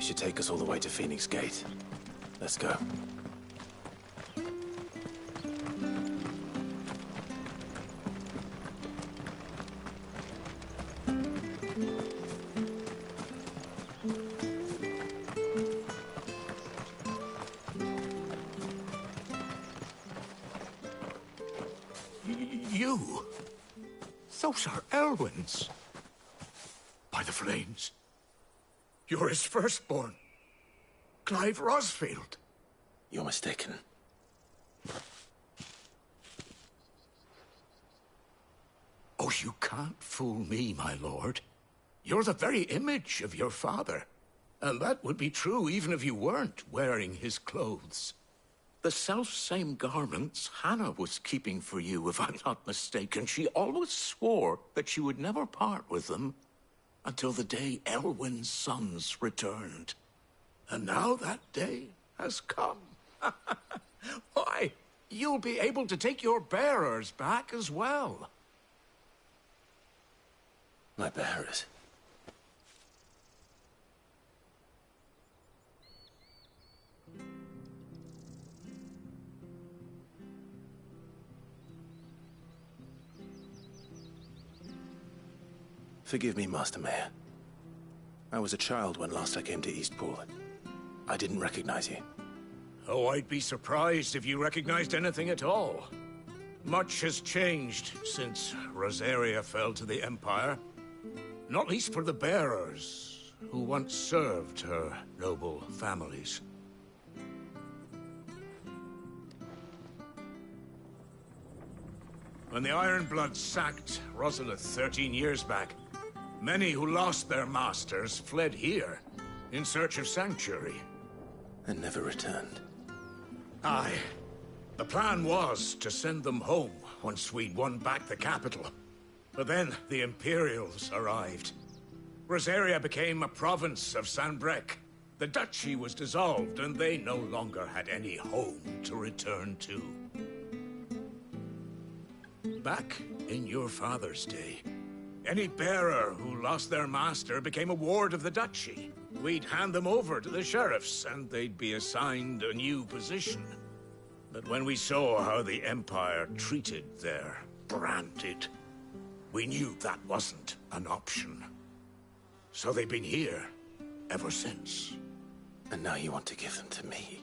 It should take us all the way to Phoenix Gate. Let's go. You? Those are Elwyn's. By the flames. You're his firstborn. Clive Rosfield. You're mistaken. Oh, you can't fool me, my lord. You're the very image of your father. And that would be true even if you weren't wearing his clothes. The self-same garments Hannah was keeping for you, if I'm not mistaken. She always swore that she would never part with them until the day Elwyn's sons returned. And now that day has come. Why, you'll be able to take your bearers back as well. My bearers? Forgive me, Master Mayor. I was a child when last I came to Eastpool. I didn't recognize you. Oh, I'd be surprised if you recognized anything at all. Much has changed since Rosaria fell to the Empire. Not least for the bearers, who once served her noble families. When the Ironbloods sacked Rosalith 13 years back, many who lost their masters fled here in search of sanctuary. And never returned. Aye. The plan was to send them home once we'd won back the capital. But then the Imperials arrived. Rosaria became a province of Sanbreque. The duchy was dissolved, and they no longer had any home to return to. Back in your father's day, any bearer who lost their master became a ward of the duchy. We'd hand them over to the sheriffs, and they'd be assigned a new position. But when we saw how the Empire treated their branded, we knew that wasn't an option. So they've been here ever since. And now you want to give them to me?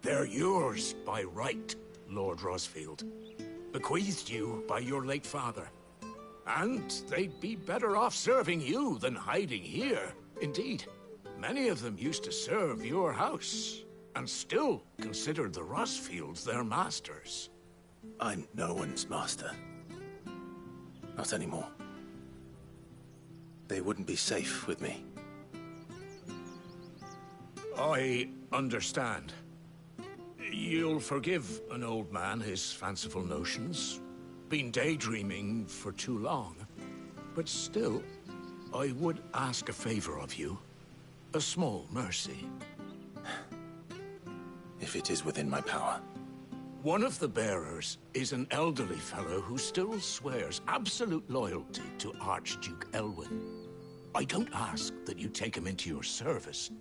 They're yours by right, Lord Rosfield. Bequeathed you by your late father. And they'd be better off serving you than hiding here. Indeed, many of them used to serve your house, and still considered the Rosfields their masters. I'm no one's master. Not anymore. They wouldn't be safe with me. I understand. You'll forgive an old man his fanciful notions. Been daydreaming for too long. But still, I would ask a favor of you. A small mercy. If it is within my power. One of the bearers is an elderly fellow who still swears absolute loyalty to Archduke Elwyn. I don't ask that you take him into your service,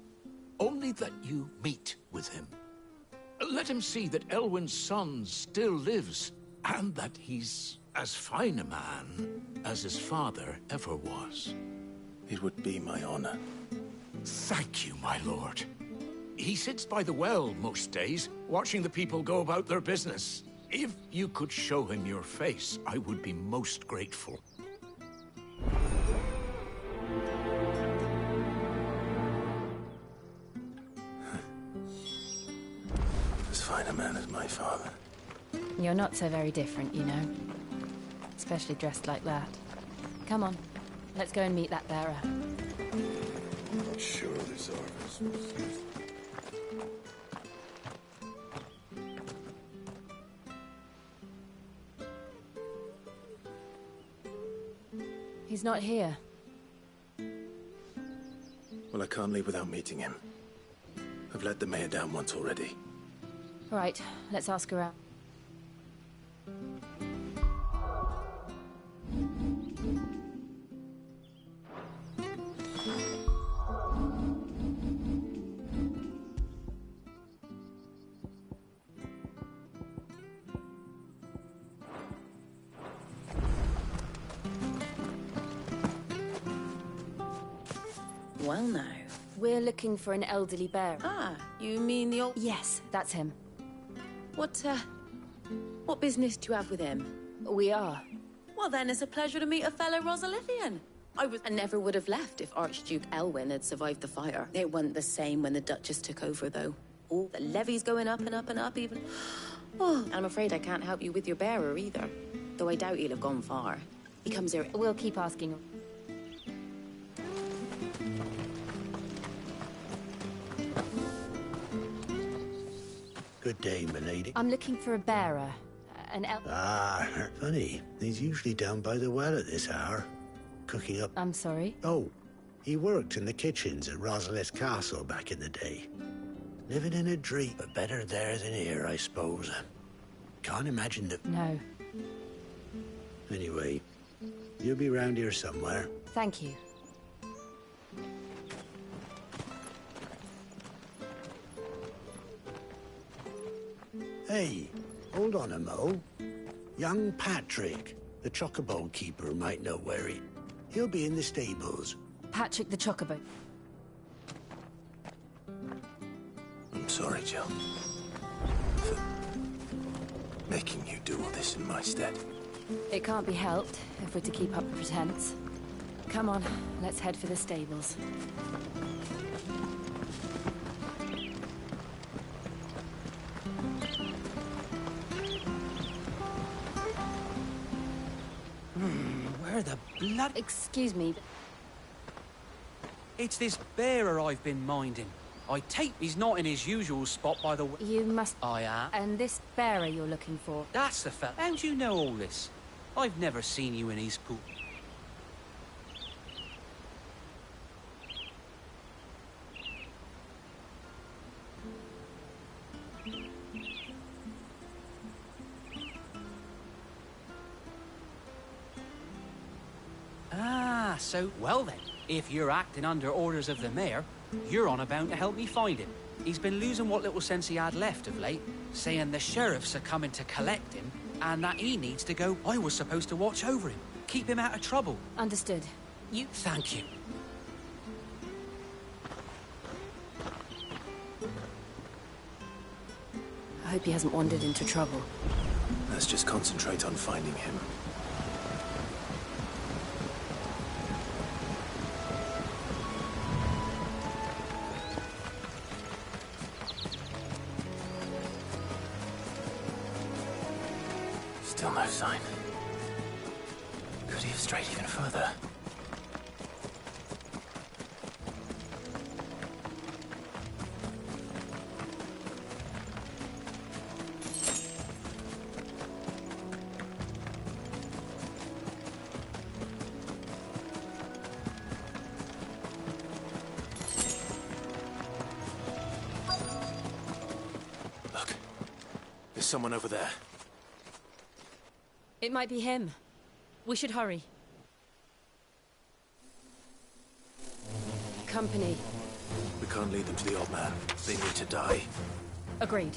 only that you meet with him. Let him see that Elwyn's son still lives, and that he's as fine a man as his father ever was. It would be my honor. Thank you, my lord. He sits by the well most days, watching the people go about their business. If you could show him your face, I would be most grateful. As fine a man as my father. You're not so very different, you know. Especially dressed like that. Come on, let's go and meet that bearer. Surely, Zarvas. He's not here. Well, I can't leave without meeting him. I've let the mayor down once already. Right, let's ask around. Well now. We're looking for an elderly bear. Ah, you mean the old... Yes, that's him. What business do you have with him? We are. Well then, it's a pleasure to meet a fellow Rosalithian. I never would have left if Archduke Elwyn had survived the fire. It wasn't the same when the Duchess took over, though. Oh, the levy's going up and up and up even. Oh, I'm afraid I can't help you with your bearer either. Though I doubt he'll have gone far. He comes here... We'll keep asking. Good day, milady. I'm looking for a bearer. Ah, funny. He's usually down by the well at this hour, cooking up... I'm sorry? Oh, he worked in the kitchens at Rosalith Castle back in the day. Living in a dream, but better there than here, I suppose. Can't imagine the... No. Anyway, you'll be round here somewhere. Thank you. Hey, hold on a mo. Young Patrick, the chocobo keeper, might know where he'll be in the stables. Patrick the Chocobo. I'm sorry, Jill. For making you do all this in my stead. It can't be helped if we're to keep up the pretense. Come on, let's head for the stables. Where the blood... Excuse me. It's this bearer I've been minding. I take he's not in his usual spot by the... You must... I am. And this bearer you're looking for? That's the fella. How do you know all this? I've never seen you in Eastpool. Ah, so, well then, if you're acting under orders of the mayor, you're on about to help me find him. He's been losing what little sense he had left of late, saying the sheriffs are coming to collect him, and that he needs to go. I was supposed to watch over him, keep him out of trouble. Understood. You... Thank you. I hope he hasn't wandered into trouble. Let's just concentrate on finding him. Still no sign. Could he have strayed even further? Look, there's someone over there. It might be him. We should hurry. Company. We can't lead them to the old man. They need to die. Agreed.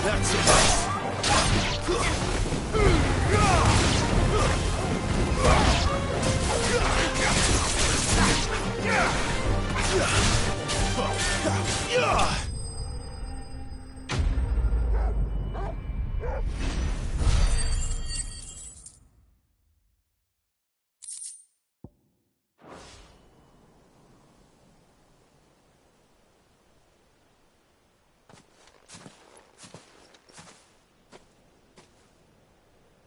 That's it.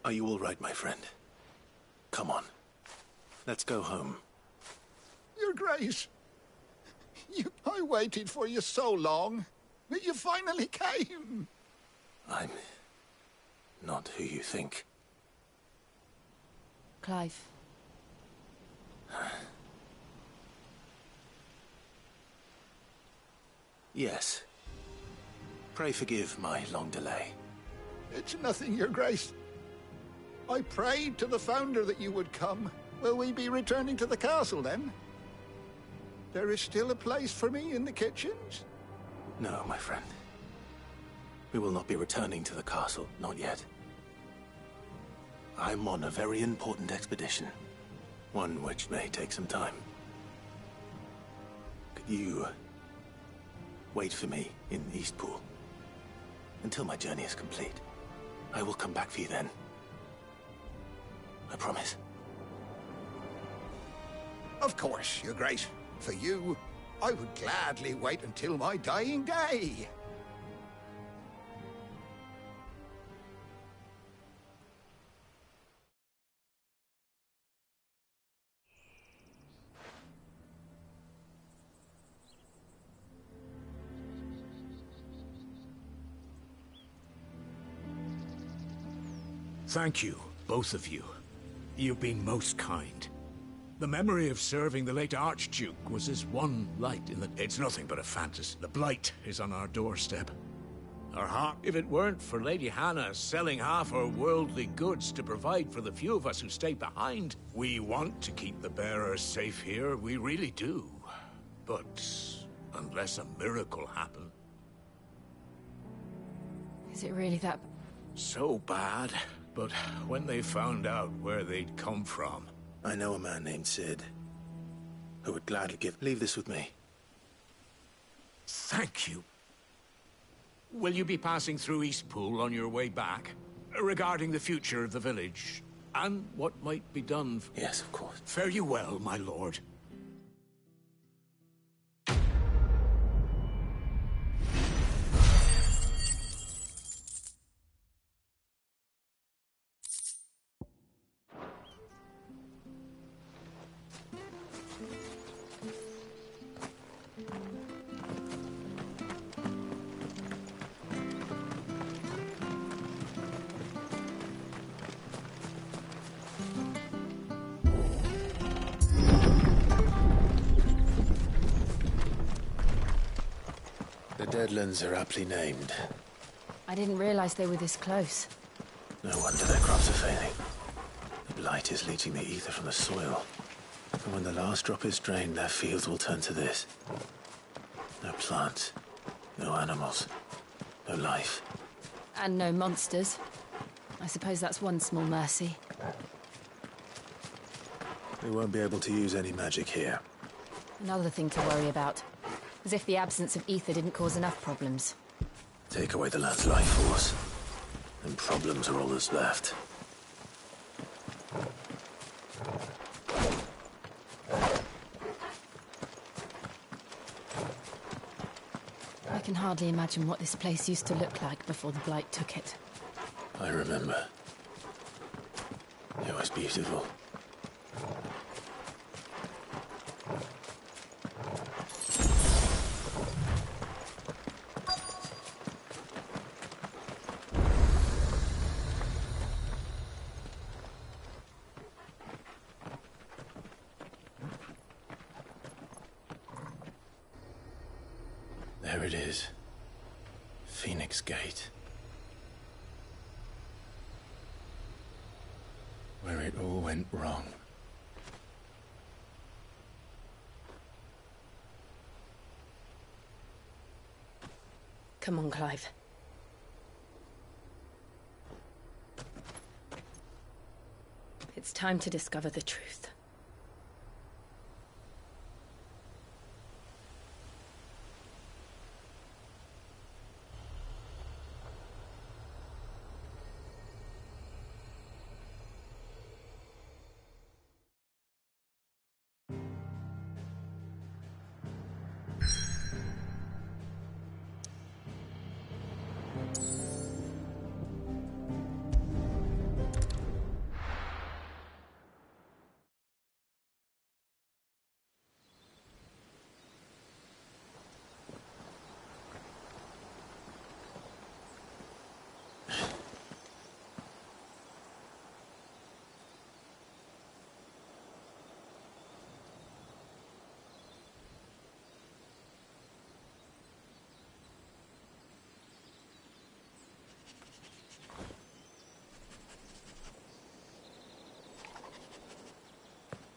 Are you all right, my friend? Come on. Let's go home. Your Grace, I waited for you so long, but you finally came. I'm not who you think. Clive. Yes. Pray forgive my long delay. It's nothing, Your Grace. I prayed to the Founder that you would come. Will we be returning to the castle, then? There is still a place for me in the kitchens? No, my friend. We will not be returning to the castle, not yet. I'm on a very important expedition. One which may take some time. Could you wait for me in Eastpool until my journey is complete? I will come back for you then. I promise. Of course, Your Grace. For you, I would gladly wait until my dying day. Thank you, both of you. You've been most kind. The memory of serving the late Archduke was as one light in the... It's nothing but a fantasy. The Blight is on our doorstep. Our heart... If it weren't for Lady Hannah selling half her worldly goods to provide for the few of us who stay behind, we want to keep the bearers safe here, we really do. But unless a miracle happens... Is it really that... So bad, but when they found out where they'd come from... I know a man named Sid who would gladly leave this with me. Thank you. Will you be passing through Eastpool on your way back? Regarding the future of the village, and what might be done... Yes, of course. Fare you well, my lord. The Deadlands are aptly named. I didn't realize they were this close. No wonder their crops are failing. The Blight is leaching the ether from the soil. And when the last drop is drained, their fields will turn to this. No plants, no animals, no life. And no monsters. I suppose that's one small mercy. We won't be able to use any magic here. Another thing to worry about. As if the absence of ether didn't cause enough problems. Take away the land's life force, and problems are all that's left. I can hardly imagine what this place used to look like before the Blight took it. I remember. It was beautiful. There it is. Phoenix Gate. Where it all went wrong. Come on, Clive. It's time to discover the truth.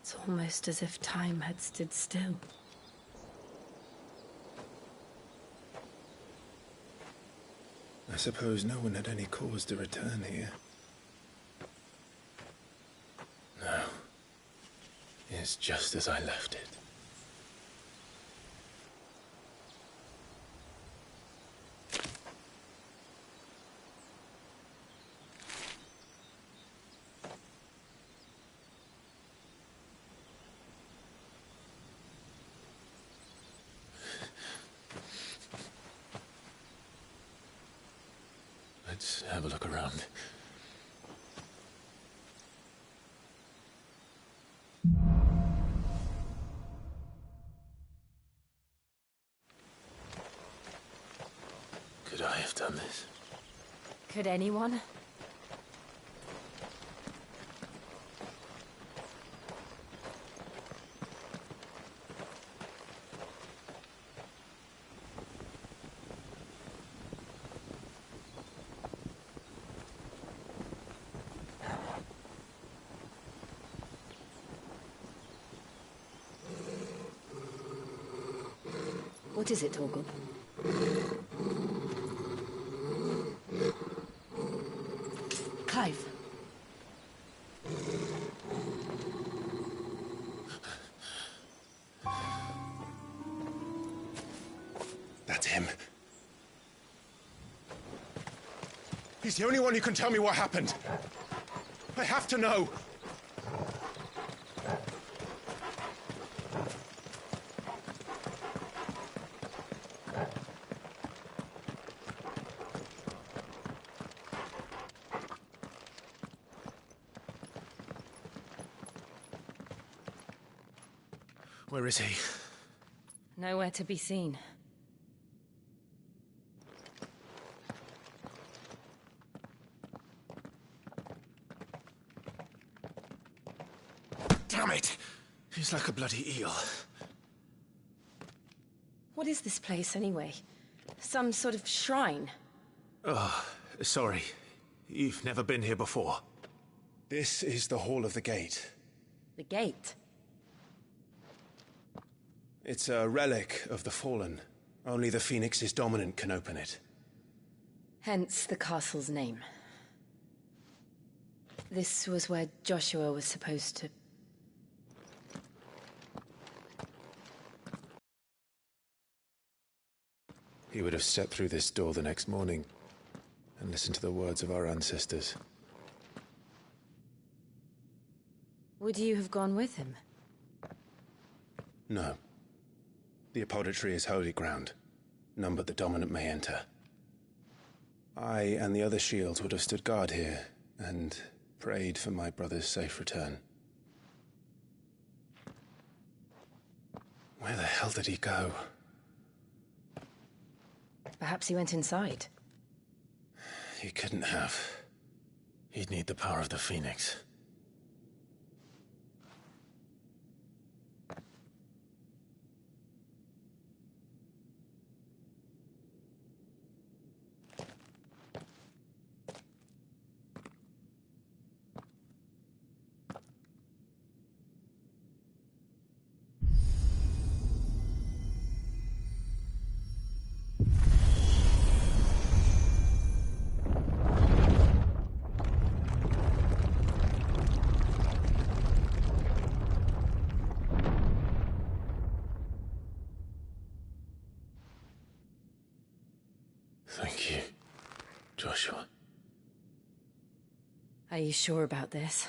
It's almost as if time had stood still. I suppose no one had any cause to return here. No. It's just as I left it. Let's have a look around. Could I have done this? Could anyone? What is it, Torgal? Clive. That's him. He's the only one who can tell me what happened. I have to know. Where is he? Nowhere to be seen. Damn it! He's like a bloody eel. What is this place, anyway? Some sort of shrine? Oh, sorry. You've never been here before. This is the Hall of the Gate. The gate? It's a relic of the Fallen. Only the Phoenix's dominant can open it. Hence the castle's name. This was where Joshua was supposed to... He would have stepped through this door the next morning and listened to the words of our ancestors. Would you have gone with him? No. The Apodatory is holy ground. None but the dominant may enter. I and the other shields would have stood guard here and prayed for my brother's safe return. Where the hell did he go? Perhaps he went inside. He couldn't have. He'd need the power of the Phoenix. Thank you, Joshua. Are you sure about this?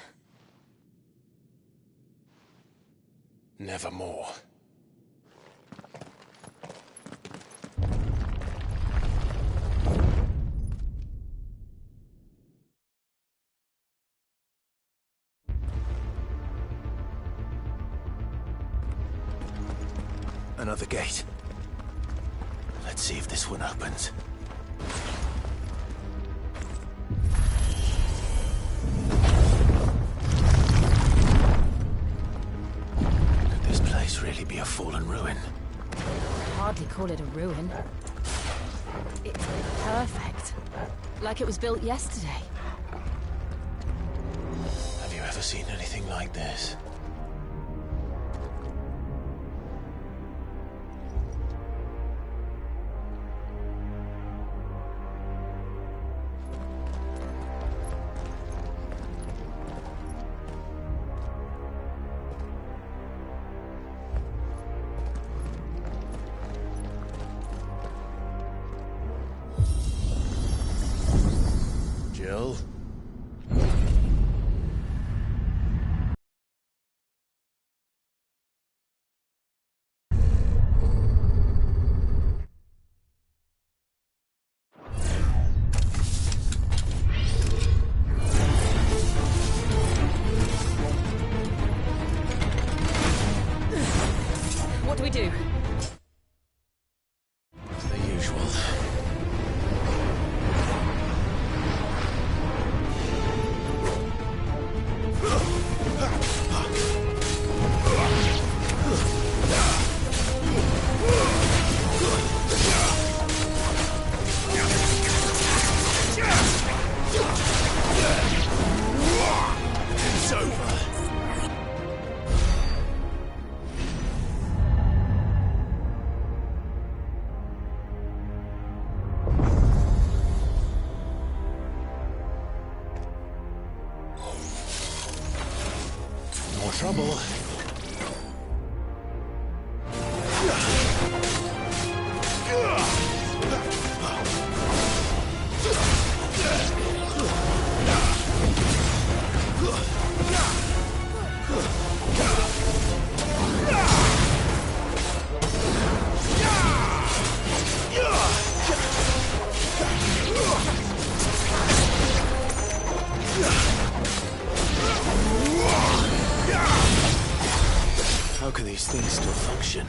Nevermore. Another gate. Let's see if this one opens. Could this place really be a fallen ruin? I'd hardly call it a ruin. It's perfect. Like it was built yesterday. Have you ever seen anything like this? Jill? What do we do? The usual. It's over. More trouble. How can these things still function?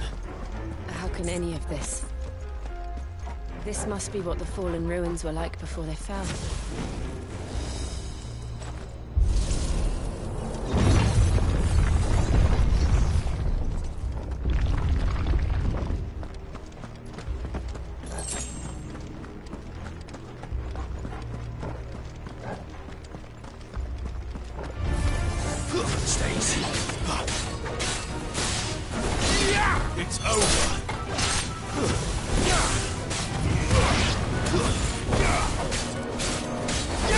How can any of this? This must be what the fallen ruins were like before they fell. Stay easy. It's over.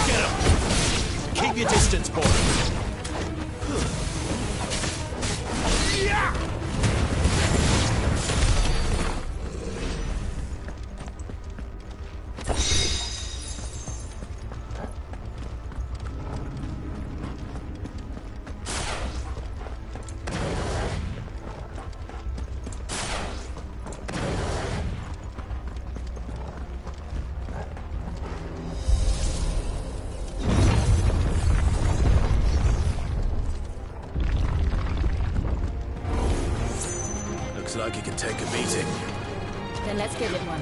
Get him. Keep your distance, boy. Looks like it can take a beating. Then let's give it one.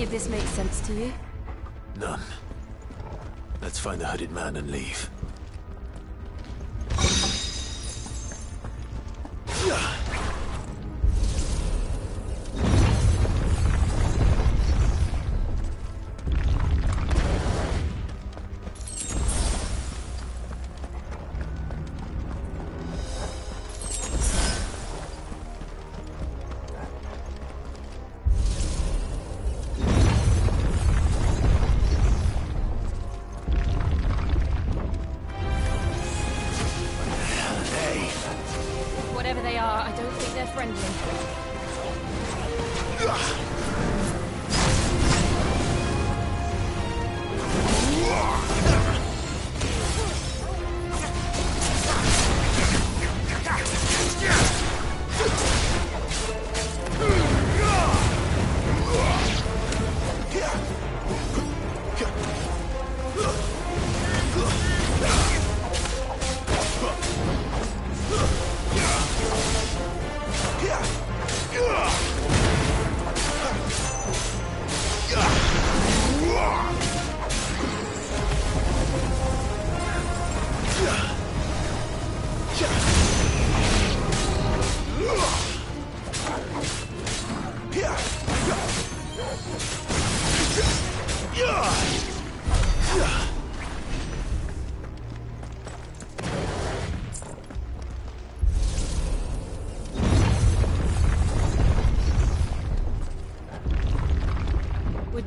This makes sense to you? None. Let's find the hooded man and leave.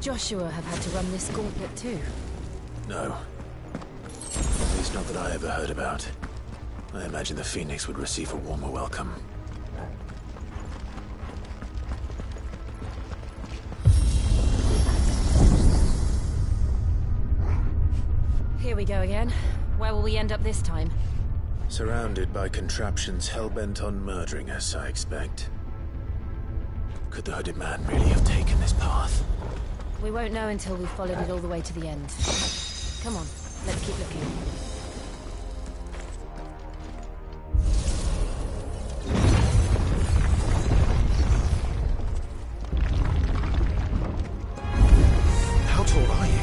Joshua have had to run this gauntlet too? No. At least not that I ever heard about. I imagine the Phoenix would receive a warmer welcome. Here we go again. Where will we end up this time? Surrounded by contraptions hell-bent on murdering us, I expect. Could the hooded man really have taken this path? We won't know until we've followed it all the way to the end. Come on, let's keep looking. How tall are you?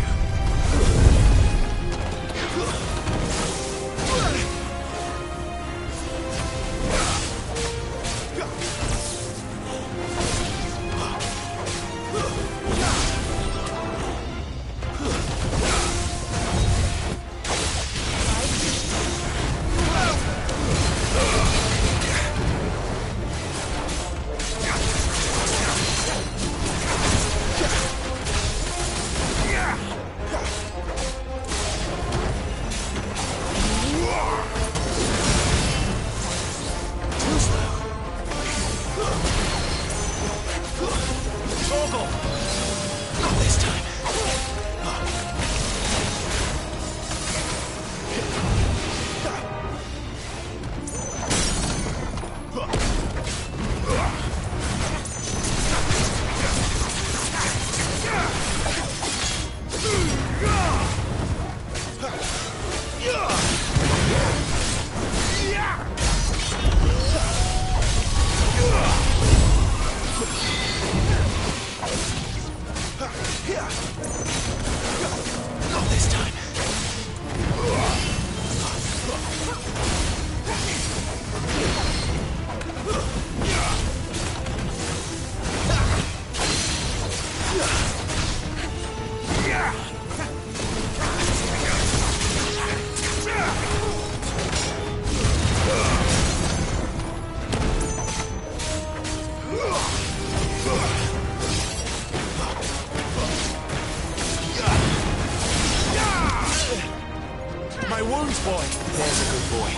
My wounds, boy. There's a good boy.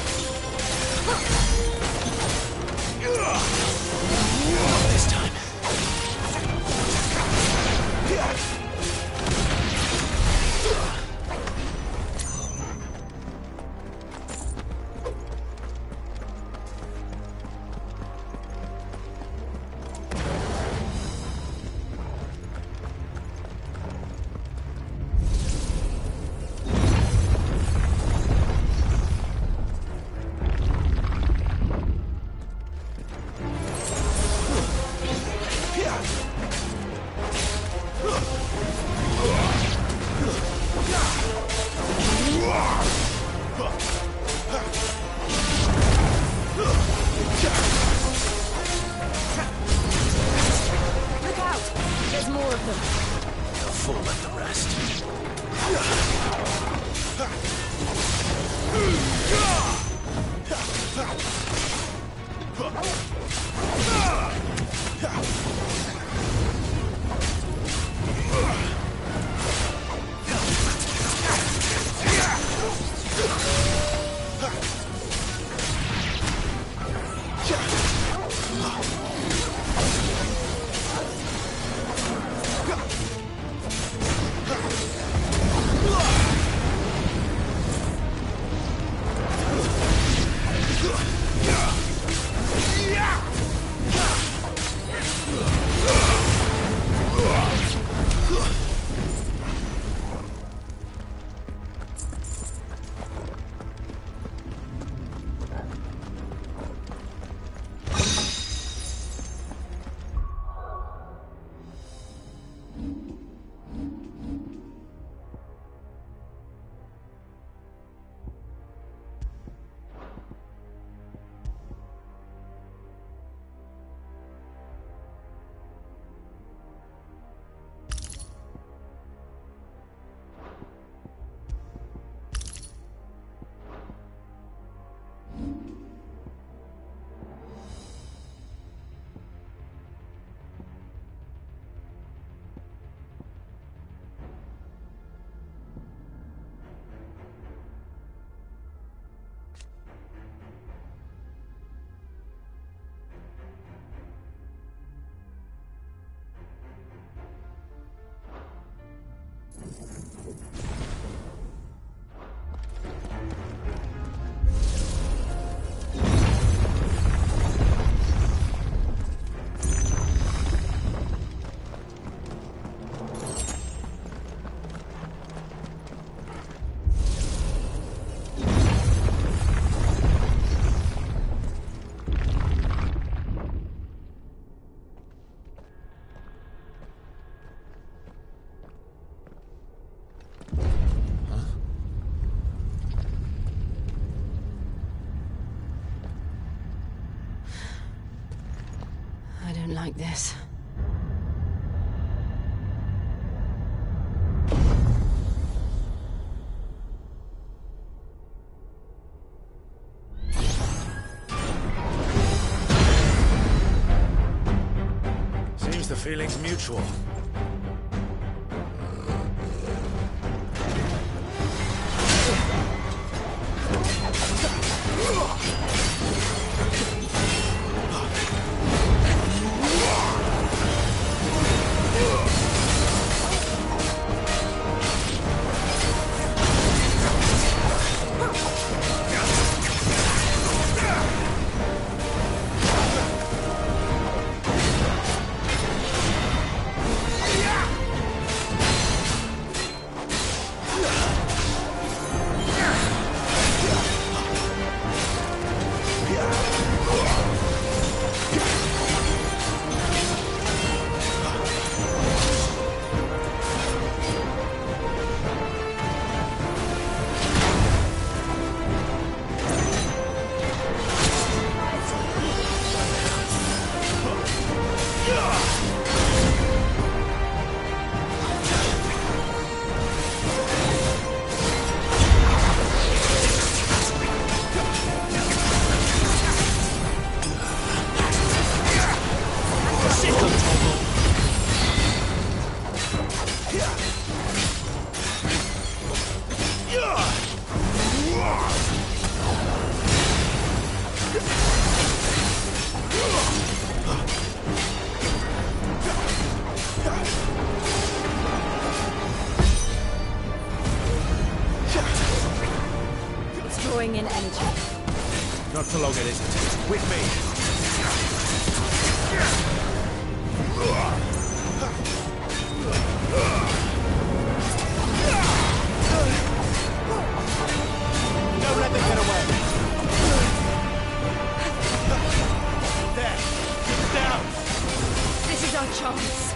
Not this time. Look out! There's more of them. They'll fall like the rest. this. Seems the feeling's mutual. Drawing in energy. Not for long, it isn't. With me. Don't let them get away. There. Keep down. This is our chance.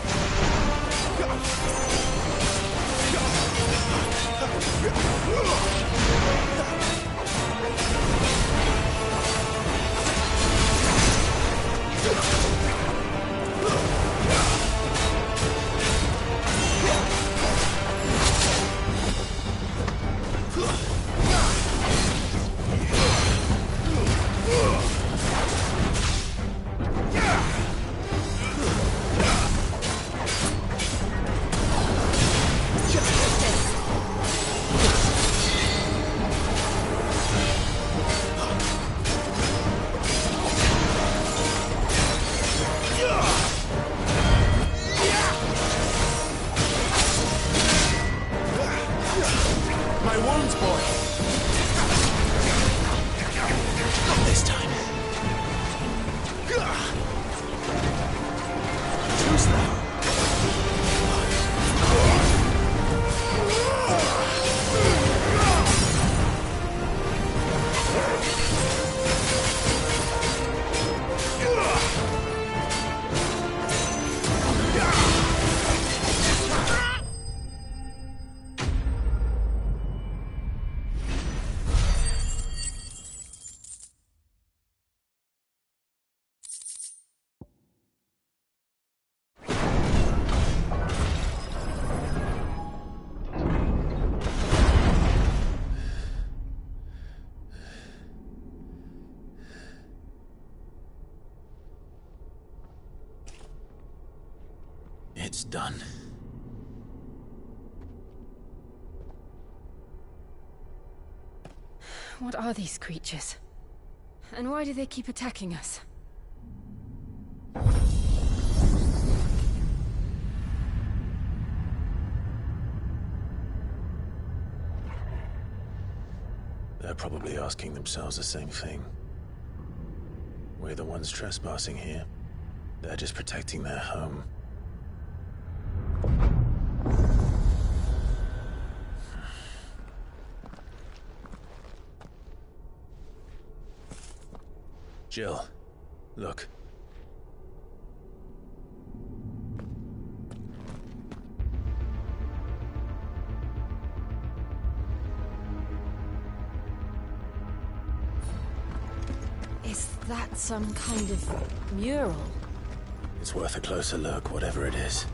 My wounds, boy. Not this time. Too slow. It's done. What are these creatures? And why do they keep attacking us? They're probably asking themselves the same thing. We're the ones trespassing here. They're just protecting their home. Jill, look. Is that some kind of mural? It's worth a closer look, whatever it is.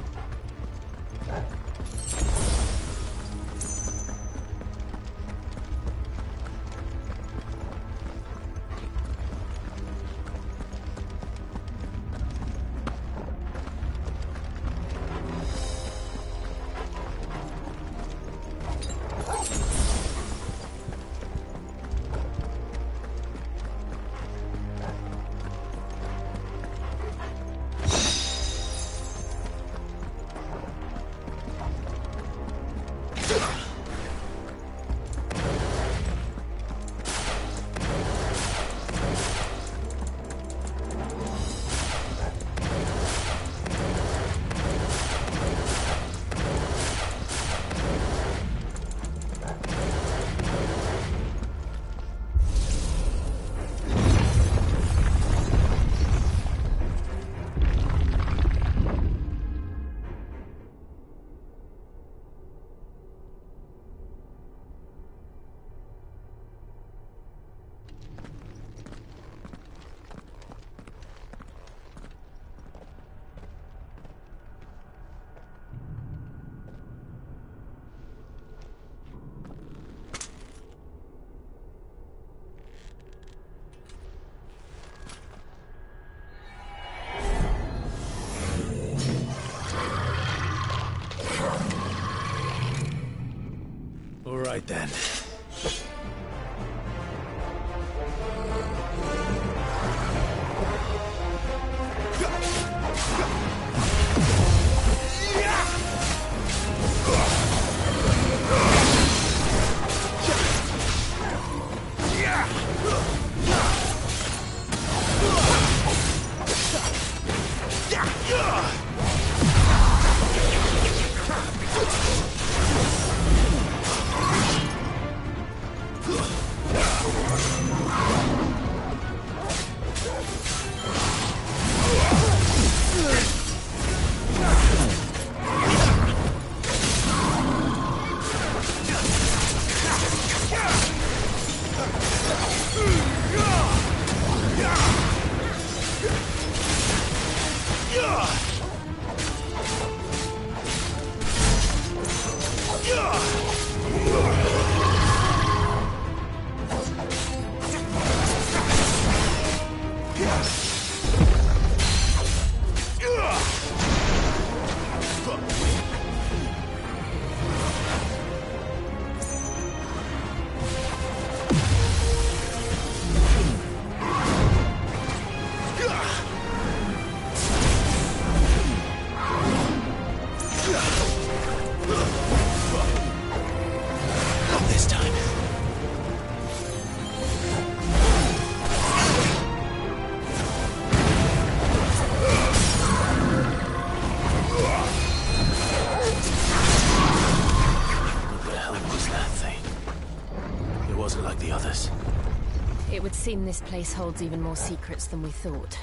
All right then. It would seem this place holds even more secrets than we thought.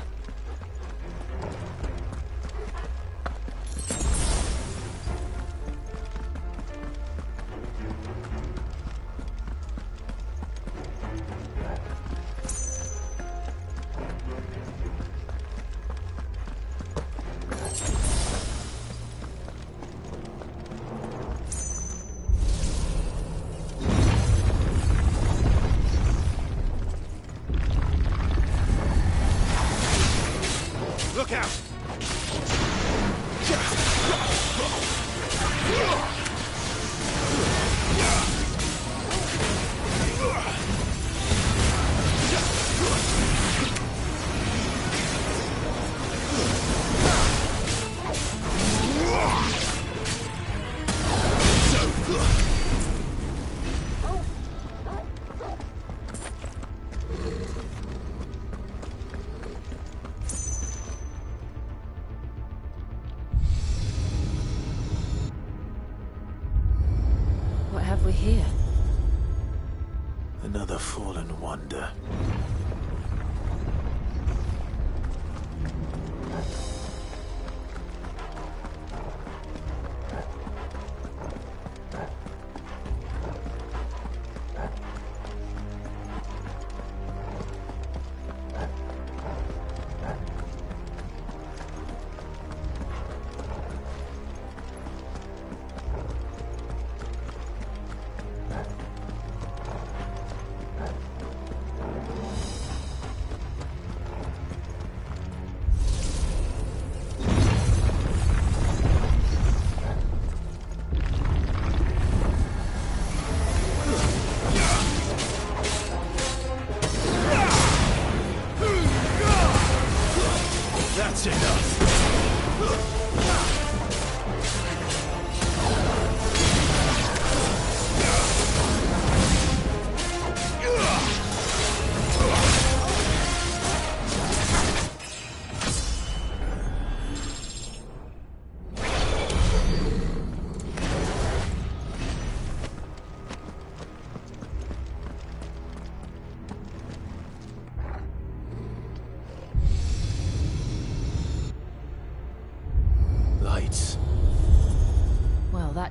Look out! What have we here? Another fallen wonder.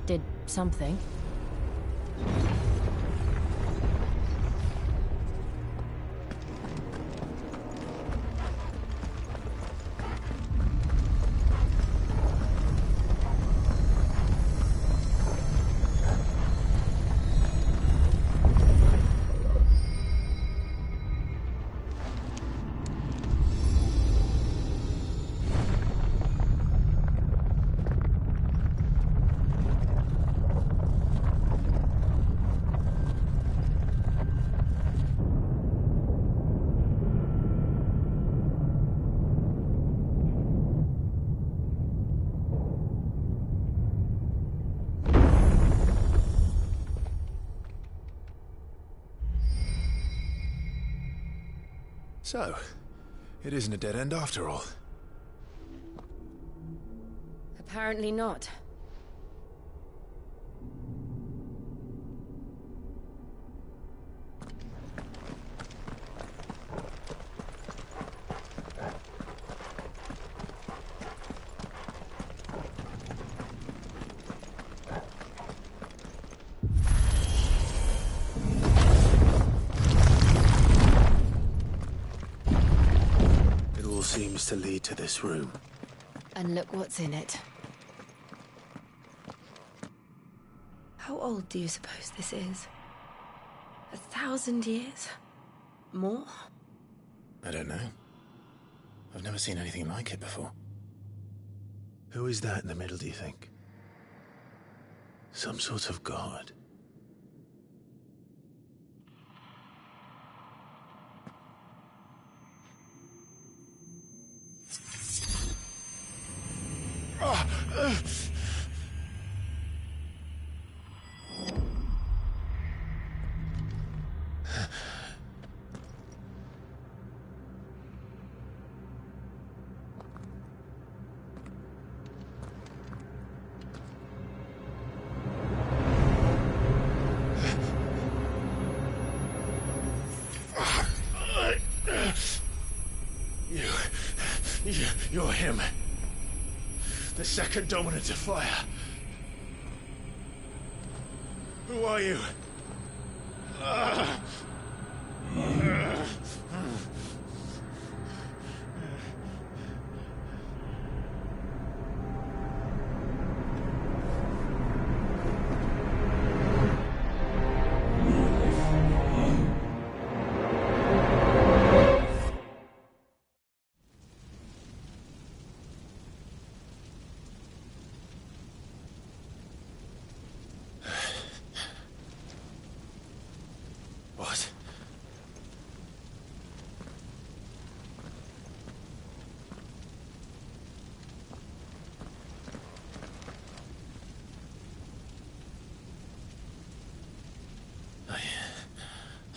did something. So, it isn't a dead end after all. Apparently not. Seems to lead to this room. And look what's in it. How old do you suppose this is? 1,000 years? More? I don't know. I've never seen anything like it before. Who is that in the middle, do you think? Some sort of god? You're him. The second dominant of fire. Who are you? What?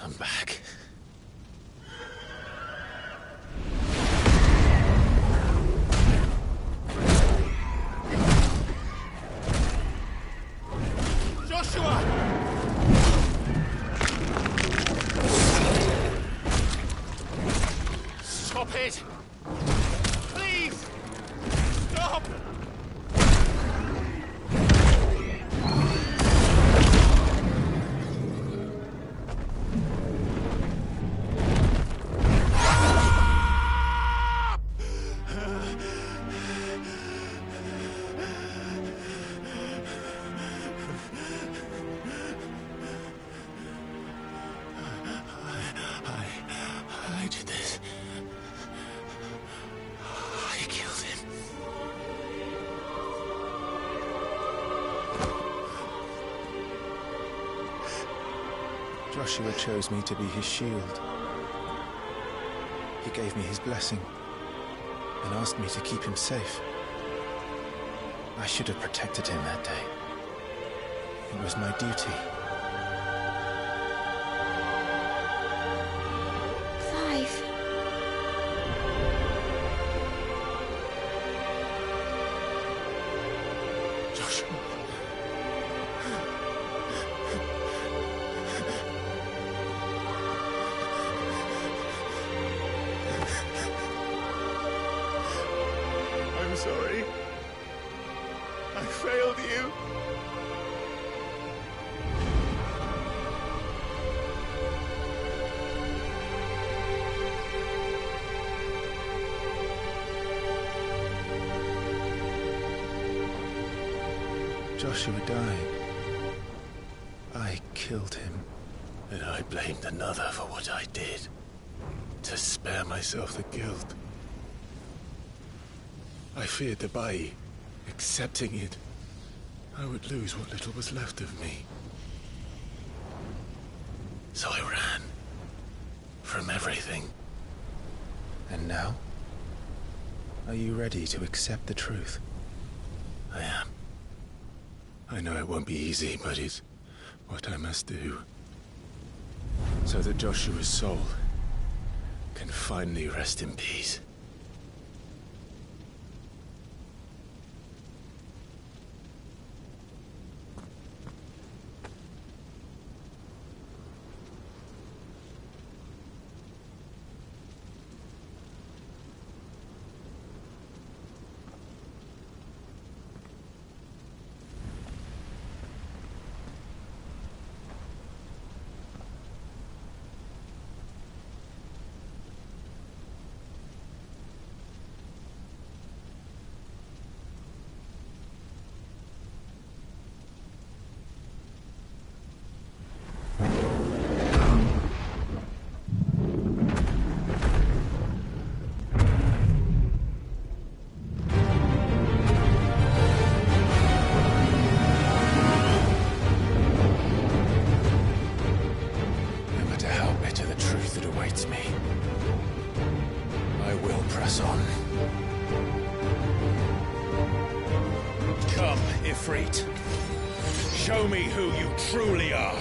I'm back. Joshua! Stop it! Please! Stop! I did this. I killed him. Joshua chose me to be his shield. He gave me his blessing and asked me to keep him safe. I should have protected him that day. It was my duty. Clive. Joshua. I'm sorry. I failed you. Joshua died. I killed him. And I blamed another for what I did. To spare myself the guilt. I feared that by accepting it, I would lose what little was left of me. So I ran. From everything. And now? Are you ready to accept the truth? I am. I know it won't be easy, but it's what I must do. So that Joshua's soul can finally rest in peace. Show me who you truly are.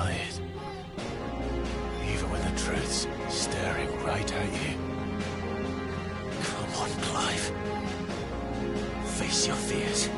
deny it. Even when the truth's staring right at you. Come on, Clive. Face your fears.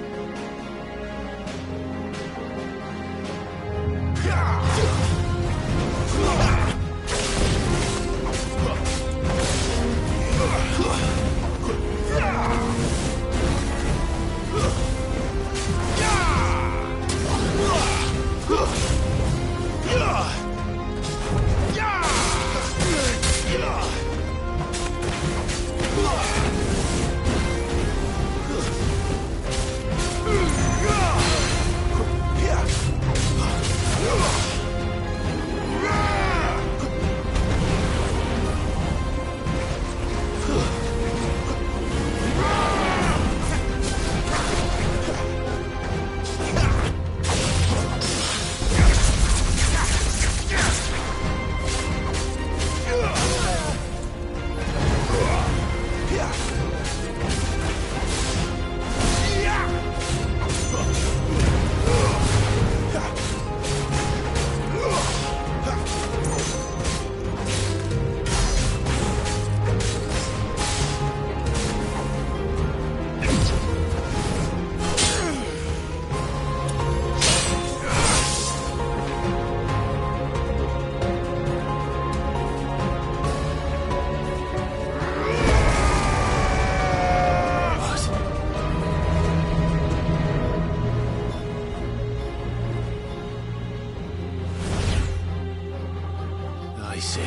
I see.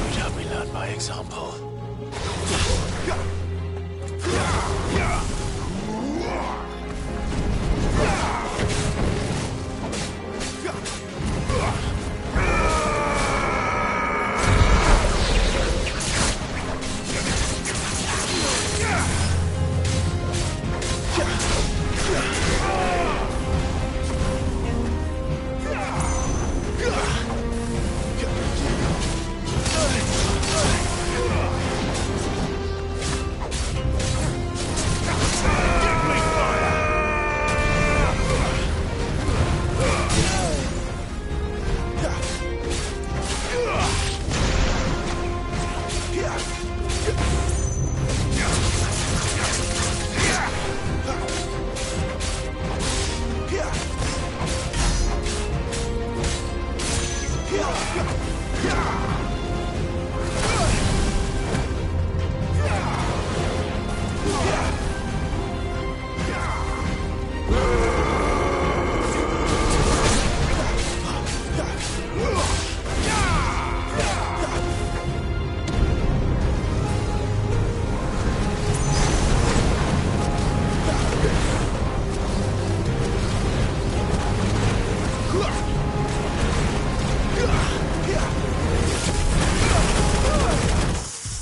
You'd have me learn by example.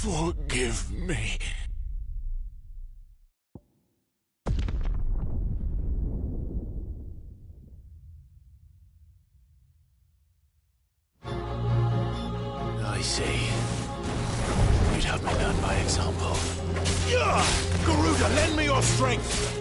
Forgive me. I see. You'd have me learn by example. Garuda, lend me your strength!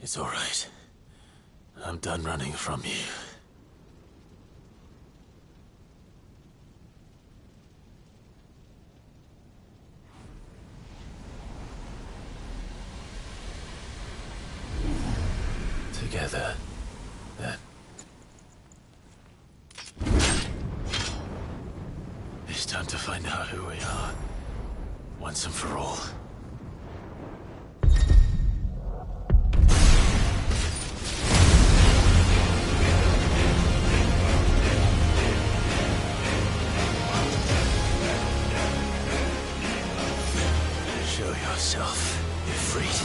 It's all right. I'm done running from you. Together, then. It's time to find out who we are, once and for all. Show yourself, Ifrit.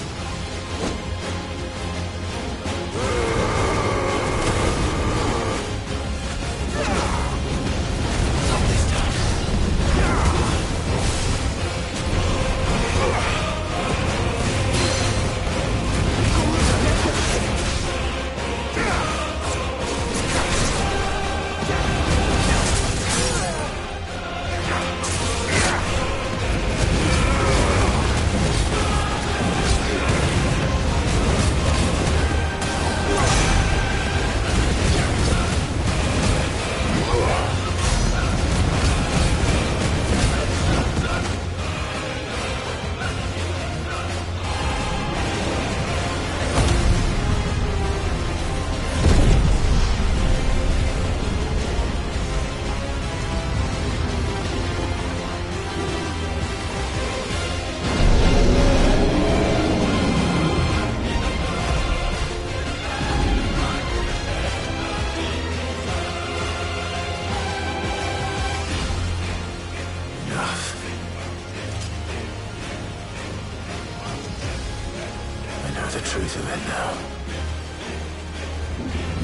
The truth of it now.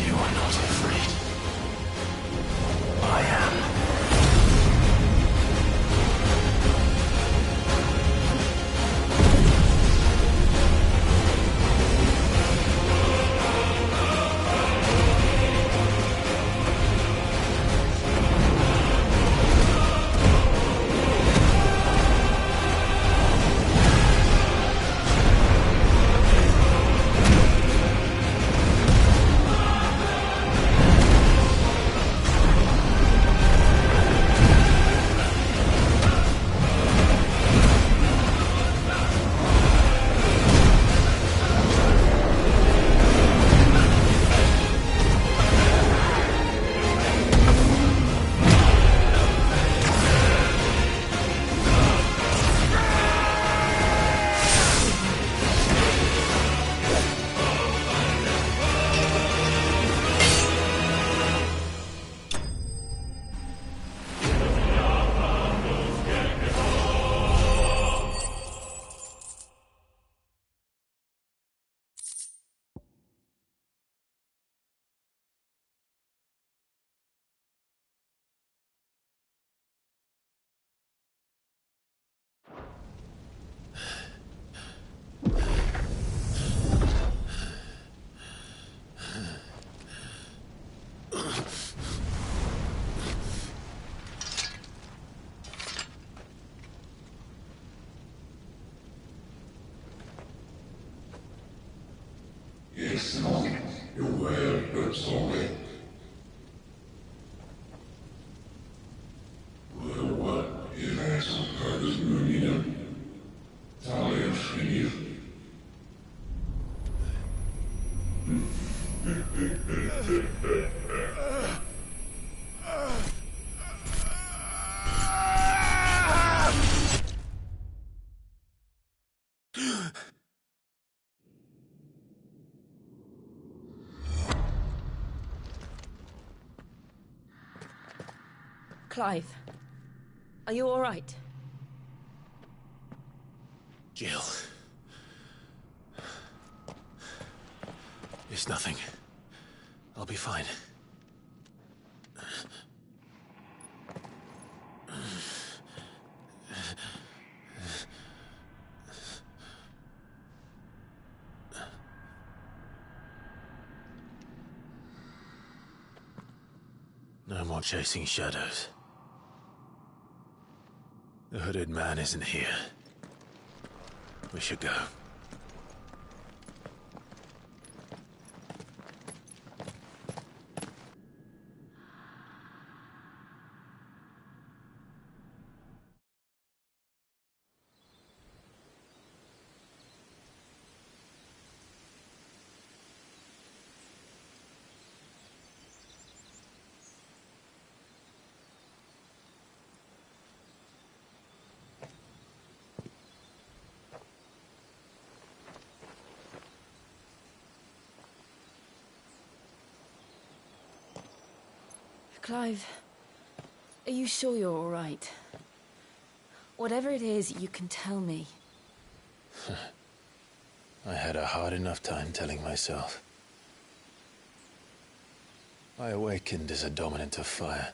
You are not afraid. I am. Clive, are you all right? Jill. It's nothing. I'll be fine. No more chasing shadows. The hooded man isn't here. We should go. Clive, are you sure you're all right? Whatever it is, you can tell me. I had a hard enough time telling myself. I awakened as a dominant of fire,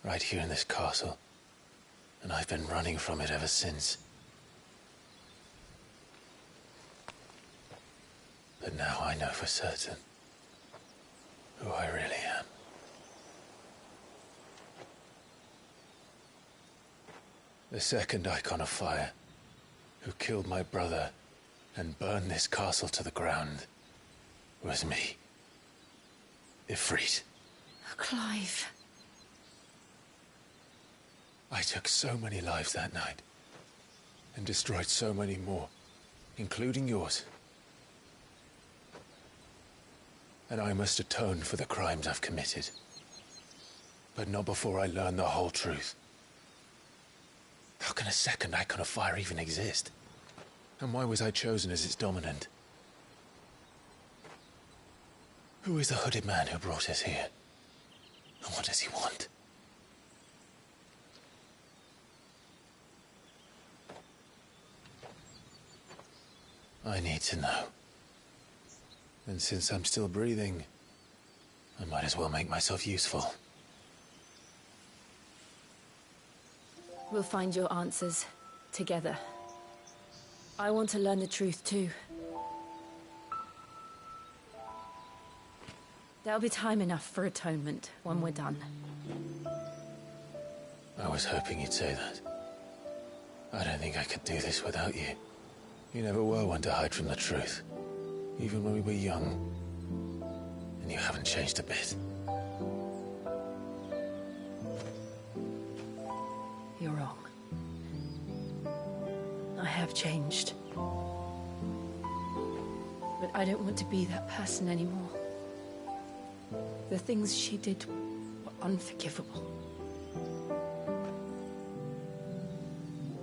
right here in this castle, and I've been running from it ever since. But now I know for certain who I really am. The second Icon of Fire, who killed my brother and burned this castle to the ground, was me. Ifrit. Clive. I took so many lives that night, and destroyed so many more, including yours. And I must atone for the crimes I've committed. But not before I learn the whole truth. How can a second Icon of Fire even exist? And why was I chosen as its dominant? Who is the hooded man who brought us here? And what does he want? I need to know. And since I'm still breathing, I might as well make myself useful. We'll find your answers together. I want to learn the truth too. There'll be time enough for atonement when we're done. I was hoping you'd say that. I don't think I could do this without you. You never were one to hide from the truth, even when we were young. And you haven't changed a bit. You're wrong. I have changed. But I don't want to be that person anymore. The things she did were unforgivable.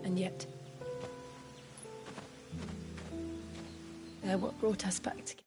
And yet, they're what brought us back together.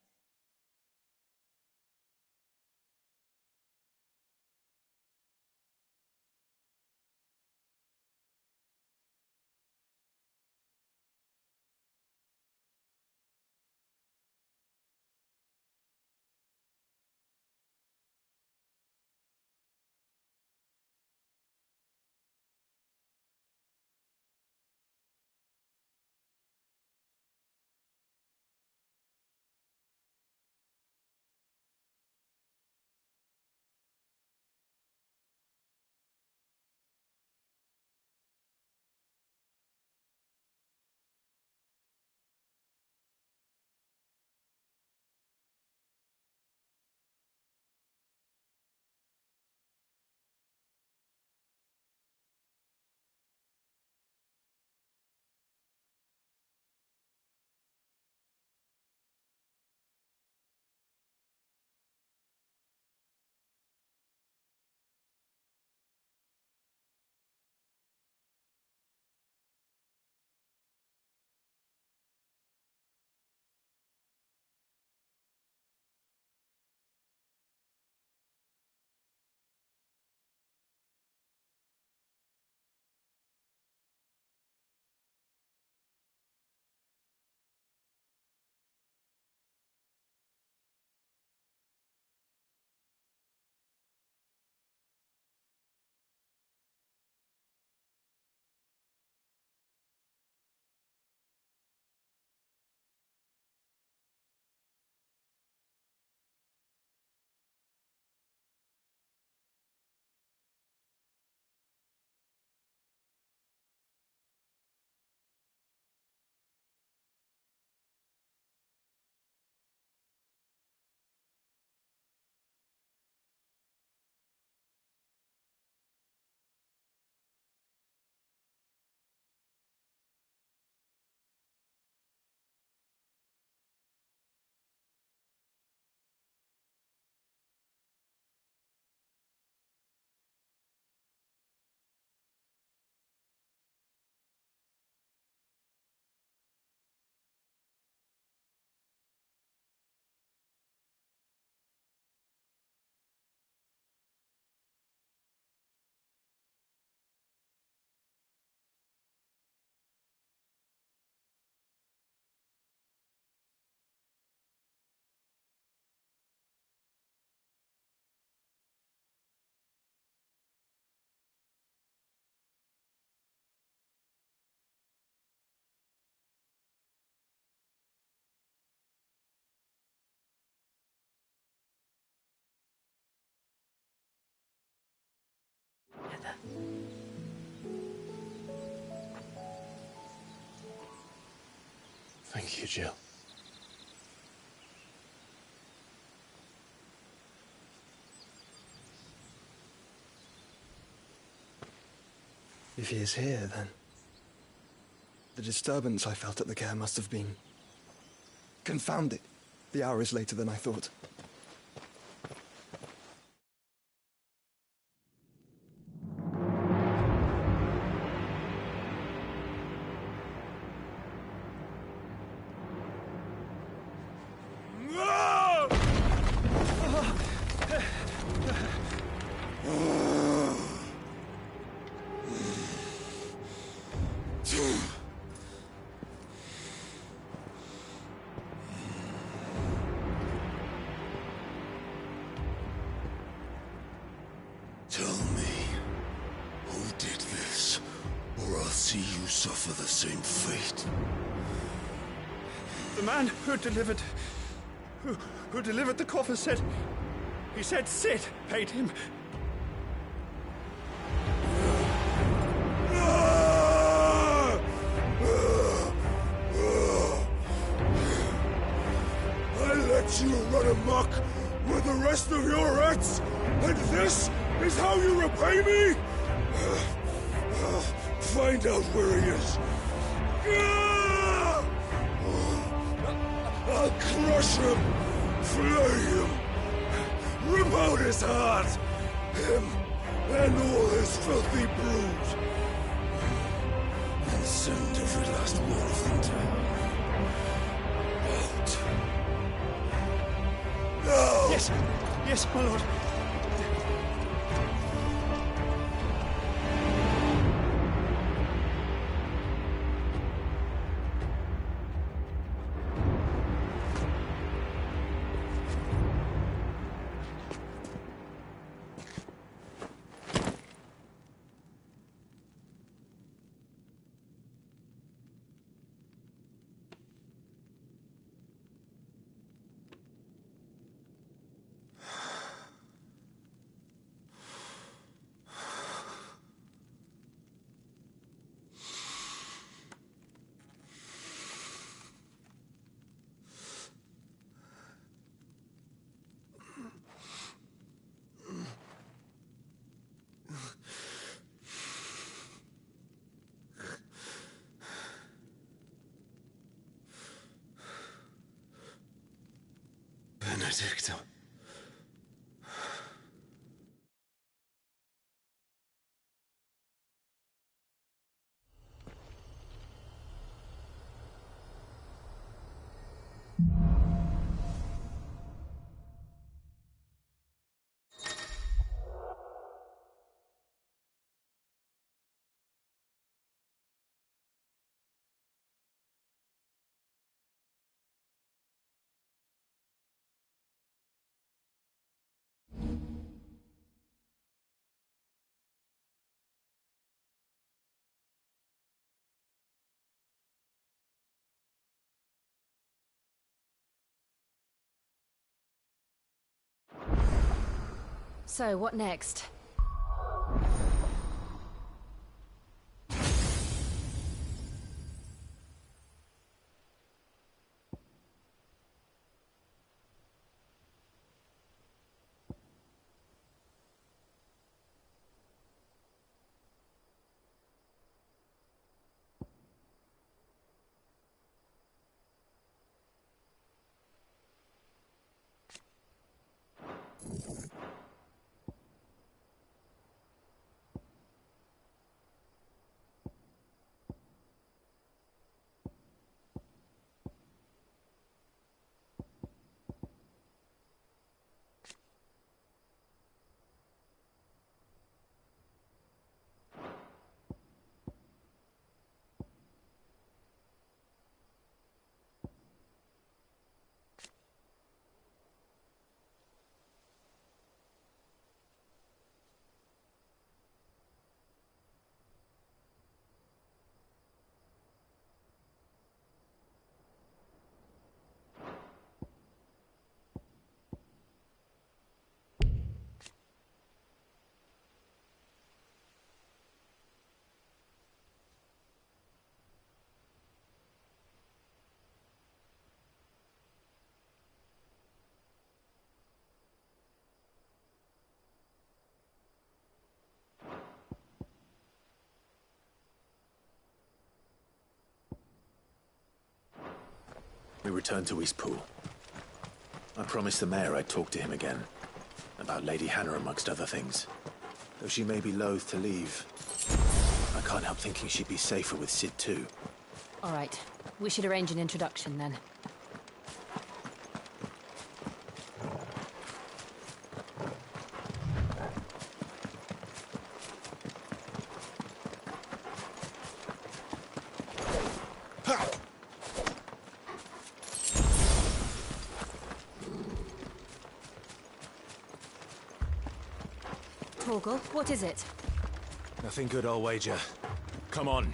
Thank you, Jill. If he is here, then the disturbance I felt at the care must have been... Confound it. The hour is later than I thought. Tell me, who did this, or I'll see you suffer the same fate. The man who delivered... Who delivered the coffer said... He said Sid paid him. I let you run amok with the rest of your rats, and this is how you repay me? Find out where he is. I'll crush him, flay him, rip out his heart, him and all his filthy brood, and send every last one of them to hell. Out. Now! Yes, yes, my lord. Benedicta. So, what next? we returned to Eastpool. I promised the mayor I'd talk to him again. About Lady Hannah, amongst other things. Though she may be loath to leave, I can't help thinking she'd be safer with Cid too. All right. We should arrange an introduction then. Torgal, what is it? Nothing good, I'll wager. Come on.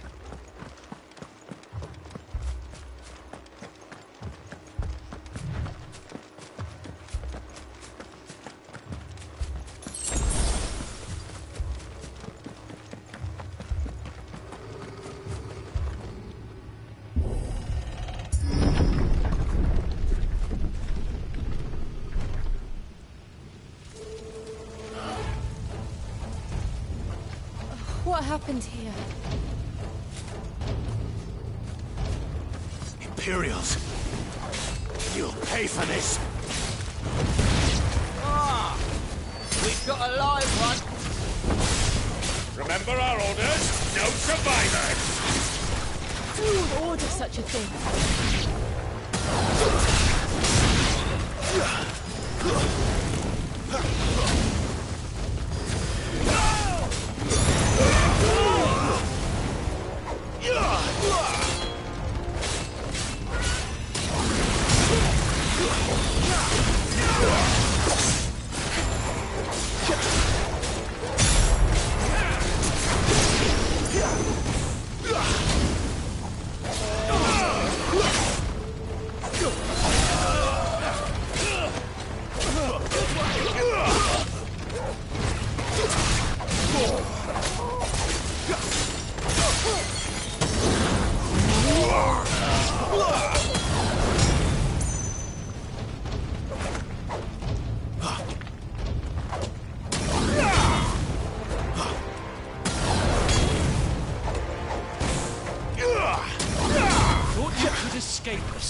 What happened here? Imperials! You'll pay for this! Ah! We've got a live one! Remember our orders? No survivors! Who would order such a thing?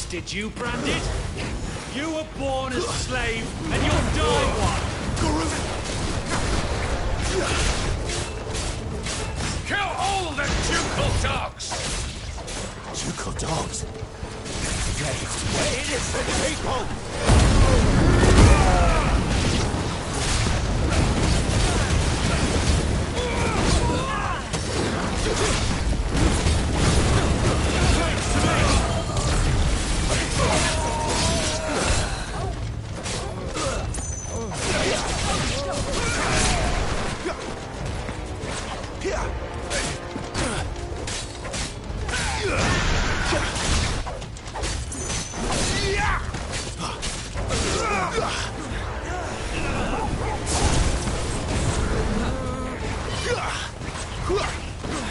Did you, Branded? You were born a slave, and you'll die one! Kill all the ducal dogs! Ducal dogs? Slaves were innocent people!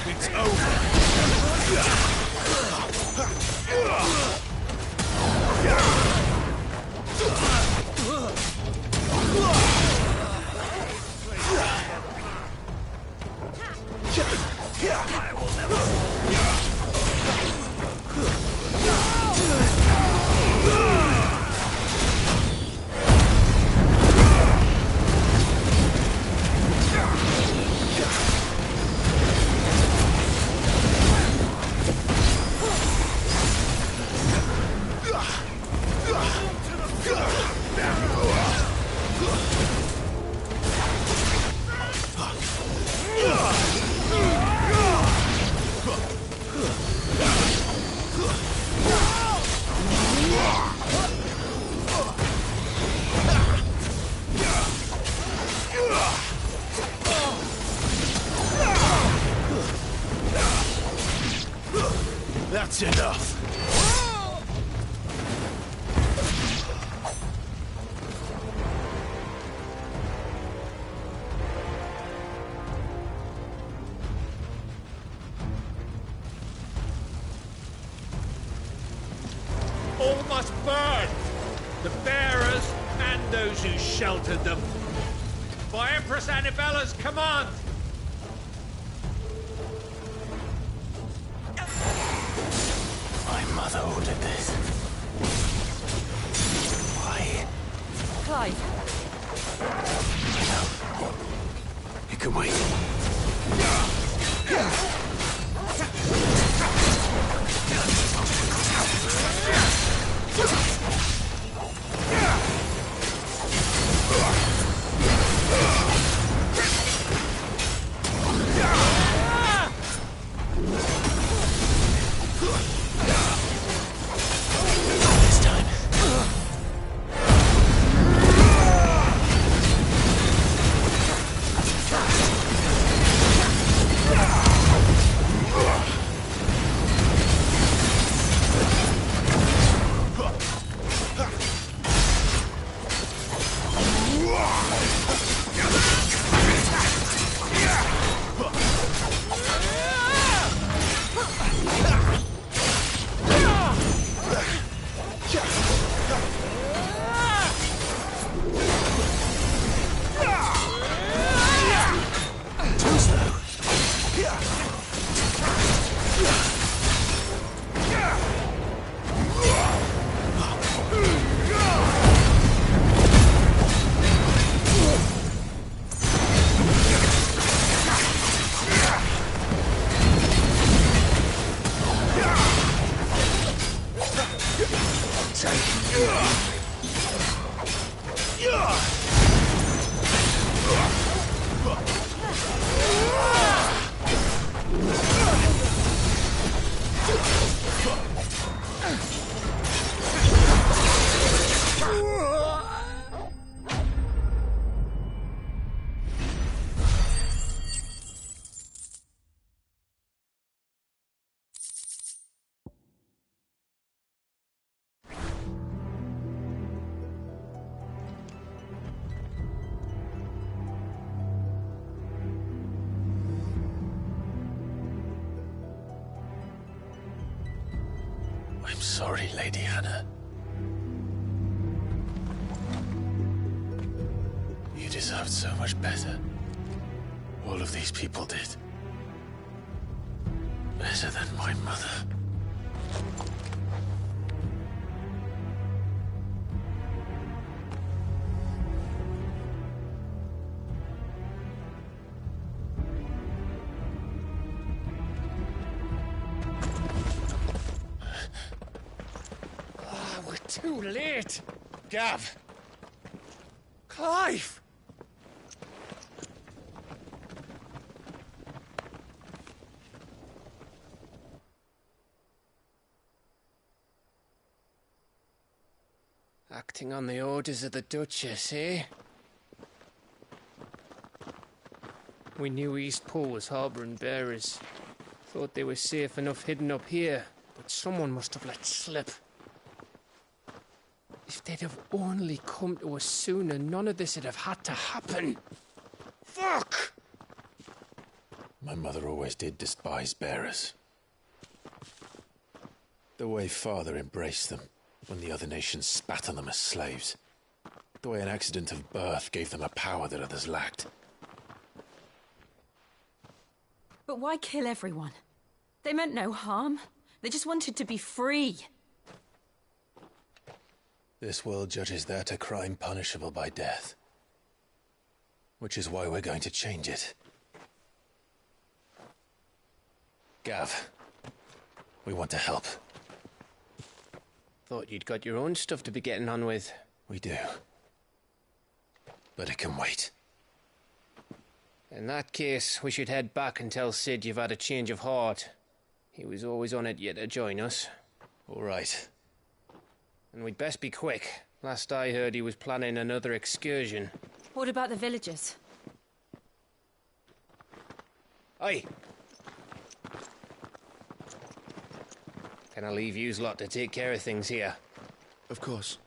It's over! That's enough! All must burn! The bearers and those who sheltered them. By Empress Annibella's command! My mother ordered this. Clive. It can wait. I'm sorry, Lady Hannah. You deserved so much better. All of these people did. Better than my mother. Too late! Gav! Clive! Acting on the orders of the Duchess, eh? We knew Eastpool was harbouring bearers. Thought they were safe enough hidden up here, but someone must have let slip. If they'd have only come to us sooner, none of this would have had to happen. Fuck! My mother always did despise bearers. The way Father embraced them, when the other nations spat on them as slaves. The way an accident of birth gave them a power that others lacked. But why kill everyone? They meant no harm. They just wanted to be free. This world judges that a crime punishable by death. Which is why we're going to change it. Gav, we want to help. Thought you'd got your own stuff to be getting on with. We do. But it can wait. In that case, we should head back and tell Sid you've had a change of heart. He was always on it yet to join us. All right. And we'd best be quick. Last I heard, he was planning another excursion. What about the villagers? Aye. Can I leave yous lot to take care of things here? Of course.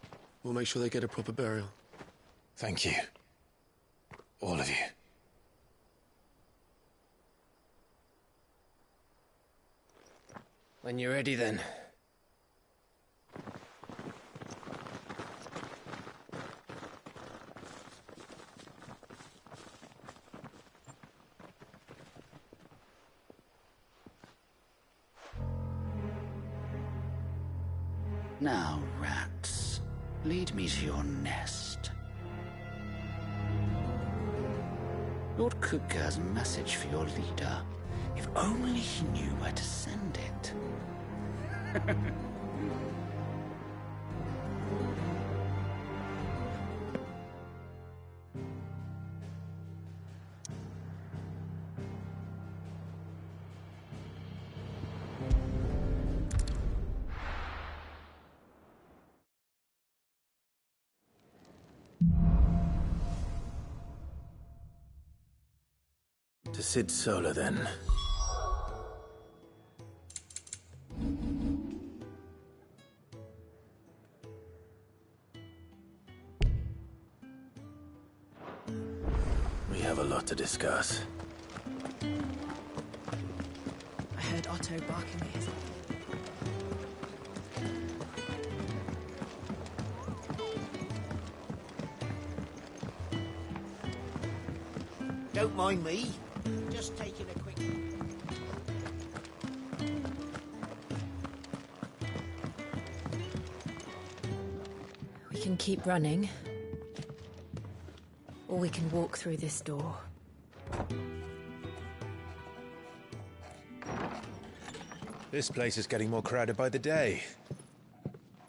We'll make sure they get a proper burial. Thank you. All of you. When you're ready, then. Now, rats, lead me to your nest. Lord Kupka has a message for your leader. If only he knew where to send it. To Sid Solar, then. We have a lot to discuss. I heard Otto barking at his... Don't mind me. Just taking a quick... We can keep running. Or we can walk through this door. This place is getting more crowded by the day.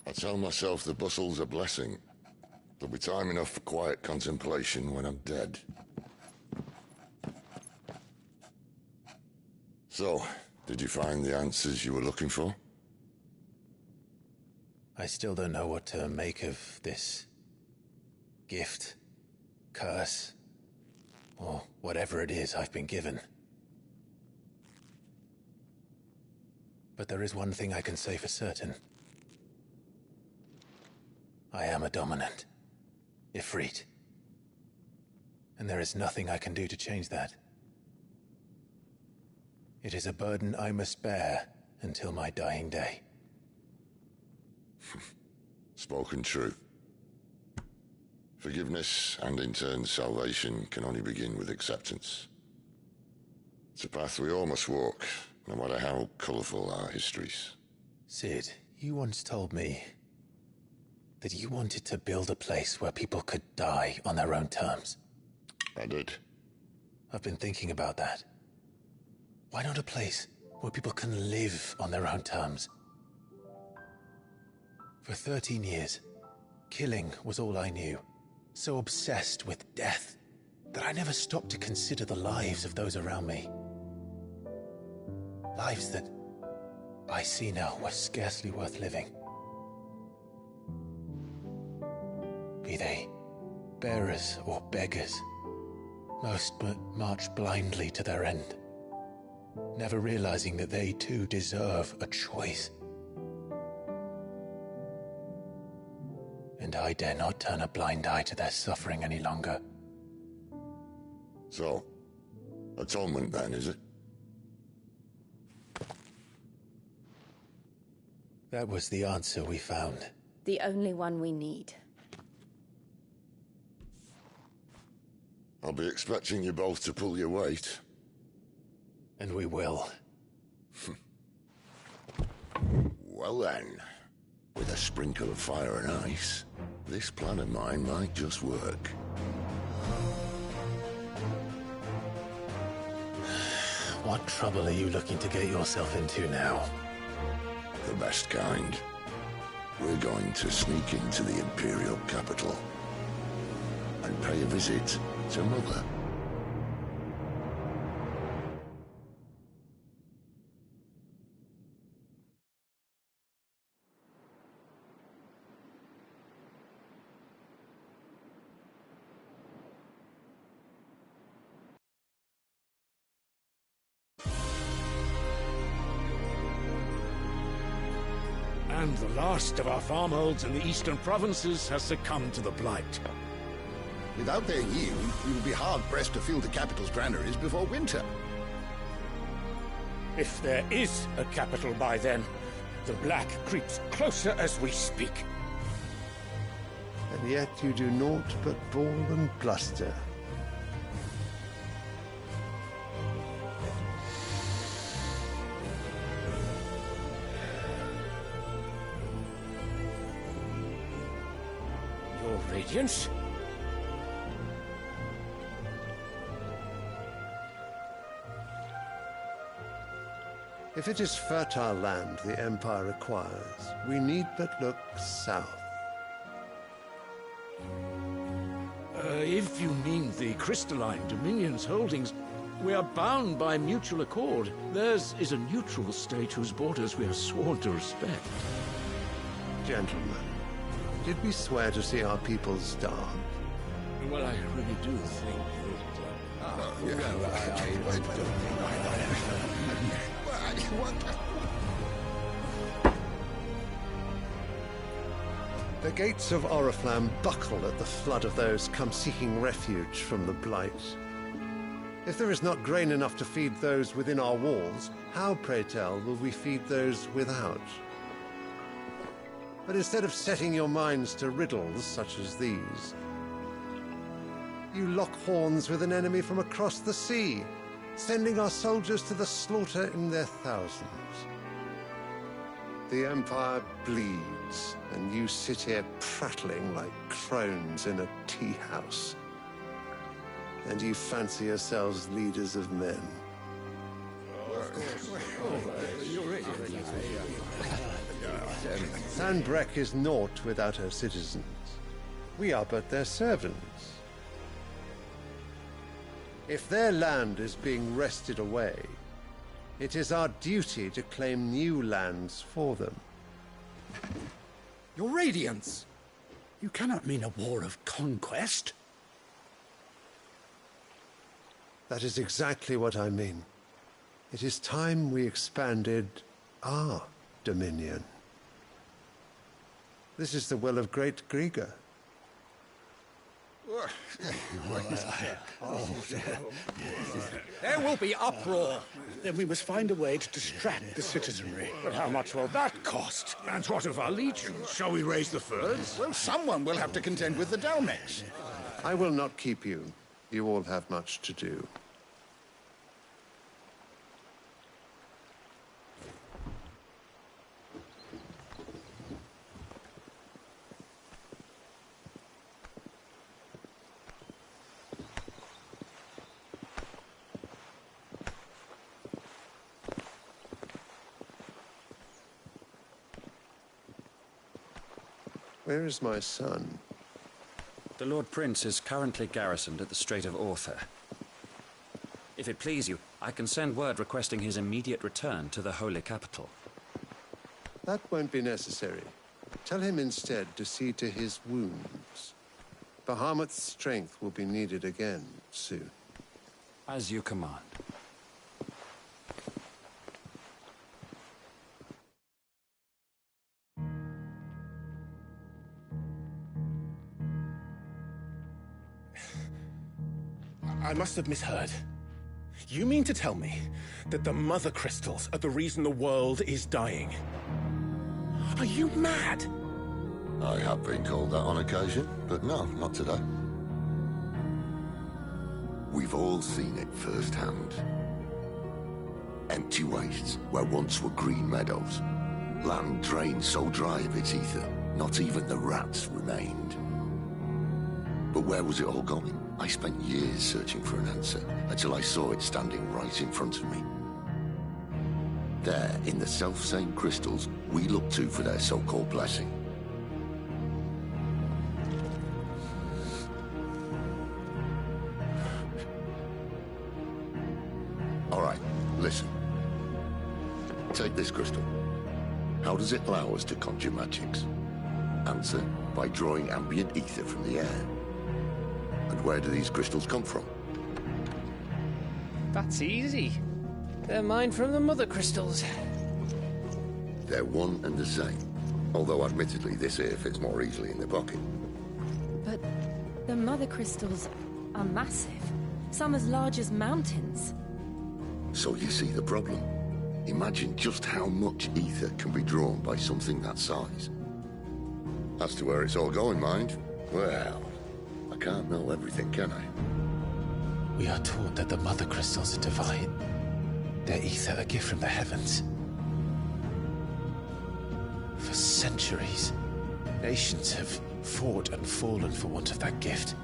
I tell myself the bustle's a blessing. There'll be time enough for quiet contemplation when I'm dead. So, did you find the answers you were looking for? I still don't know what to make of this gift, curse, or whatever it is I've been given. But there is one thing I can say for certain. I am a dominant, Ifrit. And there is nothing I can do to change that. It is a burden I must bear until my dying day. Spoken true. Forgiveness, and in turn salvation, can only begin with acceptance. It's a path we all must walk, no matter how colourful our histories. Sid, you once told me that you wanted to build a place where people could die on their own terms. I did. I've been thinking about that. Why not a place where people can live on their own terms? For 13 years, killing was all I knew. So obsessed with death that I never stopped to consider the lives of those around me. Lives that I see now were scarcely worth living. Be they bearers or beggars, most but march blindly to their end, never realizing that they too deserve a choice. And I dare not turn a blind eye to their suffering any longer. So, atonement then, is it? That was the answer we found. The only one we need. I'll be expecting you both to pull your weight. And we will. Well then, with a sprinkle of fire and ice, this plan of mine might just work. What trouble are you looking to get yourself into now? The best kind. We're going to sneak into the Imperial capital and pay a visit to Mother. And the last of our farmholds in the eastern provinces has succumbed to the blight. Without their yield, we will be hard-pressed to fill the capital's granaries before winter. If there is a capital by then, the black creeps closer as we speak. And yet you do naught but bawl and bluster. Your Radiance? If it is fertile land the Empire requires, we need but look south. If you mean the Crystalline Dominion's holdings, we are bound by mutual accord. Theirs is a neutral state whose borders we are sworn to respect. Gentlemen, did we swear to see our people starve? Well, I really do think The gates of Oriflamme buckle at the flood of those come seeking refuge from the Blight. If there is not grain enough to feed those within our walls, how, pray tell, will we feed those without? But instead of setting your minds to riddles such as these, you lock horns with an enemy from across the sea, sending our soldiers to the slaughter in their thousands. The Empire bleeds, and you sit here prattling like crones in a tea house. And you fancy yourselves leaders of men. Sanbreque is naught without her citizens. We are but their servants. If their land is being wrested away, it is our duty to claim new lands for them. Your Radiance! You cannot mean a war of conquest. That is exactly what I mean. It is time we expanded our dominion. This is the will of great Griga. There will be uproar. Then we must find a way to distract the citizenry. But how much will that cost? And what of our legions? Shall we raise the furs? Well, someone will have to contend with the Dalmex. I will not keep you. You all have much to do. Where is my son? The Lord Prince is currently garrisoned at the Strait of Orther. If it please you, I can send word requesting his immediate return to the Holy Capital. That won't be necessary. Tell him instead to see to his wounds. Bahamut's strength will be needed again soon. As you command. I must have misheard. You mean to tell me that the Mother Crystals are the reason the world is dying? Are you mad? I have been called that on occasion, but no, not today. We've all seen it firsthand. Empty wastes where once were green meadows. Land drained so dry of its ether, not even the rats remained. But where was it all going? I spent years searching for an answer, until I saw it standing right in front of me. There, in the self-same crystals we look to for their so-called blessing. All right, listen. Take this crystal. How does it allow us to conjure magics? Answer, by drawing ambient ether from the air. And where do these crystals come from? That's easy. They're mined from the Mother Crystals. They're one and the same. Although admittedly this here fits more easily in the pocket. But the Mother Crystals are massive. Some as large as mountains. So you see the problem. Imagine just how much ether can be drawn by something that size. As to where it's all going, mind, well, I can't know everything, can I? We are taught that the Mother Crystals are divine. Their ether a gift from the heavens. For centuries, nations have fought and fallen for want of that gift.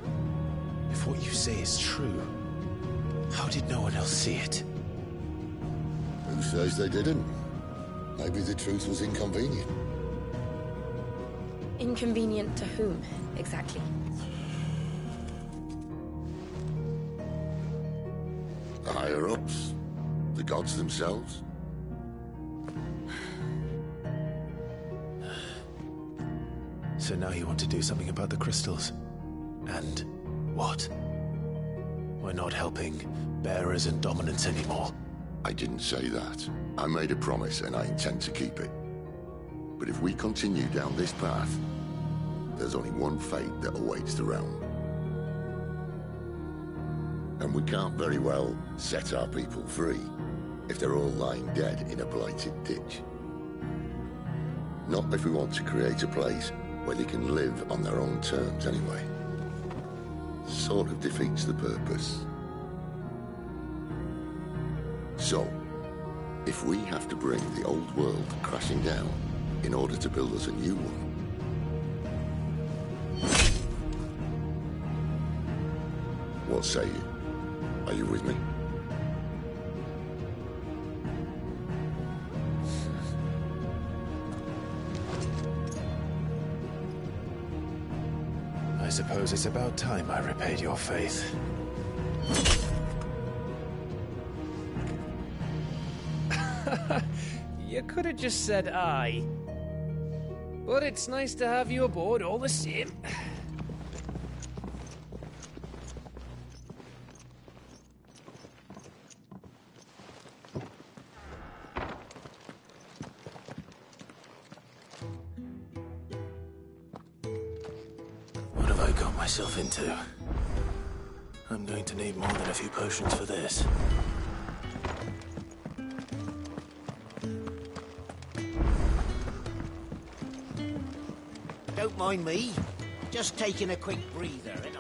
If what you say is true, how did no one else see it? Who says they didn't? Maybe the truth was inconvenient. Inconvenient to whom, exactly? The higher-ups? The gods themselves? So now you want to do something about the crystals. And what? We're not helping bearers and dominants anymore. I didn't say that. I made a promise and I intend to keep it. But if we continue down this path, there's only one fate that awaits the realm. And we can't very well set our people free if they're all lying dead in a blighted ditch. Not if we want to create a place where they can live on their own terms anyway. Sort of defeats the purpose. So, if we have to bring the old world crashing down in order to build us a new one, what say you? Are you with me? I suppose it's about time I repaid your faith. You could have just said aye. But it's nice to have you aboard all the same. What have I got myself into? I'm going to need more than a few potions for this. Don't mind me. Just taking a quick breather, ain't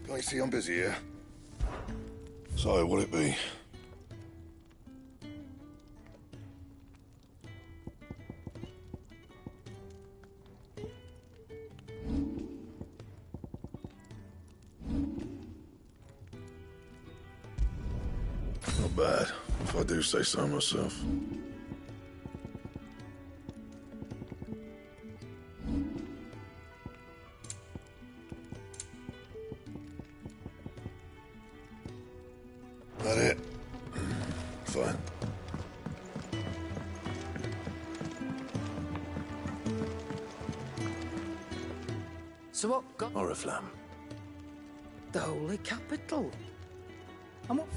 I? I see I'm busy here. So, what'll it be? Not bad, if I do say so myself. That it? Fine. So what got... Oriflamme. The Holy Capital. And what...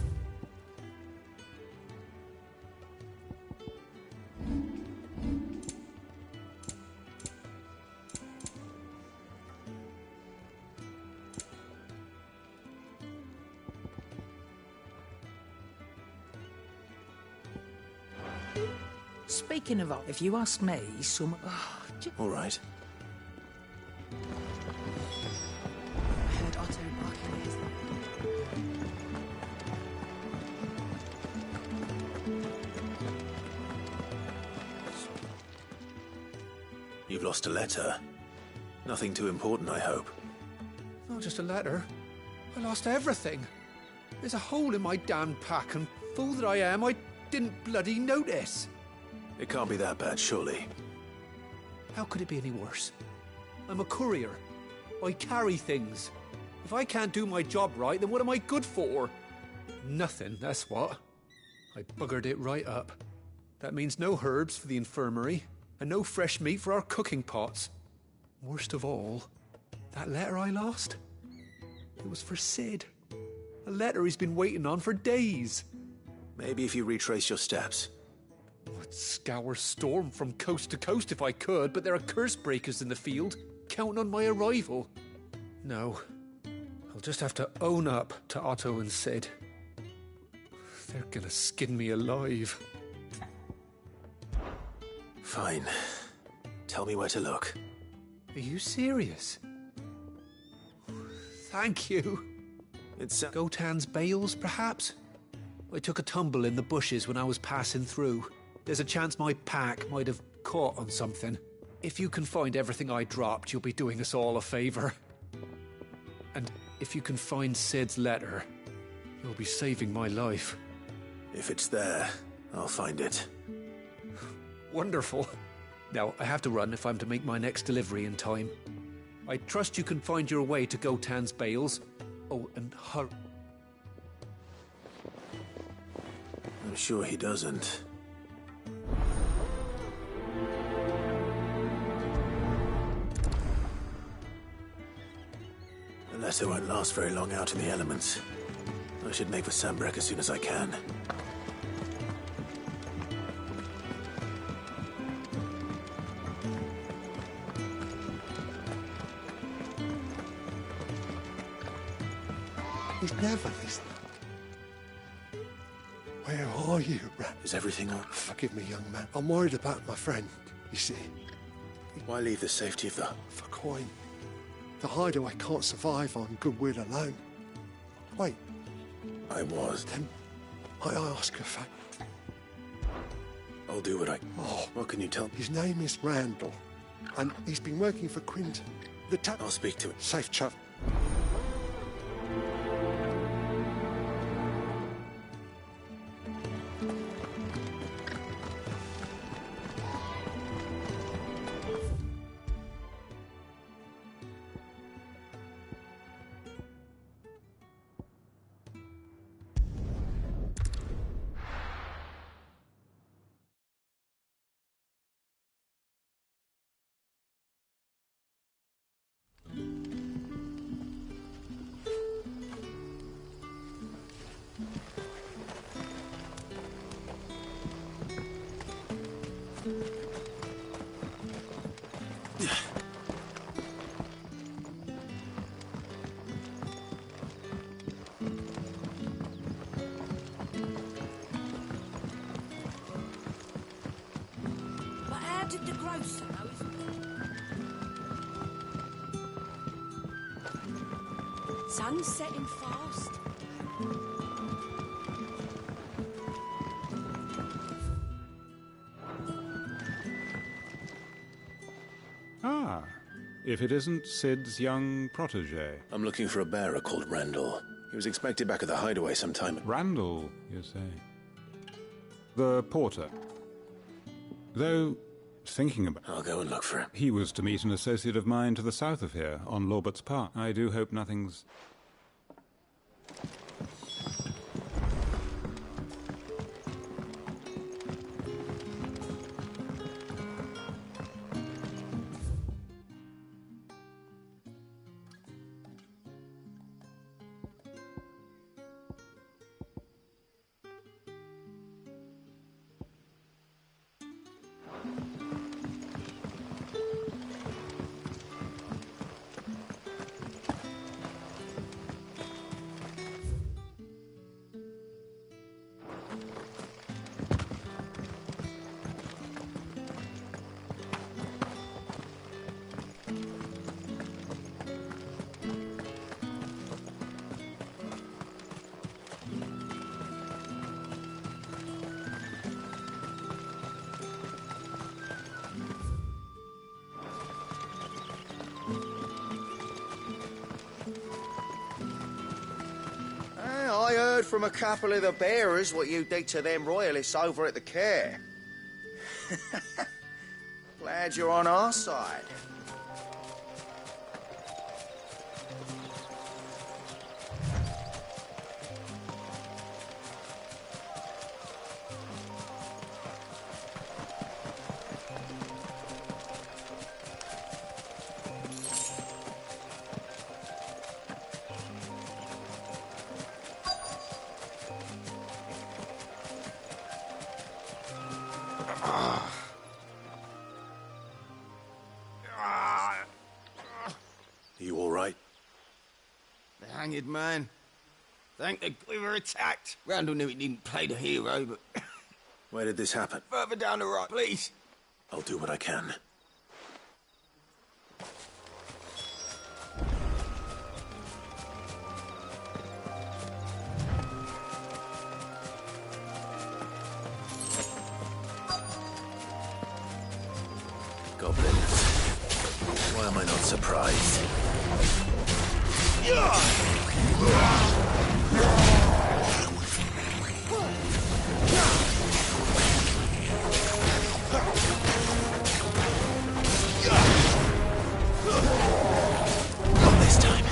Speaking of, if you ask me, some... All right. I heard Otto barking at his You've lost a letter. Nothing too important, I hope. Not just a letter. I lost everything. There's a hole in my damn pack, and fool that I am, I didn't bloody notice. It can't be that bad, surely. How could it be any worse? I'm a courier. I carry things. If I can't do my job right, then what am I good for? Nothing, that's what. I buggered it right up. That means no herbs for the infirmary, and no fresh meat for our cooking pots. Worst of all, that letter I lost? It was for Sid. A letter he's been waiting on for days. Maybe if you retrace your steps. I'd scour Storm from coast to coast if I could, but there are curse breakers in the field, counting on my arrival. No, I'll just have to own up to Otto and Sid. They're gonna skin me alive. Fine. Tell me where to look. Are you serious? Thank you. It's Gotan's bales, perhaps? I took a tumble in the bushes when I was passing through. There's a chance my pack might have caught on something. If you can find everything I dropped, you'll be doing us all a favor. if you can find Sid's letter, you'll be saving my life. If it's there, I'll find it. Wonderful. Now, I have to run if I'm to make my next delivery in time. I trust you can find your way to Gotan's bales. Oh, and hurry. I'm sure he doesn't. The letter won't last very long out in the elements. I should make for Sanbreque as soon as I can. He's never listening. Where are you, Rat? Is everything all right? Forgive me, young man. I'm worried about my friend, you see. Why leave the safety of the... For coin. The hideaway can't survive on goodwill alone. Wait. I was. Then I ask a favour. I'll do what I... Oh. What can you tell me? His name is Randall, and he's been working for Quinton. I'll speak to him. Safe travel. Did the grocer know his... Sun's setting fast. Ah, if it isn't Sid's young protege. I'm looking for a bearer called Randall. He was expected back at the hideaway sometime. Randall, you say? The porter. Though... thinking about... I'll go and look for him. He was to meet an associate of mine to the south of here, on Lawbert's Park. I do hope nothing's... I heard from a couple of the bearers what you did to them royalists over at the Care. Glad you're on our side. You all right? The hanged man. Thank the we were attacked. Randall knew he didn't play the hero, but... Where did this happen? Further down the right, please. I'll do what I can. Goblins. Why am I not surprised? Not this time.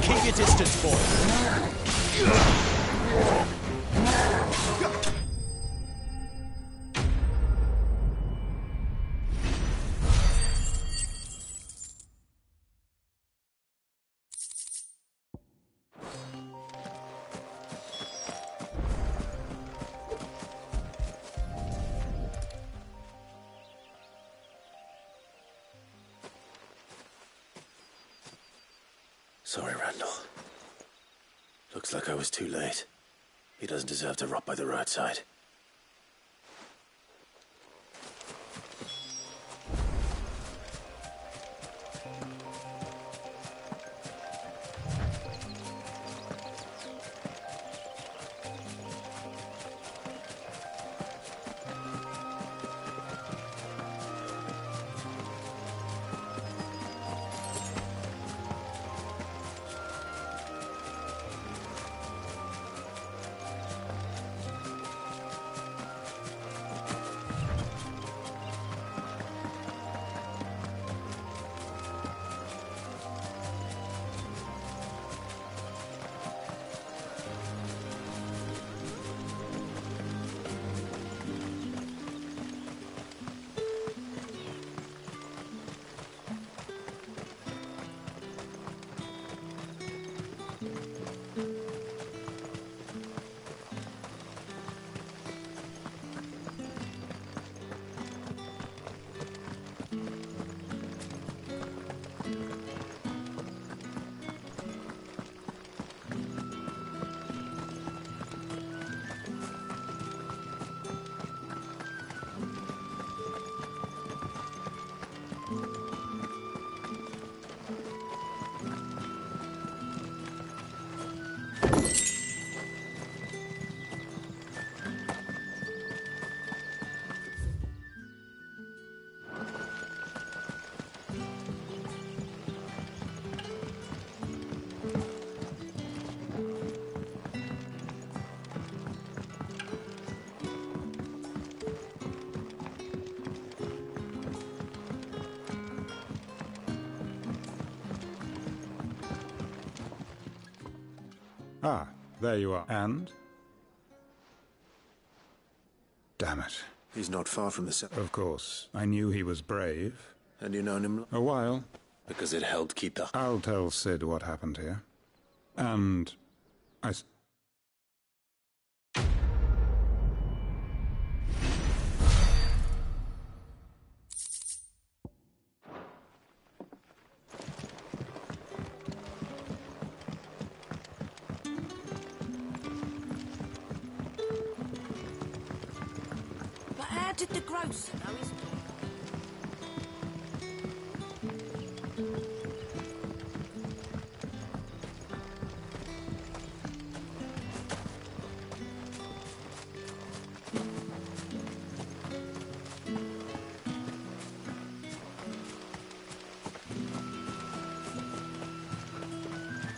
Keep your distance, boy. Sorry, Randall. Looks like I was too late. He doesn't deserve to rot by the roadside. Ah, there you are. And? Damn it. He's not far from the Of course. I knew he was brave. And you known him? A while. Because it helped keep the... I'll tell Cid what happened here. And... wanted the grocer, though, isn't he?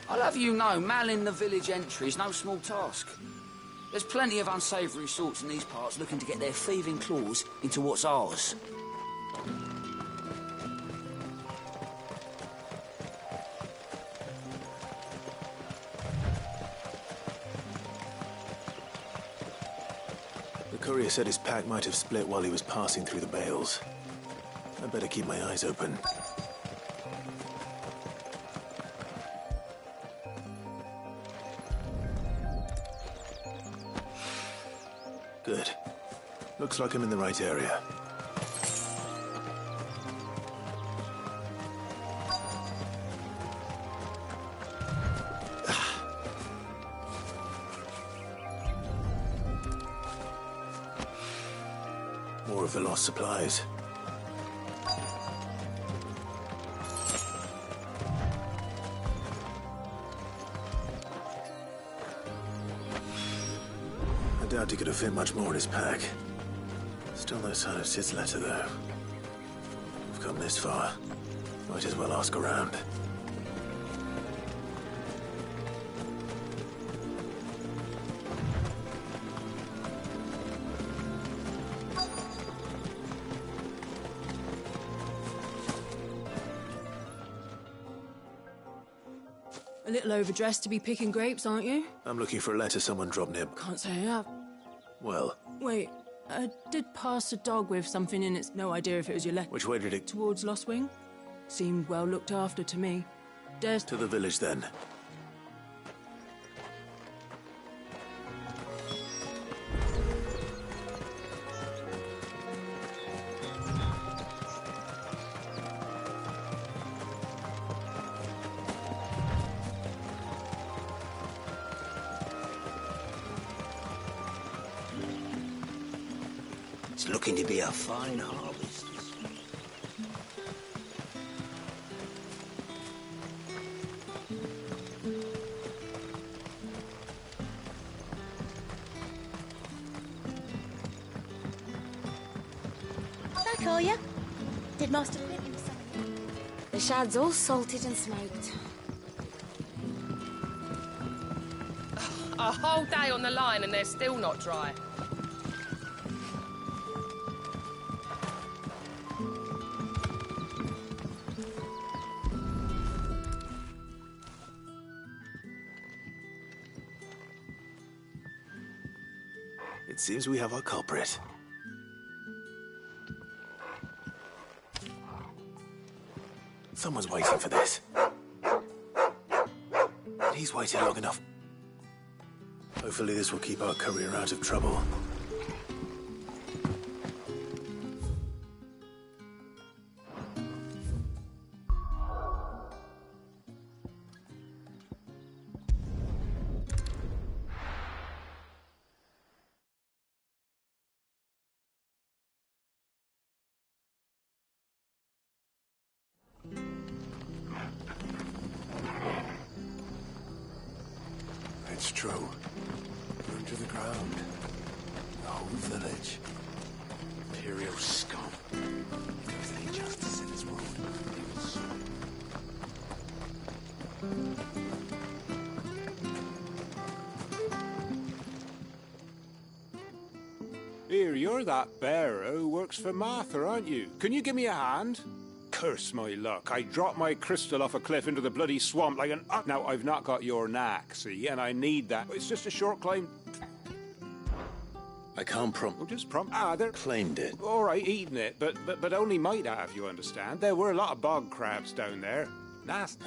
I'll have you know, manning the village entry is no small task. There's plenty of unsavoury sorts in these parts looking to get their thieving claws into what's ours. The courier said his pack might have split while he was passing through the bales. I'd better keep my eyes open. Good. Looks like I'm in the right area. More of the lost supplies. I doubt he could have fit much more in his pack. Still no sign of Sid's letter, though. We've come this far. Might as well ask around. A little overdressed to be picking grapes, aren't you? I'm looking for a letter someone dropped near. Can't say I have. Well, Wait, I did pass a dog with something in it. No idea if it was your letter. which way did it? Towards Lost Wing. Seemed well looked after to me. Dares To the village, then. It's looking to be a fine harvest. Back, are you? Did Master Flint do something? The shad's all salted and smoked. A whole day on the line and they're still not dry. It seems we have our culprit. Someone's waiting for this. He's waited long enough. Hopefully this will keep our courier out of trouble. It's true. Burned to the ground. The whole village. Imperial scum. If there's any justice in this world, it will soon. Here, you're that bearer who works for Martha, aren't you? Can you give me a hand? Curse my luck. I dropped my crystal off a cliff into the bloody swamp like an... Now, I've not got your knack, see, and I need that. It's just a short climb. I can't Oh, just they're... Claimed it. All right, eating it, but only might have, you understand. There were a lot of bog crabs down there. Nasty.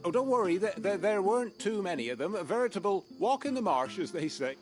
Oh, don't worry, there weren't too many of them. A veritable walk in the marsh, as they say.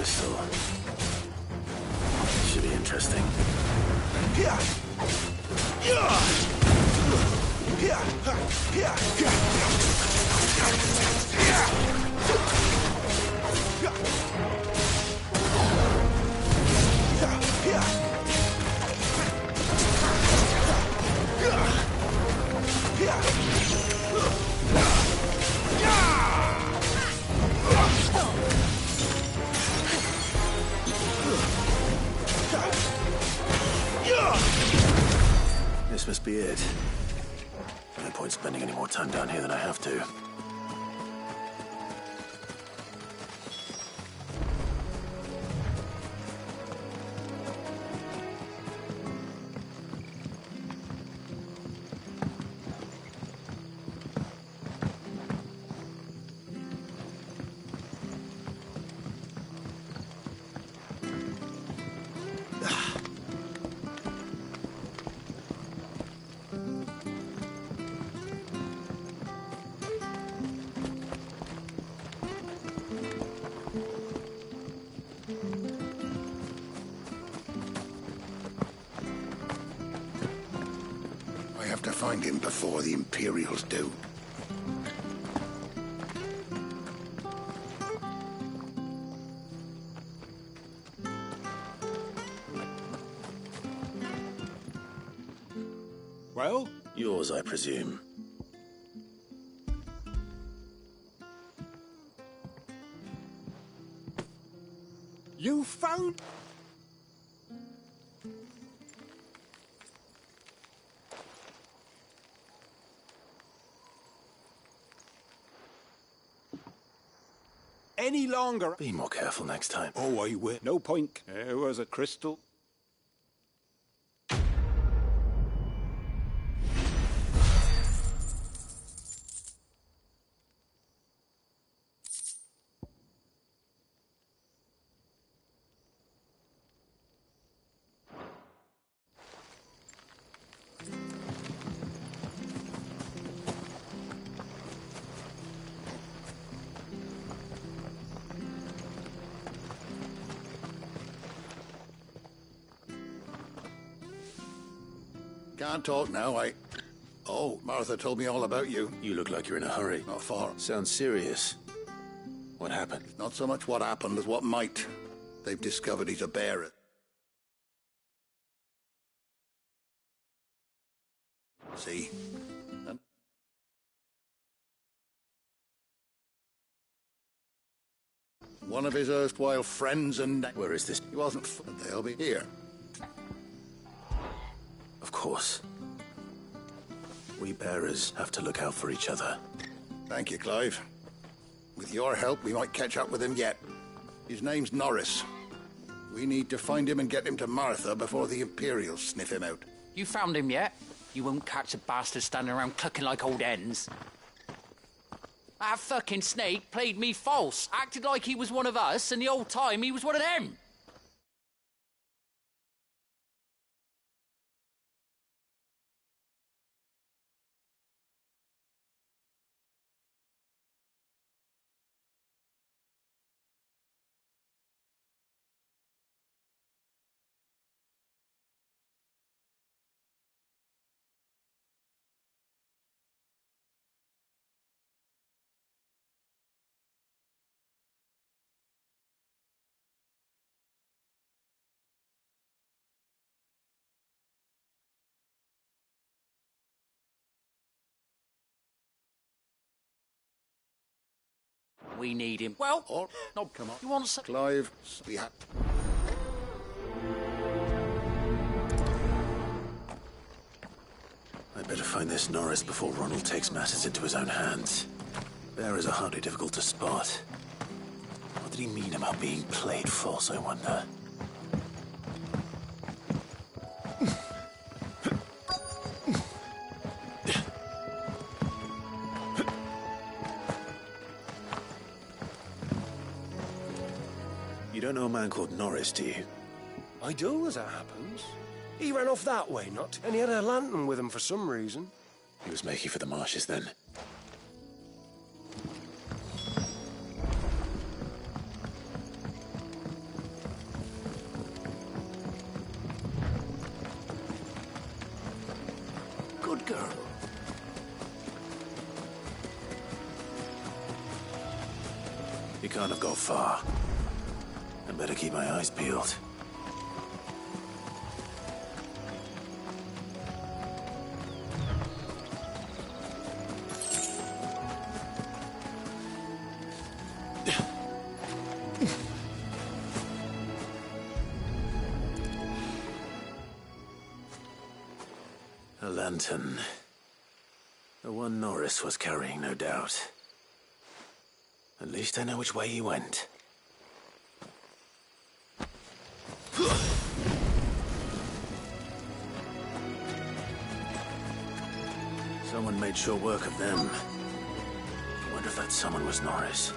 crystal. Should be interesting. This must be it. No point spending any more time down here than I have to. Find him before the Imperials do. Well? Yours, I presume. You found... any longer. Be more careful next time. Oh, I will. No point. There was a crystal. Can't talk now, Oh, Martha told me all about you. You look like you're in a hurry. Not far. Sounds serious. What happened? Not so much what happened as what might. They've discovered he's a bearer. See? And one of his erstwhile friends and... Where is this? He wasn't... They'll be here. Of course. We bearers have to look out for each other. Thank you, Clive. With your help, we might catch up with him yet. His name's Norris. We need to find him and get him to Martha before the Imperials sniff him out. You found him yet? You won't catch a bastard standing around clucking like old hens. That fucking snake played me false, acted like he was one of us, and the whole time he was one of them. We need him. Well, no, come on. You want some? Clive, we have... I'd better find this Norris before Ronald takes matters into his own hands. Bearers are hardly difficult to spot. What did he mean about being played false, I wonder? You don't know a man called Norris, do you? I do, as it happens. He ran off that way, and he had a lantern with him for some reason. He was making for the marshes then. He can't have got far. I better keep my eyes peeled. A lantern. The one Norris was carrying, no doubt. At least I know which way he went. Someone made sure work of them. I wonder if that someone was Norris.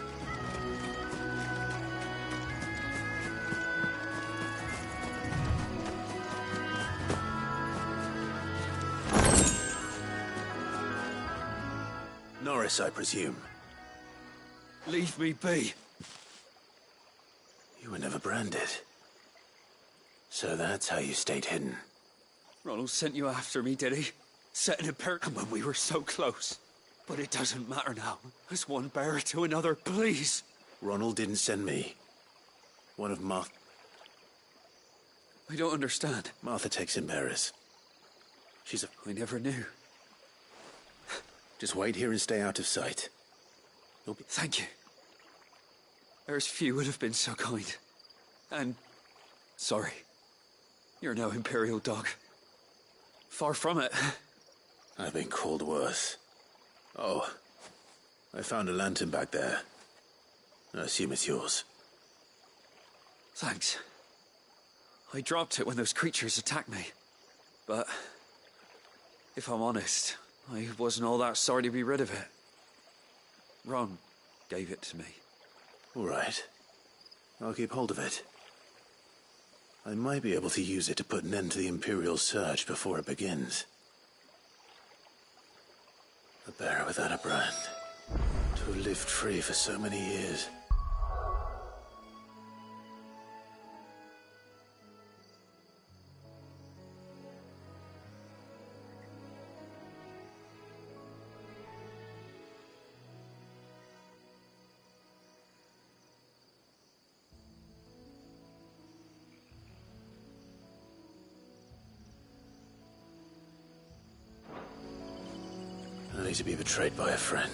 Norris, I presume. Leave me be. You were never branded. So that's how you stayed hidden. Ronald sent you after me, did he? Setting a pair when we were so close. But it doesn't matter now. As one bearer to another, please. Ronald didn't send me. One of Martha... I don't understand. Martha takes in bearers. She's a... I never knew. Just wait here and stay out of sight. You'll be... Thank you. There's few would have been so kind. And... sorry. You're no Imperial dog. Far from it. I've been called worse. Oh. I found a lantern back there. I assume it's yours. Thanks. I dropped it when those creatures attacked me. But... if I'm honest, I wasn't all that sorry to be rid of it. Ron gave it to me. All right. I'll keep hold of it. I might be able to use it to put an end to the Imperial Surge before it begins. A bearer without a brand. To have lived free for so many years. Only to be betrayed by a friend.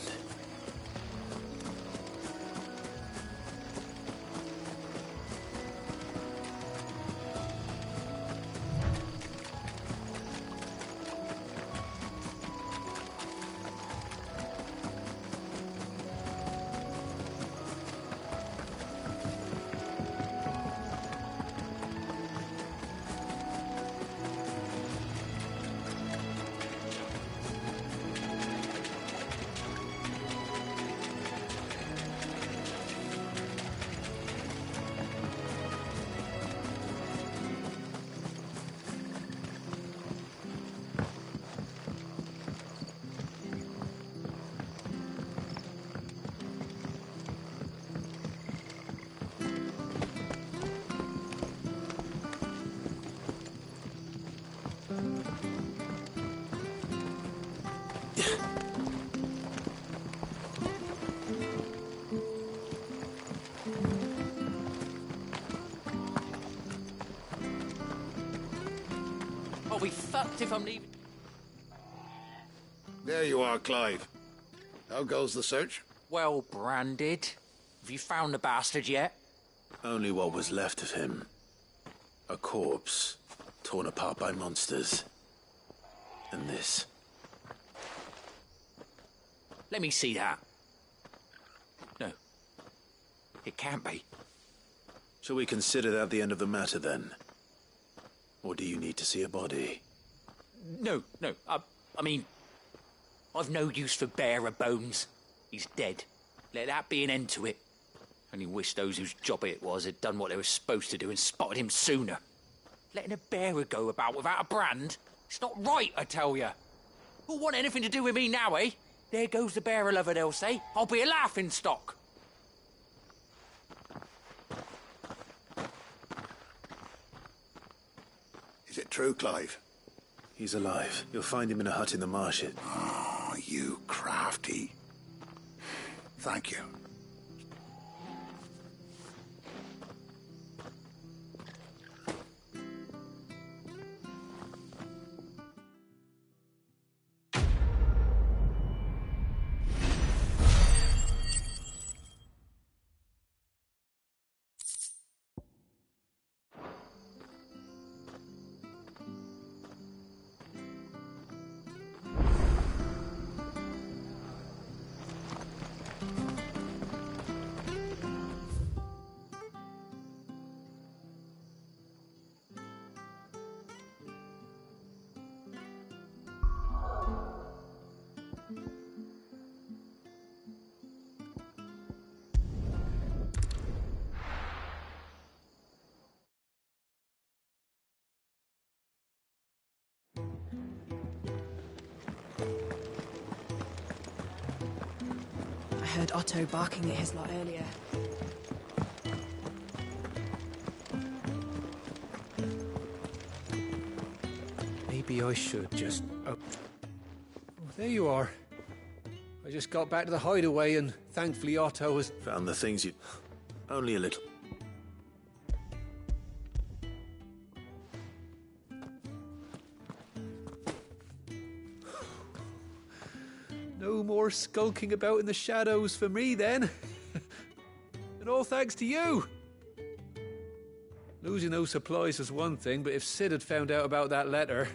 I'll be fucked if I'm leaving. There you are, Clive. How goes the search? Well branded. Have you found the bastard yet? Only what was left of him. A corpse, torn apart by monsters. And this. Let me see that. No. It can't be. Shall we consider that the end of the matter, then? Or do you need to see a body? No. I mean, I've no use for bearer bones. He's dead. Let that be an end to it. Only wish those whose job it was had done what they were supposed to do and spotted him sooner. Letting a bearer go about without a brand? It's not right, I tell you. Who'll want anything to do with me now, eh? There goes the bearer lover, they'll say. I'll be a laughing stock. Is it true, Clive? He's alive. You'll find him in a hut in the marshes. Oh, you crafty. Thank you. heard Otto barking at his lot earlier. Maybe I should just... Oh, there you are. I just got back to the hideaway and thankfully Otto has... Found the things you... Only a little. No more skulking about in the shadows for me, then. And all thanks to you. Losing those supplies was one thing, but if Sid had found out about that letter...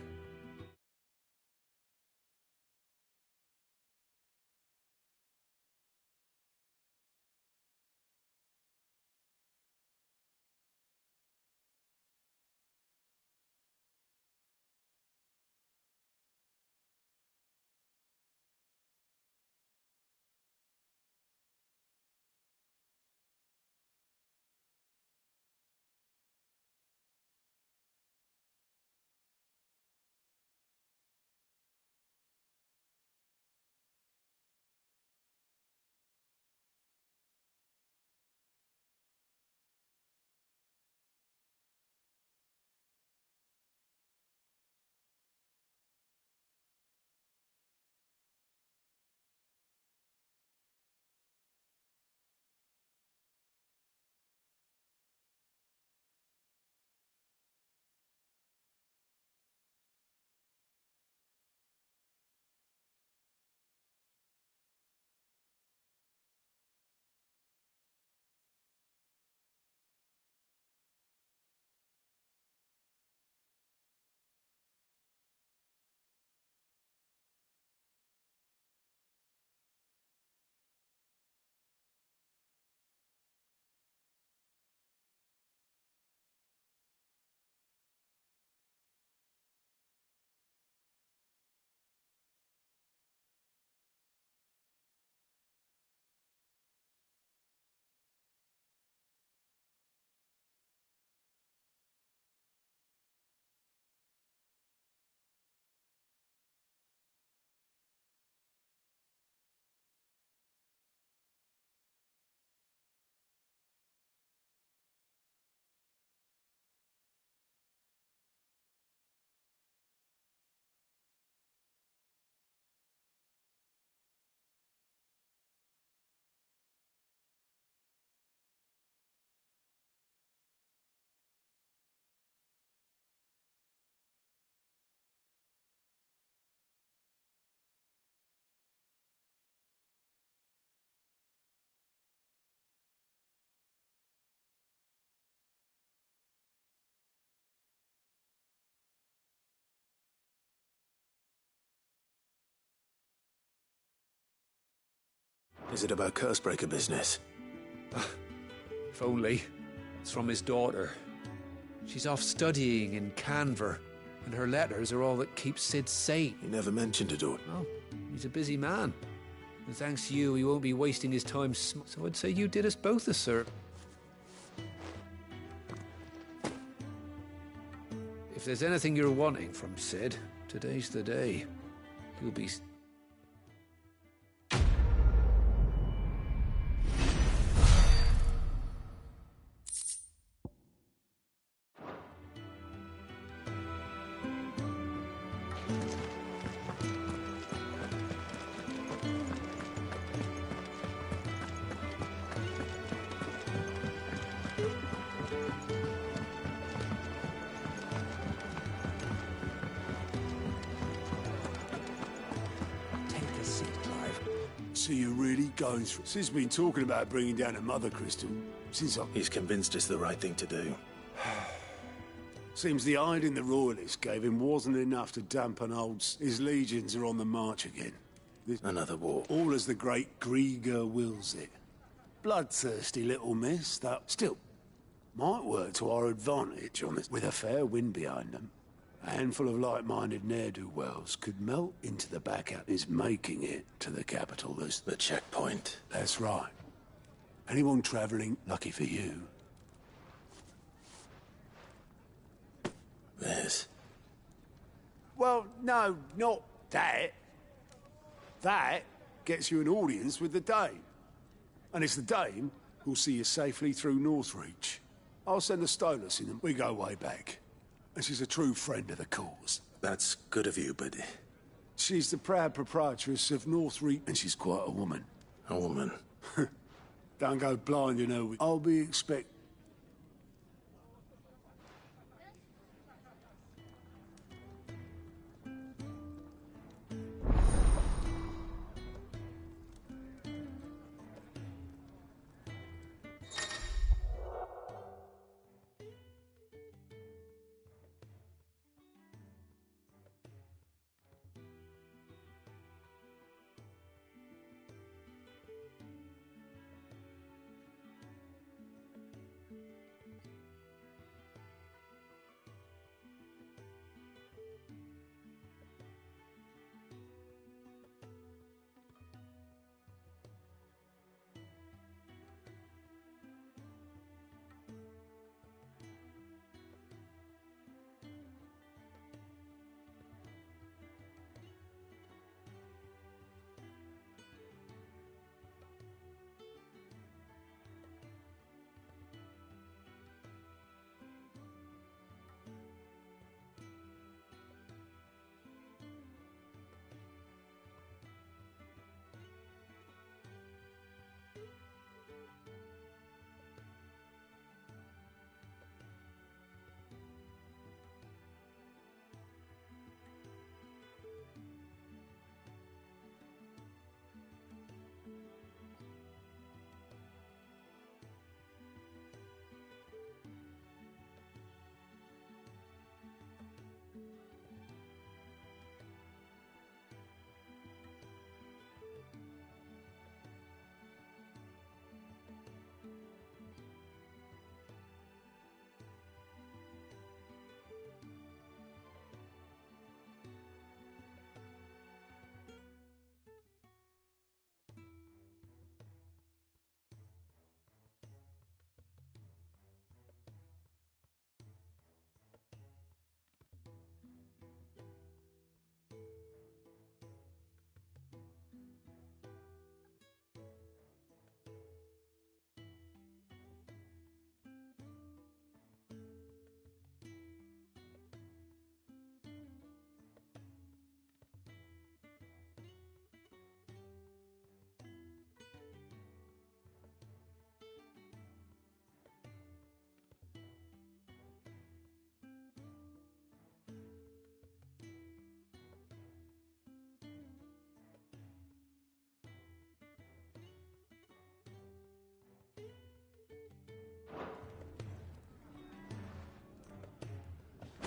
Is it about Cursebreaker business? If only. It's from his daughter. She's off studying in Canver, and her letters are all that keeps Sid sane. He never mentioned a daughter. Oh, he's a busy man. And thanks to you, he won't be wasting his time so I'd say you did us both a service. If there's anything you're wanting from Sid, today's the day. He'll be... So you're really going through... Sid's been talking about bringing down a mother crystal since I... He's convinced it's the right thing to do. Seems the hiding the royalists gave him wasn't enough to dampen Olds. His legions are on the march again. Another war. All as the great Grieger wills it. Bloodthirsty little miss, that still might work to our advantage on this. With a fair wind behind them, a handful of like-minded ne'er-do-wells could melt into the back out is making it to the capital. There's the checkpoint. That's right. Anyone travelling, lucky for you. There's... Well, no, not that. That gets you an audience with the Dane. And it's the dame who'll see you safely through Northreach. I'll send the Stolas in and we go way back. And she's a true friend of the cause. That's good of you, but... She's the proud proprietress of Northreach, and she's quite a woman. A woman? Don't go blinding her with... I'll be expect...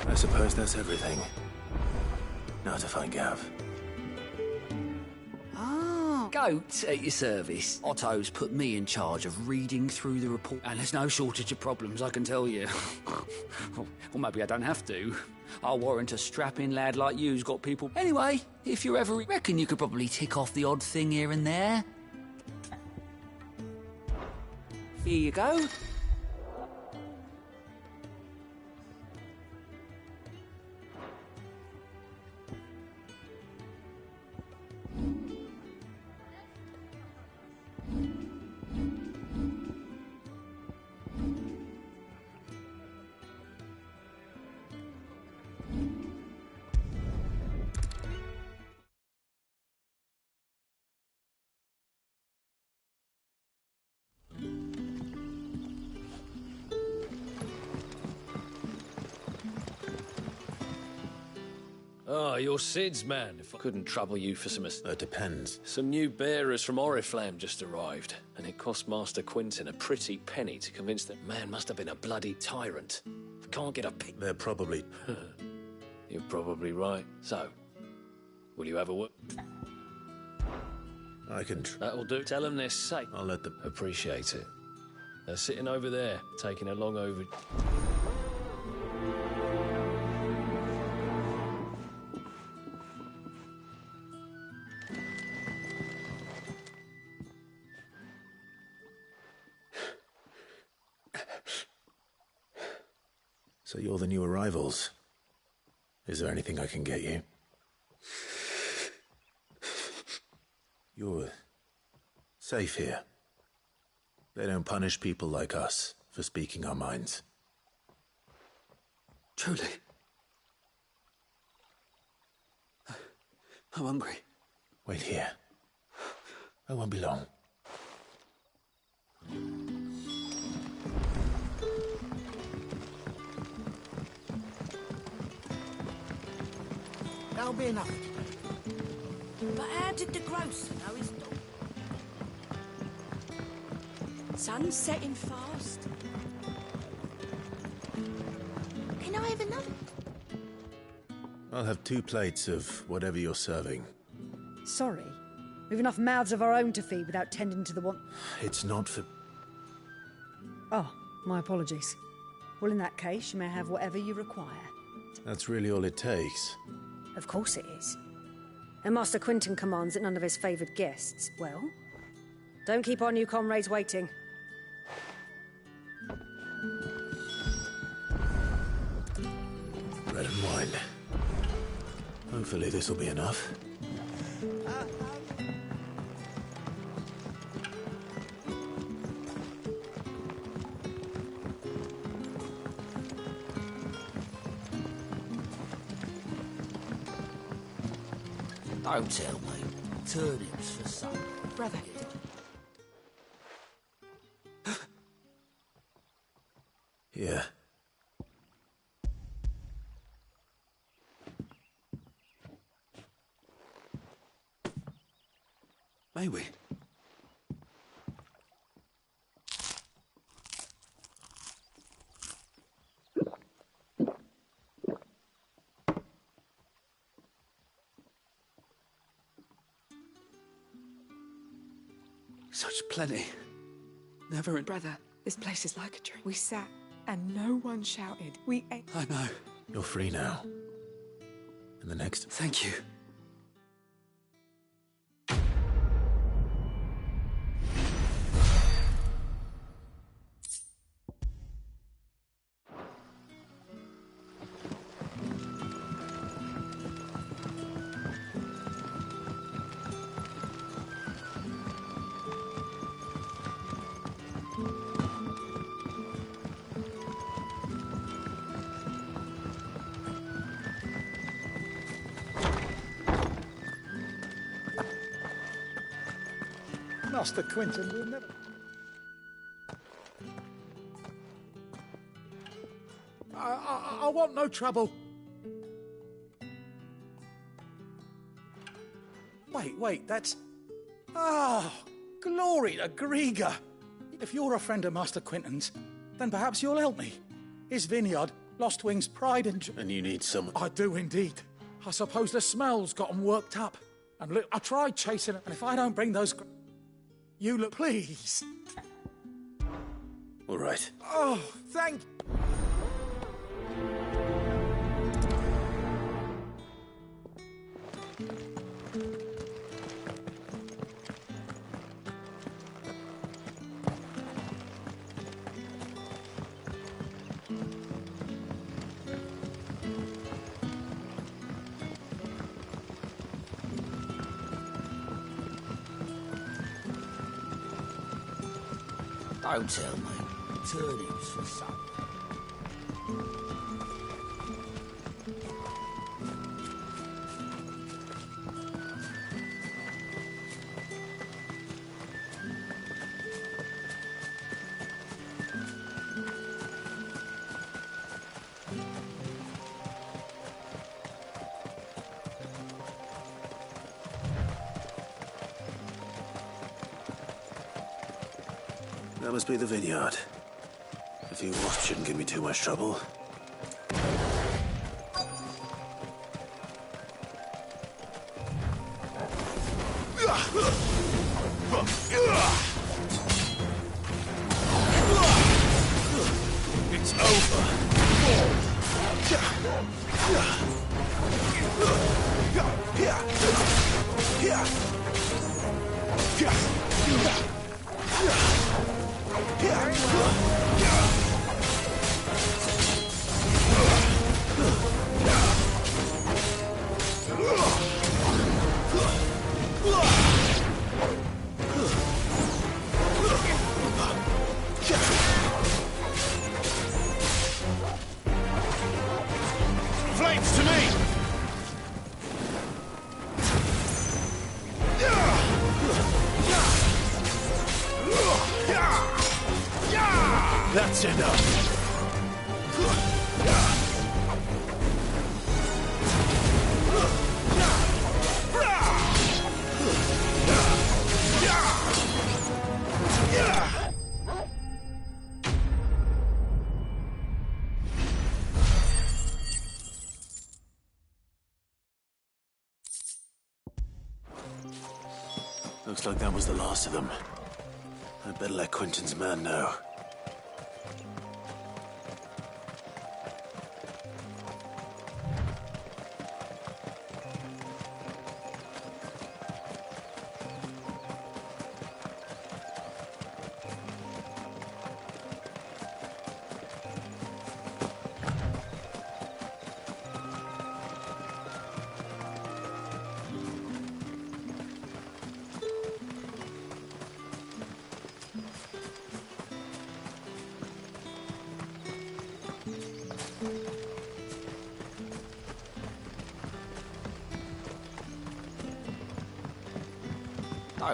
I suppose that's everything. Now to find Gav. Ah, goat at your service. Otto's put me in charge of reading through the report, and there's no shortage of problems, I can tell you. Or maybe I don't have to. I'll warrant a strapping lad like you's got people... Anyway, if you ever reckon you could probably tick off the odd thing here and there. Here you go. Ah, you're Sid's man, if I couldn't trouble you for some... It depends. Some new bearers from Oriflamme just arrived, and it cost Master Quinton a pretty penny to convince that man must have been a bloody tyrant. Can't get a pick. They're probably... You're probably right. So, will you have a word? I can... That'll do. Tell them they're safe. I'll let them... Appreciate it. They're sitting over there, taking a long over... So you're the new arrivals. Is there anything I can get you? You're safe here. They don't punish people like us for speaking our minds. Truly. I'm hungry. Wait here. I won't be long. That'll be enough. But how did the grocer know his dog? Sun's setting fast. Can I have another? I'll have 2 plates of whatever you're serving. Sorry. We've enough mouths of our own to feed without tending to the one... It's not for... Oh, my apologies. Well, in that case, you may have whatever you require. That's really all it takes. Of course it is. And Master Quinton commands that none of his favoured guests... Well, don't keep our new comrades waiting. Bread and wine. Hopefully this will be enough. Don't tell me. Turnips for supper. Brother. Here. May we? Such plenty. Never in... Brother, this place is like a dream. We sat and no one shouted. We ate. I know. You're free now. And the next... Thank you. Master Quinton will never... I want no trouble. Wait, that's... Ah, glory to Griga. If you're a friend of Master Quinton's, then perhaps you'll help me. His vineyard, Lost Wing's pride and... And you need someone... I do indeed. I suppose the smell's got 'em worked up. And look, I tried chasing it, and if I don't bring those... You look, please. All right. Oh, thank... Don't tell me. Turnips for supper. That must be the vineyard. A few wasps shouldn't give me too much trouble. It's over. That's enough! Looks like that was the last of them. I'd better let Quentin's man know.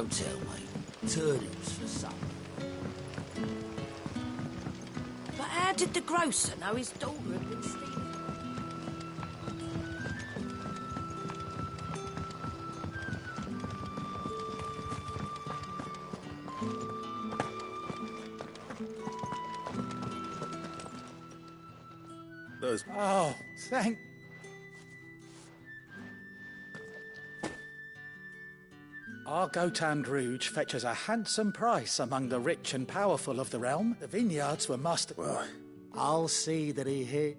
Don't tell me. Turnips for supper. But how did the grocer know his daughter had been stealing? Those... Oh, thank... Our Gotand Rouge fetches a handsome price among the rich and powerful of the realm. The vineyards were master... Well... I'll see that he hit...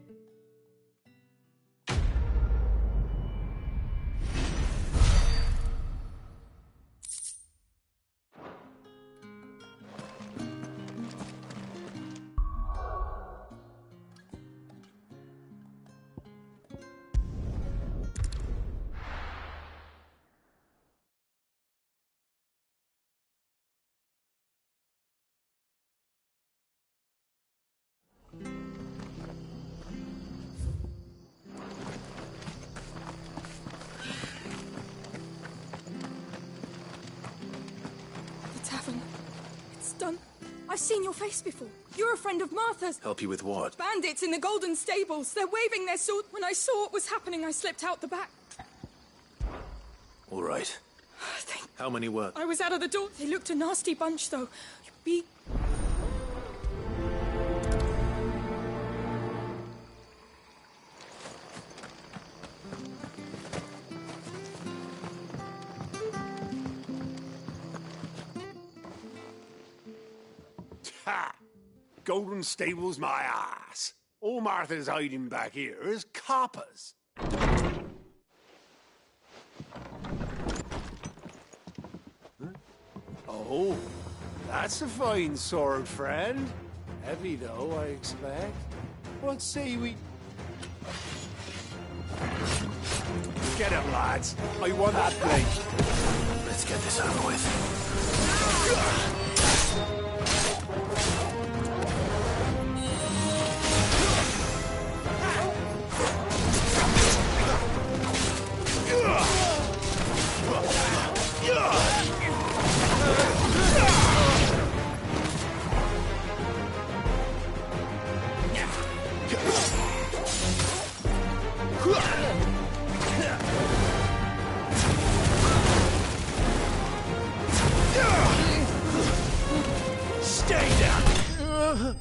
I've seen your face before. You're a friend of Martha's. Help you with what? Bandits in the Golden Stables. They're waving their sword. When I saw what was happening, I slipped out the back. All right. How many were? I was out of the door. They looked a nasty bunch, though. Be... Ha! Golden Stables my ass. All Martha's hiding back here is coppers. Huh? Oh, that's a fine sword, friend. Heavy, though, I expect. What say we... Get him, lads. I want that blade. Let's get this over with. Stay down!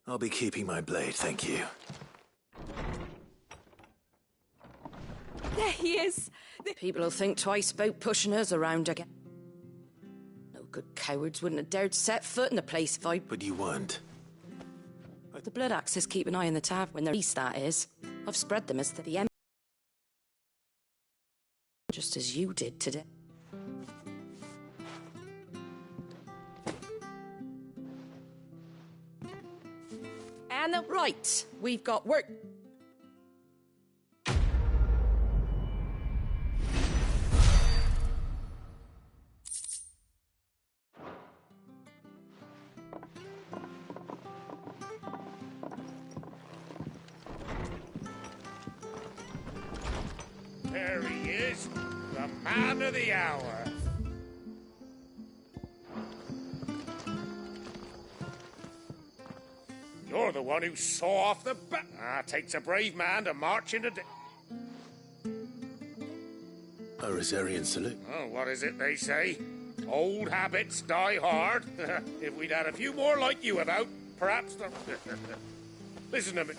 I'll be keeping my blade, thank you. There he is! People will think twice about pushing us around again. No good cowards wouldn't have dared set foot in the place if I... But you weren't. The Blood Axes keep an eye on the tavern when they're east, that is. I've spread them as the M. Just as you did today. And right, we've got work. There he is, the man of the hour. You're the one who saw off the takes a brave man to march into A Rosarian salute. Oh, what is it they say? Old habits die hard. If we'd had a few more like you about, perhaps the... Listen to me.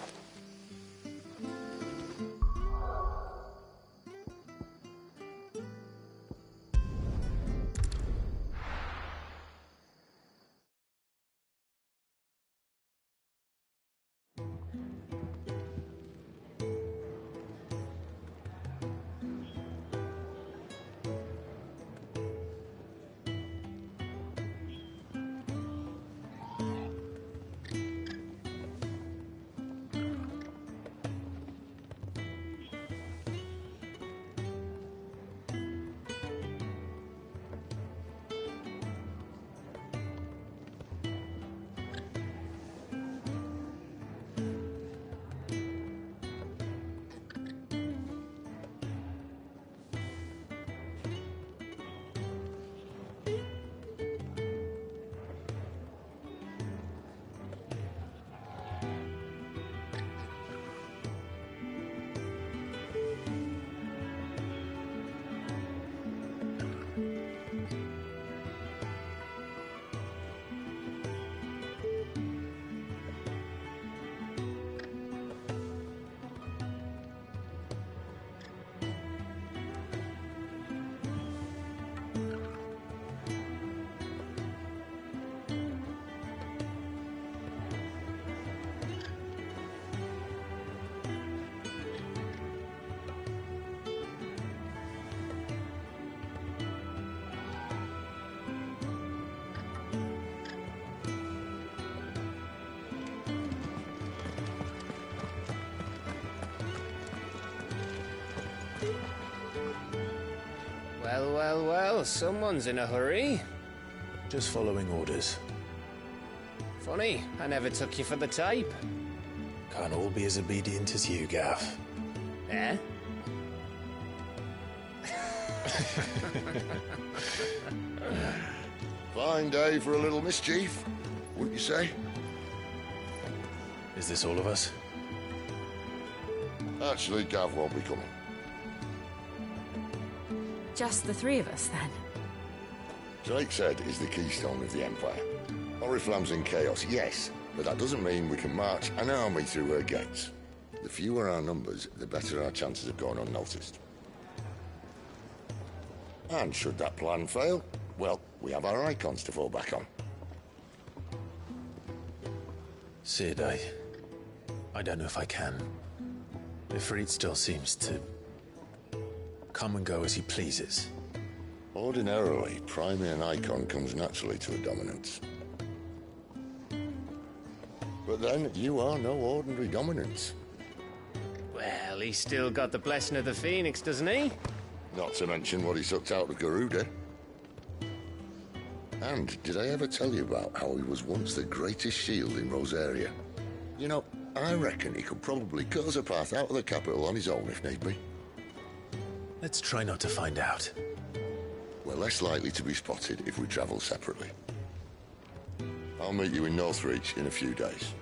Well, someone's in a hurry. Just following orders. Funny, I never took you for the type. Can't all be as obedient as you, Gav. Eh? Fine day for a little mischief, wouldn't you say? Is this all of us? Actually, Gav won't be coming. Just the three of us, then? Drake's Head is the keystone of the Empire. Oriflamme's in chaos, yes, but that doesn't mean we can march an army through her gates. The fewer our numbers, the better our chances of going unnoticed. And should that plan fail, well, we have our icons to fall back on. Sid, I don't know if I can. Ifrit still seems to come and go as he pleases. Ordinarily, priming an icon comes naturally to a dominance. But then, you are no ordinary dominance. Well, he's still got the blessing of the Phoenix, doesn't he? Not to mention what he sucked out of Garuda. And did I ever tell you about how he was once the greatest shield in Rosaria? You know, I reckon he could probably cut us a path out of the capital on his own if need be. Let's try not to find out. We're less likely to be spotted if we travel separately. I'll meet you in Northreach in a few days.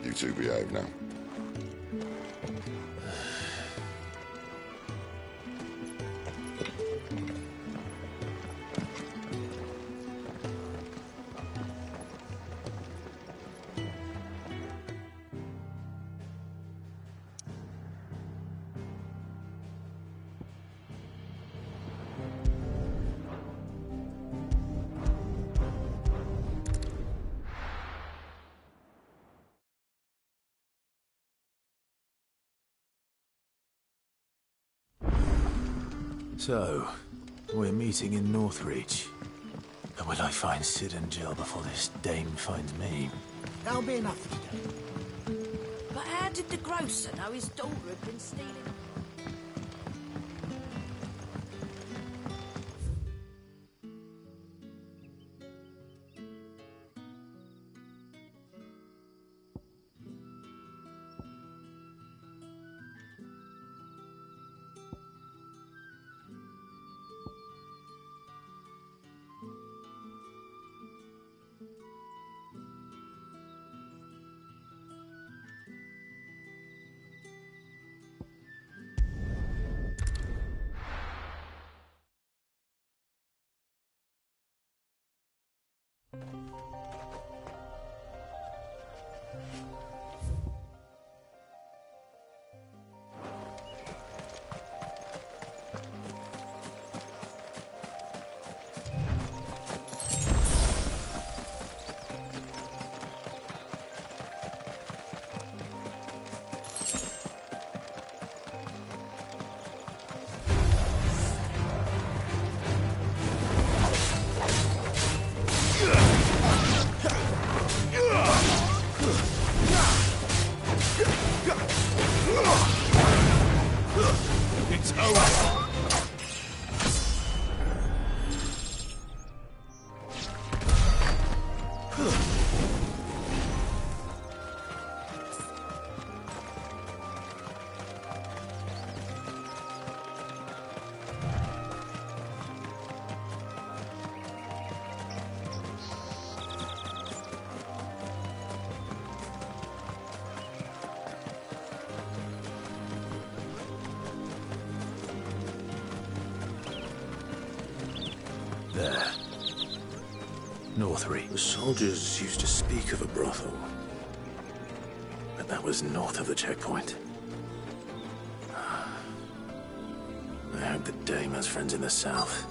You two behave now. So, we're meeting in Northreach. And will I find Sid and Jill before this dame finds me? That'll be enough for today. But how did the grocer know his daughter had been stealing? It's over. There. Northry. The soldiers used to speak of a brothel. But that was north of the checkpoint. I hope that Dame has friends in the south.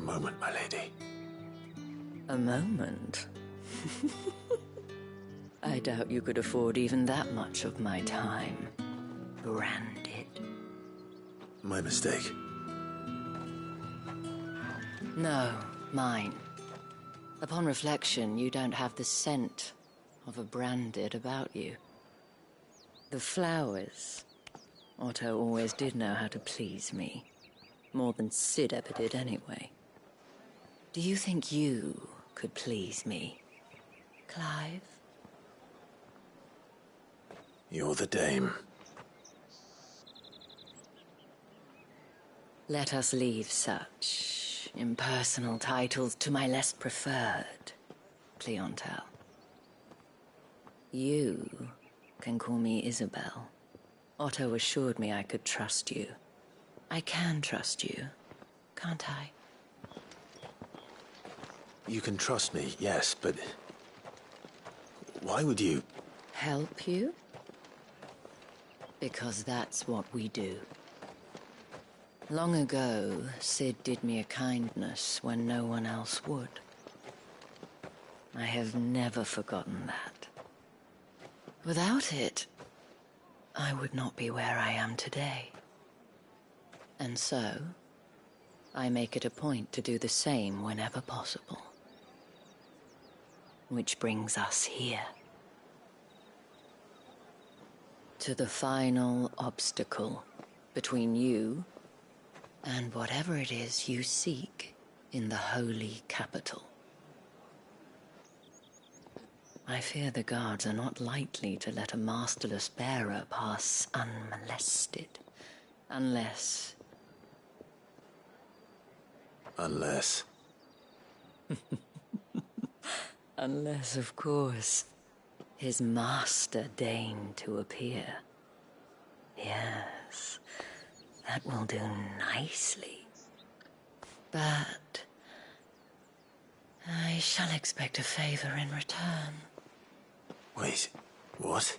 moment, my lady. A moment? I doubt you could afford even that much of my time. Branded. My mistake. No, mine. Upon reflection, you don't have the scent of a branded about you. The flowers. Otto always did know how to please me. More than Sid ever did anyway. Do you think you could please me, Clive? You're the dame. Let us leave such impersonal titles to my less preferred clientele. You can call me Isabel. Otto assured me I could trust you. I can trust you, can't I? You can trust me, yes, but... why would you... Help you? Because that's what we do. Long ago, Sid did me a kindness when no one else would. I have never forgotten that. Without it, I would not be where I am today. And so, I make it a point to do the same whenever possible. Which brings us here. To the final obstacle between you and whatever it is you seek in the holy capital. I fear the guards are not likely to let a masterless bearer pass unmolested. Unless... Unless... Unless, of course, his master deigned to appear. Yes, that will do nicely. But... I shall expect a favor in return. Wait, what?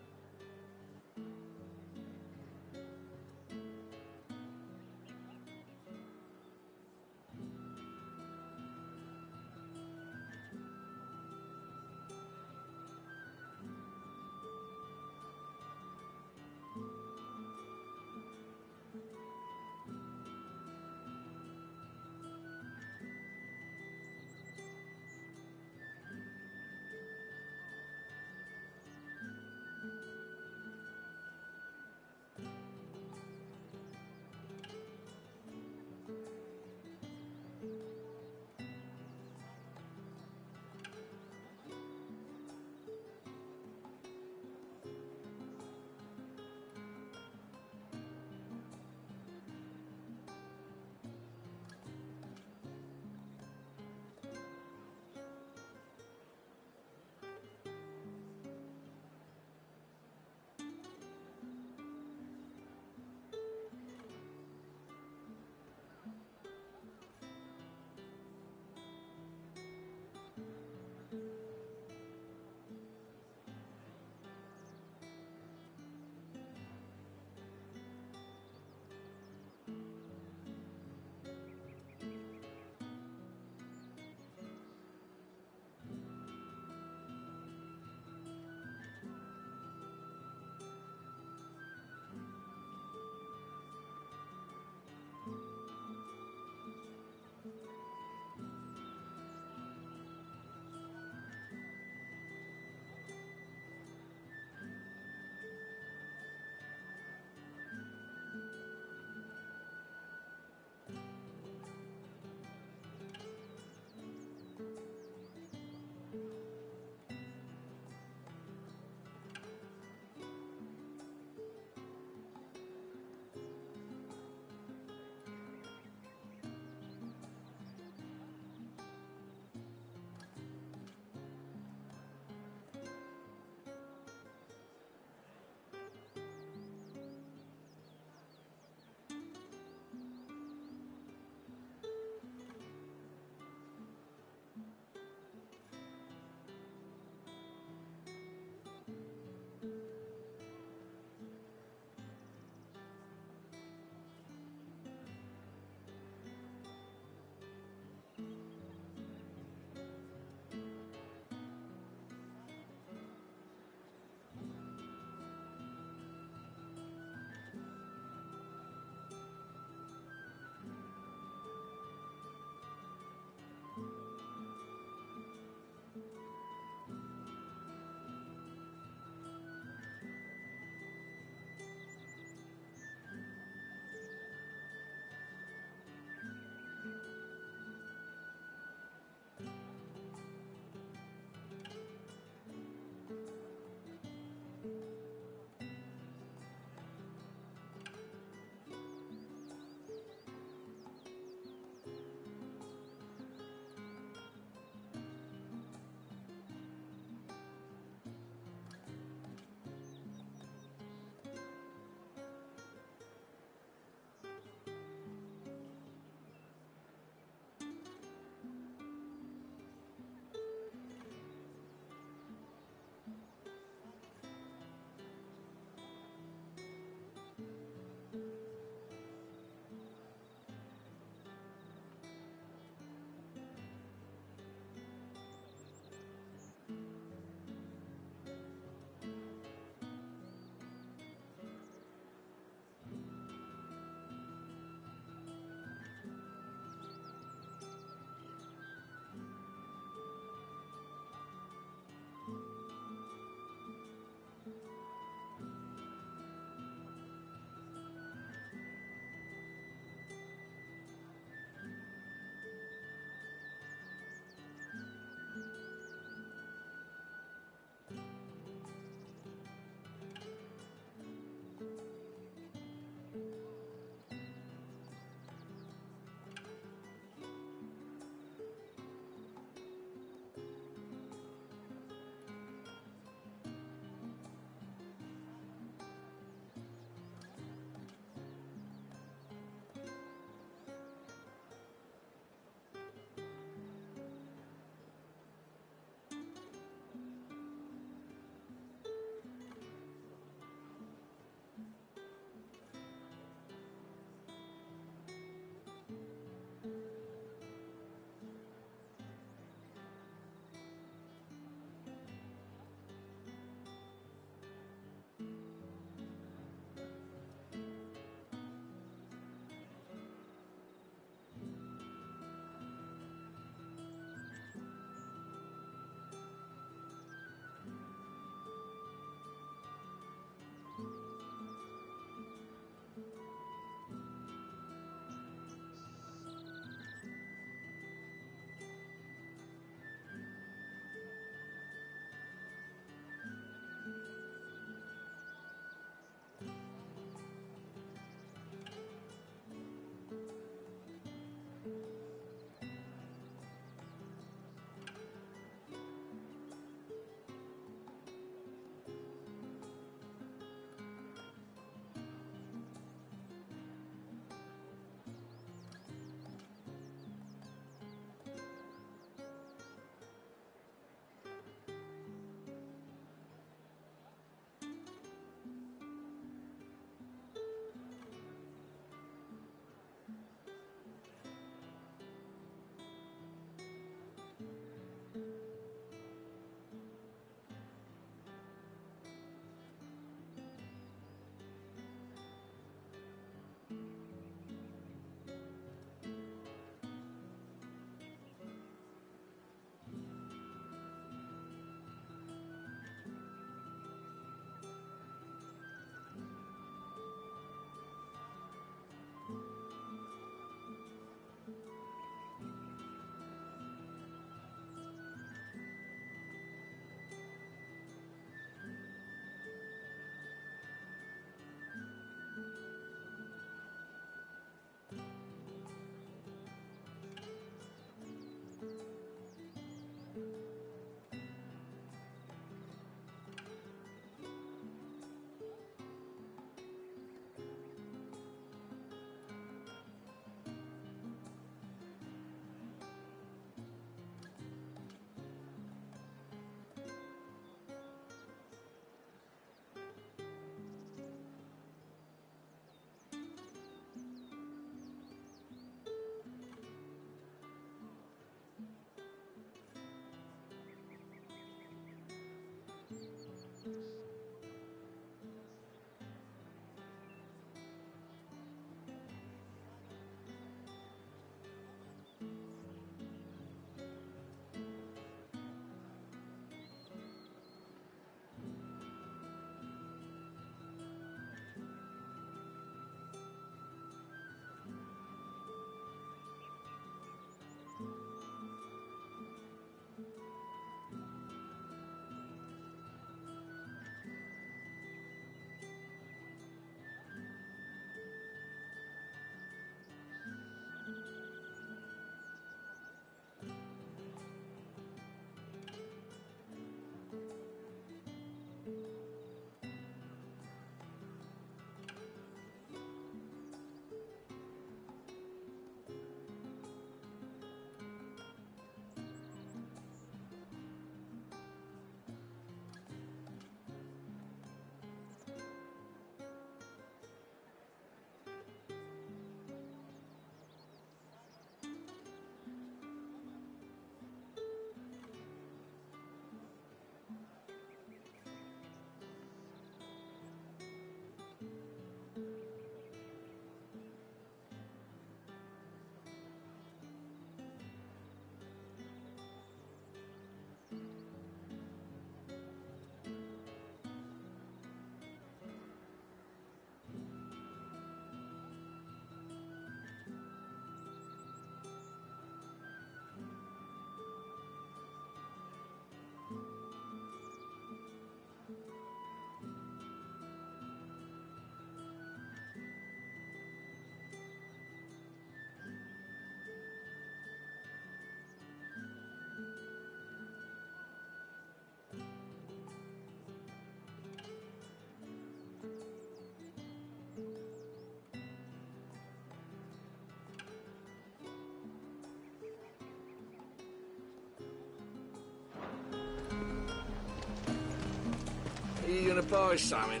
Are you gonna buy something?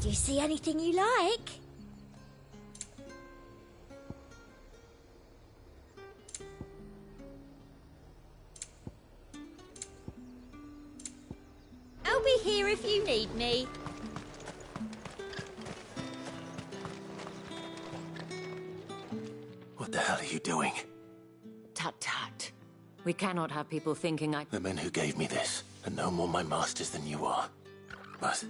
Do you see anything you like? I'll be here if you need me. What the hell are you doing? Tut tut. We cannot have people thinking I... The men who gave me this are no more my masters than you are. But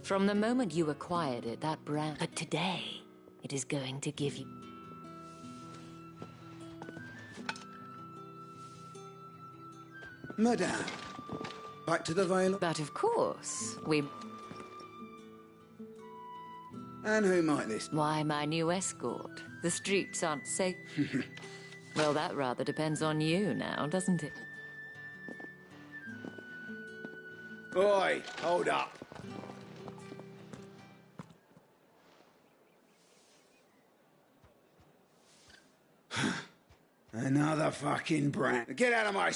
From the moment you acquired it, that brand... But today, it is going to give you... Madame, back to the Vale. But of course, we... And who might this? Why, my new escort. The streets aren't safe. Well, that rather depends on you now, doesn't it? Oi, hold up. Another fucking brat. Get out of my...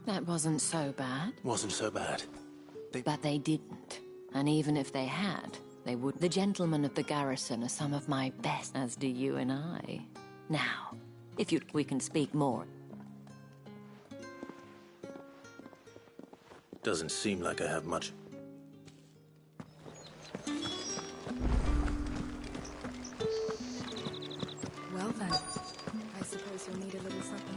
That wasn't so bad. wasn't so bad. But they didn't. And even if they had, they would. The gentlemen of the garrison are some of my best, as do you and I. Now, if you... we can speak more. Doesn't seem like I have much. Well then, I suppose you'll need a little something.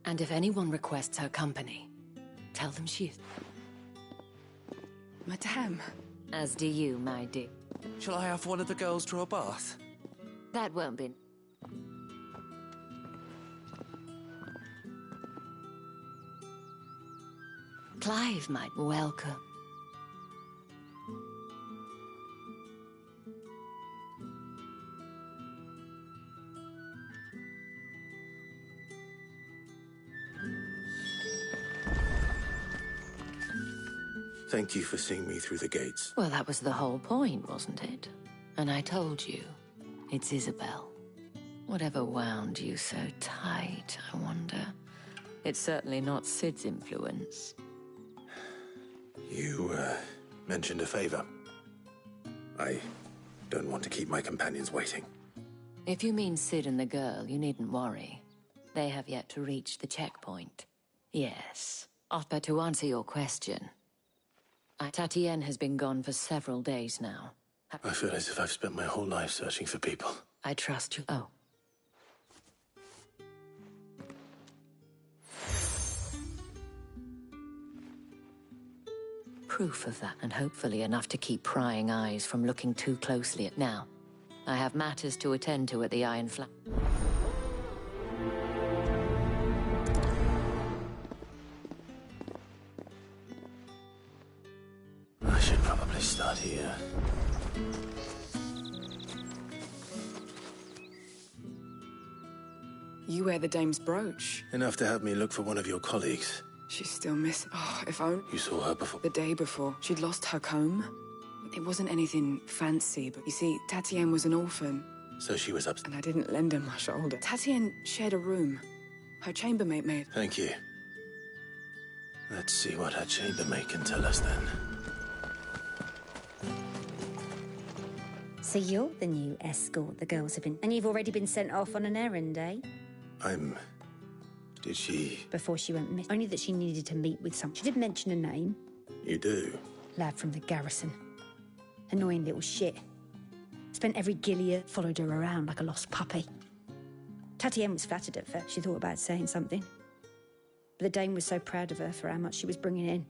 And if anyone requests her company, tell them she is... Madame. As do you, my dear. Shall I have one of the girls draw a bath? That won't be... Clive might welcome. Thank you for seeing me through the gates. Well, that was the whole point, wasn't it? And I told you, it's Isabel. Whatever wound you so tight, I wonder. It's certainly not Sid's influence. You, mentioned a favor. I don't want to keep my companions waiting. If you mean Sid and the girl, you needn't worry. They have yet to reach the checkpoint. Yes. But to answer your question, Tatienne has been gone for several days now. I feel as if I've spent my whole life searching for people. I trust you. Oh. Proof of that, and hopefully enough to keep prying eyes from looking too closely at now. I have matters to attend to at the Iron Flat. I should probably start here. You wear the dame's brooch. Enough to have me look for one of your colleagues. She's still missing. Oh, if only... You saw her before? The day before. She'd lost her comb. It wasn't anything fancy, but you see, Tatienne was an orphan. So she was upset. And I didn't lend her my shoulder. Tatienne shared a room. Her chambermaid made. Thank you. Let's see what her chambermaid can tell us then. So you're the new escort the girls have been... And you've already been sent off on an errand, eh? Did she... Before she went missing. Only that she needed to meet with someone. She did mention a name. You do? Lad from the garrison. Annoying little shit. Spent every Gilead, followed her around like a lost puppy. Tatienne was flattered at first. She thought about saying something. But the dame was so proud of her for how much she was bringing in. And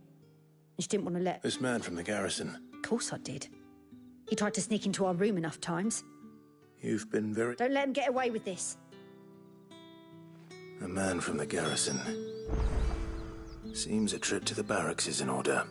she didn't want to let... This man from the garrison. Of course I did. He tried to sneak into our room enough times. You've been very... Don't let him get away with this. A man from the garrison. Seems a trip to the barracks is in order.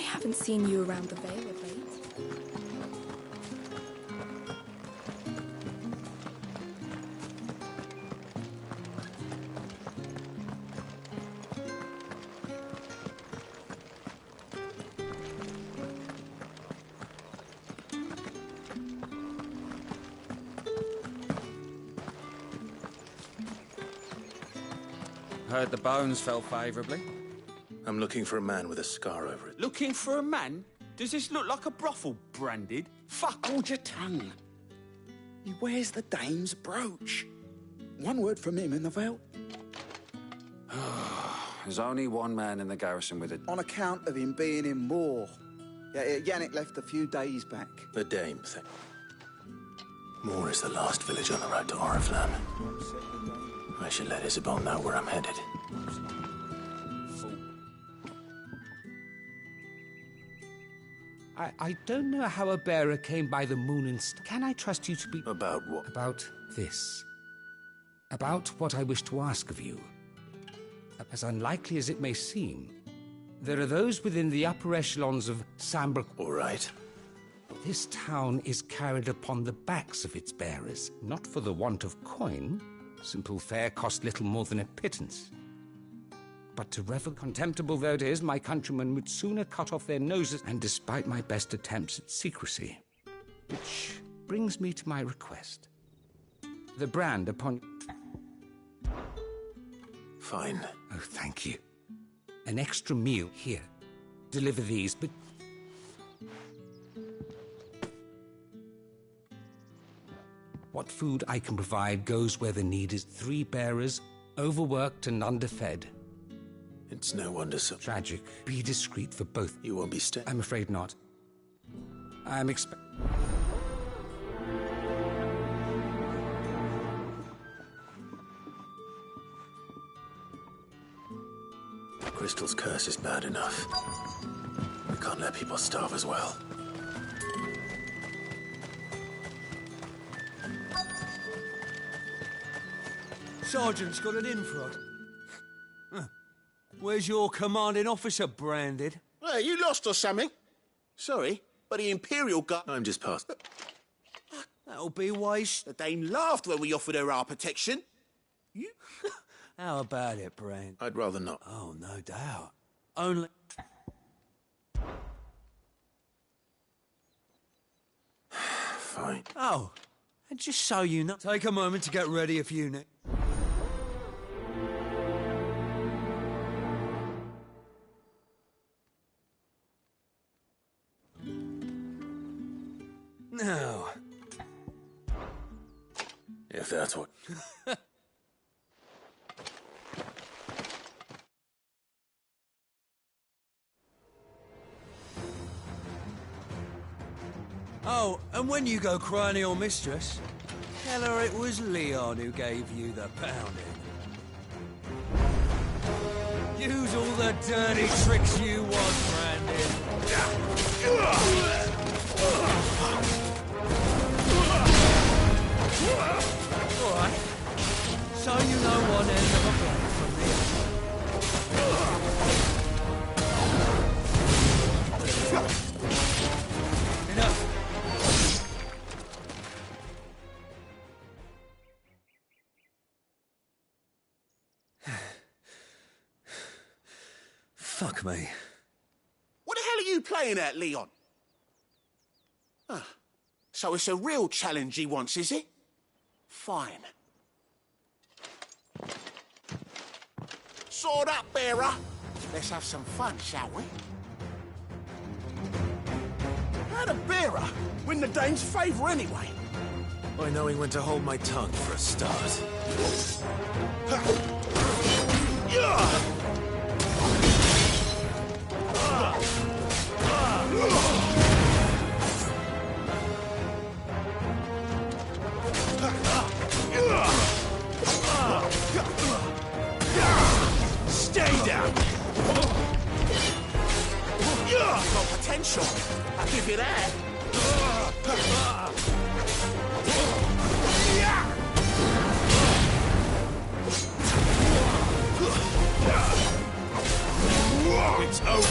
haven't seen you around the Vale of late. Heard the bones fell favourably. I'm looking for a man with a scar over it. Looking for a man? Does this look like a brothel branded? Fuck, hold your tongue. He wears the dame's brooch. One word from him in the Vale. There's only one man in the garrison with it. On account of him being in war. Yeah, Yannick left a few days back. The Dame thing. Moor is the last village on the road to Oriflamme. I should let Isabel know where I'm headed. I don't know how a bearer came by the moon and... Can I trust you to be... About what? About this. About what I wish to ask of you. As unlikely as it may seem, there are those within the upper echelons of Sambrook... All right. This town is carried upon the backs of its bearers, not for the want of coin. Simple fare cost little more than a pittance. But to revel, contemptible though it is, my countrymen would sooner cut off their noses, and despite my best attempts at secrecy. Which brings me to my request. The brand upon... Fine. Oh, thank you. An extra meal here. Deliver these, but... What food I can provide goes where the need is. 3 bearers, overworked and underfed. It's no wonder so... Tragic. Be discreet for both. You won't be staying? I'm afraid not. I'm Crystal's curse is bad enough. We can't let people starve as well. Sergeant's got an infrared. Where's your commanding officer branded? Hey, you lost or something? Sorry, but the Imperial Guard... I'm just past. That'll be wise. The Dame laughed when we offered her our protection. You... How about it, Brand? I'd rather not. Oh, no doubt. Only... Fine. Oh, and just so you know... Take a moment to get ready if you need... Now... If that's what... Oh, and when you go crying to your mistress, tell her it was Leon who gave you the pounding. Use all the dirty tricks you want, Brandon. All right. So you know one end of a blade from the other. Enough. Fuck me. What the hell are you playing at, Leon? Ah, so it's a real challenge he wants, is it? Fine. Sword up, bearer. Let's have some fun, shall we? How'd a bearer win the Dane's favour anyway? By knowing when to hold my tongue for a start. Stay down! You've got potential. I'll give you that. It's over.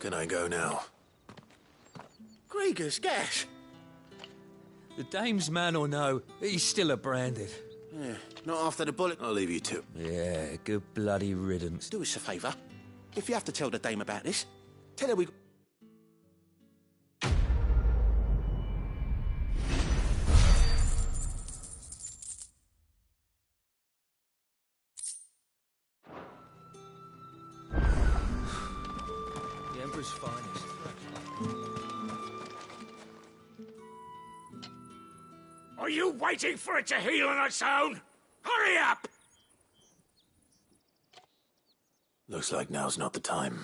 Can I go now? Grieger's gas. The dame's man or no, he's still a branded. Yeah, not after the bullet. I'll leave you to. Yeah, good bloody riddance. Do us a favour. If you have to tell the dame about this, tell her we... The Emperor's finest. Are you waiting for it to heal on its own? Hurry up! Looks like now's not the time.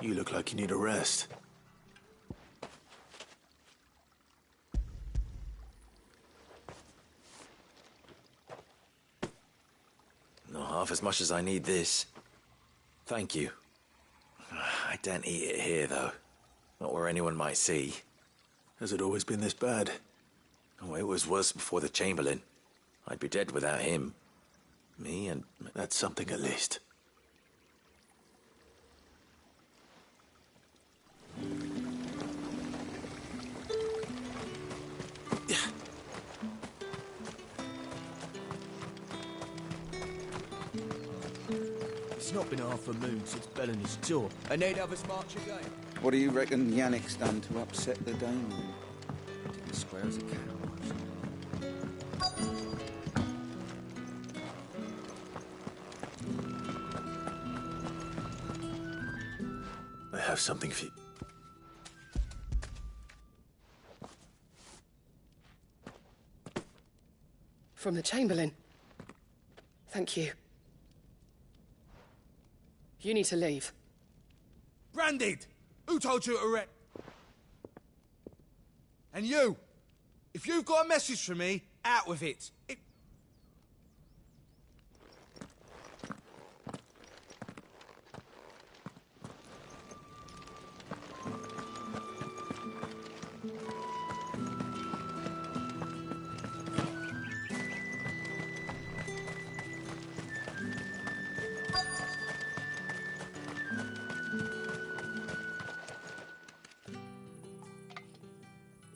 You look like you need a rest. Not half as much as I need this. Thank you. I daren't eat it here, though. Not where anyone might see. Has it always been this bad? Oh, it was worse before the Chamberlain. I'd be dead without him. Me and... That's something at least. It's not been half a moon since Bellen's tour, and they'd have us march again. What do you reckon Yannick's done to upset the dame? Didn't square as a cow. I have something for you. From the Chamberlain. Thank you. You need to leave. Branded! Who told you to arrest? And you! If you've got a message for me, out with it.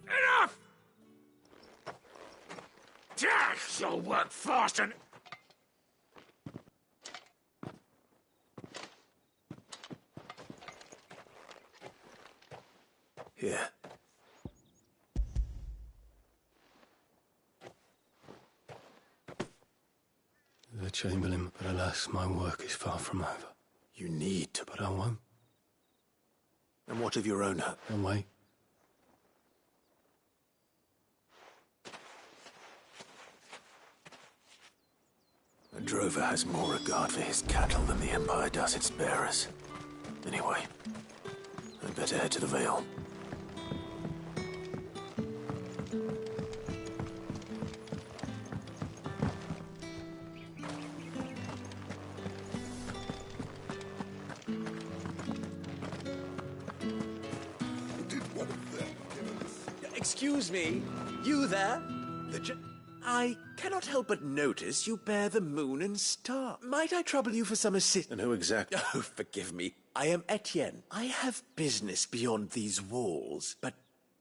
Enough! You'll work fast and... Here. The Chamberlain, but alas, my work is far from over. You need to, but I won't. And what of your own hut? Don't wait. A drover has more regard for his cattle than the Empire does its bearers. Anyway, I'd better head to the Vale. Excuse me, you there? I cannot help but notice you bear the moon and star. Might I trouble you for some assistance? And who exactly? Oh, forgive me. I am Etienne. I have business beyond these walls, but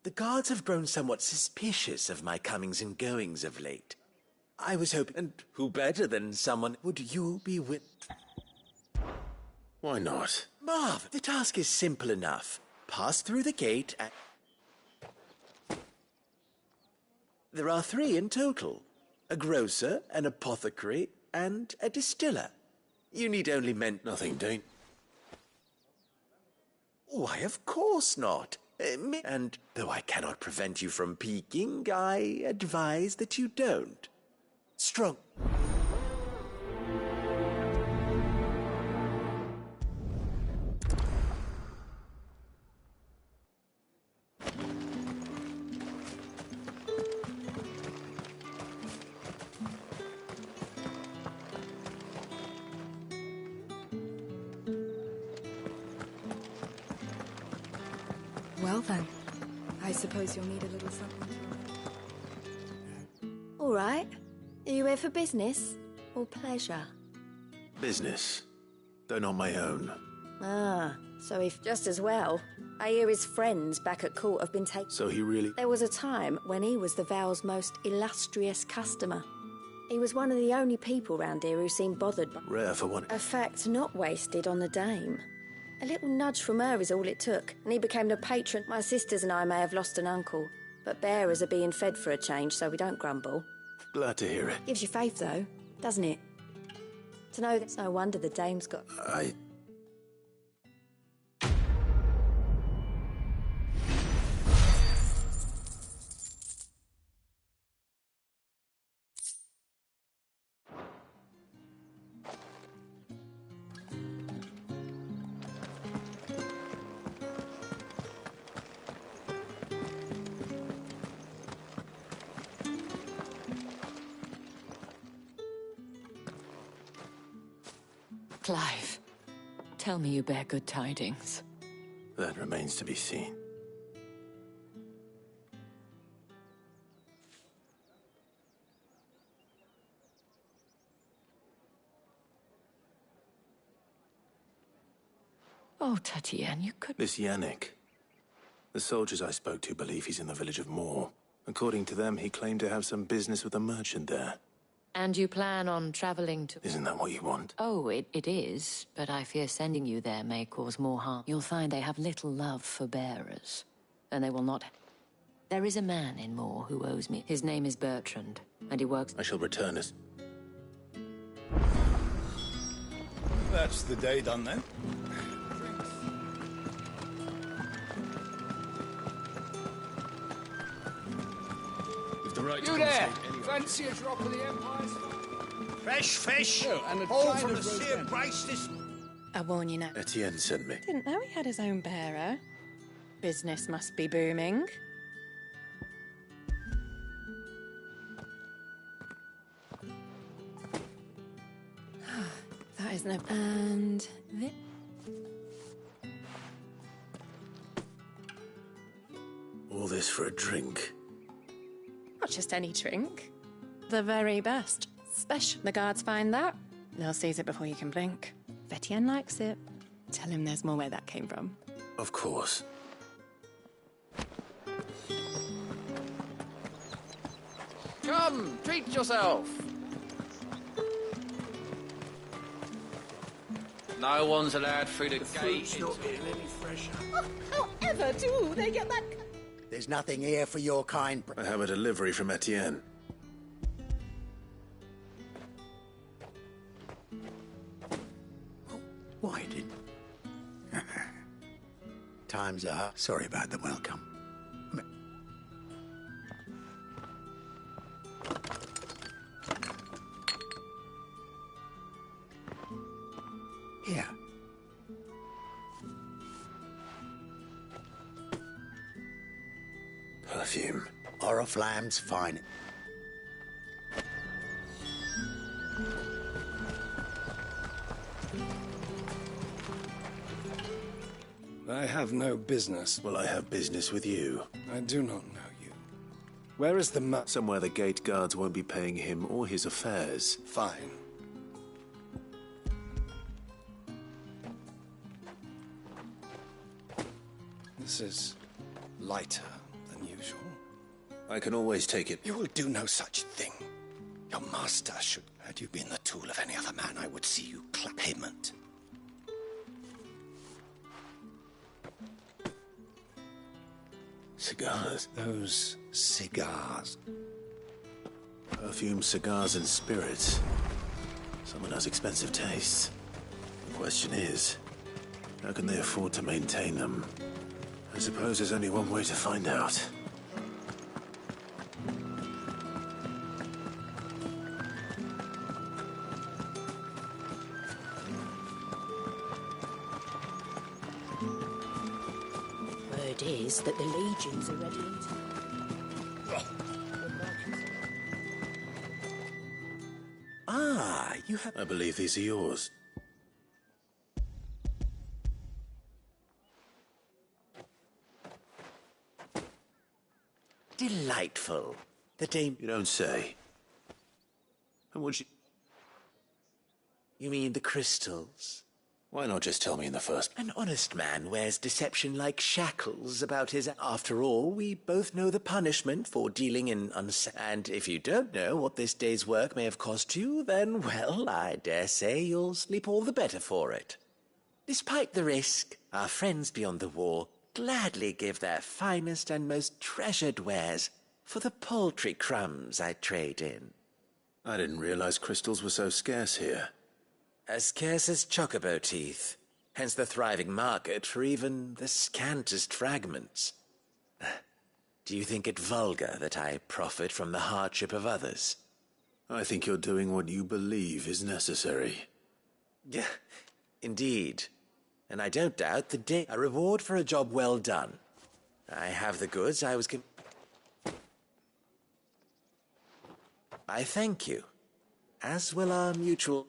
the guards have grown somewhat suspicious of my comings and goings of late. I was hoping, and who better than someone would you be with? Why not? Marv, the task is simple enough. Pass through the gate and... There are 3 in total. A grocer, an apothecary, and a distiller. You need only Nothing, Dane. Why, of course not. And though I cannot prevent you from peeking, I advise that you don't. Strong. Well then, I suppose you'll need a little something. All right. Are you here for business or pleasure? Business, though not my own. Ah, so if just as well. I hear his friends back at court have been taken. So he really... There was a time when he was the Vale's most illustrious customer. He was one of the only people round here who seemed bothered by... Rare for one. A fact not wasted on the dame. A little nudge from her is all it took, and he became the patron. My sisters and I may have lost an uncle, but bearers are being fed for a change, so we don't grumble. Glad to hear it. Gives you faith, though, doesn't it? To know that's no wonder the dame's got... Clive, tell me you bear good tidings. That remains to be seen. Oh, Tatienne, you could... This Yannick. The soldiers I spoke to believe he's in the village of Moor. According to them, he claimed to have some business with a merchant there. And you plan on traveling to... Isn't that what you want? Oh, it is, but I fear sending you there may cause more harm. You'll find they have little love for bearers, and they will not... There is a man in Moor who owes me. His name is Bertrand, and he works... I shall return as... That's the day done, then. You there! Fancy a drop of the Empire's Fresh fish! Oh, and a all chine from of the roast same lamb. price this... I warn you now. Etienne sent me. Didn't know he had his own bearer. Business must be booming. That is no... And... this. All this for a drink. Not just any drink. The very best. Special. The guards find that, they'll seize it before you can blink. Etienne likes it. Tell him there's more where that came from. Of course. Come, treat yourself. No one's allowed through the gate. not getting any fresher. However do they get that... There's nothing here for your kind. I have a delivery from Etienne. Widen. Time's up. Sorry about the welcome. Here. Perfume. Oriflamme's fine. I have no business. Well, I have business with you. I do not know you. Where is the Somewhere the gate guards won't be paying him or his affairs. Fine. This is lighter than usual. I can always take it. You will do no such thing. Your master should... Had you been the tool of any other man, I would see you clap payment. Cigars. Those cigars. Perfume, cigars, and spirits. Someone has expensive tastes. The question is, how can they afford to maintain them? I suppose there's only one way to find out. Word is that the legions are ready in town. Ah, you have... I believe these are yours. Delightful. The dame... You don't say. And would you... You mean the crystals? Why not just tell me in the first... An honest man wears deception like shackles about his... After all, we both know the punishment for dealing in And if you don't know what this day's work may have cost you, then, well, I dare say you'll sleep all the better for it. Despite the risk, our friends beyond the wall gladly give their finest and most treasured wares for the paltry crumbs I trade in. I didn't realize crystals were so scarce here. As scarce as chocobo teeth, hence the thriving market for even the scantest fragments. Do you think it vulgar that I profit from the hardship of others? I think you're doing what you believe is necessary. Yeah, indeed. And I don't doubt the day a reward for a job well done. I have the goods I was I thank you, as will our mutual...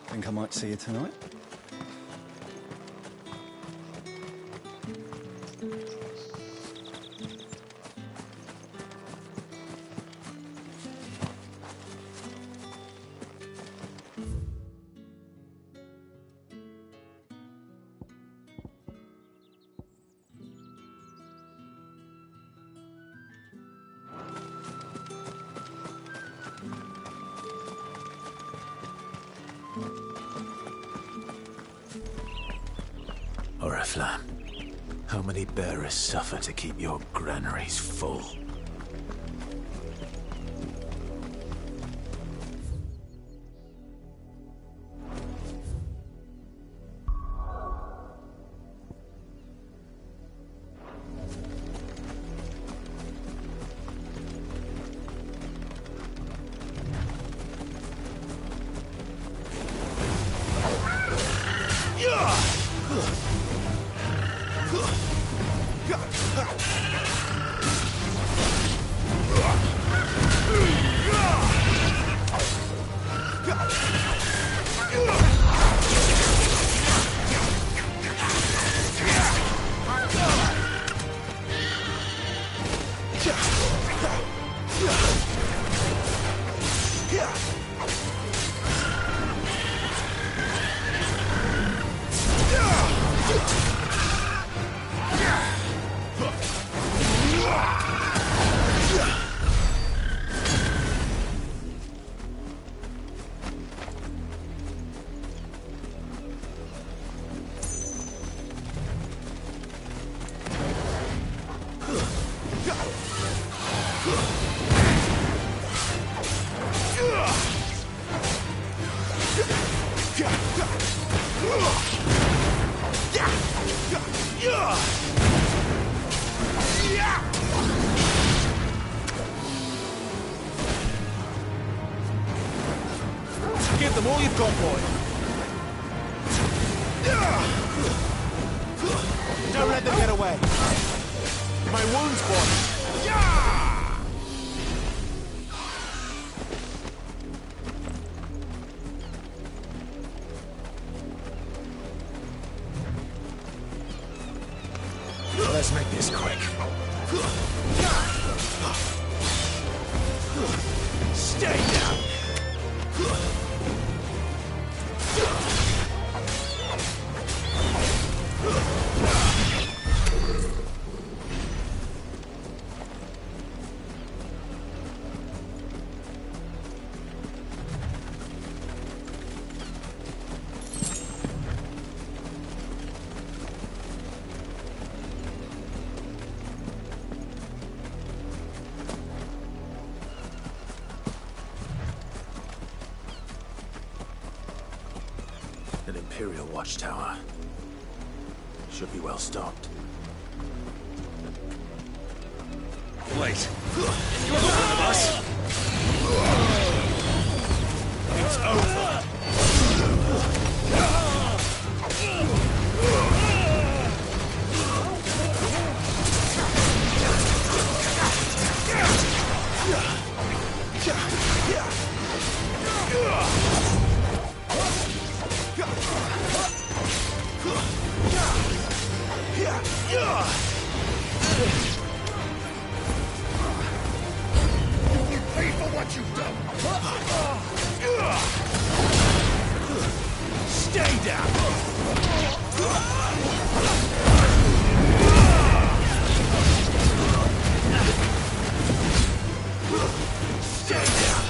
Think I might see you tonight? Oriflamme, how many bearers suffer to keep your granaries full? Give them all you've got, boy. Don't let them get away. My wounds, boy. Let's make this quick. Stay down. An Imperial watchtower. Should be well stocked. Wait. You have one of us? It's over. Pay for what you've done! Stay down! Stay down!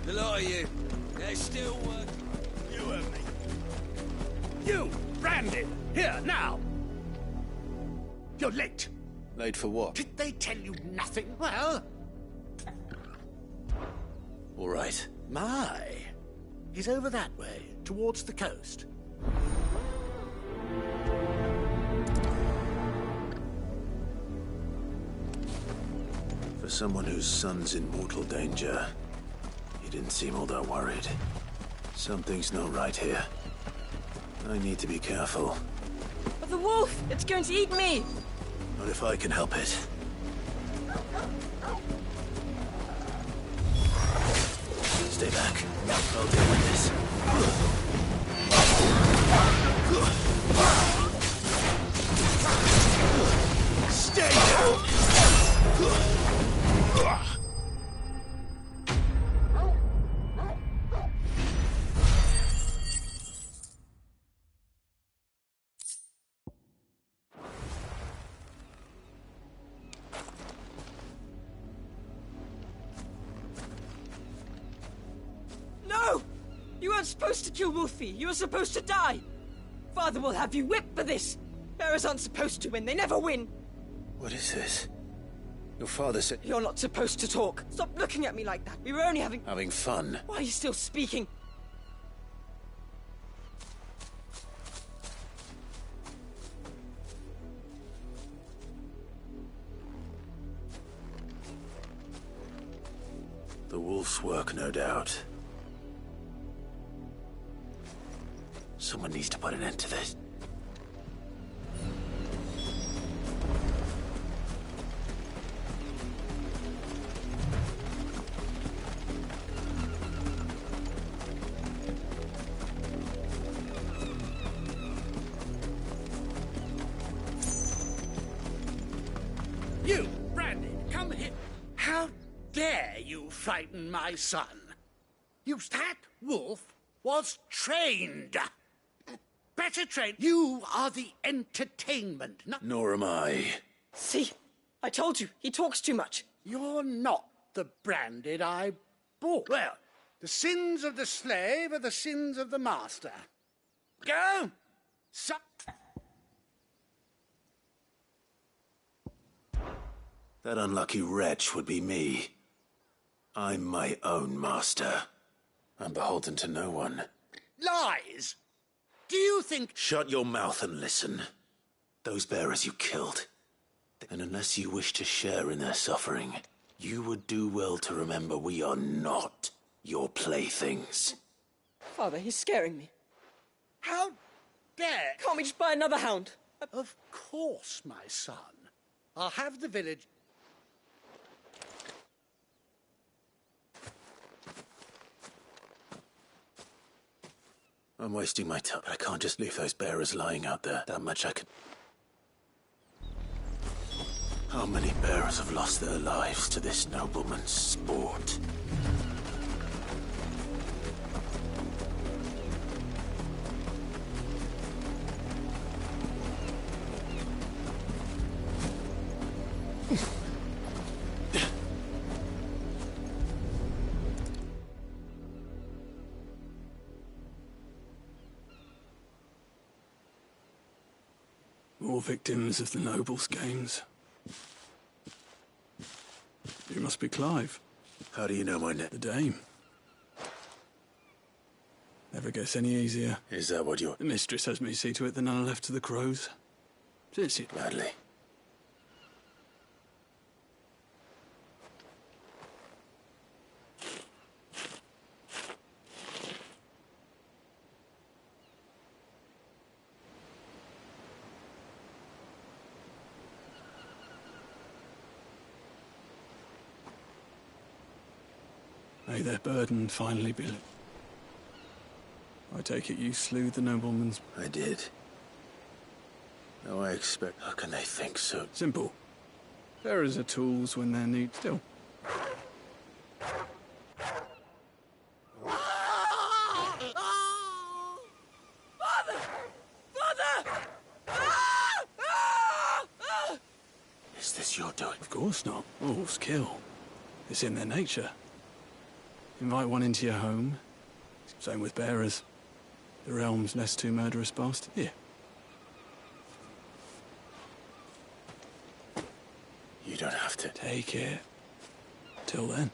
The lot of you. They're still working. You and me. You, Brandon, here, now! You're late. Late for what? Did they tell you nothing? Well... All right. My. He's over that way, towards the coast. For someone whose son's in mortal danger, he didn't seem all that worried. Something's not right here. I need to be careful. But the wolf! It's going to eat me! Not if I can help it. Stay back. I'll deal with this. Stay down! No! You weren't supposed to kill Wolfie. You were supposed to die. Father will have you whipped for this. Bearers aren't supposed to win. They never win. What is this? Your father said... You're not supposed to talk. Stop looking at me like that. We were only having... Having fun. Why are you still speaking? The wolf's work, no doubt. Someone needs to put an end to this. dare you frighten my son? That wolf was trained. Better trained. You are the entertainment, not... Nor am I. See? I told you, he talks too much. You're not the branded I bought. Well, the sins of the slave are the sins of the master. Go! Suck. That unlucky wretch would be me. I'm my own master. I'm beholden to no one. Lies! Do you think... Shut your mouth and listen. Those bearers you killed. And unless you wish to share in their suffering, you would do well to remember we are not your playthings. Father, he's scaring me. How dare... Can't we just buy another hound? Of course, my son. I'll have the village... I'm wasting my time. I can't just leave those bearers lying out there. That much I can... How many bearers have lost their lives to this nobleman's sport? More victims of the nobles' games. You must be Clive. How do you know my name? The Dame. Never gets any easier. Is that what you're... The mistress has me see to it that none are left to the crows. Sits it. Gladly. May their burden finally be lifted. I take it you slew the nobleman's... I did. Now I expect... How can they think so? Simple. Bearers are tools when they're needed. Still. Father! Father! Is this your doing? Of course not. Wolves kill. It's in their nature. Invite one into your home. Same with bearers. The realm's less two murderous bastards. Here. You don't have to. Take it. Till then.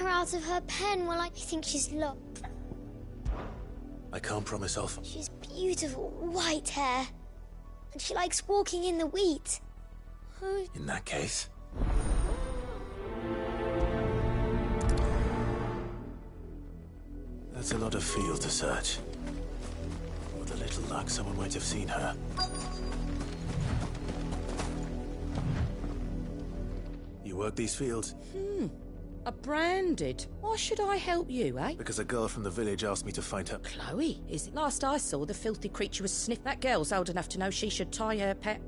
Out of her pen while I think she's lost. I can't promise I'll... She's beautiful white hair. And she likes walking in the wheat. In that case... That's a lot of field to search. With a little luck, someone might have seen her. You work these fields? A branded? Why should I help you, eh? Because a girl from the village asked me to find her. Chloe, is it? Last I saw, the filthy creature was sniffed. That girl's old enough to know she should tie her pet.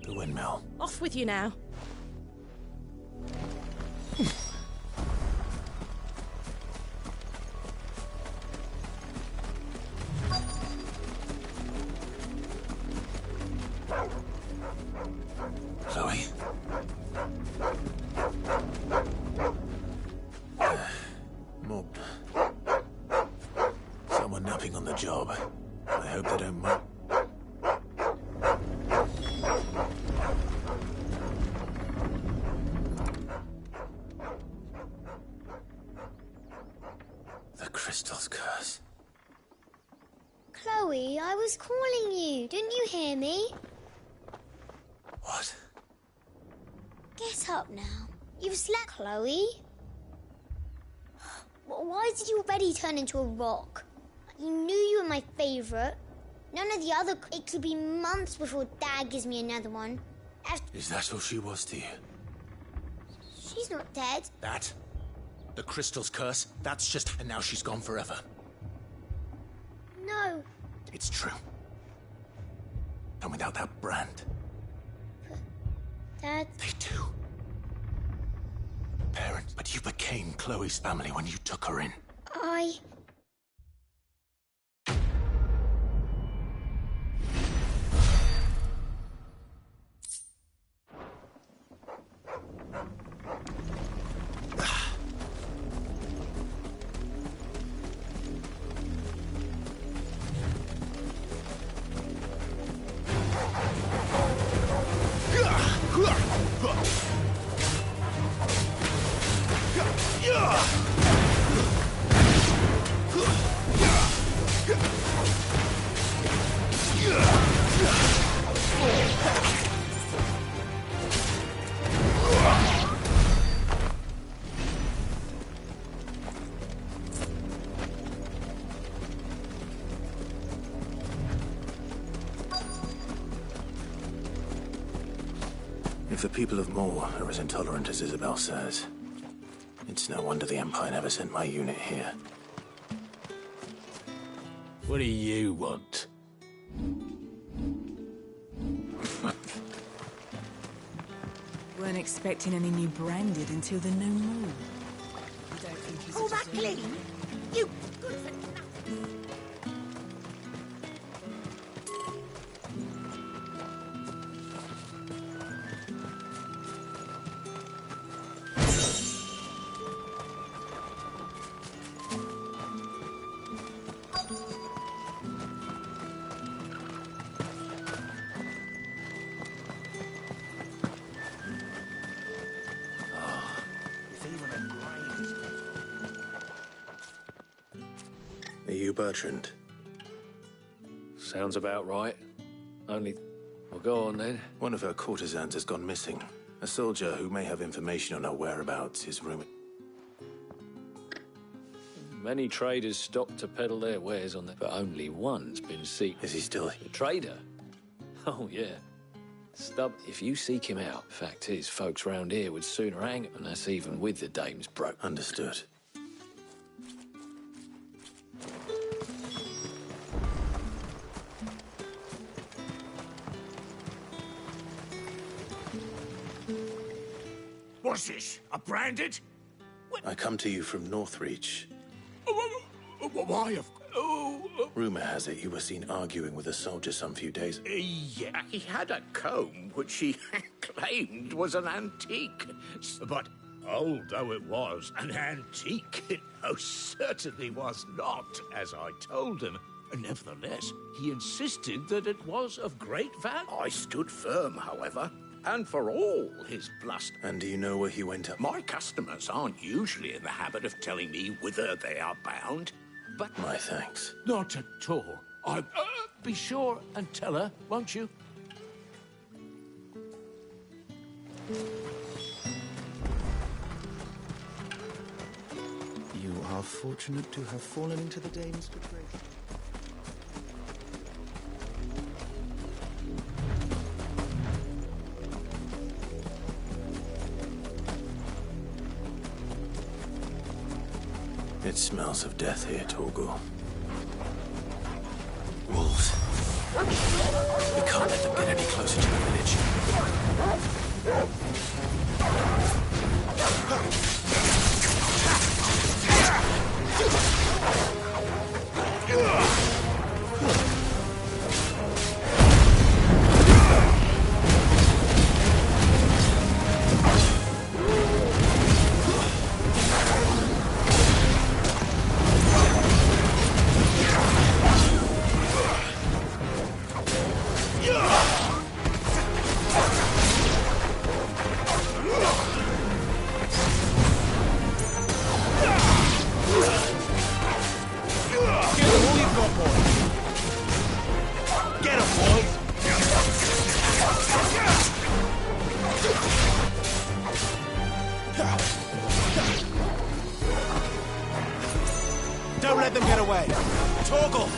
The windmill. Off with you now. Chloe? More. Someone napping on the job. I hope they don't mind. The crystal's curse. Chloe, I was calling you. Didn't you hear me? What? Get up now. You've slept, Chloe. Why did you already turn into a rock? You knew you were my favourite. None of the other... It could be months before Dad gives me another one. Is that all she was to you? She's not dead. That? The crystal's curse? That's just... And now she's gone forever. No. It's true. And without that brand... Dad... They do. Parents, but you became Chloe's family when you took her in. If the people of Moor are as intolerant as Isabel says, it's no wonder the Empire never sent my unit here. What do you want? Weren't expecting any new branded until the new moon. You don't think he's Oh, that clean? You good for nothing. Are you Bertrand? Sounds about right. Only... Well, go on then. One of her courtesans has gone missing. A soldier who may have information on her whereabouts is rumored. Many traders stop to peddle their wares on there, but only one's been seen. Is he still here? The trader? Oh, yeah. Stub, if you seek him out, fact is, folks round here would sooner hang him, and that's even with the dame's broke. Understood. What's this? A branded? I come to you from Northreach. Why, Rumor has it you were seen arguing with a soldier some few days ago. Yeah, he had a comb which he claimed was an antique. But old though it was, an antique it most certainly was not, as I told him. Nevertheless, he insisted that it was of great value. I stood firm, however, and for all his bluster. And do you know where he went up? My customers aren't usually in the habit of telling me whither they are bound, but... My thanks. Not at all. Be sure and tell her, won't you? You are fortunate to have fallen into the dame's betrayal. It smells of death here, Torgal. Wolves. We can't let them get any closer to the village. get away. Torgal!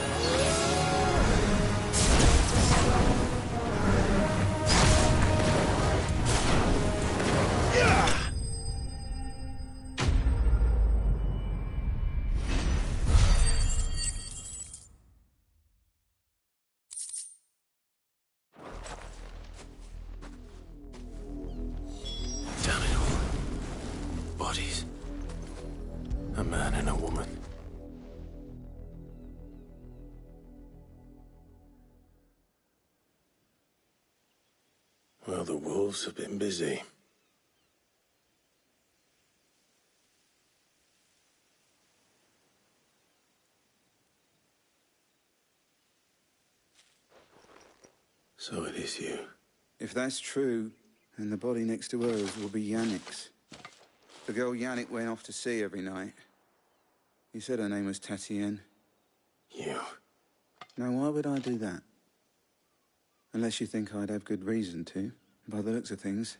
Damn it all. Bodies. A man and a woman. Well, the wolves have been busy. So it is you. If that's true, then the body next to hers will be Yannick's. The girl Yannick went off to see every night. He said her name was Tatienne. You? Now, why would I do that? Unless you think I'd have good reason to, by the looks of things.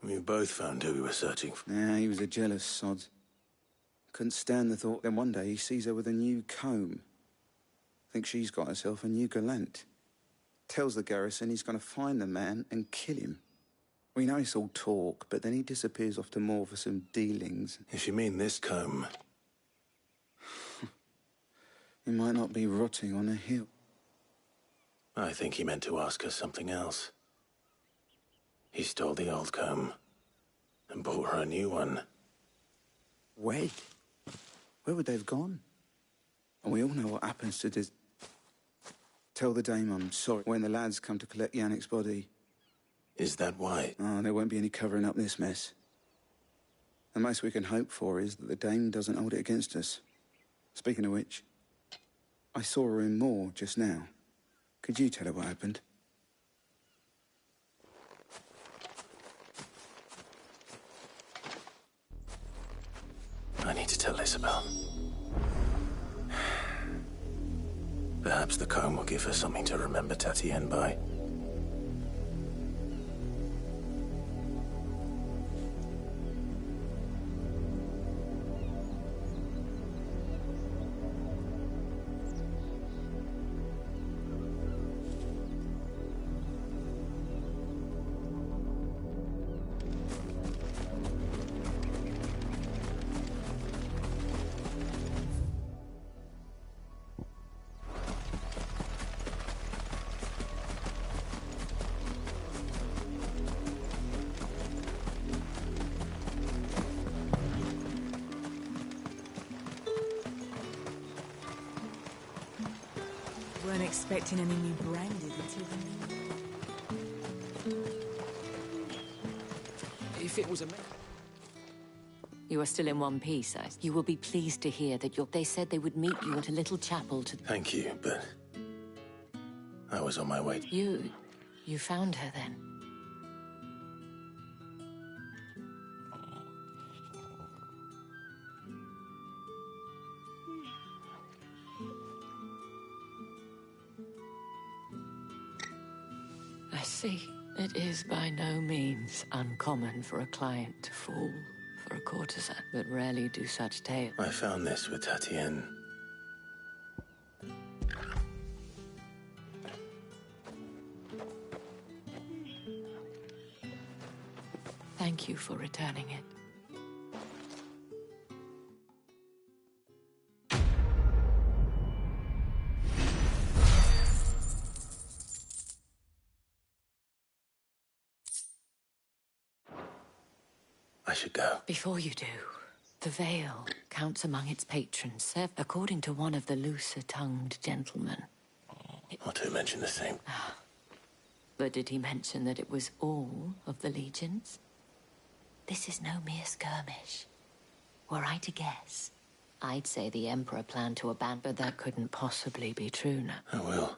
We both found who we were searching for. Nah, he was a jealous sod. Couldn't stand the thought then one day he sees her with a new comb. Thinks she's got herself a new gallant. Tells the garrison he's going to find the man and kill him. We know it's all talk, but then he disappears off to Moor for some dealings. If you mean this comb... He might not be rotting on a hill. I think he meant to ask us something else. He stole the old comb and bought her a new one. Wait. Where would they have gone? And we all know what happens to this. Tell the dame I'm sorry when the lads come to collect Yannick's body. Is that why? Oh, there won't be any covering up this mess. The most we can hope for is that the dame doesn't hold it against us. Speaking of which, I saw her in Moor just now. Could you tell her what happened? I need to tell Isabel. Perhaps the comb will give her something to remember Tatienne by. Weren't expecting any new branded until the new... If it was a man... You are still in one piece, you will be pleased to hear that they said they would meet you at a little chapel to... Thank you, but... I was on my way. You found her then? I see. It is by no means uncommon for a client to fall for a courtesan, but rarely do such tales. I found this with Tatienne. Thank you for returning it. I should go. Before you do, the Vale counts among its patrons, according to one of the looser-tongued gentlemen. Not to mention the same. But did he mention that it was all of the legions? This is no mere skirmish. Were I to guess, I'd say the Emperor planned to abandon, but that couldn't possibly be true now. I will.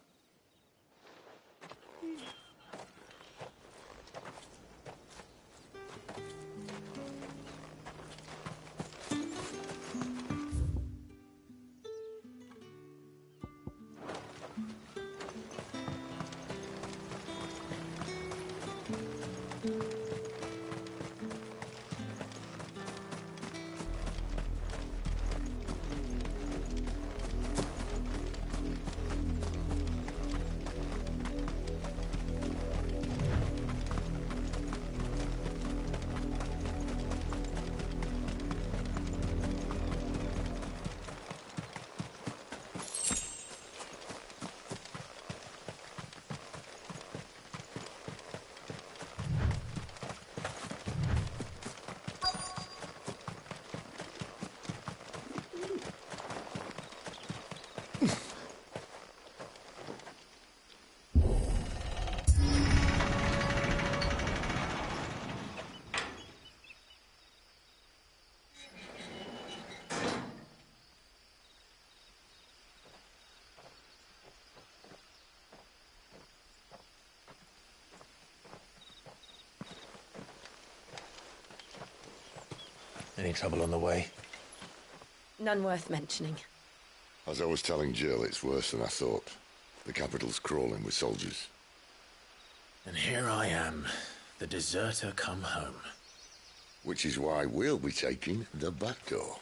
Any trouble on the way? None worth mentioning. As I was telling Jill, it's worse than I thought. The capital's crawling with soldiers. And here I am, the deserter come home. Which is why we'll be taking the back door.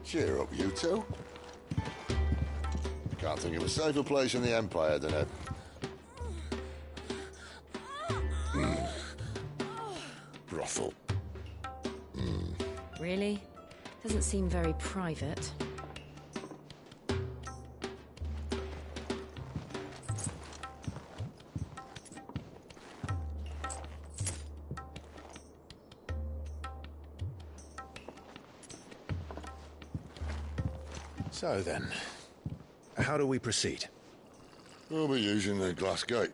Cheer up, you two. Can't think of a safer place in the Empire than a... brothel. Really? Doesn't seem very private. So then, how do we proceed? We'll be using the glass gate.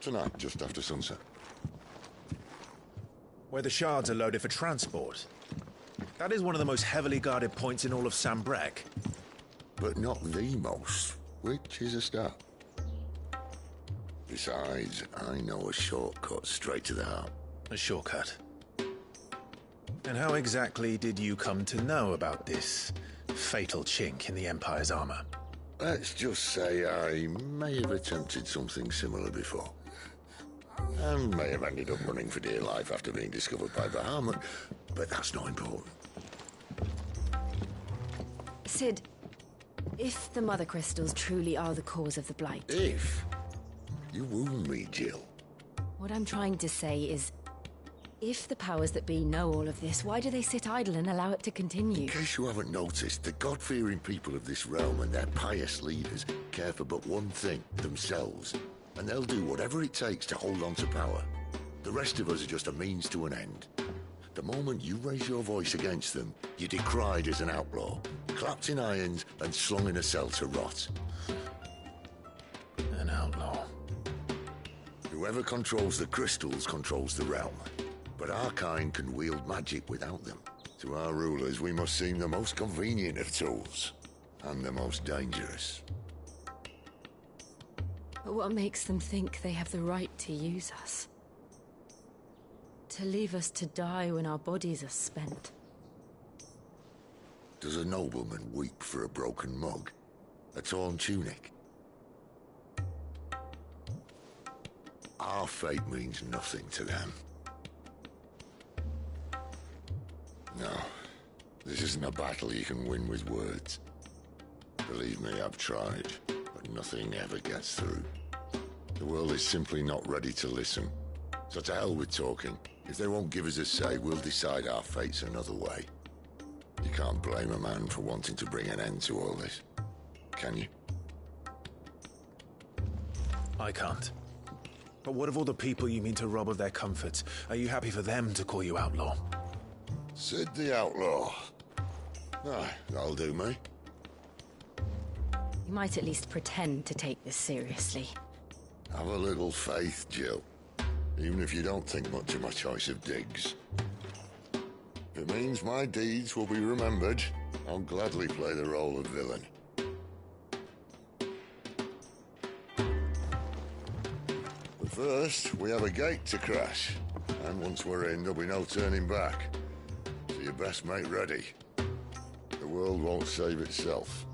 Tonight, just after sunset. Where the shards are loaded for transport. That is one of the most heavily guarded points in all of Sambrec. But not the most, which is a start. Besides, I know a shortcut straight to the heart. A shortcut? And how exactly did you come to know about this fatal chink in the Empire's armor? Let's just say I may have attempted something similar before. And may have ended up running for dear life after being discovered by Bahamut, but that's not important. Sid, if the Mother Crystals truly are the cause of the Blight... If? You wound me, Jill. What I'm trying to say is, if the powers that be know all of this, why do they sit idle and allow it to continue? In case you haven't noticed, the God-fearing people of this realm and their pious leaders care for but one thing, themselves. And they'll do whatever it takes to hold on to power. The rest of us are just a means to an end. The moment you raise your voice against them, you're decried as an outlaw, clapped in irons and slung in a cell to rot. An outlaw. Whoever controls the crystals controls the realm. But our kind can wield magic without them. To our rulers, we must seem the most convenient of tools, and the most dangerous. But what makes them think they have the right to use us? To leave us to die when our bodies are spent? Does a nobleman weep for a broken mug? A torn tunic? Our fate means nothing to them. No, this isn't a battle you can win with words. Believe me, I've tried, but nothing ever gets through. The world is simply not ready to listen. So to hell with talking. If they won't give us a say, we'll decide our fates another way. You can't blame a man for wanting to bring an end to all this, can you? I can't. But what of all the people you mean to rob of their comforts? Are you happy for them to call you outlaw? Sid the Outlaw. Aye, that'll do me. You might at least pretend to take this seriously. Have a little faith, Jill. Even if you don't think much of my choice of digs. If it means my deeds will be remembered, I'll gladly play the role of villain. But first, we have a gate to crash. And once we're in, there'll be no turning back. So you best make ready. The world won't save itself.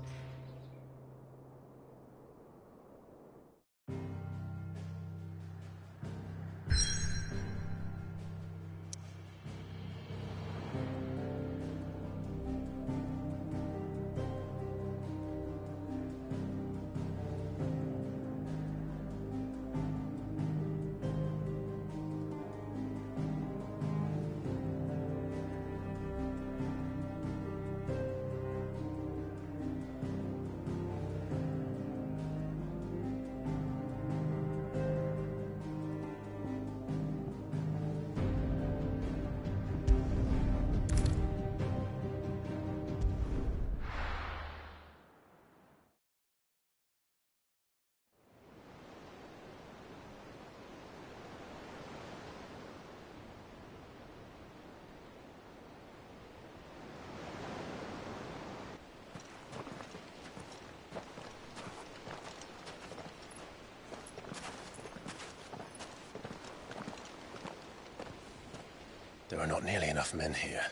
There are not nearly enough men here.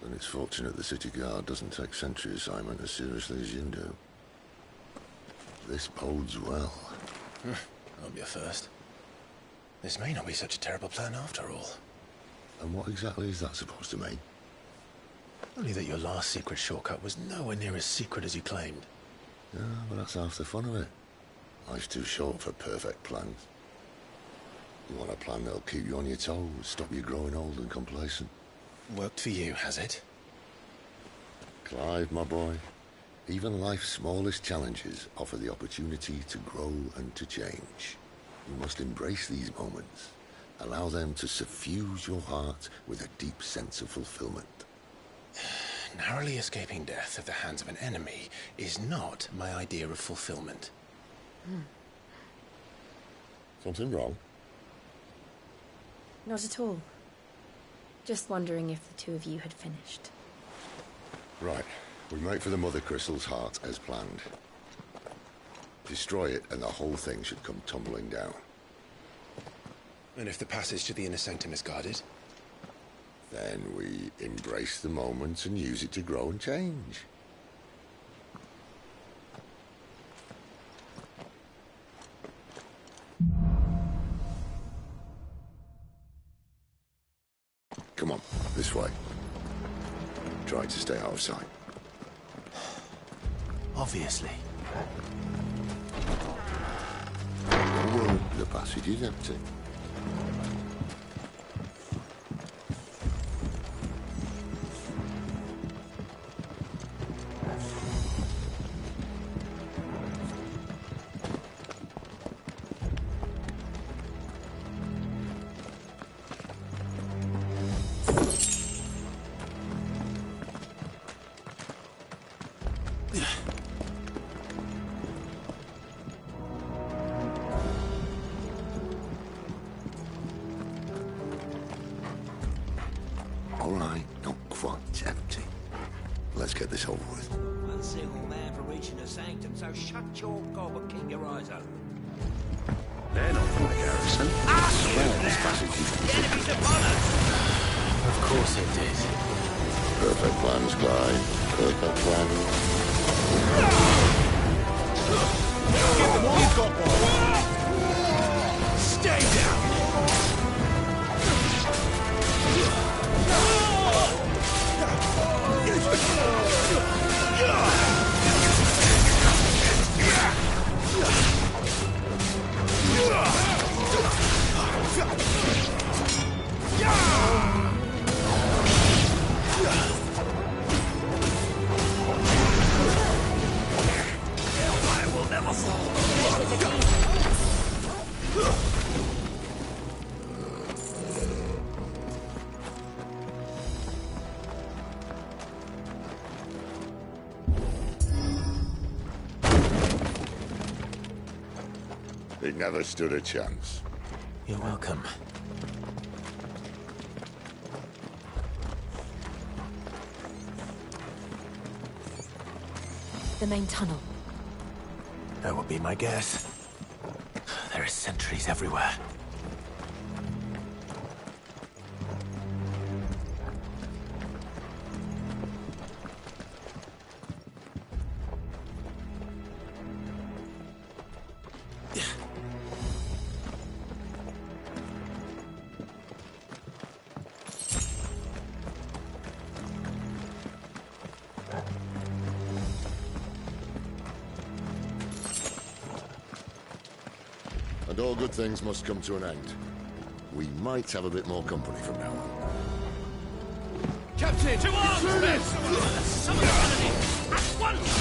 Then it's fortunate the city guard doesn't take sentry assignment as seriously as you do. This bodes well. Won't be a first. This may not be such a terrible plan after all. And what exactly is that supposed to mean? Only that your last secret shortcut was nowhere near as secret as you claimed. Yeah, but that's half the fun of it. Life's too short for perfect plans. You want a plan that'll keep you on your toes, stop you growing old and complacent. Worked for you, has it? Clive, my boy, even life's smallest challenges offer the opportunity to grow and to change. You must embrace these moments. Allow them to suffuse your heart with a deep sense of fulfillment. Narrowly escaping death at the hands of an enemy is not my idea of fulfillment. Something wrong? Not at all. Just wondering if the two of you had finished. Right. We make for the Mother Crystal's heart as planned. Destroy it and the whole thing should come tumbling down. And if the passage to the inner sanctum is guarded? Then we embrace the moment and use it to grow and change. Come on, this way. Try to stay out of sight. Obviously. The passage is empty. All right, not quite empty. Let's get this over with. One single man for reaching the sanctum, so shut your gob and keep your eyes open. They're not from the garrison. This passage is... The enemy's upon us! Of course it did. Perfect plans, Clyde. Perfect plans. Give them all you've got, boy! Stay down! I will never fall. It never stood a chance. You're welcome. The main tunnel. That would be my guess. There are sentries everywhere. And all good things must come to an end. We might have a bit more company from now on. Captain! To arms, men! Summon the enemy! At once!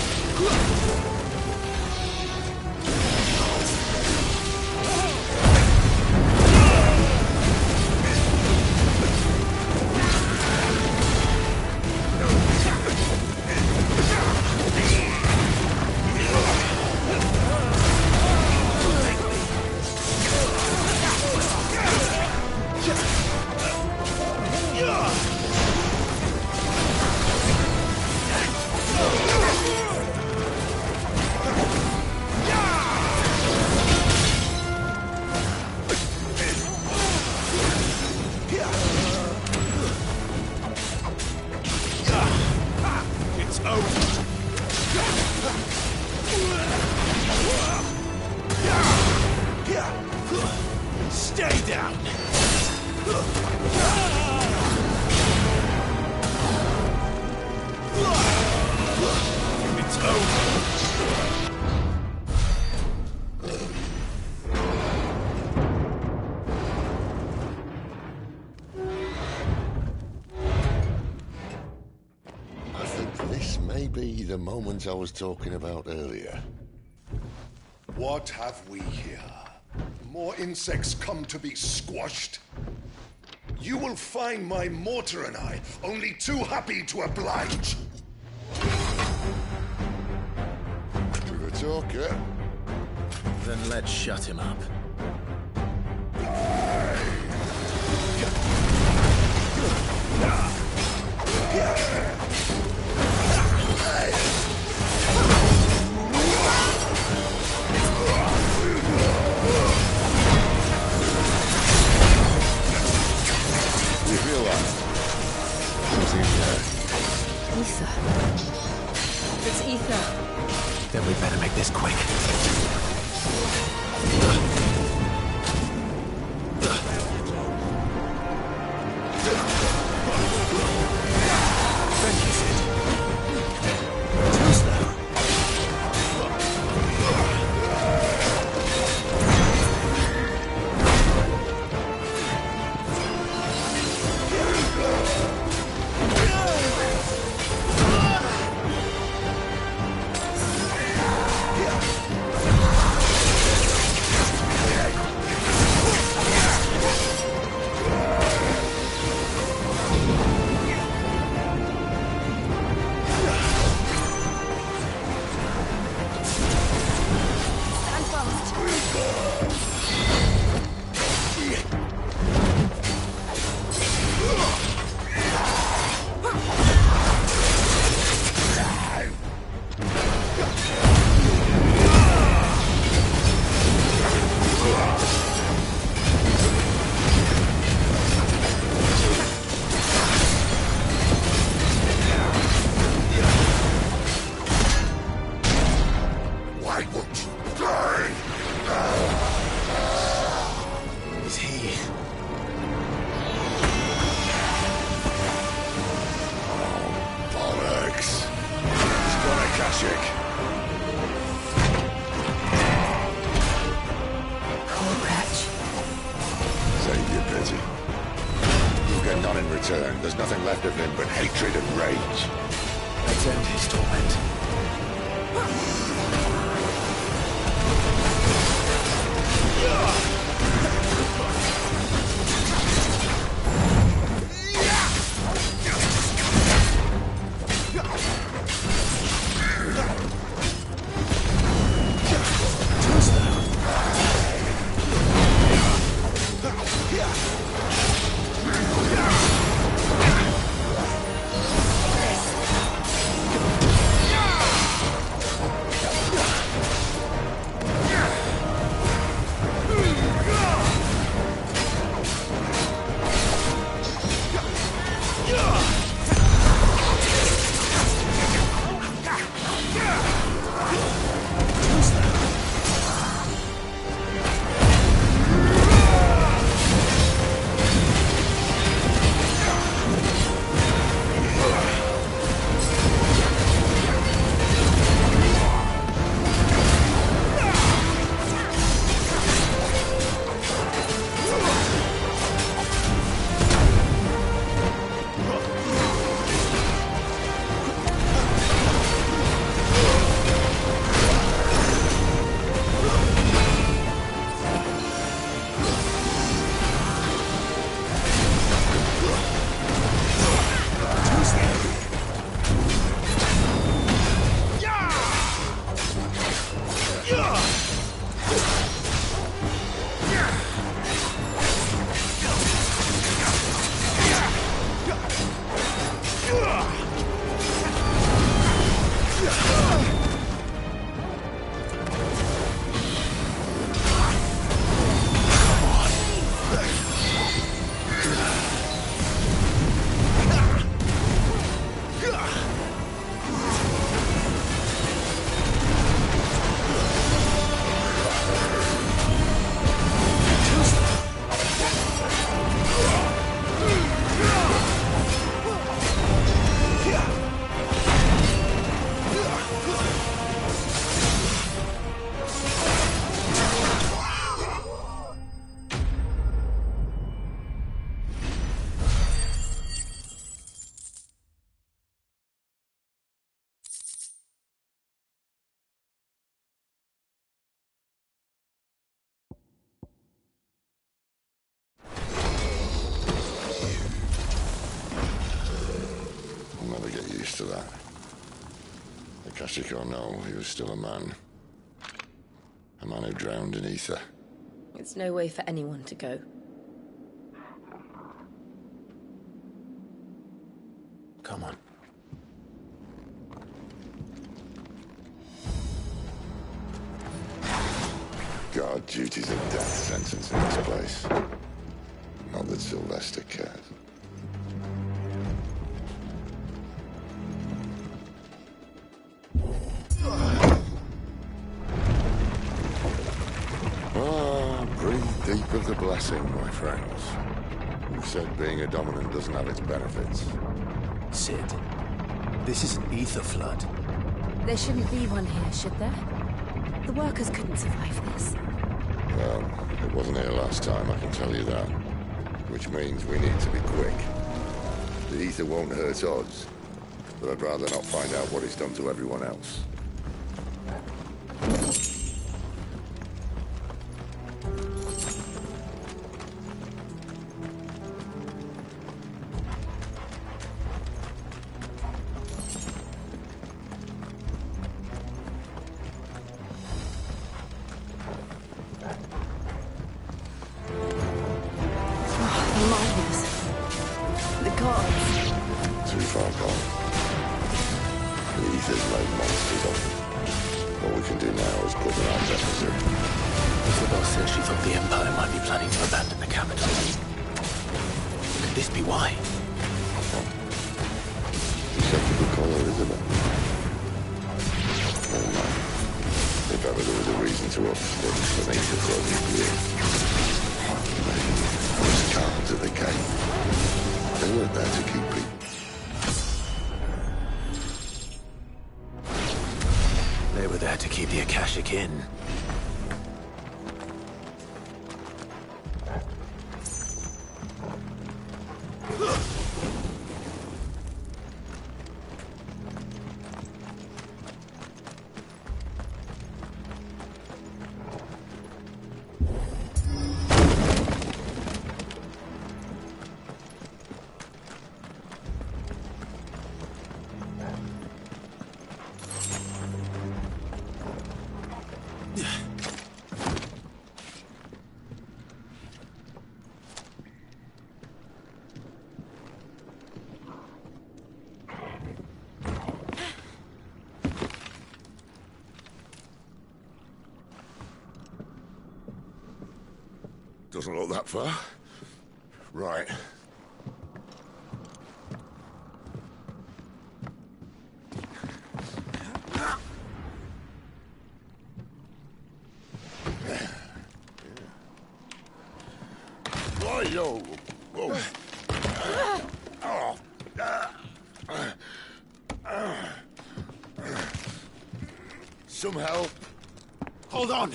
I think this may be the moment I was talking about earlier. What have we here? More insects come to be squashed? You will find my mortar and I only too happy to oblige. With a talker. Then let's shut him up. You feel that? What's in there? Ether. It's ether. Then we better make this quick. Thank you, Sid. Too slow. Why won't you die? Is he? Bollocks. He's got a Kashyyyk. Poor wretch. Save your pity. You get none in return. There's nothing left of him but hatred and rage. Let's end his torment. Akashic or no, he was still a man. A man who drowned in ether. It's no way for anyone to go. Come on. Guard duty's a death sentence in this place. Not that Sylvester cares. Breathe deep of the blessing, my friends. Who said being a dominant doesn't have its benefits? Sid, this is an ether flood. There shouldn't be one here, should there? The workers couldn't survive this. Well, it wasn't here last time, I can tell you that. Which means we need to be quick. The ether won't hurt odds, but I'd rather not find out what it's done to everyone else. They were there to keep the Akashic in. Doesn't look that far. Right. Whoa, whoa. Some help. Hold on.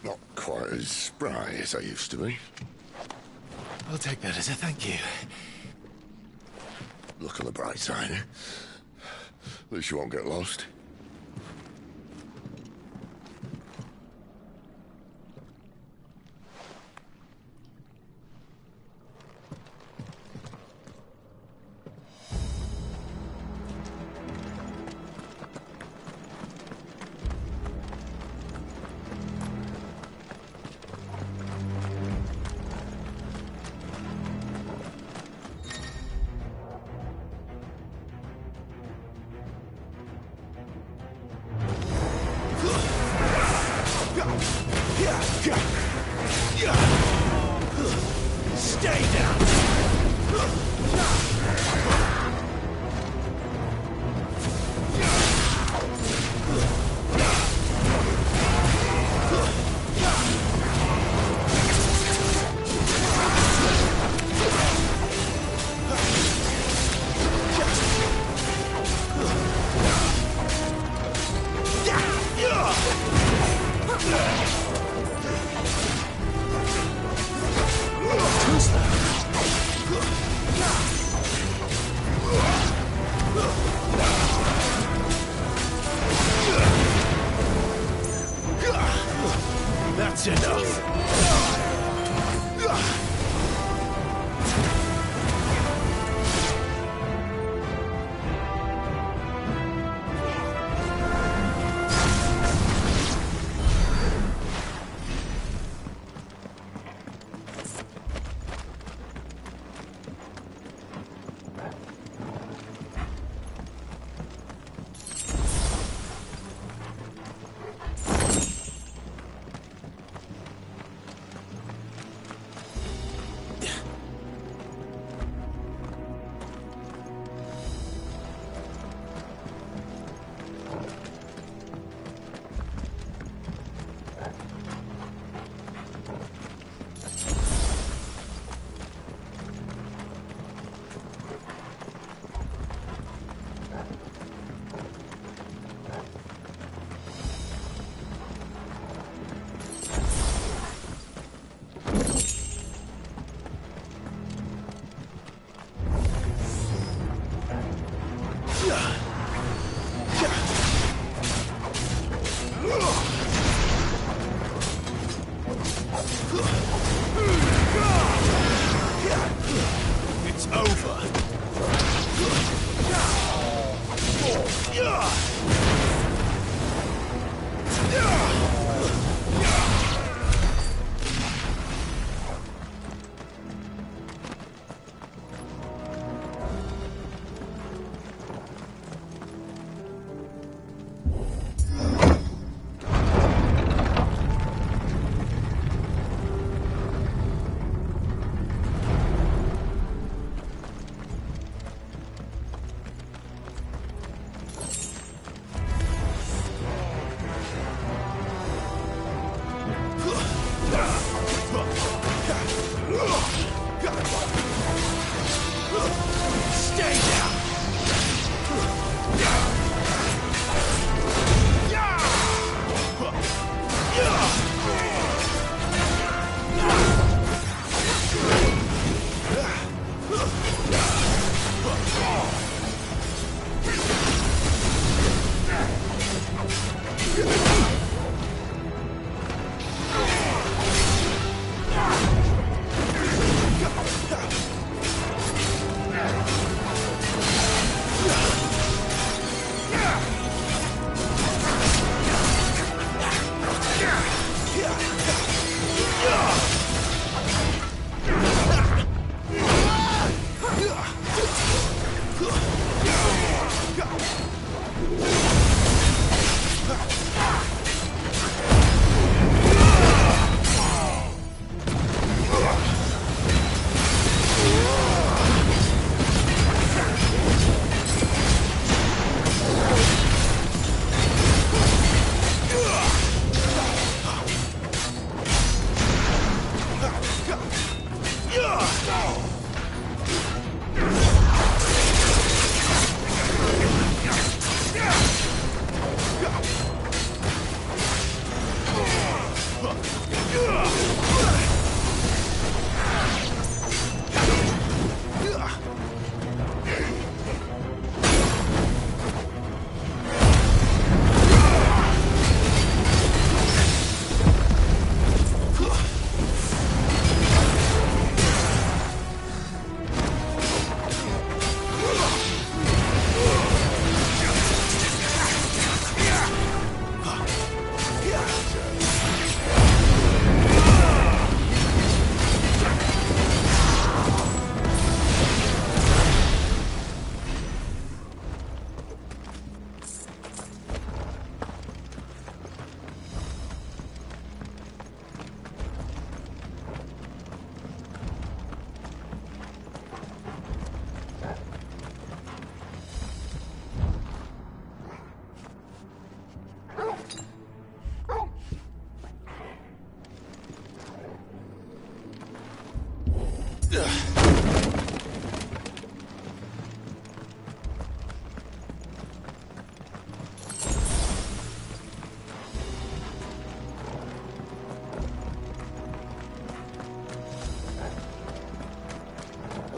Not quite as spry as I used to be. I'll take that as a thank you. Look on the bright side, eh? At least you won't get lost. Stay down!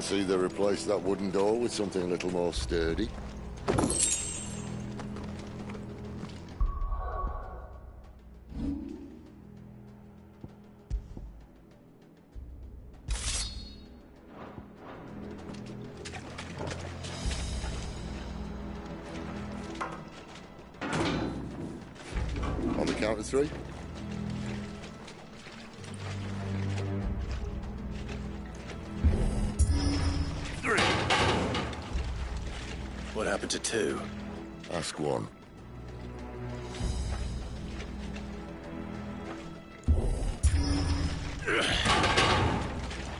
see they replaced that wooden door with something a little more sturdy. On the count of 3. What happened to 2? Ask 1.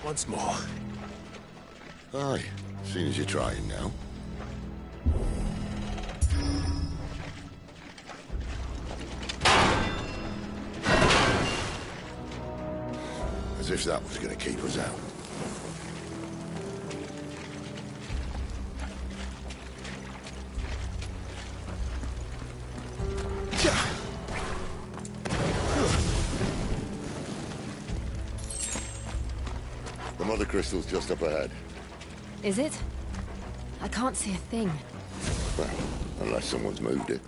Once more. Aye, seeing as you're trying now. As if that was going to keep us out. The Mother Crystal's just up ahead. Is it? I can't see a thing. Well, unless someone's moved it.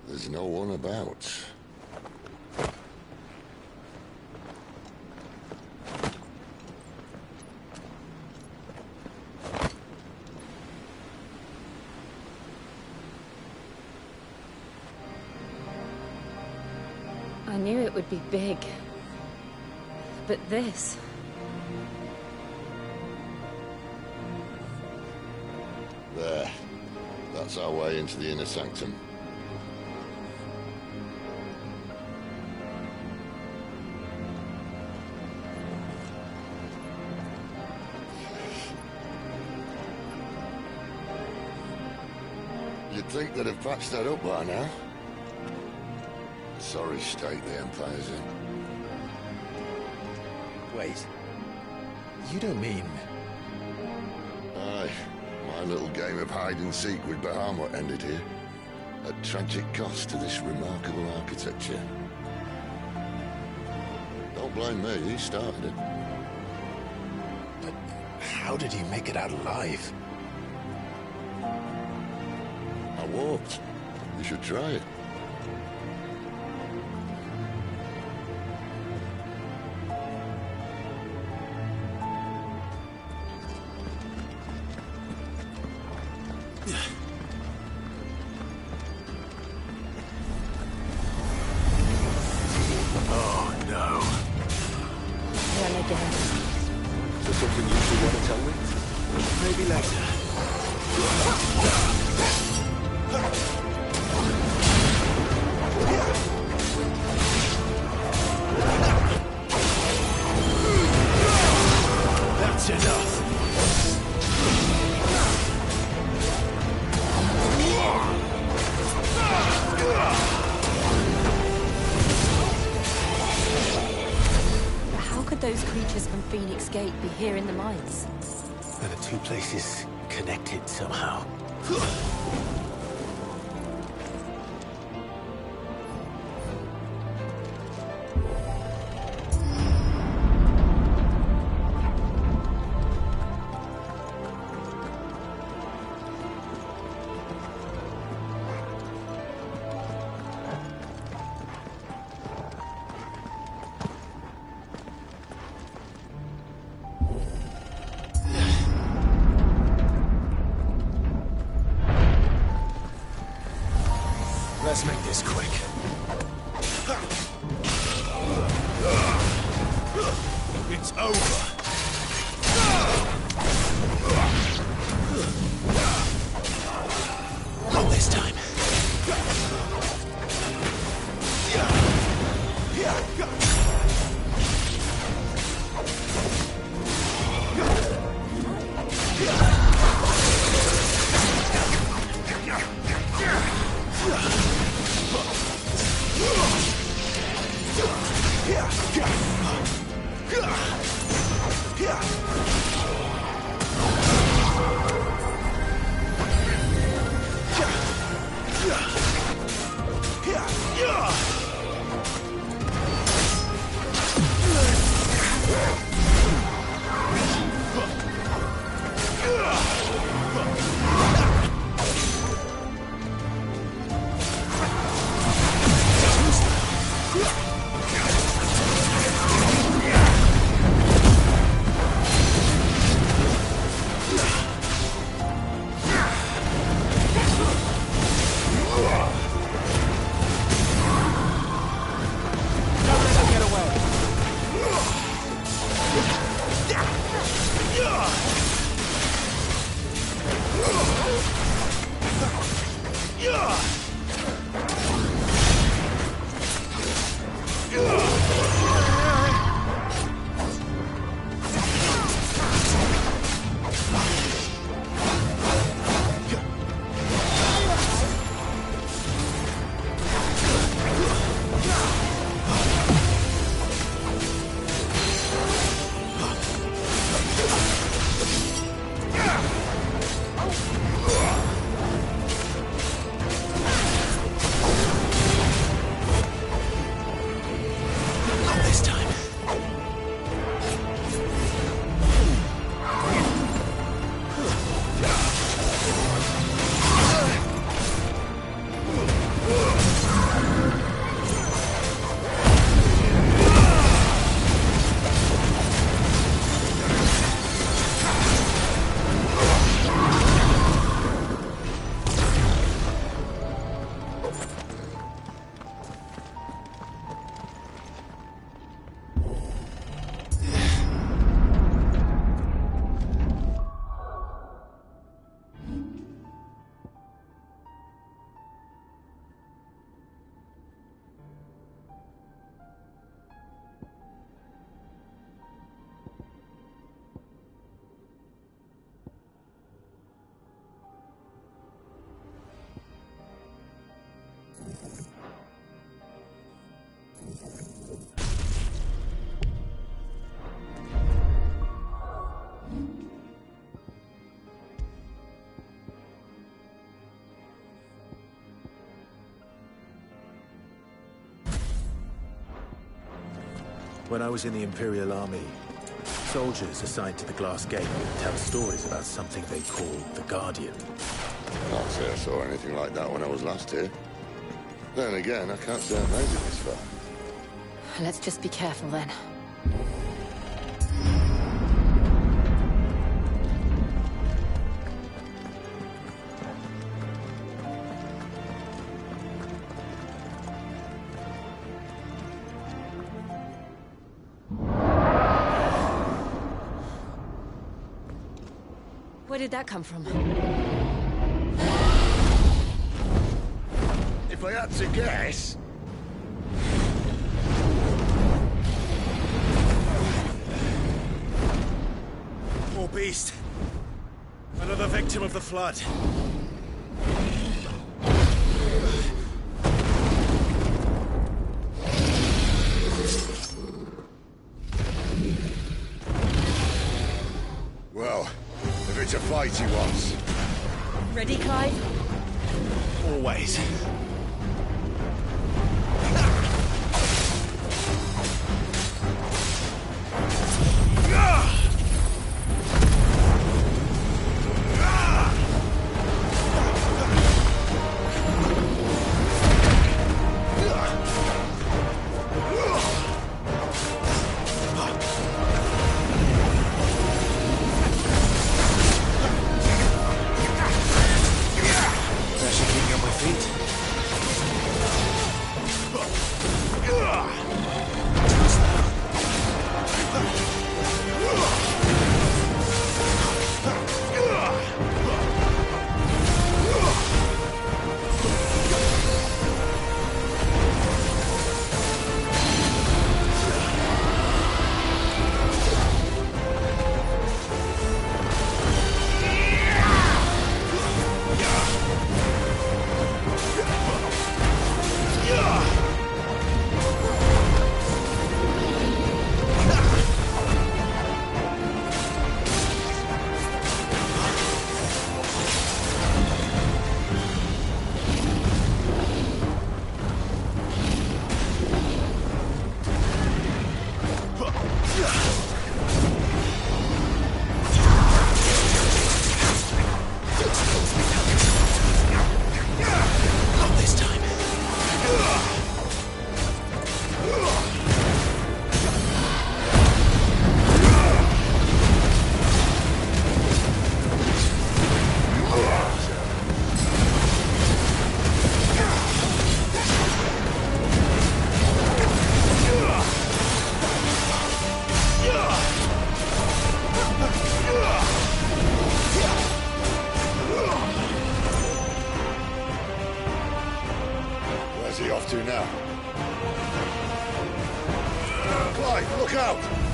There's no one about. I knew it would be big. But this... There. That's our way into the inner sanctum. You'd think they'd have patched that up by now. Sorry state the Empire's in. Wait. You don't mean... Aye. My little game of hide-and-seek with Bahamut ended here. At tragic cost to this remarkable architecture. Don't blame me, he started it. But how did he make it out alive? I walked. You should try it. Oh, no. Run again. Is there something you two want to tell me? Maybe later. That's enough. How could those creatures from Phoenix Gate be here in the mines? Are the two places connected somehow? Let's make this quick. over. Not this time. When I was in the Imperial Army, soldiers assigned to the Glass Gate would tell stories about something they called the Guardian. Can't say I saw anything like that when I was last here. Then again, I can't say I've made it this far. Let's just be careful then. Where did that come from? If I had to guess... Poor beast. Another victim of the Flood. Well, if it's a fight he wants. Ready, Clive? Always. to now. Clive, look out!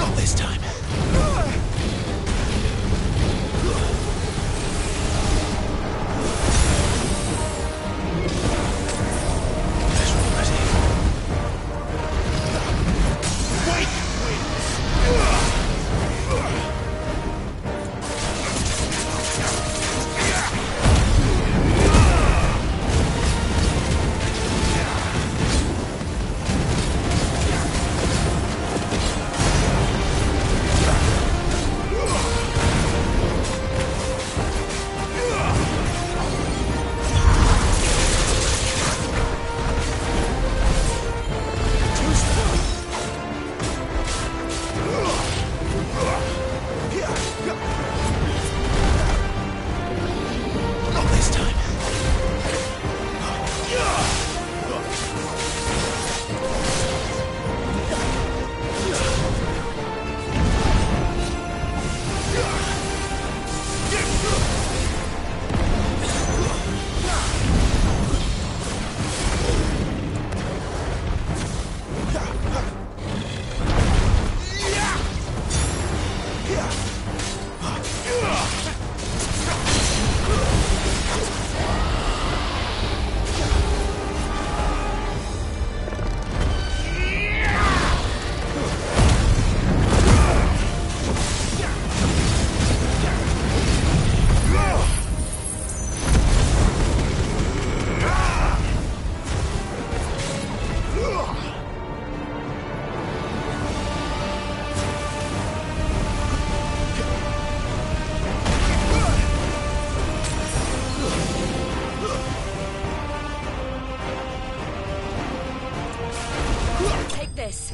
Not this time. This.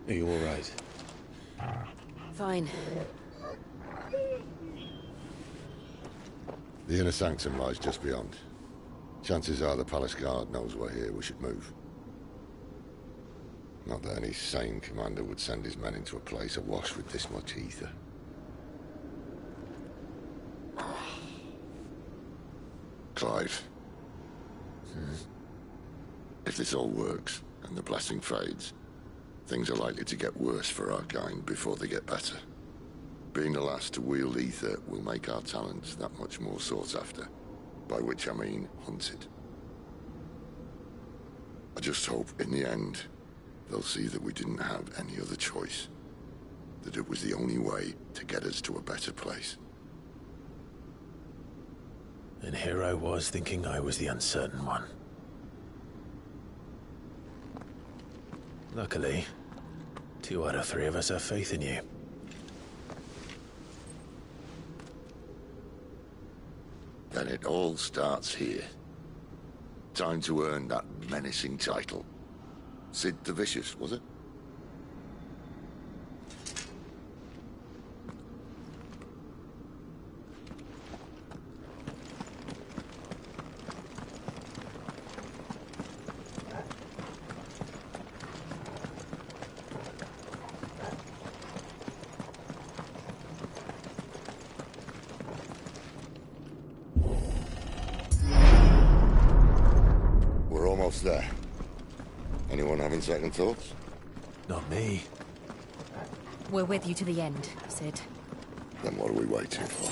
Are you all right? Fine. The inner sanctum lies just beyond. Chances are the palace guard knows we're here. We should move. Not that any sane commander would send his men into a place awash with this much ether. Clive. If this all works, and the blessing fades, things are likely to get worse for our kind before they get better. Being the last to wield ether will make our talents that much more sought after. By which I mean hunted. I just hope, in the end, they'll see that we didn't have any other choice. That it was the only way to get us to a better place. And here I was thinking I was the uncertain one. Luckily, 2 out of 3 of us have faith in you. Then it all starts here. Time to earn that menacing title. Sid the Vicious, was it? There. Anyone having second thoughts? Not me. We're with you to the end, Sid. Then what are we waiting for?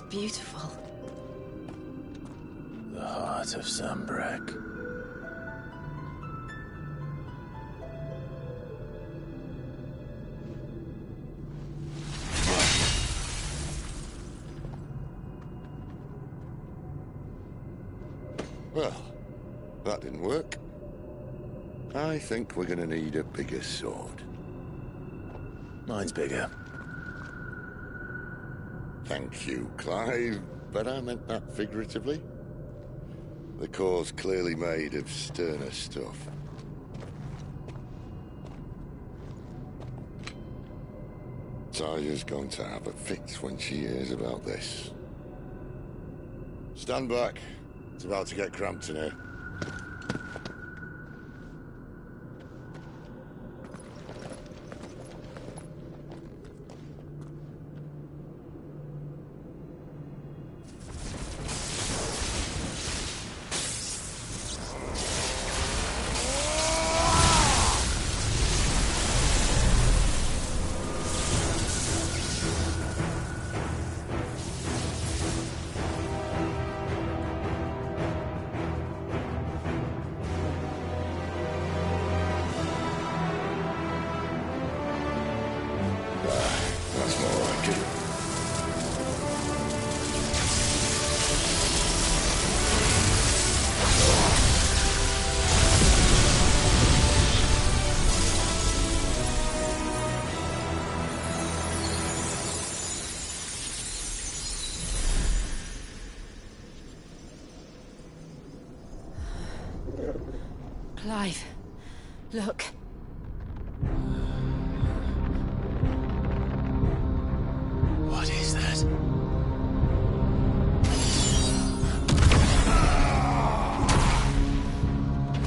Beautiful. The heart of Sanbreque. Well, that didn't work. I think we're gonna need a bigger sword. Mine's bigger. Thank you, Clive, but I meant that figuratively. The core's clearly made of sterner stuff. Taya's going to have a fit when she hears about this. Stand back. It's about to get cramped in here. Clive, look. What is that?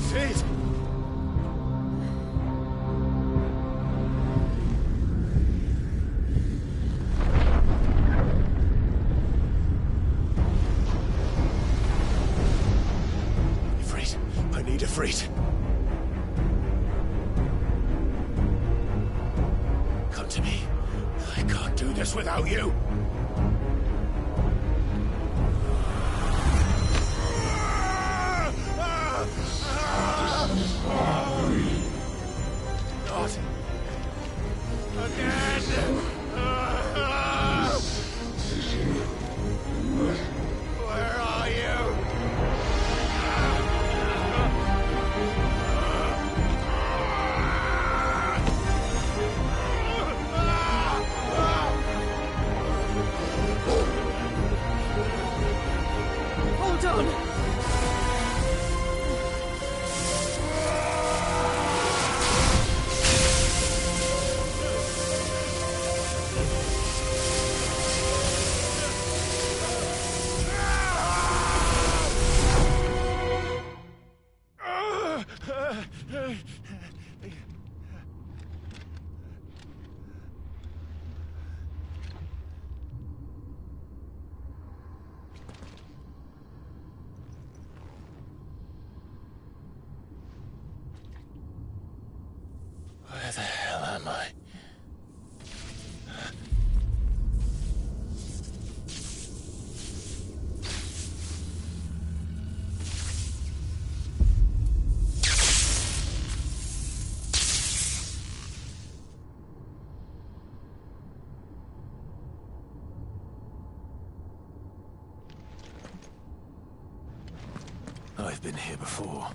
Sid! Ifrit, I need Ifrit. I can't do this without you. Not again. Where are you? Hold on! Where the hell am I? I've been here before.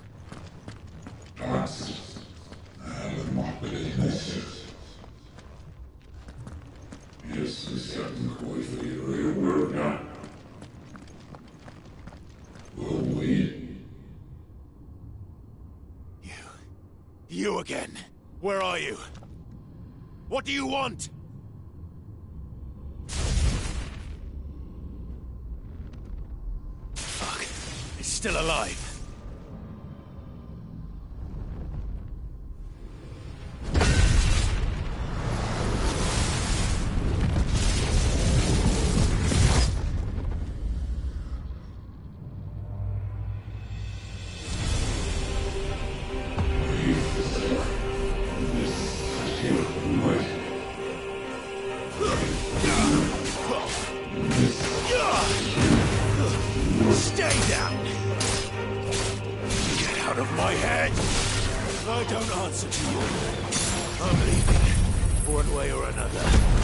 You again. Where are you? What do you want? Fuck. It's still alive. Stay down! Get out of my head! I don't answer to you. I'm leaving, one way or another.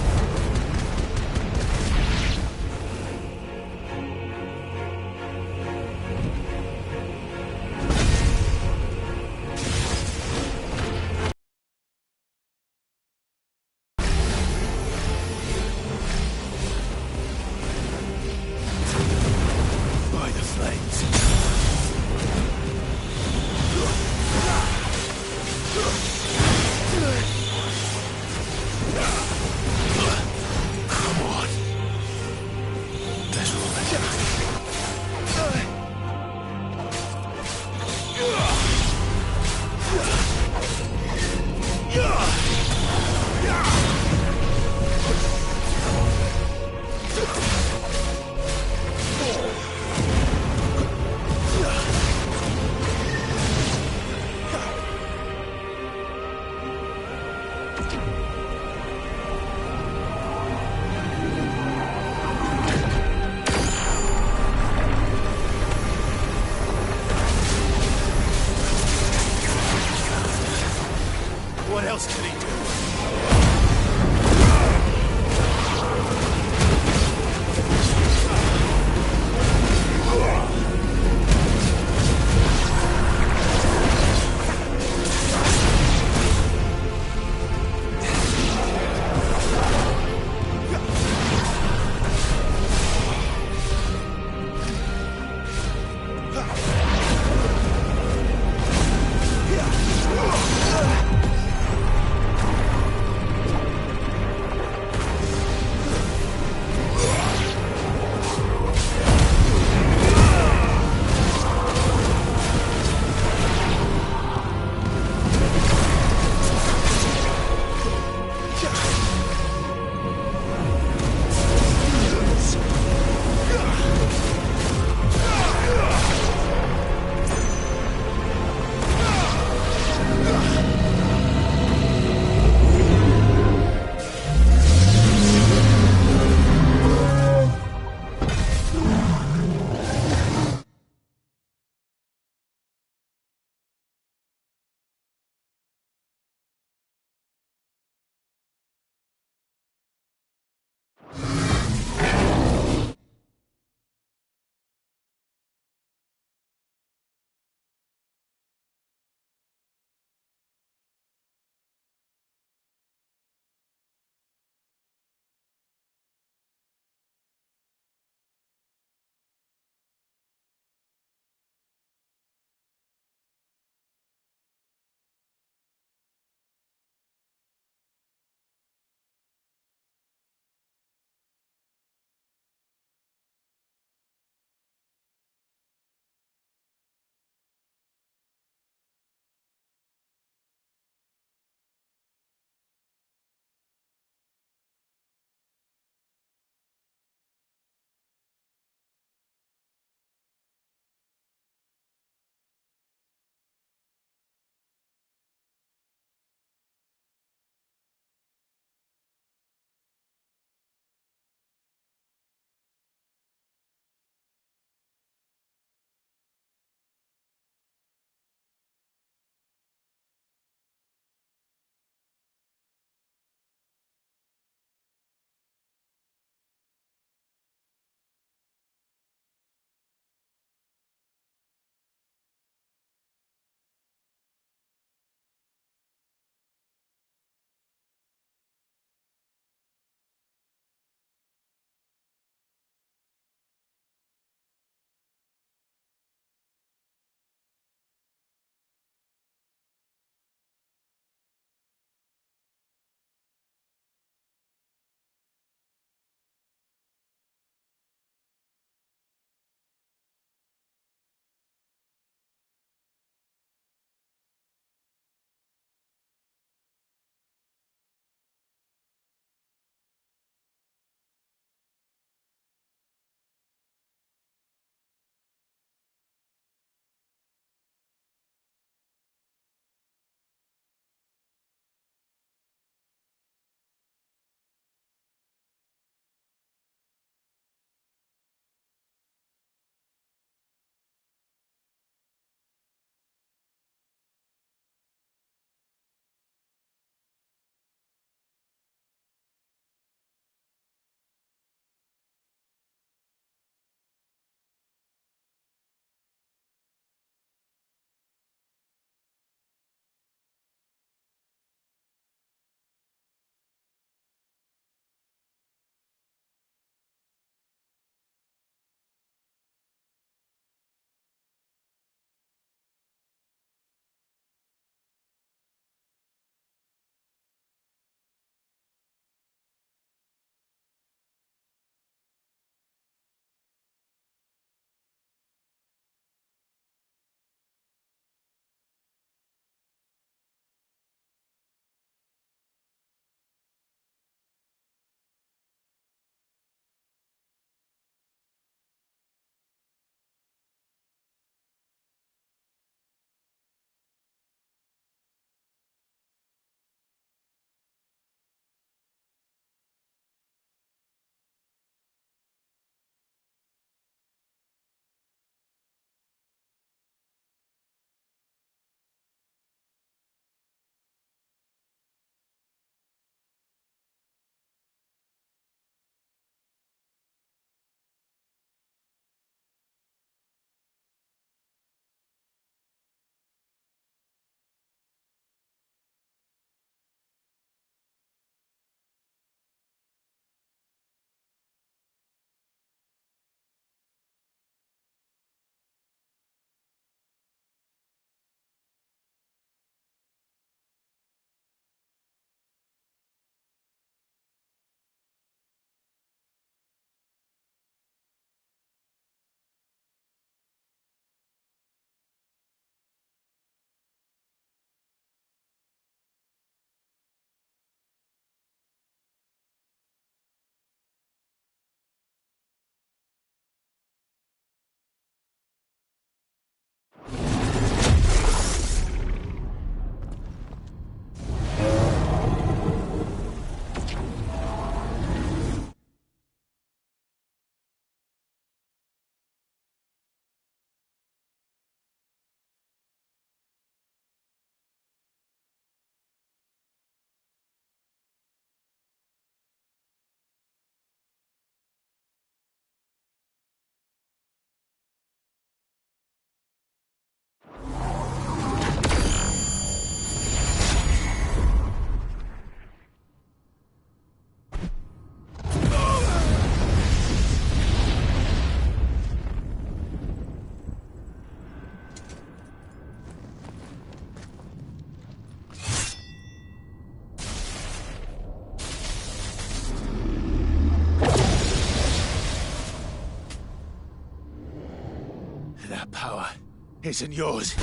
isn't yours.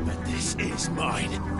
But this is mine.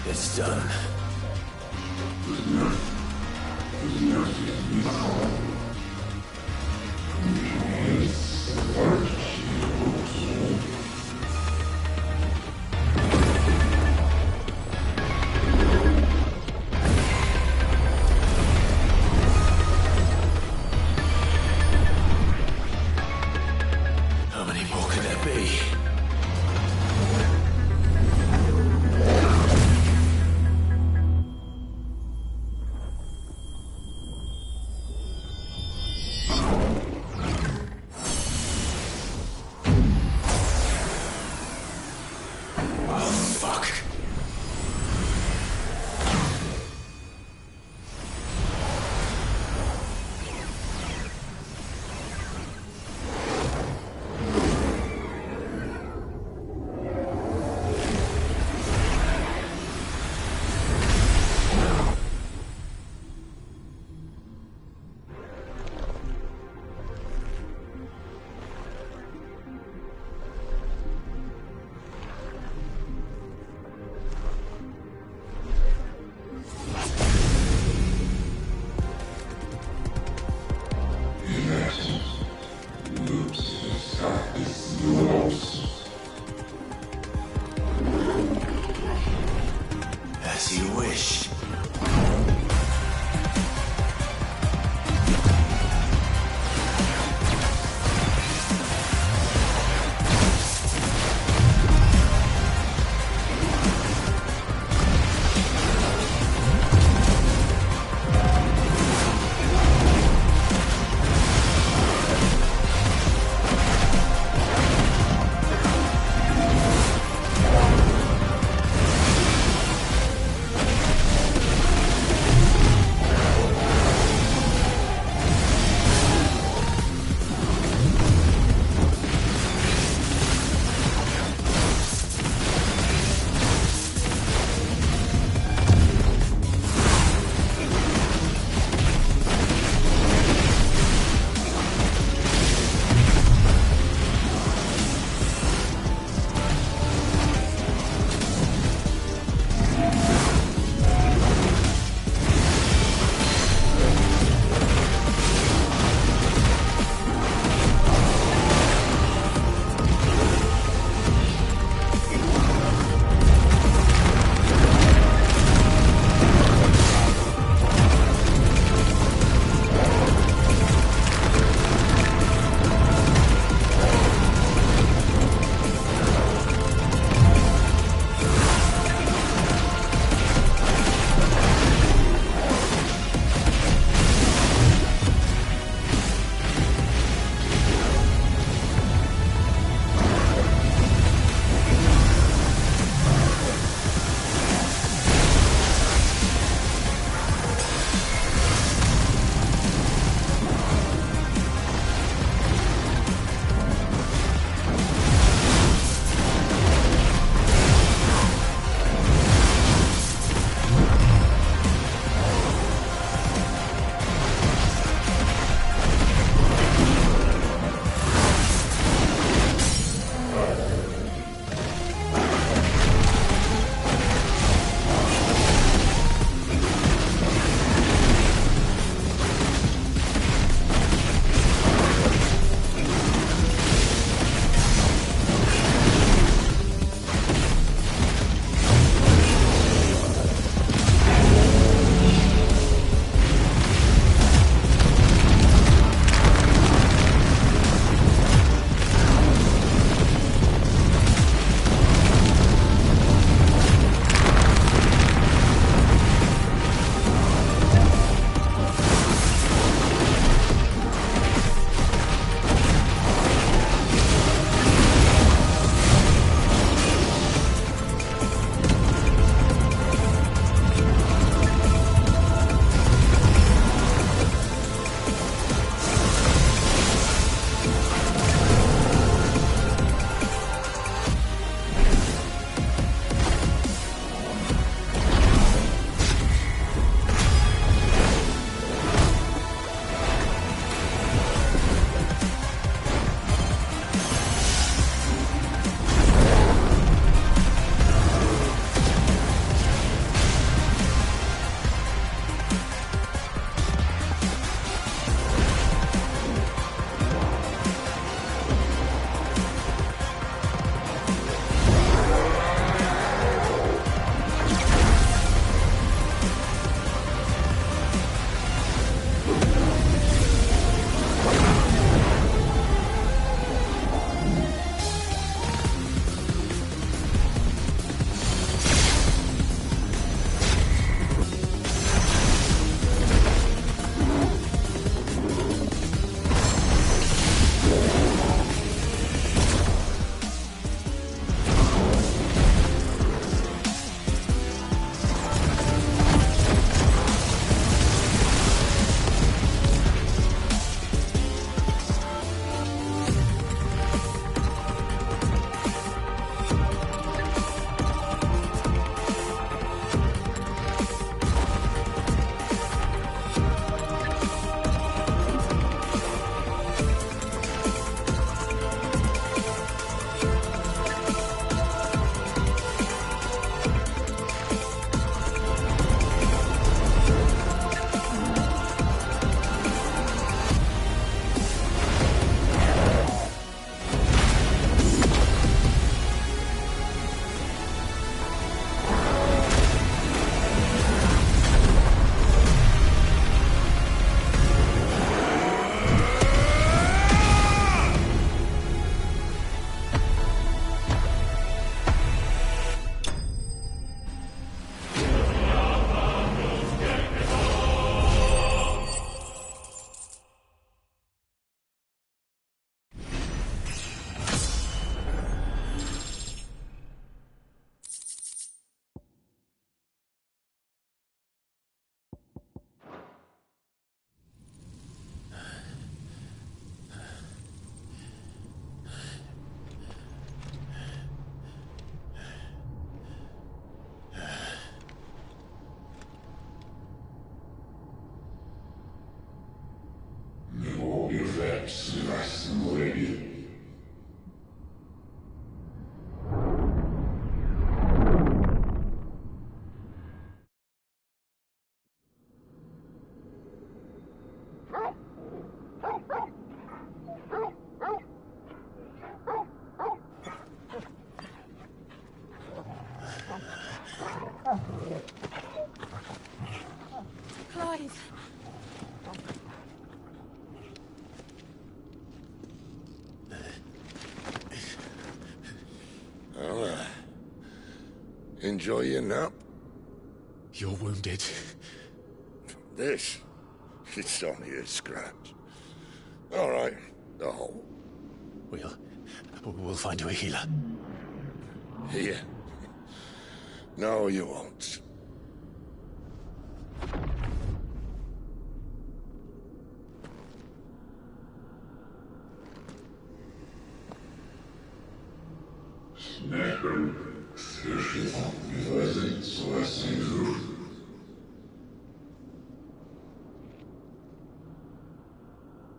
It's done. wish. alive. Well, enjoy your nap. You're wounded. This? It's only a scratch. All right, the hole. We'll find you a healer. Here. No, you won't.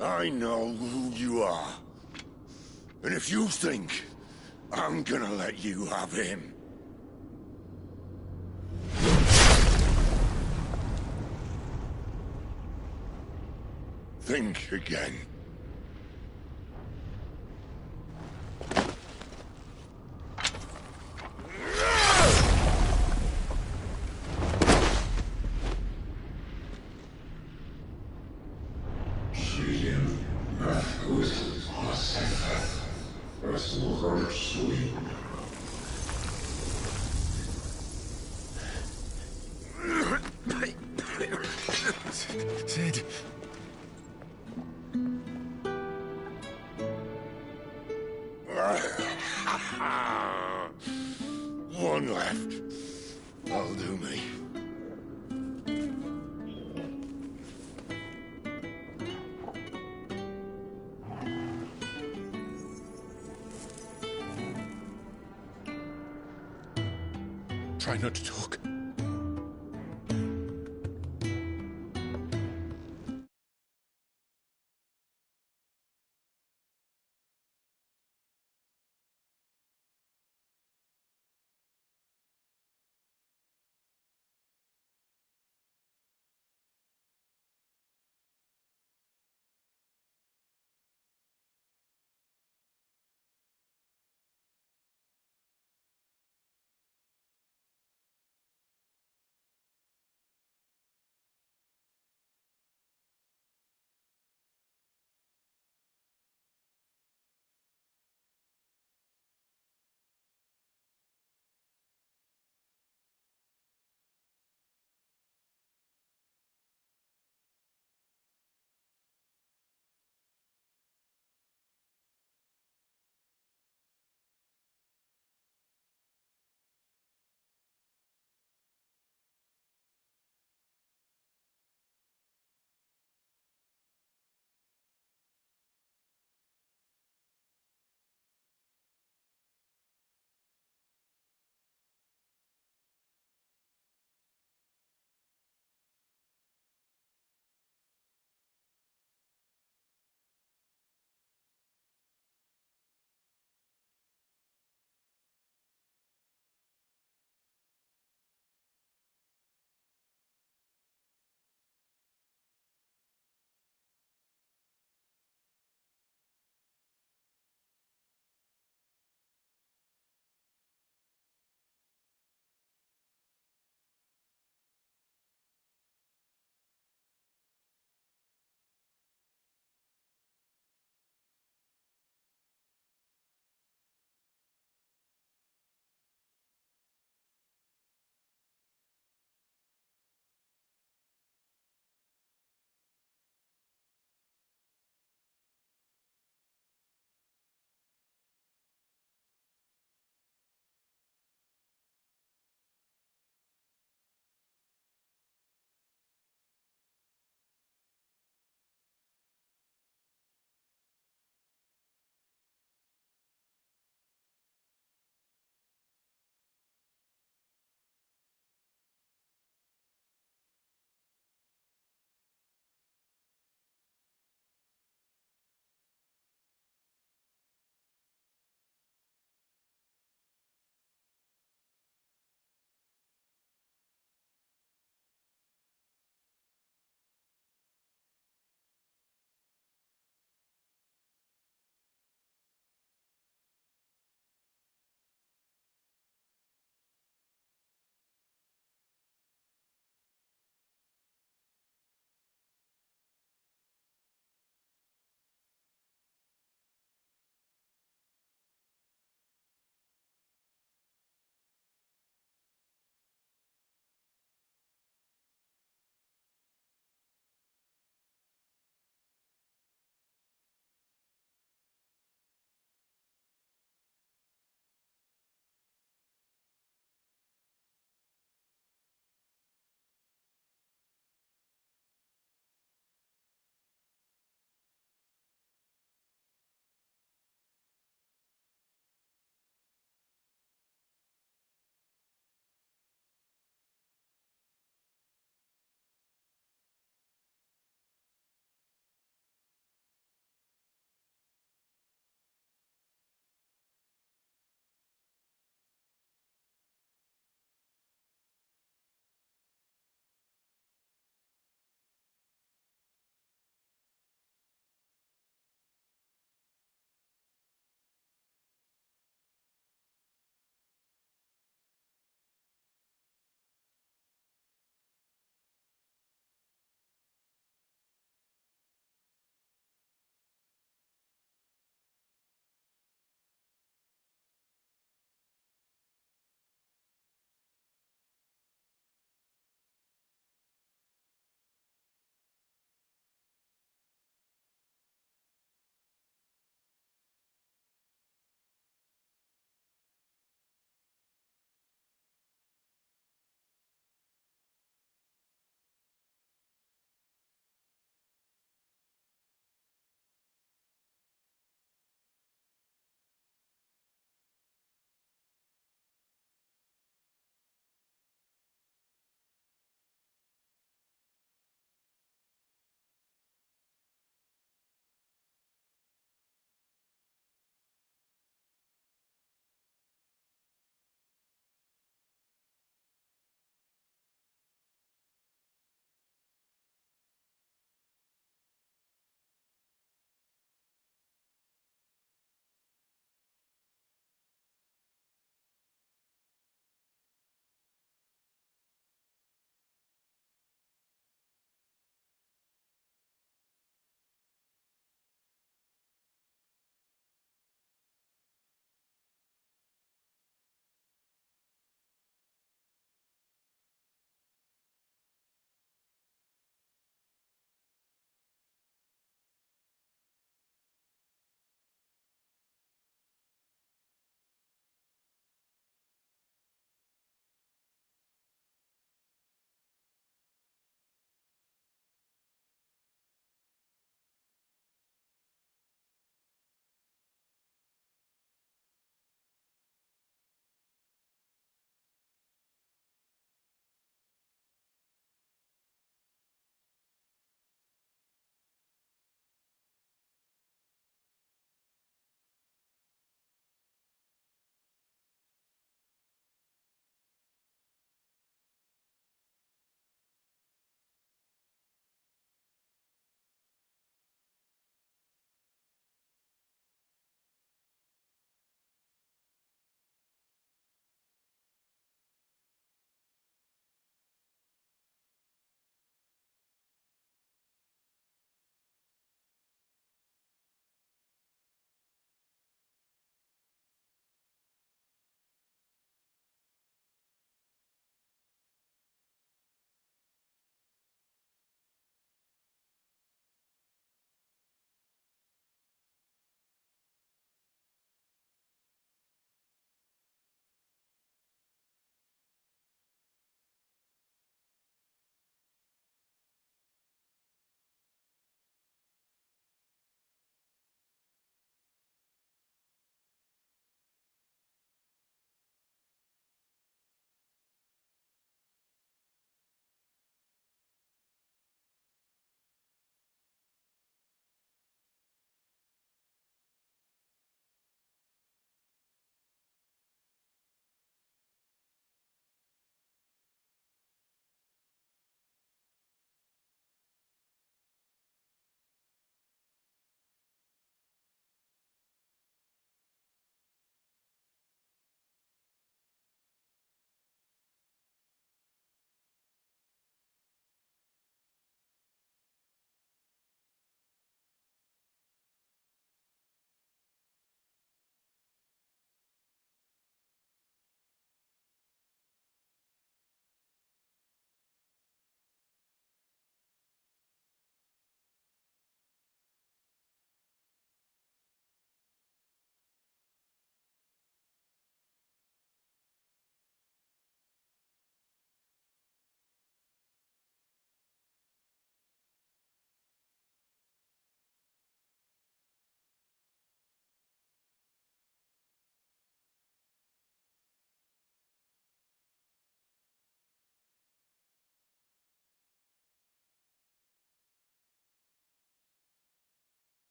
I know who you are. And if you think I'm gonna let you have him... think again. Sid. One left. That'll do me. Try not to talk.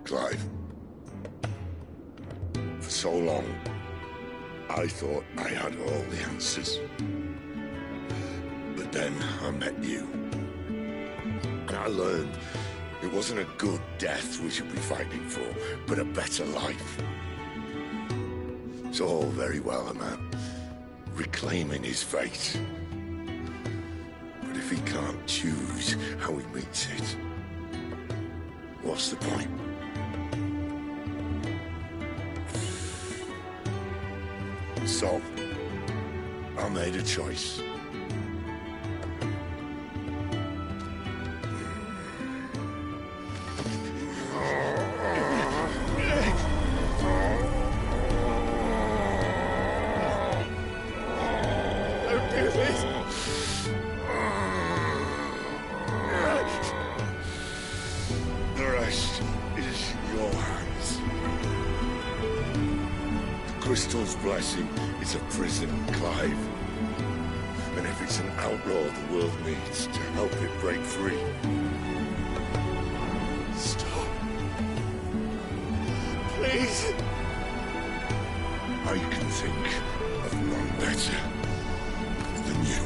Clive. For so long, I thought I had all the answers. But then I met you. And I learned it wasn't a good death we should be fighting for, but a better life. It's all very well, a man reclaiming his fate. But if he can't choose how he meets it, what's the point? So, I made a choice. Don't do this! The rest is in your hands. The Crystal's blessing is a prison, Clive. And if it's an outlaw the world needs to help it break free. Stop. Please. I can think of none better than you.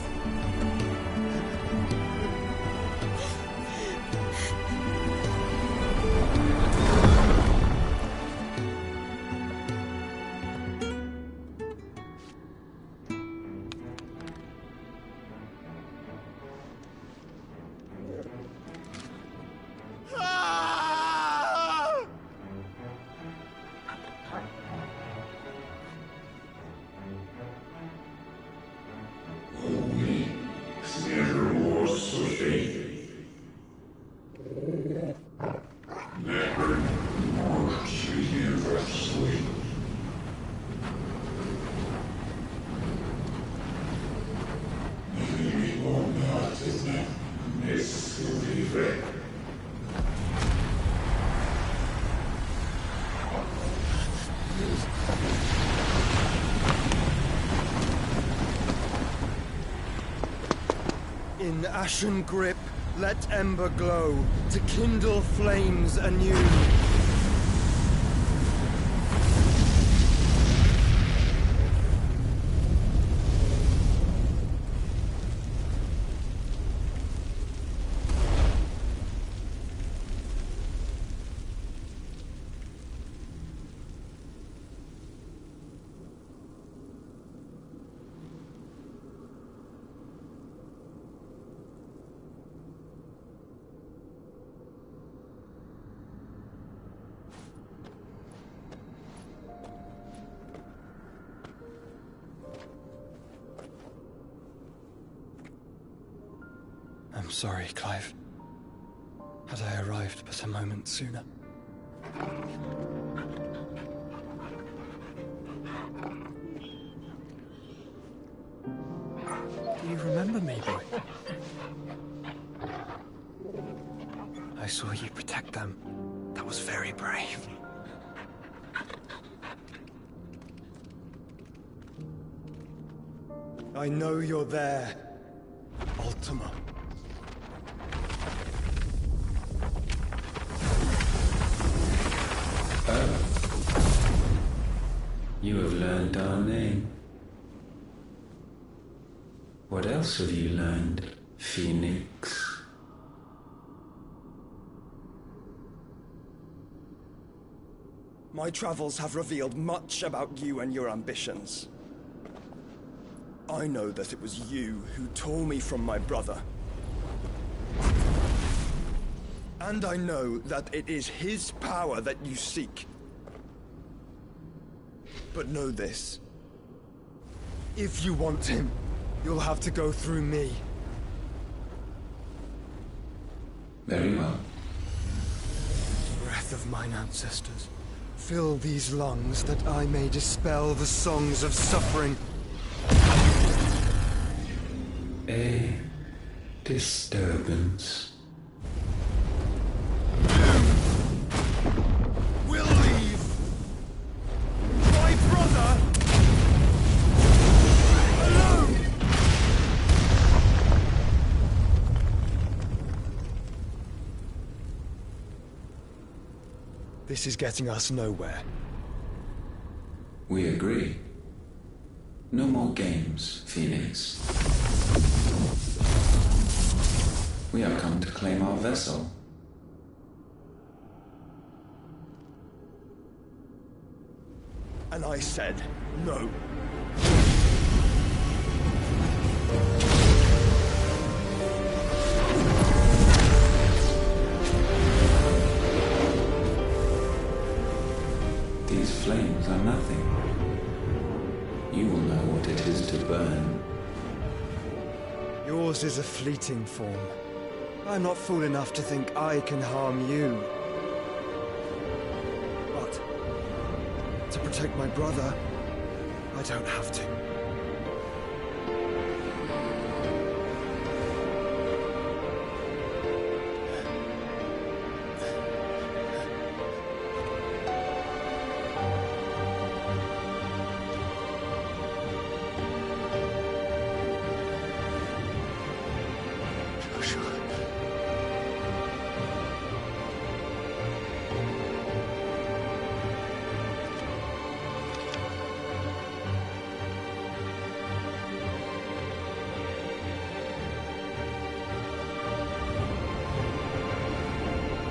In ashen grip, let ember glow, to kindle flames anew. I'm sorry, Clive. Had I arrived but a moment sooner. Do you remember me, boy? I saw you protect them. That was very brave. I know you're there, Ultima. You have learned our name. What else have you learned, Phoenix? My travels have revealed much about you and your ambitions. I know that it was you who tore me from my brother. And I know that it is his power that you seek. But know this. If you want him, you'll have to go through me. Very well. Breath of mine ancestors, fill these lungs that I may dispel the songs of suffering. A disturbance. We'll leave. My brother alone. This is getting us nowhere. We agree. No more games, Phoenix. We have come to claim our vessel. And I said no. These flames are nothing. You will know what it is to burn. Yours is a fleeting form. I'm not fool enough to think I can harm you. But to protect my brother, I don't have to.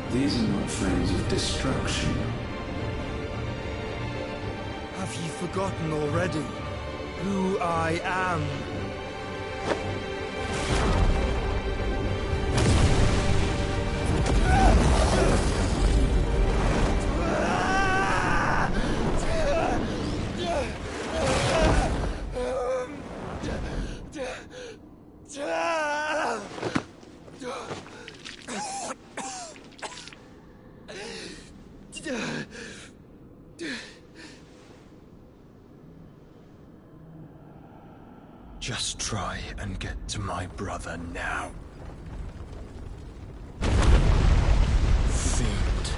These are not flames of destruction. Have you forgotten already who I am? Just try and get to my brother now. Fiend.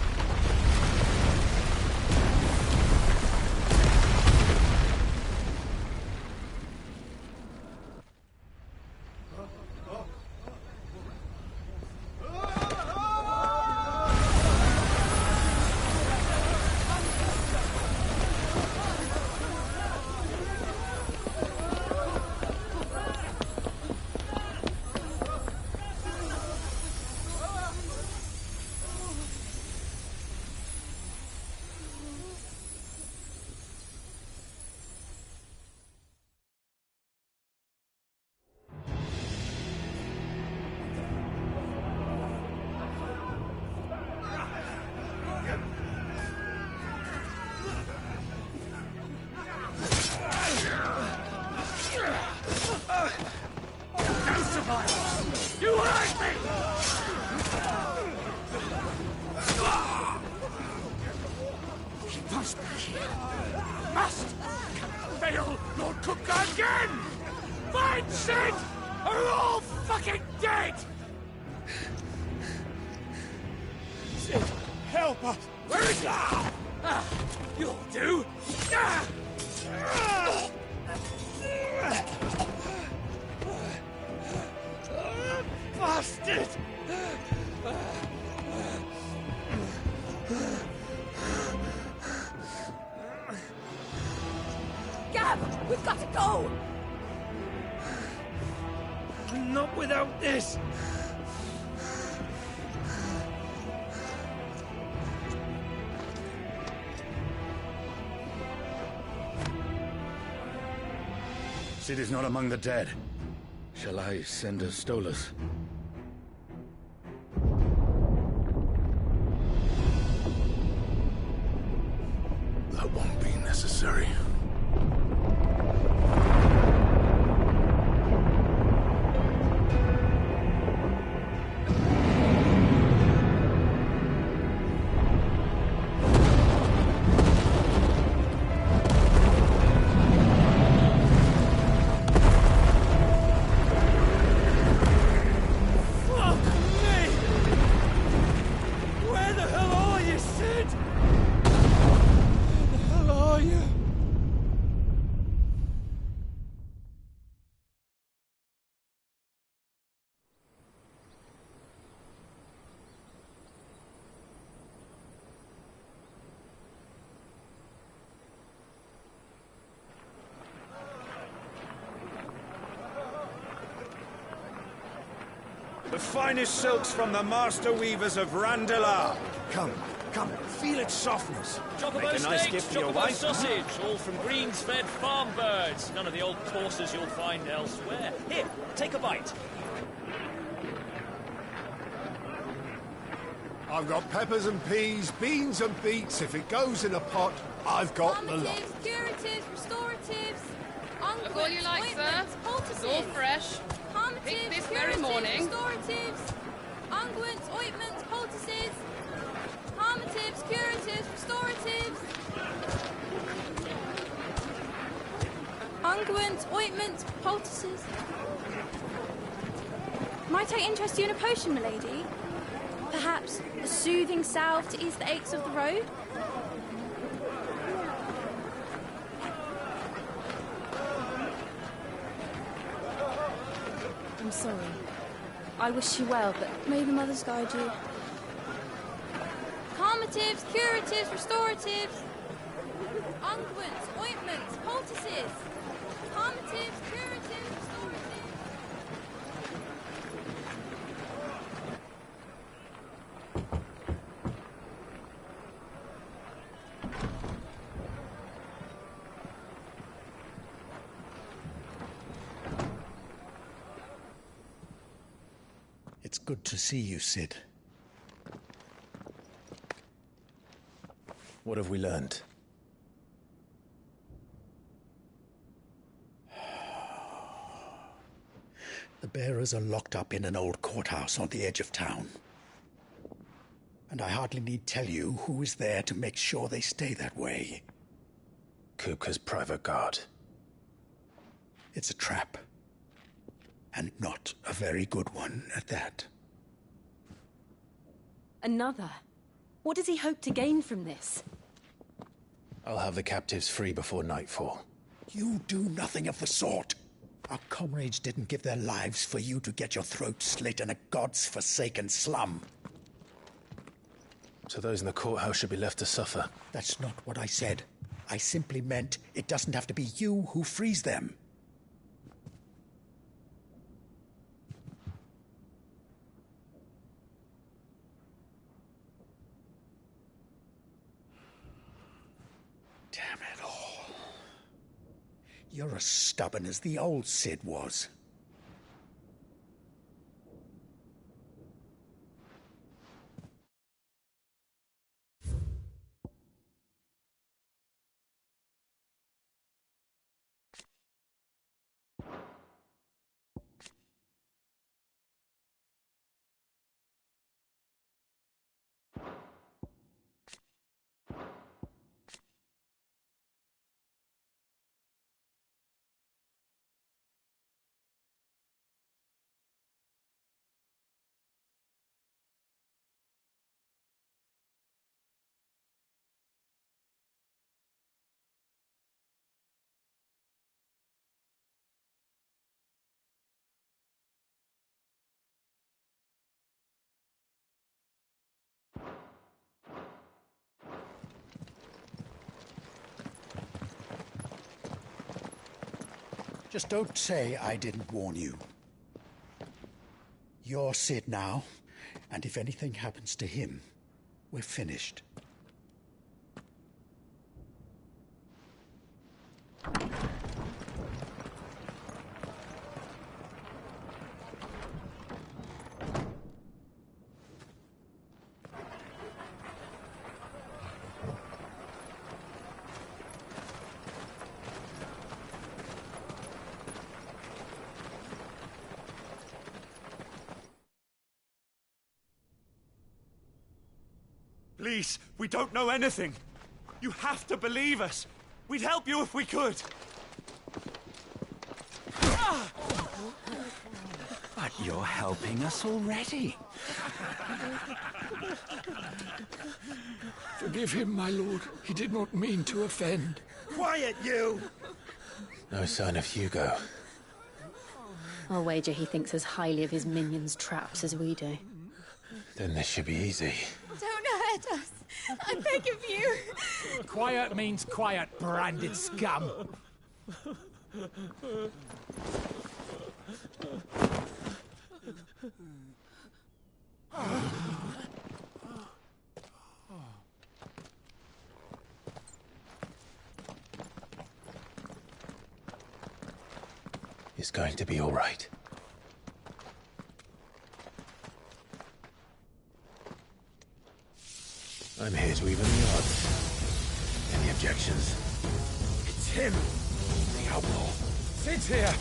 You hurt me! He must be here. Must! Can fail Lord Kupka again! Find Sid! Or we're all fucking dead! Sid, help us! Where is he? You'll do! Bastard! Gab, we've got to go! Not without this! Sid is not among the dead. Shall I send a Stolas? That won't be necessary. The finest silks from the master weavers of Randalar. Come, feel its softness. Chocobo Make a nice steaks, gift for your chocobo wife. sausage, all from greens-fed farm birds. None of the old courses you'll find elsewhere. Here, take a bite. I've got peppers and peas, beans and beets. If it goes in a pot, I've got the lot. Calmatives, curatives, restoratives, unguents, all you like, sir. ointments, poultices. It's all fresh. Calmatives, Picked this curatives, very morning. restoratives, unguents, ointments, poultices. Calmatives, curatives, restoratives. Unguents, ointments, poultices. Might I interest you in a potion, milady? Perhaps a soothing salve to ease the aches of the road? I'm sorry. I wish you well, but may the mothers guide you. Calmatives, curatives, restoratives. Unguents, ointments, poultices. Calmatives, curatives, restoratives. It's good to see you, Cid. What have we learned? The bearers are locked up in an old courthouse on the edge of town. And I hardly need tell you who is there to make sure they stay that way. Kupka's private guard. It's a trap. And not a very good one at that. Another? What does he hope to gain from this? I'll have the captives free before nightfall. You do nothing of the sort. Our comrades didn't give their lives for you to get your throat slit in a god's-forsaken slum. So those in the courthouse should be left to suffer. That's not what I said. I simply meant it doesn't have to be you who frees them. Damn it all. You're as stubborn as the old Cid was. Just don't say I didn't warn you. You're Cid now, and if anything happens to him, we're finished. Please, we don't know anything. You have to believe us. We'd help you if we could. But you're helping us already. Forgive him, my lord. He did not mean to offend. Quiet, you! No sign of Hugo. I'll wager he thinks as highly of his minions' traps as we do. Then this should be easy. Don't hurt us. I beg of you. Quiet means quiet, branded scum. It's going to be all right. I'm here to even the odds. Any objections? It's him, the outlaw. Sit here.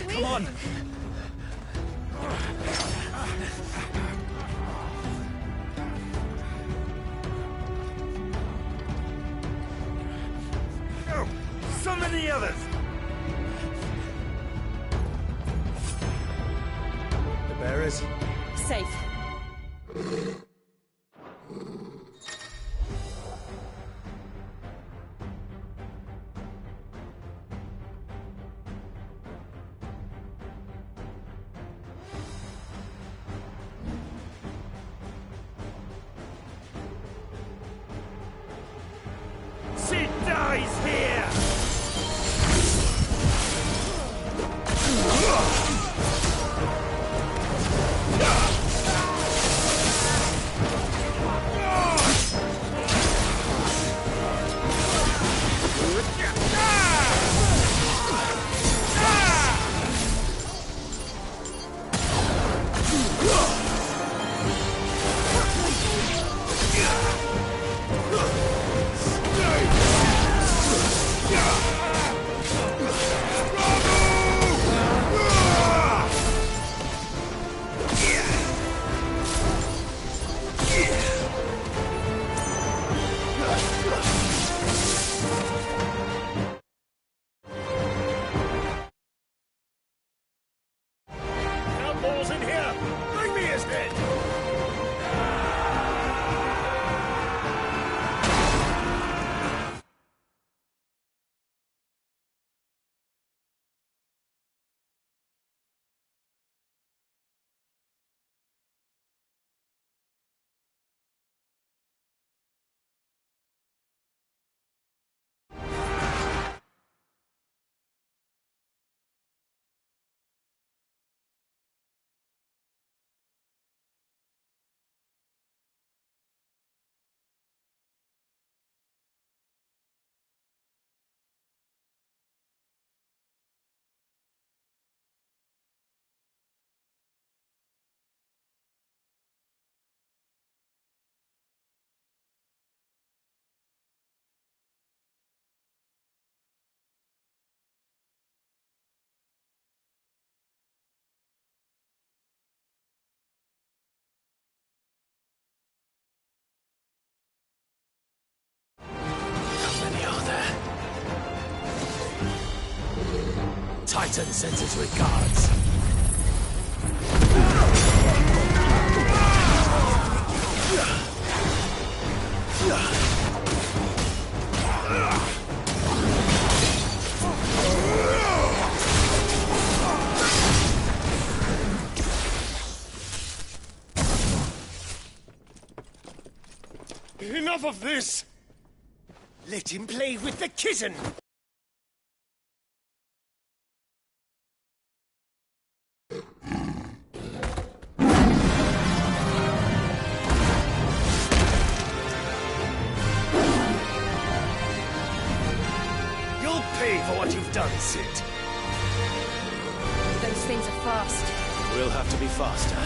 Come on. Go! Summon the others! The bearers? Safe. She dies here! Outlaws in here! Bring me his head! Titan sends his regards. Enough of this! Let him play with the kitten! You'll pay for what you've done, Sid. Those things are fast. We'll have to be faster.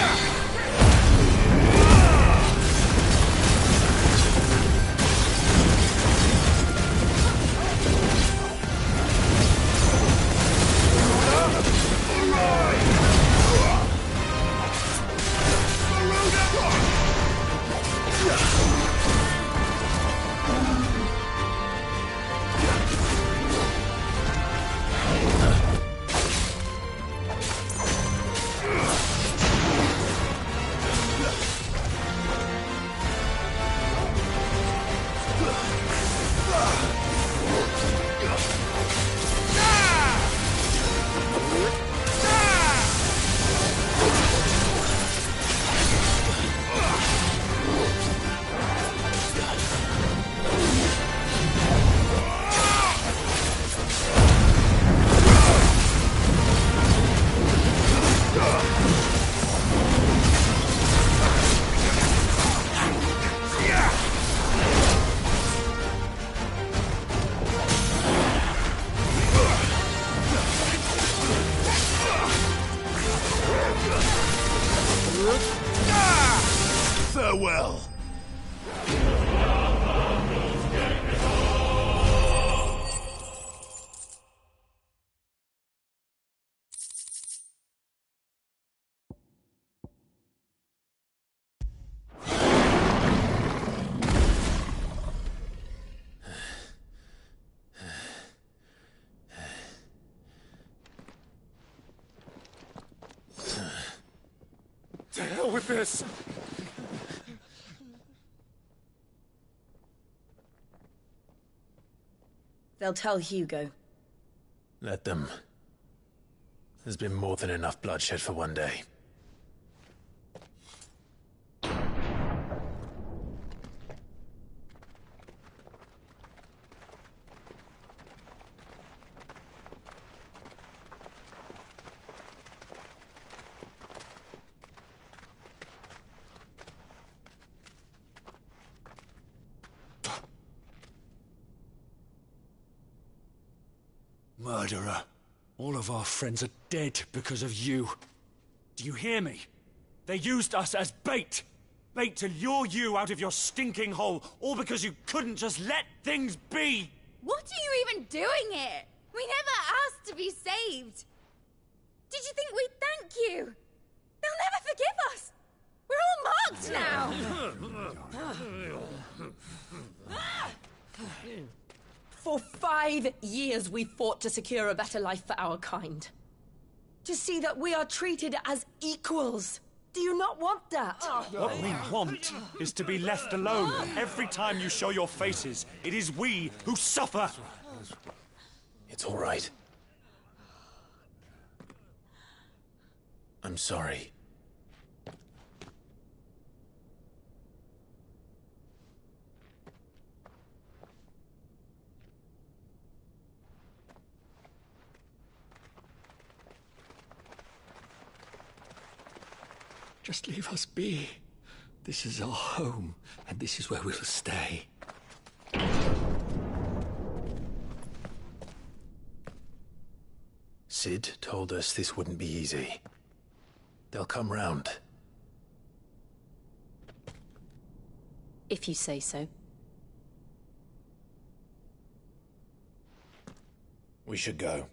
Yeah! this! They'll tell Hugo. Let them. There's been more than enough bloodshed for one day. Murderer. All of our friends are dead because of you. Do you hear me? They used us as bait. Bait to lure you out of your stinking hole, all because you couldn't just let things be. What are you even doing here? We never asked to be saved. Did you think we'd thank you? They'll never forgive us. We're all marked now. For 5 years we fought to secure a better life for our kind. To see that we are treated as equals. Do you not want that? What we want is to be left alone. Every time you show your faces, it is we who suffer. It's all right. I'm sorry. Just leave us be. This is our home, and this is where we'll stay. Sid told us this wouldn't be easy. They'll come round. If you say so. We should go.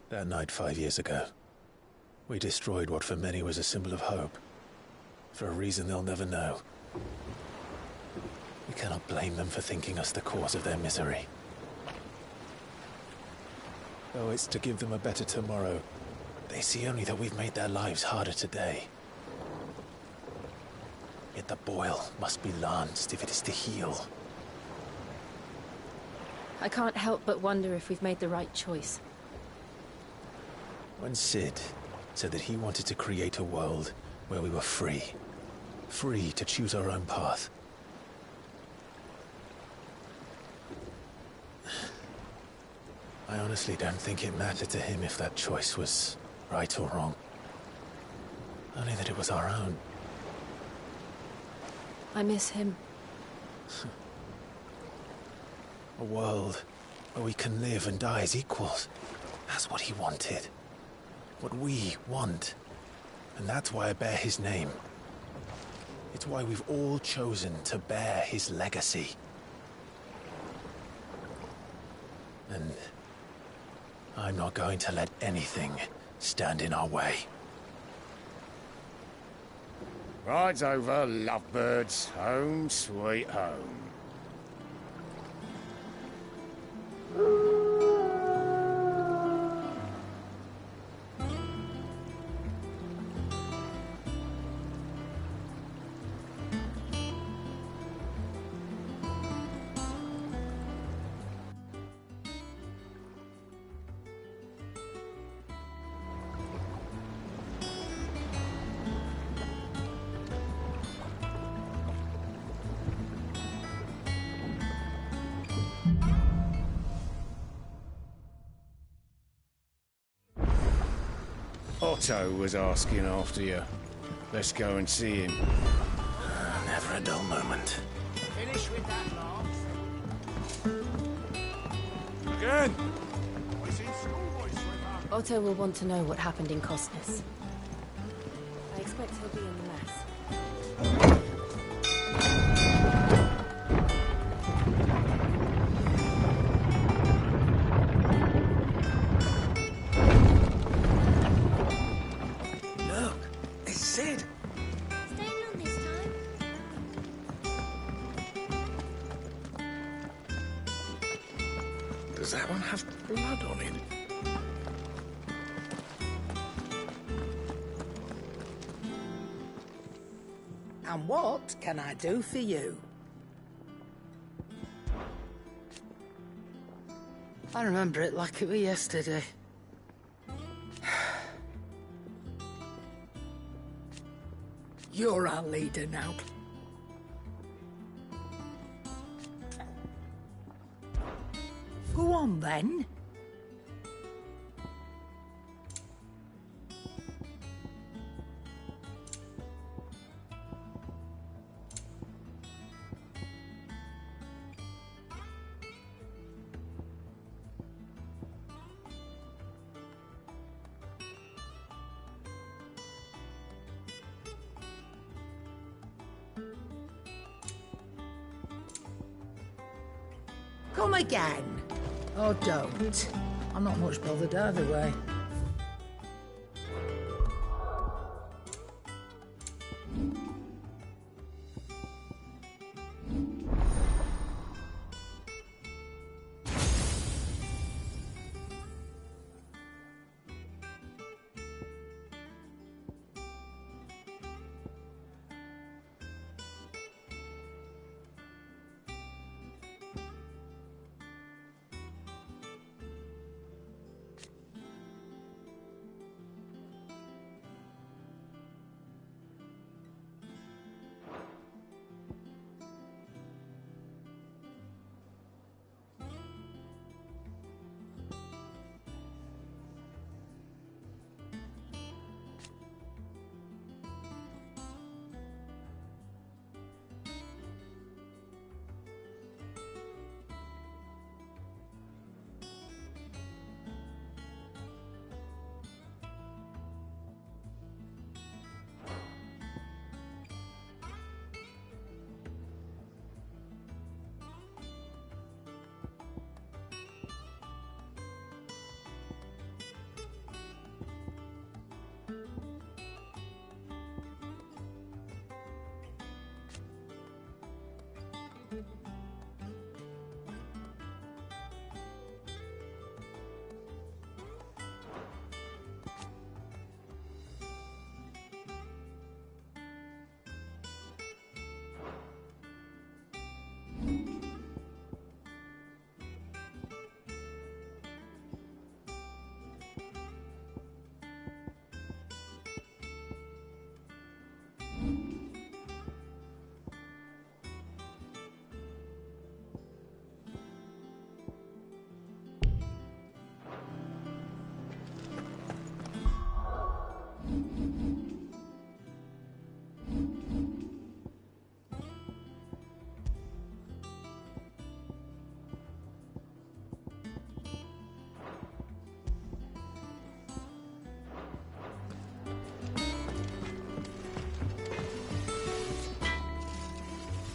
That night 5 years ago, we destroyed what for many was a symbol of hope. For a reason they'll never know. We cannot blame them for thinking us the cause of their misery. Though it's to give them a better tomorrow, they see only that we've made their lives harder today. Yet the boil must be lanced if it is to heal. I can't help but wonder if we've made the right choice. When Sid said that he wanted to create a world where we were free. Free to choose our own path. I honestly don't think it mattered to him if that choice was right or wrong. Only that it was our own. I miss him. A world where we can live and die as equals. That's what he wanted. What we want. And that's why I bear his name. It's why we've all chosen to bear his legacy. And I'm not going to let anything stand in our way. Rides over, lovebirds. Home, sweet home. Otto was asking after you. Let's go and see him. for a dull moment. Finish with that, Lance. Again! I see schoolboys swim up. Otto will want to know what happened in Cosnes. I expect he'll be in the mess. Look, it's Sid. Staying on this time? Does that one have blood on it? And what can I do for you? I remember it like it was yesterday. You're our leader now. Go on then. Come again. Or don't. I'm not much bothered either way.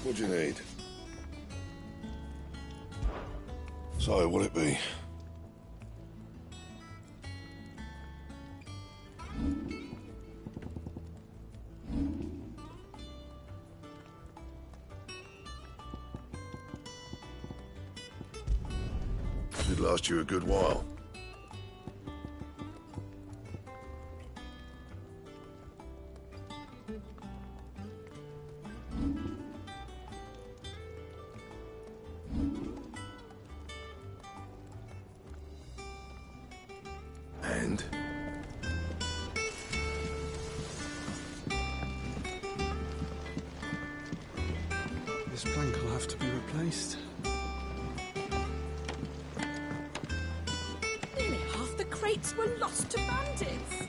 What do you need? So, what'll it be? Should last you a good while. And? This plank will have to be replaced. Nearly half the crates were lost to bandits.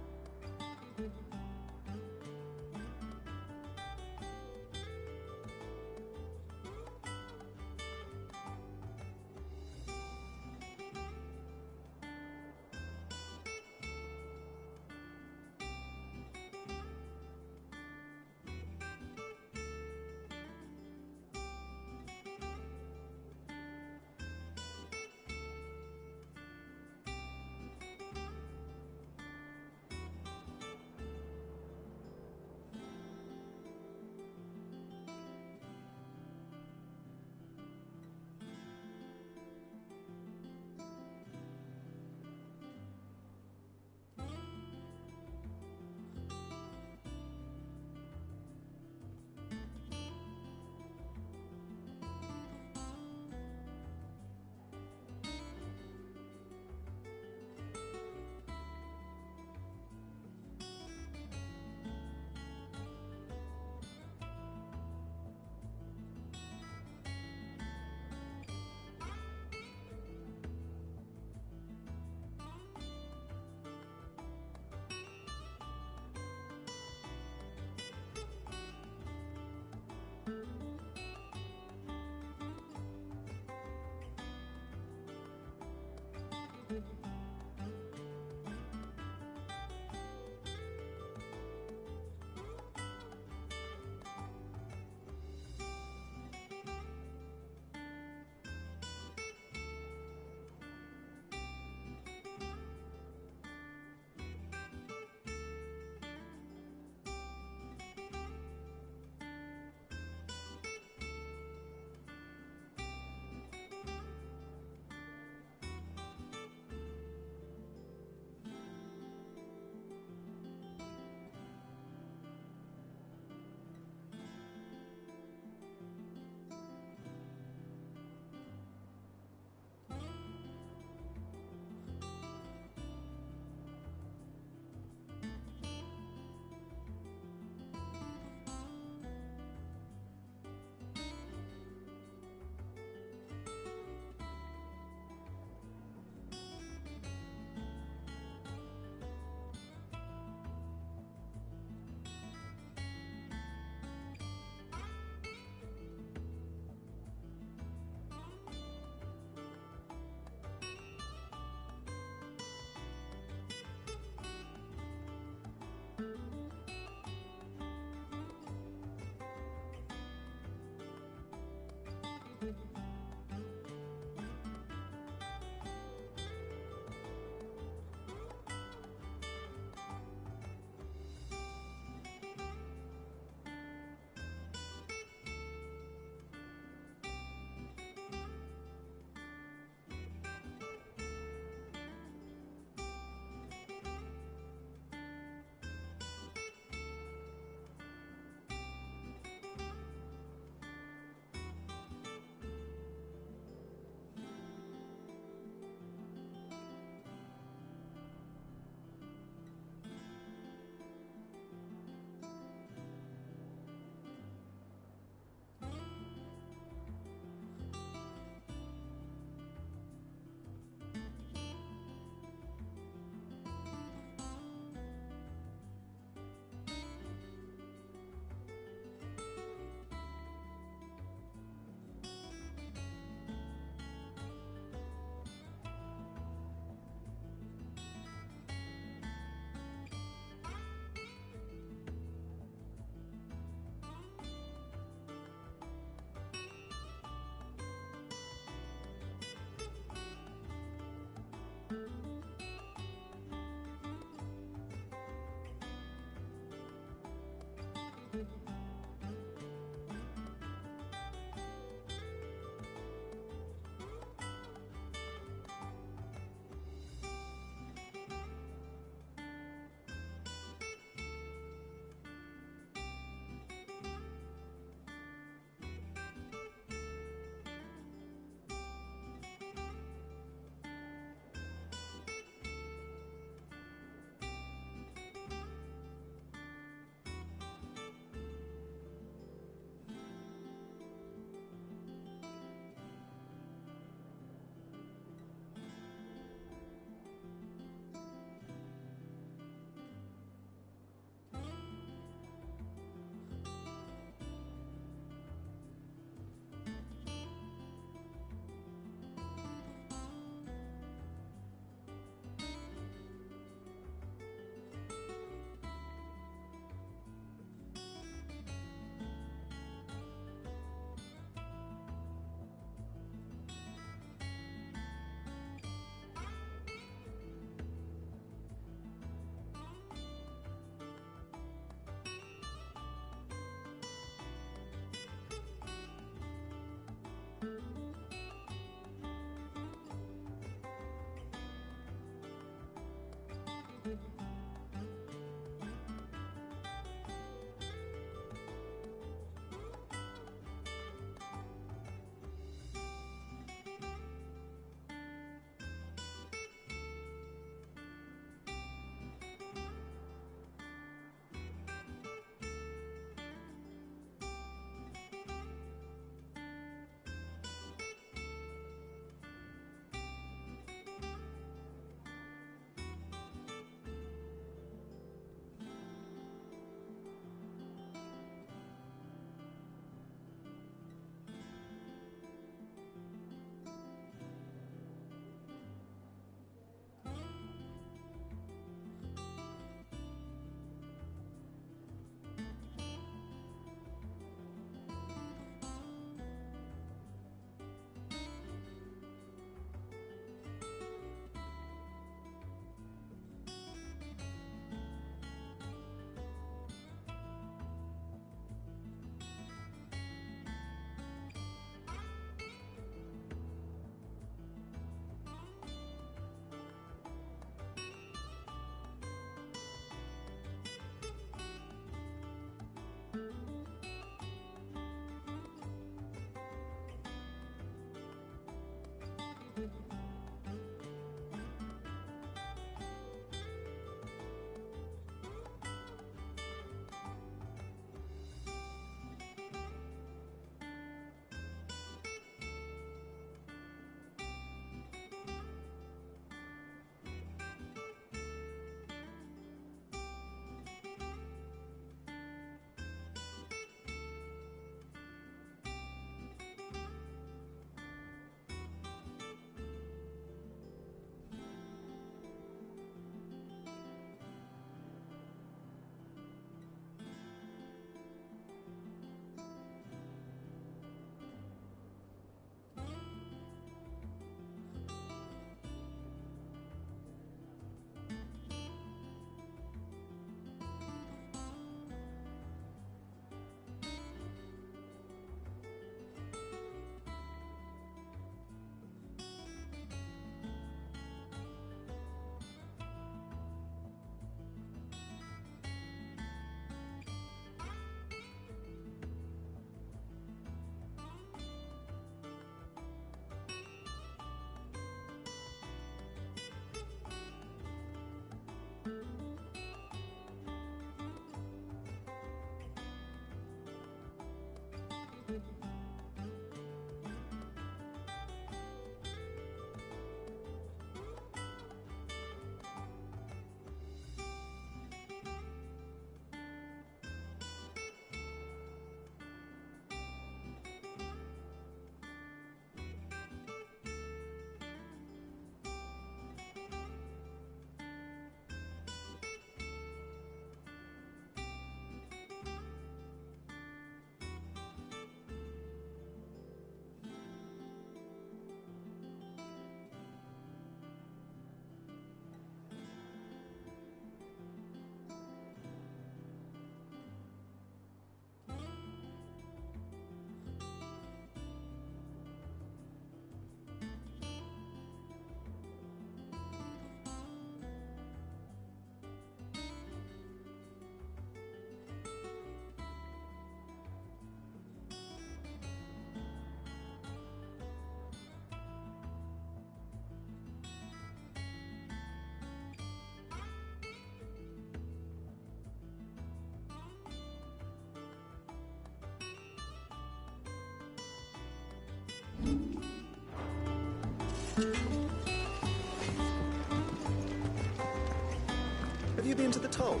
into the toll.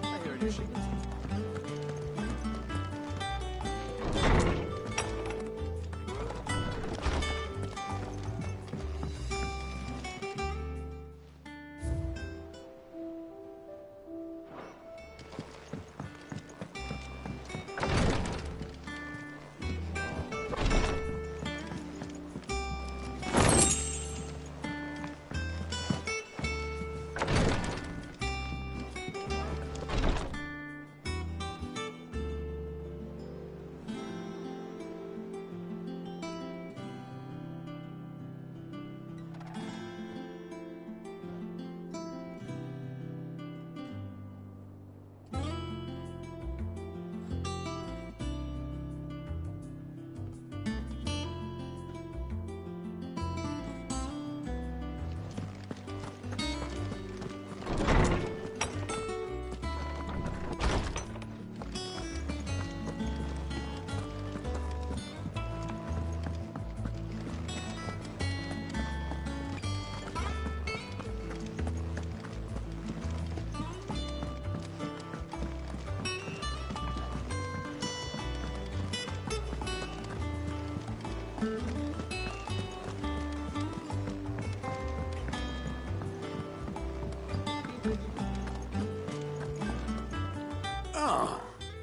I hear it is.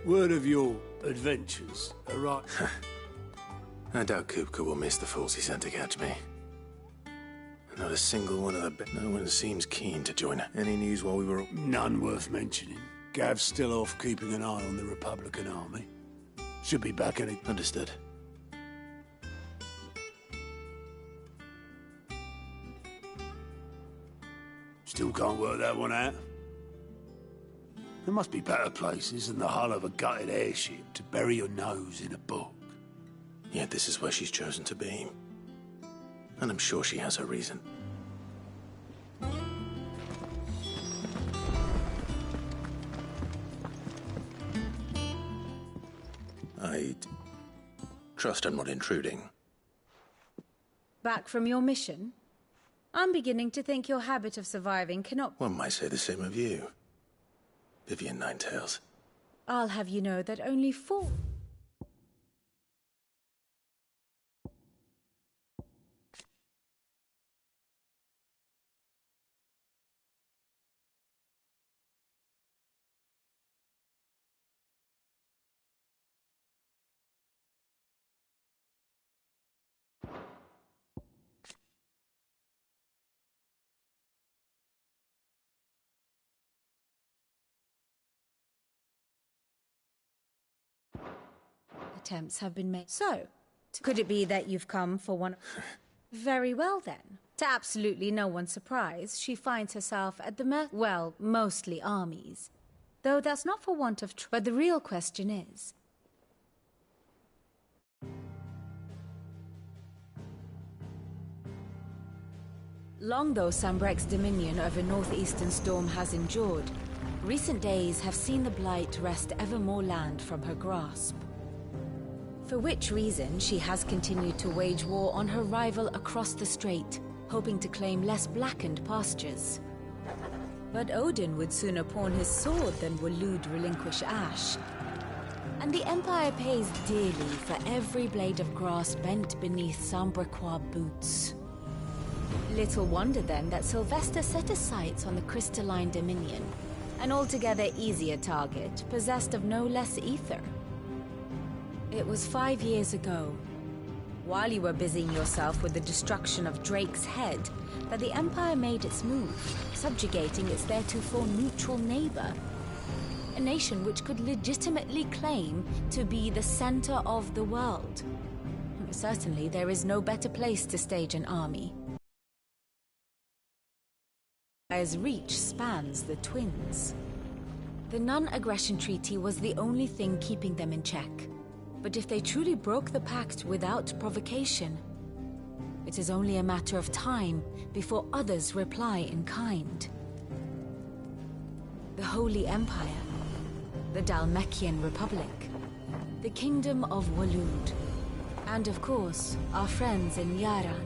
Word of your adventures, right? I doubt Kupka will miss the fools he sent to catch me. Not a single one of the... No one seems keen to join. Any news while we were... None worth mentioning. Gav's still off keeping an eye on the Republican army. Should be back any... Understood. Still can't work that one out. There must be better places than the hull of a gutted airship to bury your nose in a book. Yet this is where she's chosen to be. And I'm sure she has her reason. I trust I'm not intruding. Back from your mission? I'm beginning to think your habit of surviving cannot... One might say the same of you, Vivian Ninetails. I'll have you know that only 4... attempts have been made. So, could it be that you've come for one... Very well then. To absolutely no one's surprise, she finds herself at the well, mostly armies. Though that's not for want of but the real question is... Long though Sambrek's dominion over northeastern Storm has endured, recent days have seen the Blight wrest ever more land from her grasp. For which reason, she has continued to wage war on her rival across the strait, hoping to claim less blackened pastures. But Odin would sooner pawn his sword than Waloed relinquish Ash. And the Empire pays dearly for every blade of grass bent beneath Sambrequois boots. Little wonder then that Sylvester set his sights on the Crystalline Dominion, an altogether easier target, possessed of no less ether. It was 5 years ago, while you were busying yourself with the destruction of Drake's head, that the Empire made its move, subjugating its theretofore neutral neighbor. A nation which could legitimately claim to be the center of the world. Certainly, there is no better place to stage an army. As reach spans the twins. The non-aggression treaty was the only thing keeping them in check. But if they truly broke the pact without provocation, it is only a matter of time before others reply in kind. The Holy Empire, the Dhalmekian Republic, the Kingdom of Waloed, and of course, our friends in Yaran.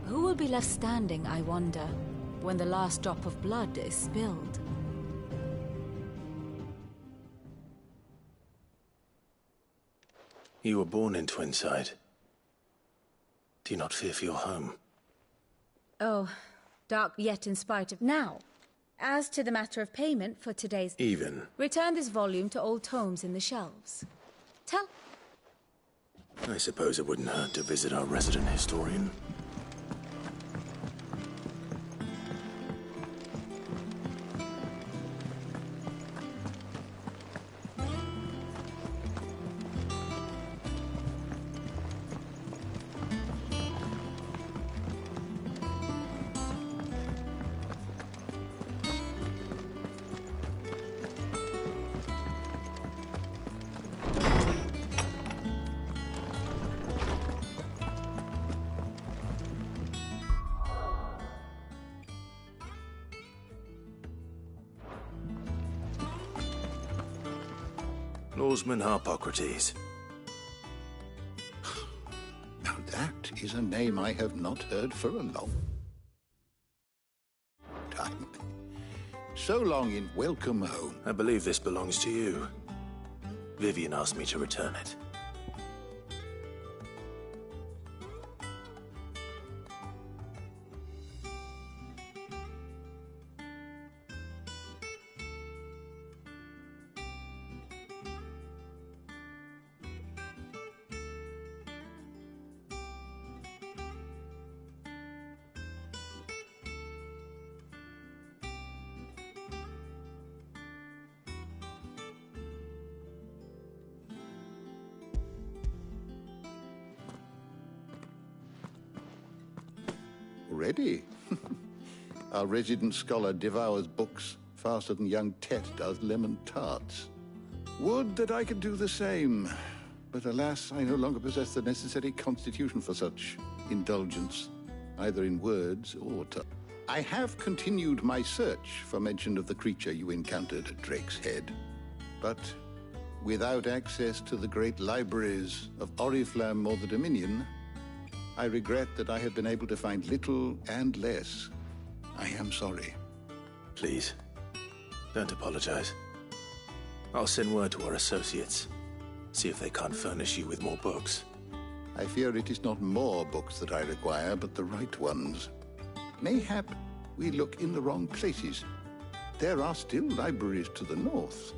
Who will be left standing, I wonder, when the last drop of blood is spilled? You were born in Twinside. Do you not fear for your home? Oh, dark yet in spite of now. As to the matter of payment for today's... Even. Return this volume to old tomes in the shelves. Tell... I suppose it wouldn't hurt to visit our resident historian. Norseman Harpocrates. Now that is a name I have not heard for a long time. So long in welcome home. I believe this belongs to you. Vivian asked me to return it. Ready? Our resident scholar devours books faster than young Tet does lemon tarts. Would that I could do the same. But alas, I no longer possess the necessary constitution for such indulgence, either in words or I have continued my search for mention of the creature you encountered at Drake's Head. But without access to the great libraries of Oriflamme or the Dominion, I regret that I have been able to find little and less. I am sorry. Please, don't apologize. I'll send word to our associates. See if they can't furnish you with more books. I fear it is not more books that I require, but the right ones. Mayhap we look in the wrong places. There are still libraries to the north.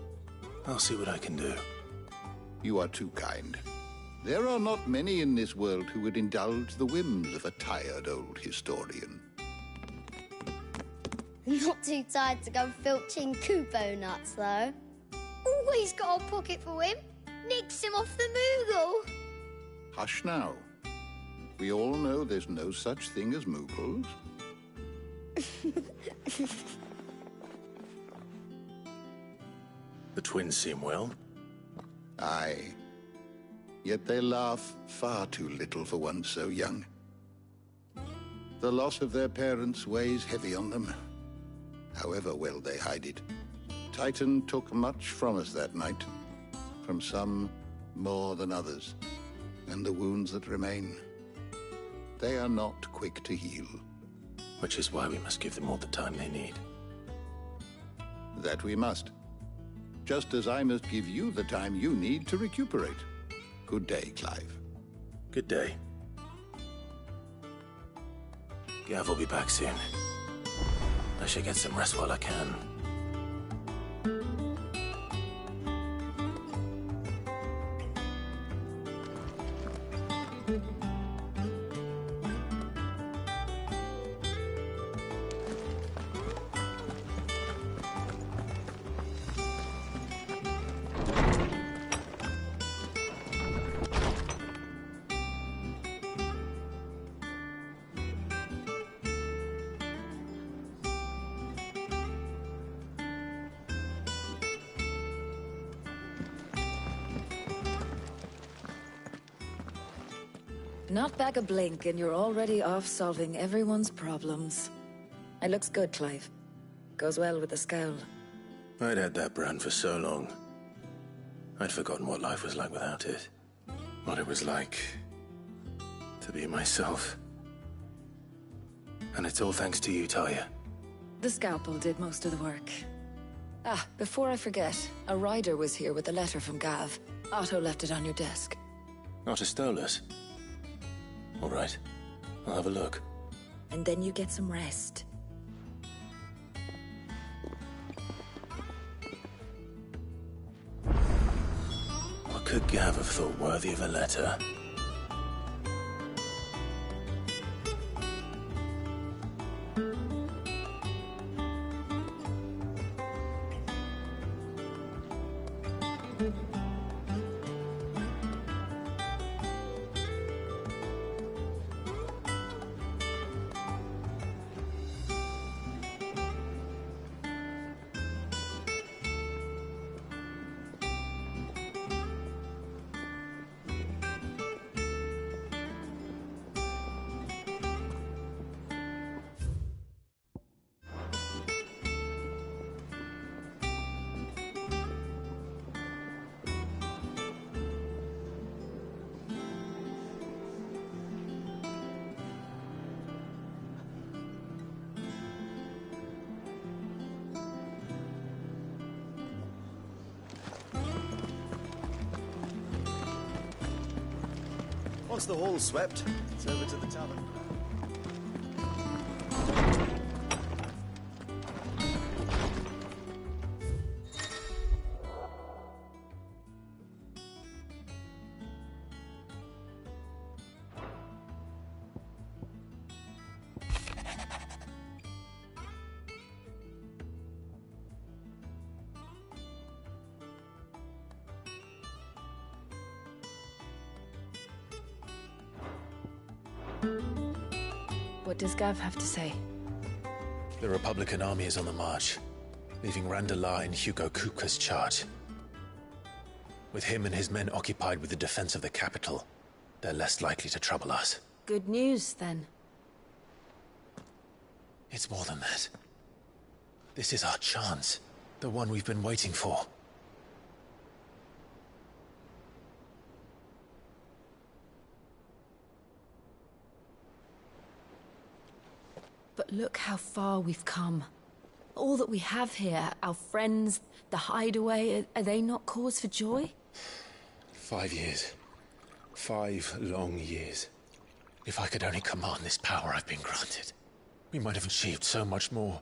I'll see what I can do. You are too kind. There are not many in this world who would indulge the whims of a tired old historian. Not too tired to go filching Kupo nuts, though. Always got a pocket for him. Nicks him off the Moogle. Hush now. We all know there's no such thing as Moogles. The twins seem well. Aye. Yet they laugh far too little for one so young. The loss of their parents weighs heavy on them, however well they hide it. Titan took much from us that night, from some more than others, and the wounds that remain, they are not quick to heal. Which is why we must give them all the time they need. That we must. Just as I must give you the time you need to recuperate. Good day, Clive. Good day. Gav will be back soon. I should get some rest while I can. Not back a blink and you're already off solving everyone's problems. It looks good, Clive. Goes well with the scowl. I'd had that brand for so long. I'd forgotten what life was like without it. What it was like to be myself. And it's all thanks to you, Talia. The scalpel did most of the work. Ah, before I forget, a rider was here with a letter from Gav. Otto left it on your desk. Not a Stolas? All right. I'll have a look. And then you get some rest. What could Gav have thought worthy of a letter? Once the hall's swept, it's over to the tavern. What does Gav have to say? The Republican army is on the march, leaving Randalar in Hugo Kupka's charge. With him and his men occupied with the defense of the capital, they're less likely to trouble us. Good news, then. It's more than that. This is our chance. The one we've been waiting for. But look how far we've come. All that we have here, our friends, the hideaway, are they not cause for joy? 5 years. 5 long years. If I could only command this power I've been granted, we might have achieved so much more.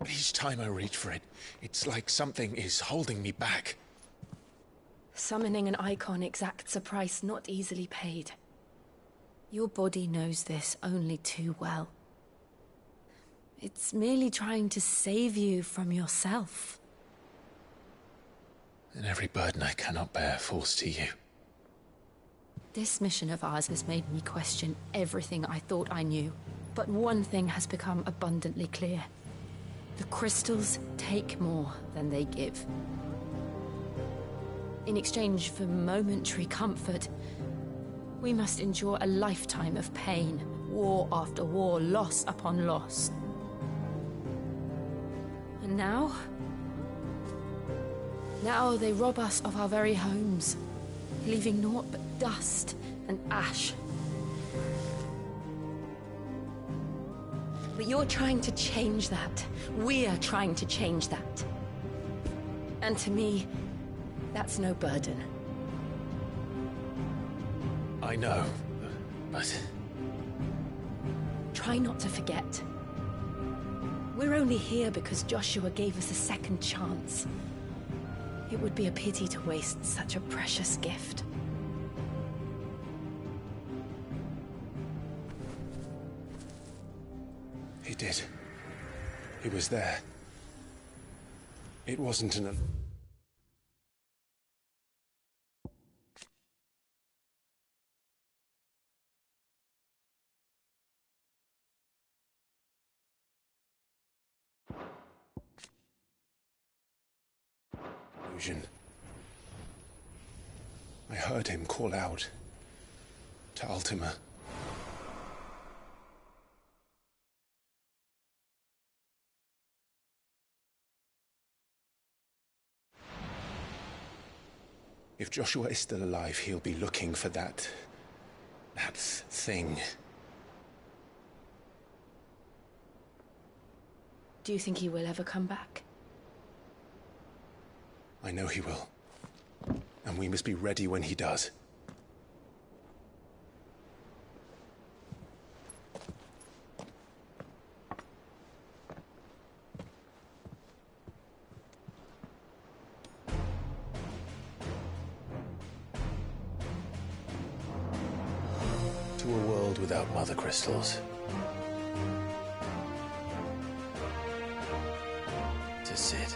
But each time I reach for it, it's like something is holding me back. Summoning an icon exacts a price not easily paid. Your body knows this only too well. It's merely trying to save you from yourself. And every burden I cannot bear falls to you. This mission of ours has made me question everything I thought I knew. But one thing has become abundantly clear. The crystals take more than they give. In exchange for momentary comfort, we must endure a lifetime of pain, war after war, loss upon loss. And now they rob us of our very homes, leaving naught but dust and ash. But you're trying to change that. We're trying to change that. And to me, that's no burden. I know, but... Try not to forget. We're only here because Joshua gave us a second chance. It would be a pity to waste such a precious gift. He did. He was there. It wasn't an... illusion. I heard him call out to Ultima. If Joshua is still alive, he'll be looking for that thing. Do you think he will ever come back? I know he will. And we must be ready when he does. To a world without mother crystals. To Cid.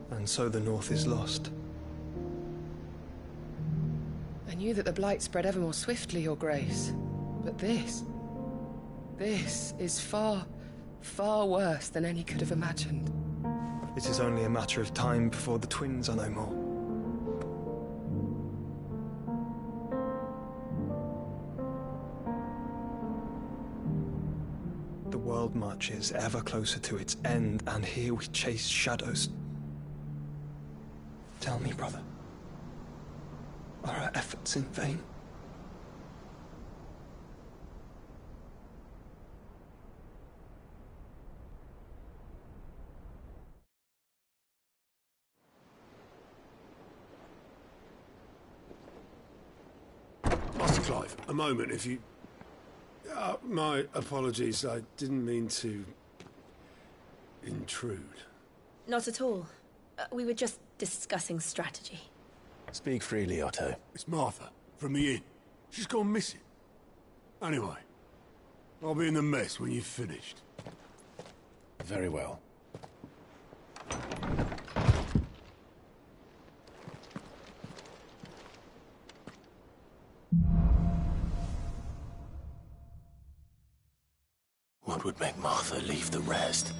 And so the North is lost. I knew that the Blight spread ever more swiftly, Your Grace. But this is far, far worse than any could have imagined. It is only a matter of time before the twins are no more. The world marches ever closer to its end, and here we chase shadows. Tell me, brother, are our efforts in vain? Master Clive, a moment, if you... my apologies, I didn't mean to... intrude. Not at all. We were just discussing strategy. Speak freely, Otto. It's Martha, from the inn. She's gone missing. Anyway, I'll be in the mess when you've finished. Very well. What would make Martha leave the rest?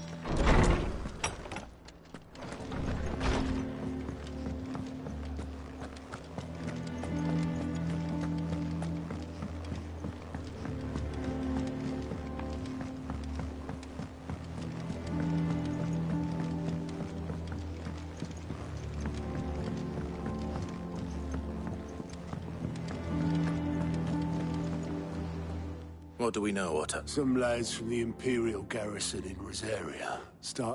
What do we know, Otto? Some lads from the Imperial garrison in Rosaria.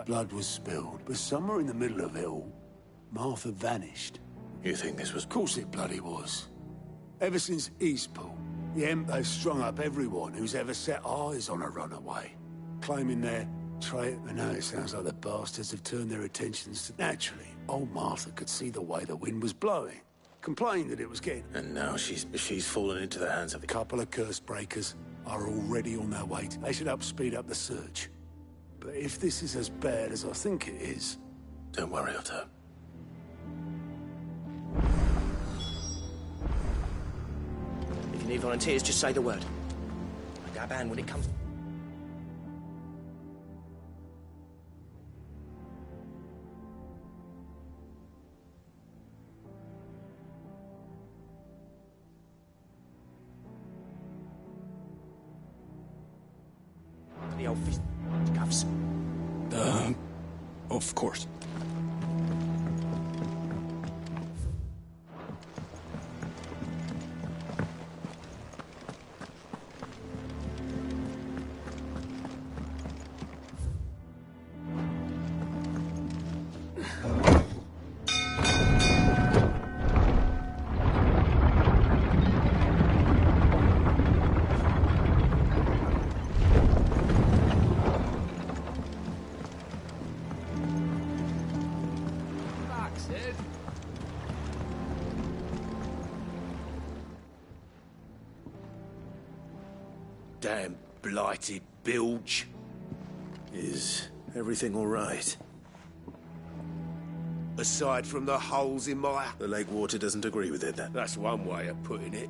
Blood was spilled, but somewhere in the middle of it all, Martha vanished. You think this was... Of course it bloody was. Ever since Eastpool, the Emperor's strung up everyone who's ever set eyes on a runaway, claiming they're traitor. I know it sounds like the bastards have turned their attentions to... Naturally, old Martha could see the way the wind was blowing. Complained that it was getting... And now she's fallen into the hands of... A couple of curse breakers are already on their way. They should speed up the search. But if this is as bad as I think it is... Don't worry, Otto. If you need volunteers, just say the word. I got a band when it comes... The old fist cuffs. Of course. Damn blighted bilge. Is everything all right? Aside from the holes in my... The lake water doesn't agree with it, then? That's one way of putting it.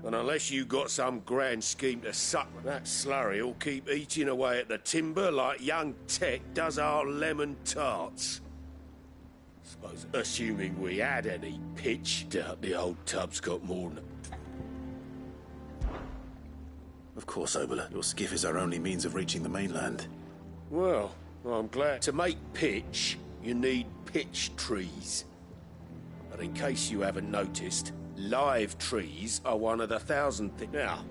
And unless you got some grand scheme to suck, that slurry will keep eating away at the timber like young Tech does our lemon tarts. Suppose, assuming we had any pitch, doubt the old tub's got more than... Of course, Oboler. Your skiff is our only means of reaching the mainland. Well, I'm glad. To make pitch, you need pitch trees. But in case you haven't noticed, Live trees are one of the 1,000 things. Now,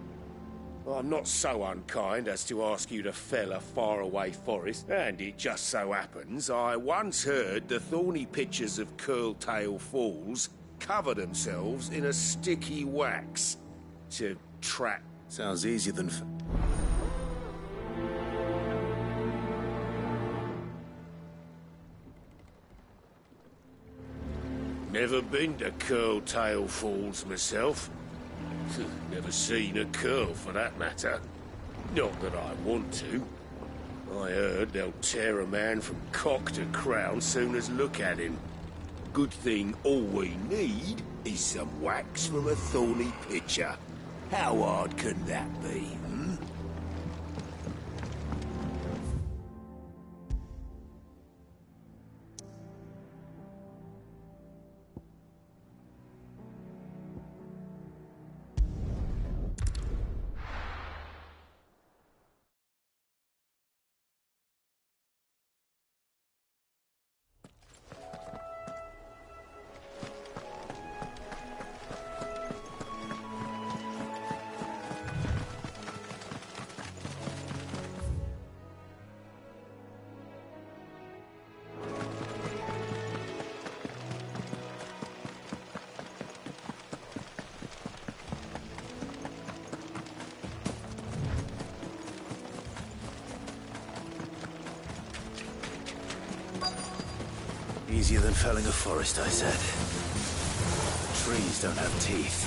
I'm not so unkind as to ask you to fell a faraway forest, and it just so happens I once heard the thorny pitchers of Curltail Falls cover themselves in a sticky wax to trap. Sounds easier than... Never been to Curltail Falls myself. Never seen a curl, for that matter. Not that I want to. I heard they'll tear a man from cock to crown soon as look at him. Good thing all we need is some wax from a thorny pitcher. How hard can that be, hmm? Easier than felling a forest, I said. Trees don't have teeth.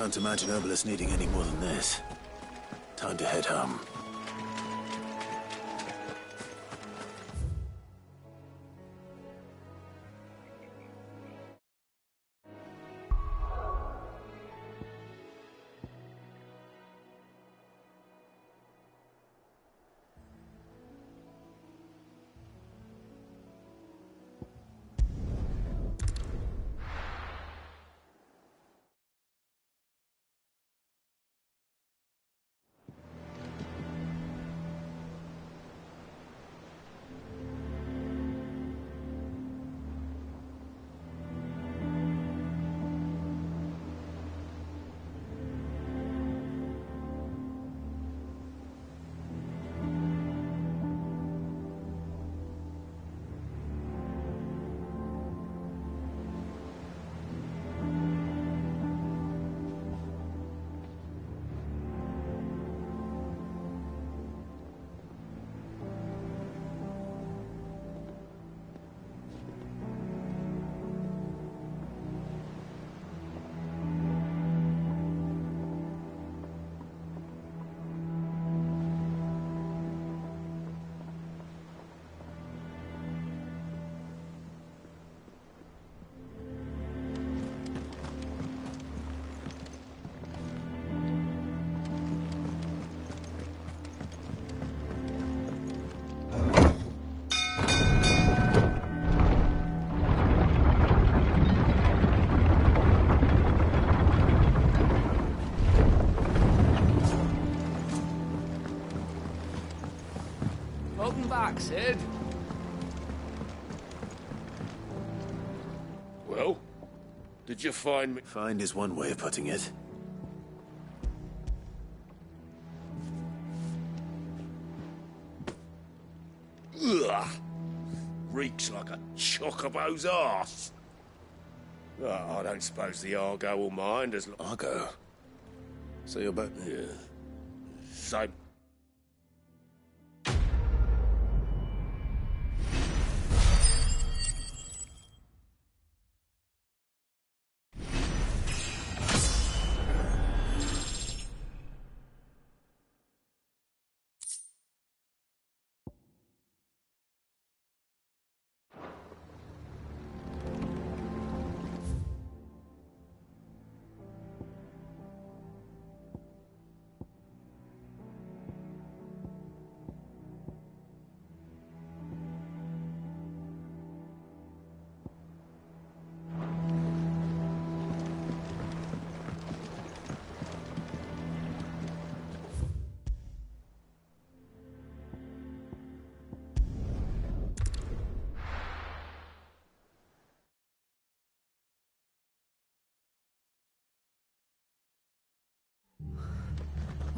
Can't imagine Herbalist needing any more than this. Time to head home. Welcome back, Sid. Well, did you find me? Find is one way of putting it. Ugh! Reeks like a chocobo's arse. Oh, I don't suppose the Argo will mind as... Argo? So you're both... Yeah. So...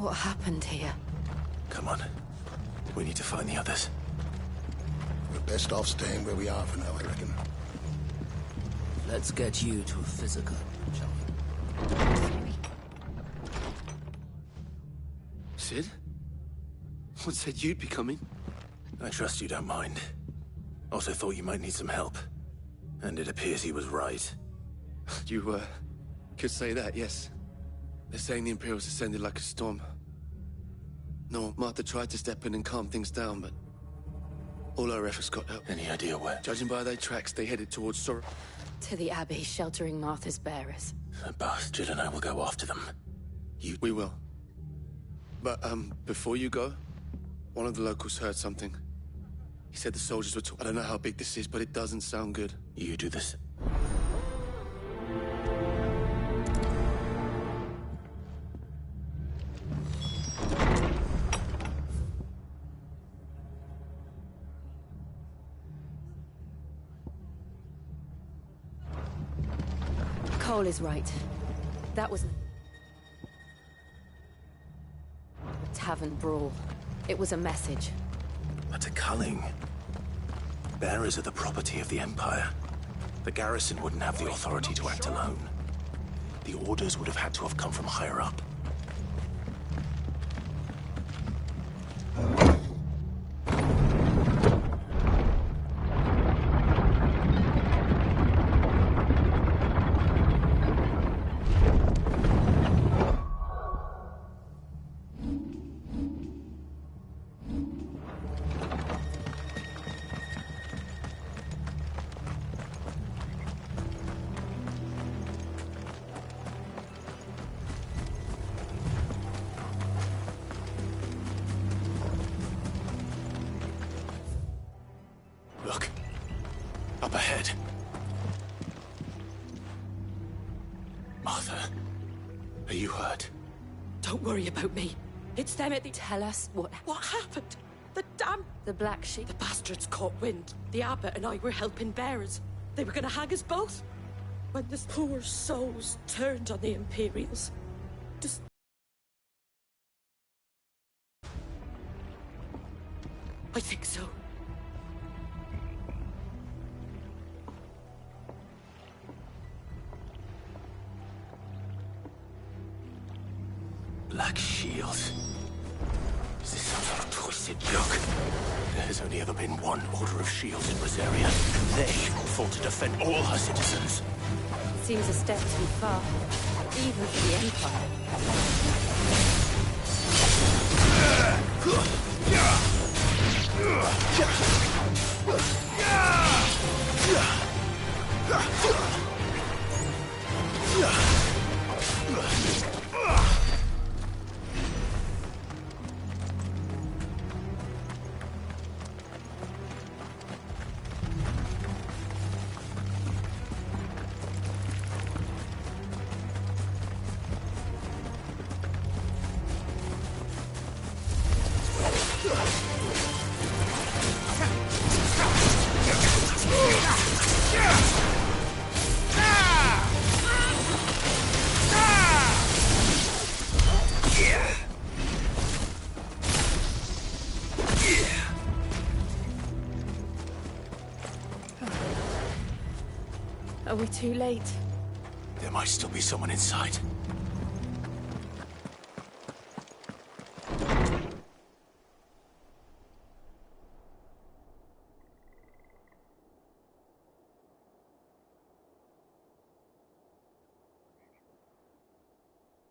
What happened here? Come on. We need to find the others. We're best off staying where we are for now, I reckon. Let's get you to a physical, shall we? Sid? What said you'd be coming? I trust you don't mind. Also thought you might need some help. And it appears he was right. You, could say that, yes. They're saying the Imperials ascended like a storm. No, Martha tried to step in and calm things down, but all our efforts got help. Any idea where? Judging by their tracks, they headed towards Sor... To the Abbey, sheltering Martha's bearers. The bastard and I will go after them. We will. But, before you go, one of the locals heard something. He said the soldiers were I don't know how big this is, but it doesn't sound good. You do this. Cole is right. That was... a tavern brawl. It was a message. But a culling. Bearers are the property of the Empire. The garrison wouldn't have the authority to act alone. The orders would have had to have come from higher up. Look. Up ahead. Martha, are you hurt? Don't worry about me. It's them at the... Tell us what happened. The damn... The Black Sheep. The bastards caught wind. The Abbot and I were helping bearers. They were gonna hang us both. When the poor souls turned on the Imperials. Just... I think so. Black Shields. Is this some sort of twisted joke? There has only ever been one Order of Shields in Rosaria. They fought to defend all her citizens. Seems a step too far, even for the Are we too late? There might still be someone inside.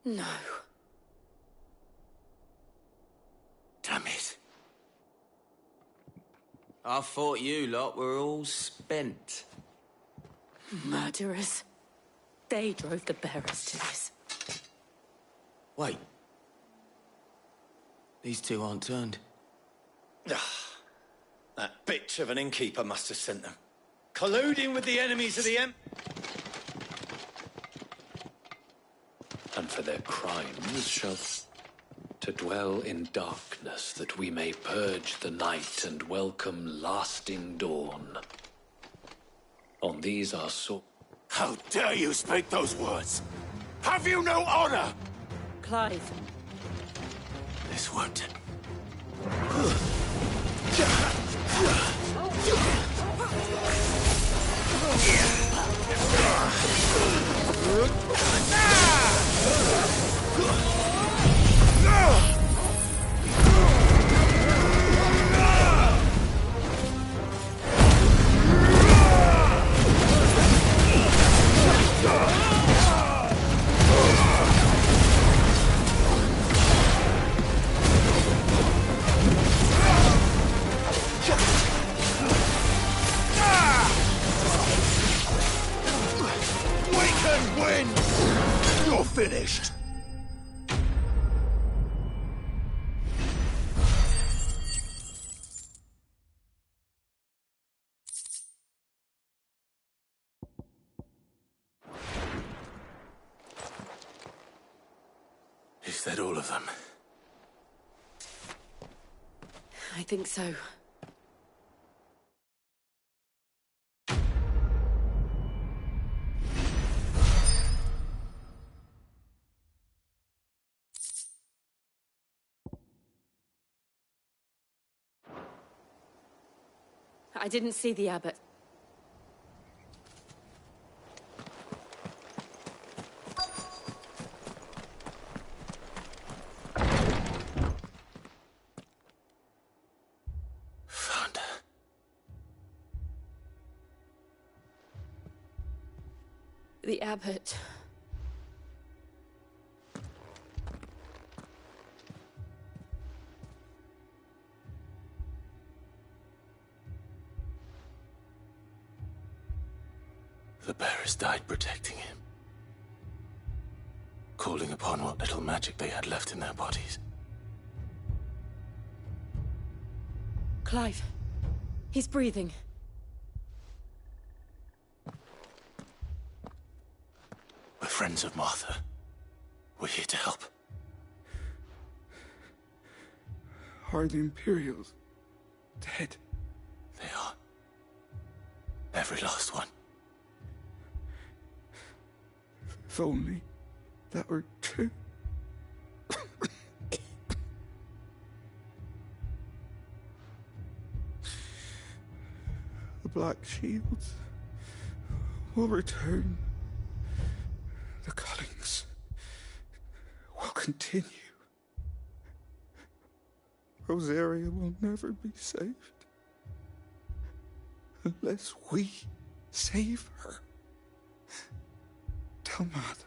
No. Damn it. I thought you lot were all spent. Murderers. They drove the bearers to this. Wait. These two aren't turned. That bitch of an innkeeper must have sent them. Colluding with the enemies of the And for their crimes shall to dwell in darkness, that we may purge the night and welcome lasting dawn. On these our How dare you speak those words? Have you no honor? Clive. This won't. You're finished. Is that all of them? I think so. I didn't see the abbot. Found her. The abbot. The bearers died protecting him. Calling upon what little magic they had left in their bodies. Clive. He's breathing. We're friends of Martha. We're here to help. Are the Imperials dead? They are. Every last one. If only that were true. The Black Shields will return. The cuttings will continue. Rosaria will never be saved unless we save her. Tell Martha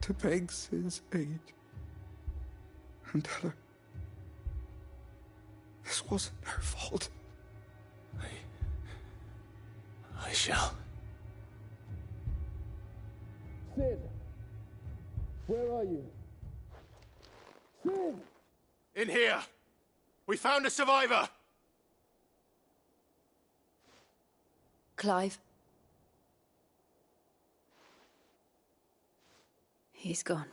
to beg Sid's aid and tell her this wasn't her fault. I shall. Sid! Where are you? Sid! In here! We found a survivor! Clive. He's gone.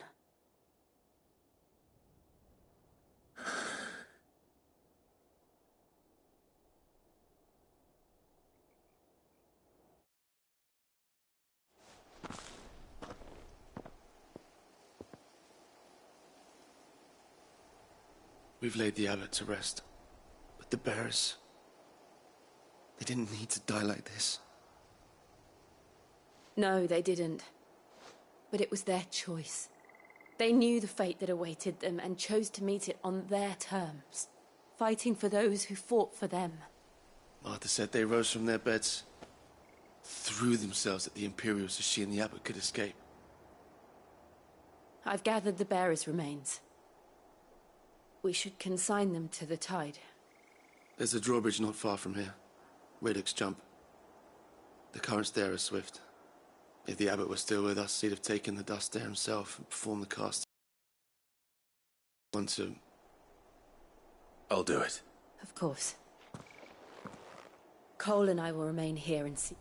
We've laid the abbot to rest. But the bearers... they didn't need to die like this. No, they didn't. But it was their choice. They knew the fate that awaited them and chose to meet it on their terms, fighting for those who fought for them. Martha said they rose from their beds, threw themselves at the Imperials so she and the abbot could escape. I've gathered the bearers' remains. We should consign them to the tide. There's a drawbridge not far from here. Radix Jump. The currents there are swift. If the abbot were still with us, he'd have taken the dust there himself and performed the cast. Want to... I'll do it. Of course. Cole and I will remain here and see.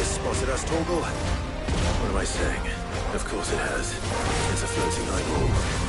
Spotted us, Torgal? What am I saying? Of course it has. It's a floating eyeball.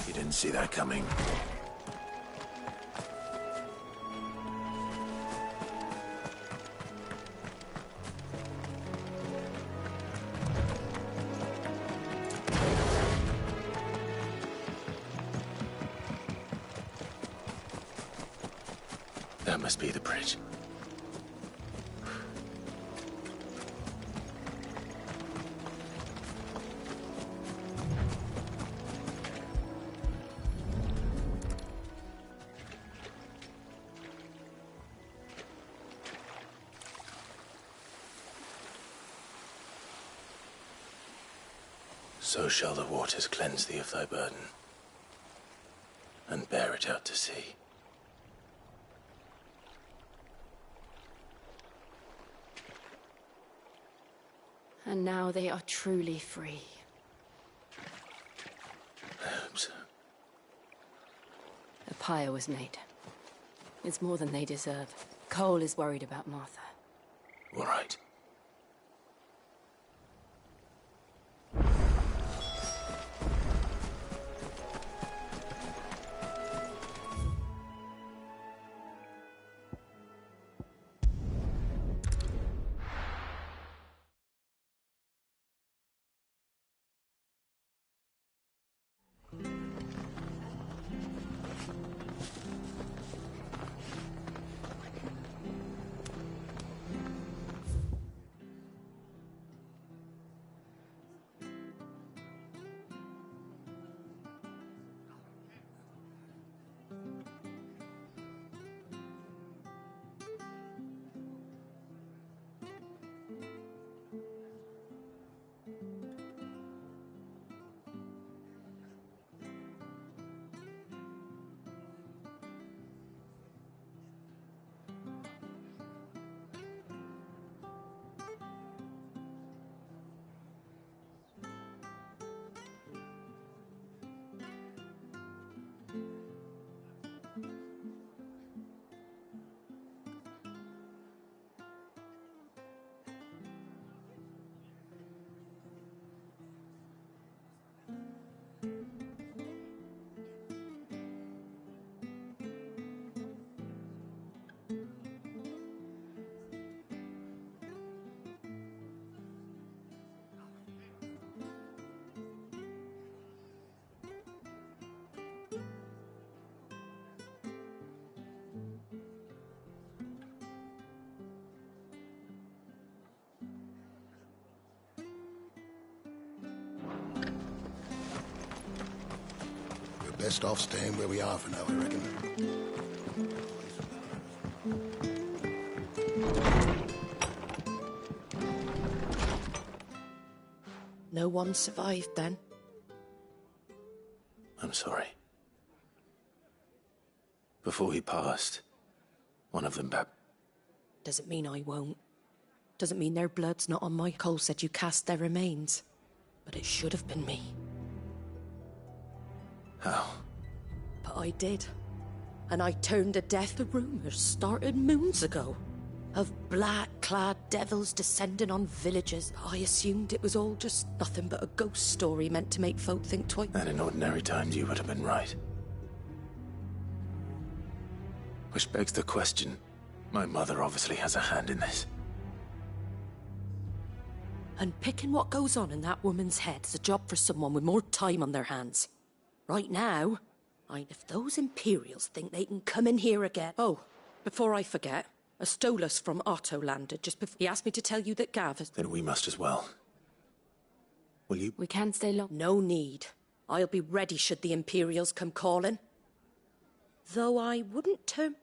You didn't see that coming. That must be the bridge. So shall the waters cleanse thee of thy burden, and bear it out to sea. And now they are truly free. I hope so. A pyre was made. It's more than they deserve. Cole is worried about Martha. All right. Best off staying where we are for now, I reckon. No one survived then? I'm sorry. Before he passed, one of them Doesn't mean I won't. Doesn't mean their blood's not on my... Cole said you cast their remains. But it should have been me. How? But I did. And I turned to death. The rumours started moons ago. Of black-clad devils descending on villages. I assumed it was all just nothing but a ghost story meant to make folk think twice. And in ordinary times you would have been right. Which begs the question, my mother obviously has a hand in this. And picking what goes on in that woman's head is a job for someone with more time on their hands. Right now, if those Imperials think they can come in here again... Oh, before I forget, a Stolas from Otto landed just before... He asked me to tell you that Gav has... Then we must as well. Will you... We can stay long. No need. I'll be ready should the Imperials come calling. Though I wouldn't turn...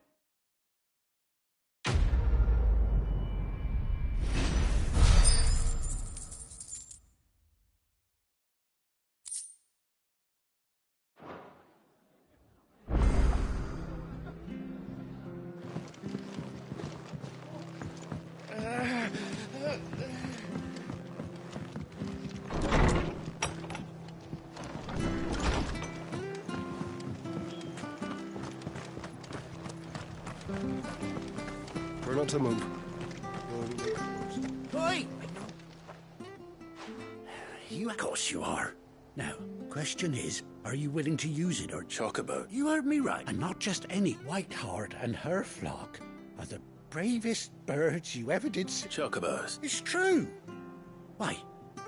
We're not to move. Oi! You, of course you are. Now, question is, Are you willing to use it or... Chocobo. You heard me right. And not just any. Whiteheart and her flock are the bravest birds you ever did see. Chocobos. It's true. Why,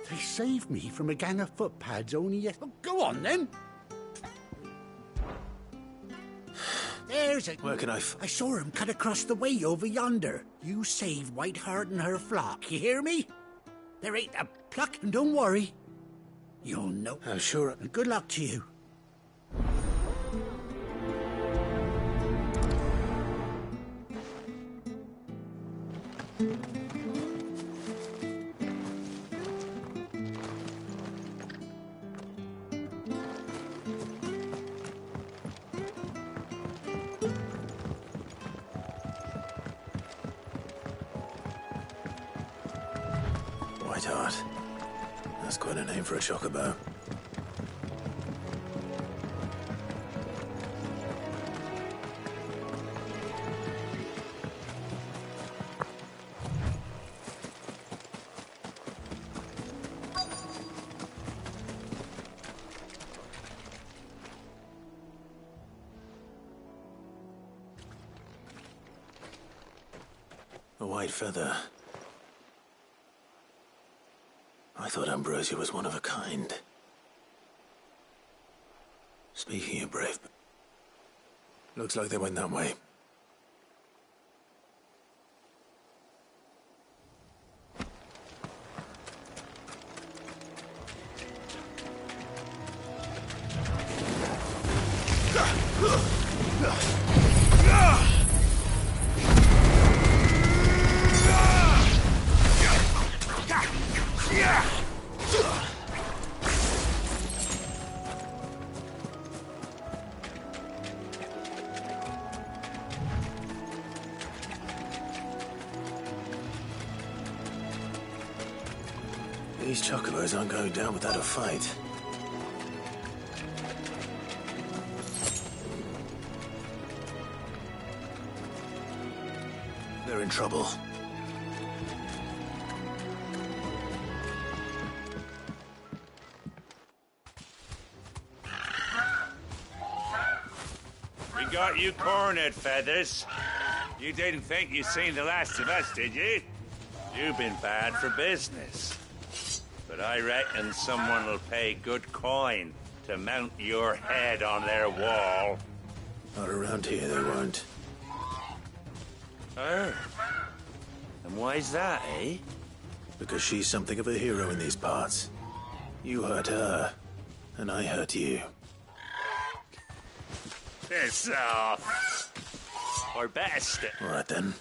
they saved me from a gang of footpads only yet. Oh, go on, then. There's a... Where can I I saw him cut across the way over yonder. You saved Whiteheart and her flock, you hear me? There ain't a pluck, and don't worry. You'll know. I'm sure. And good luck to you. Whiteheart. That's quite a name for a chocobo. A white feather. I thought Ambrosia was one of a kind. Speaking of brave... Looks like they went that way. These chocobos aren't going down without a fight. They're in trouble. We got you cornered, Feathers. You didn't think you'd seen the last of us, did you? You've been bad for business. But I reckon someone will pay good coin to mount your head on their wall. Not around here, they won't. Oh. And why's that, eh? Because she's something of a hero in these parts. You hurt her, and I hurt you. Piss off. Or best. All right, then.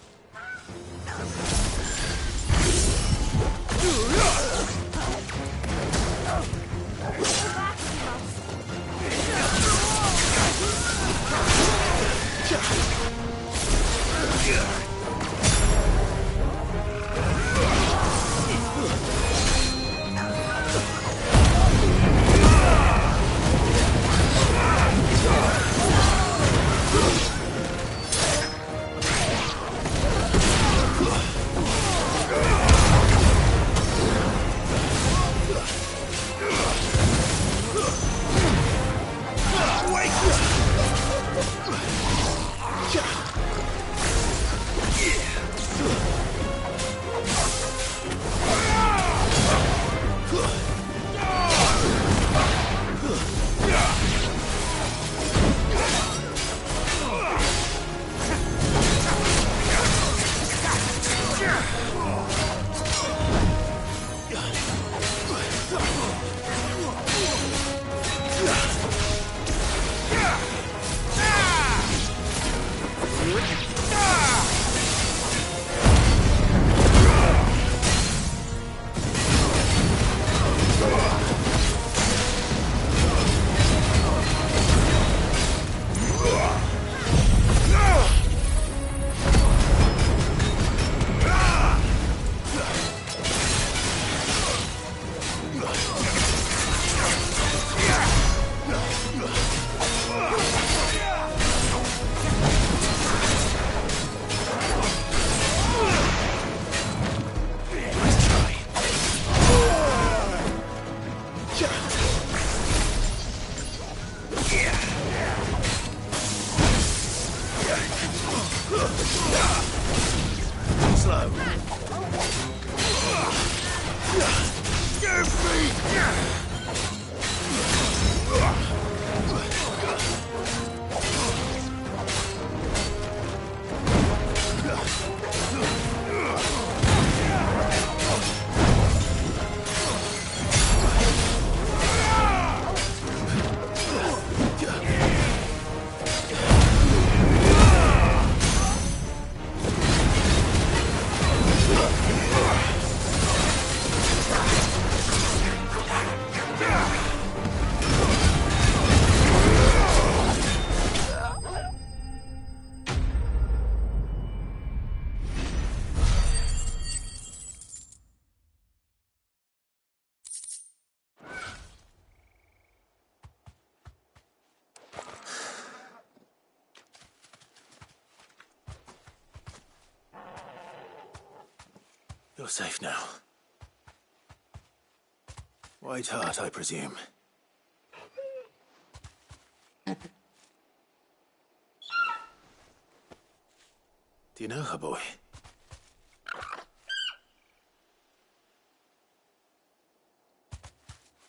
You're safe now. White Hart, I presume. Do you know her, boy?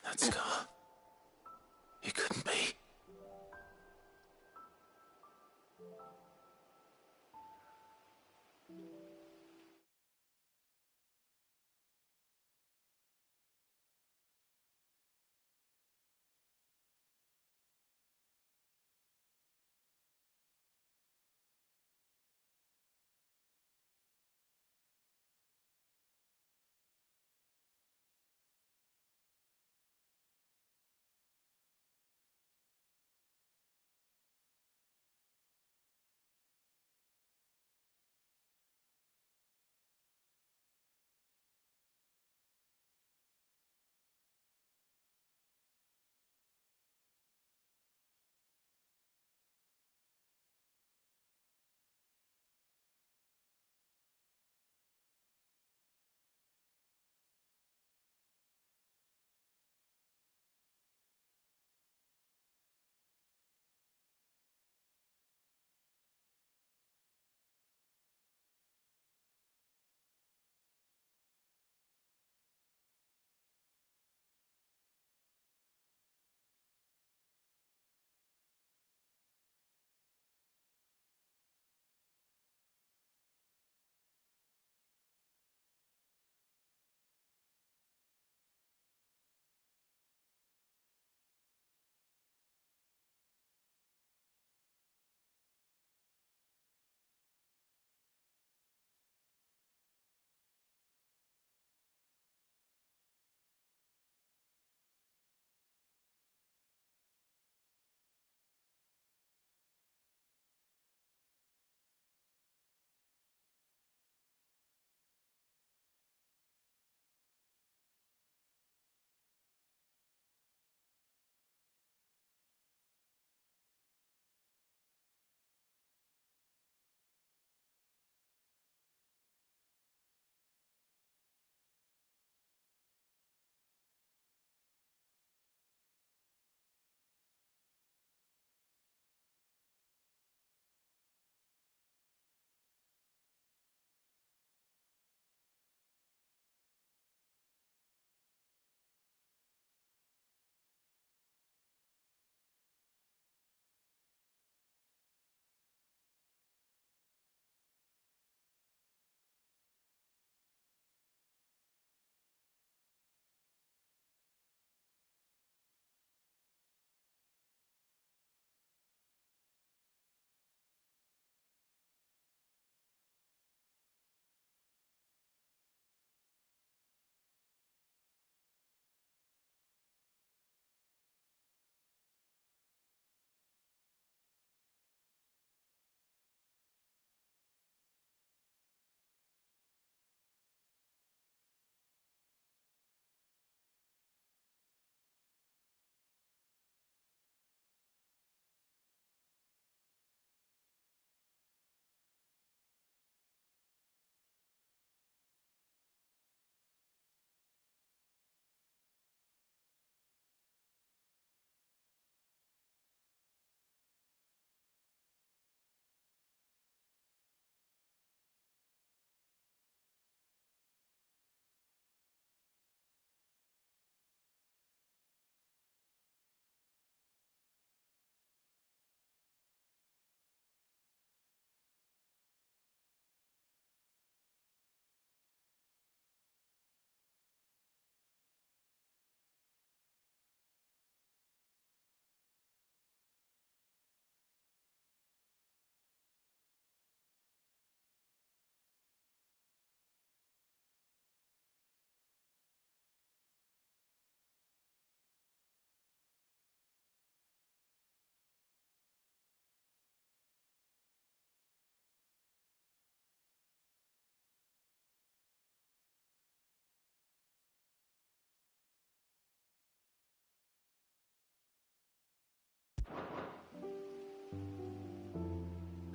That scar. It couldn't be.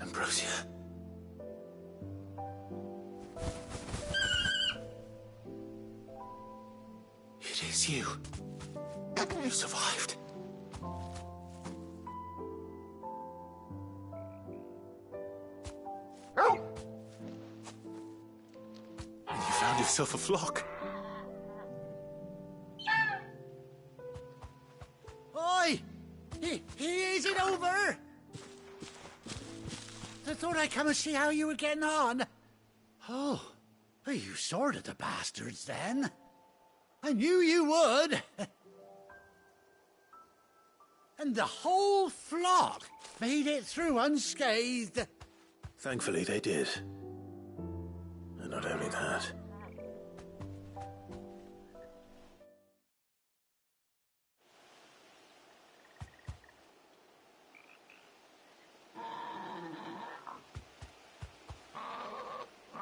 Ambrosia. It's you. You survived. And you found yourself a flock. Oi! Is it over? I thought I'd come and see how you were getting on. Oh, you sorted the bastards then. I knew you would. And the whole flock made it through unscathed. Thankfully, they did. And not only that.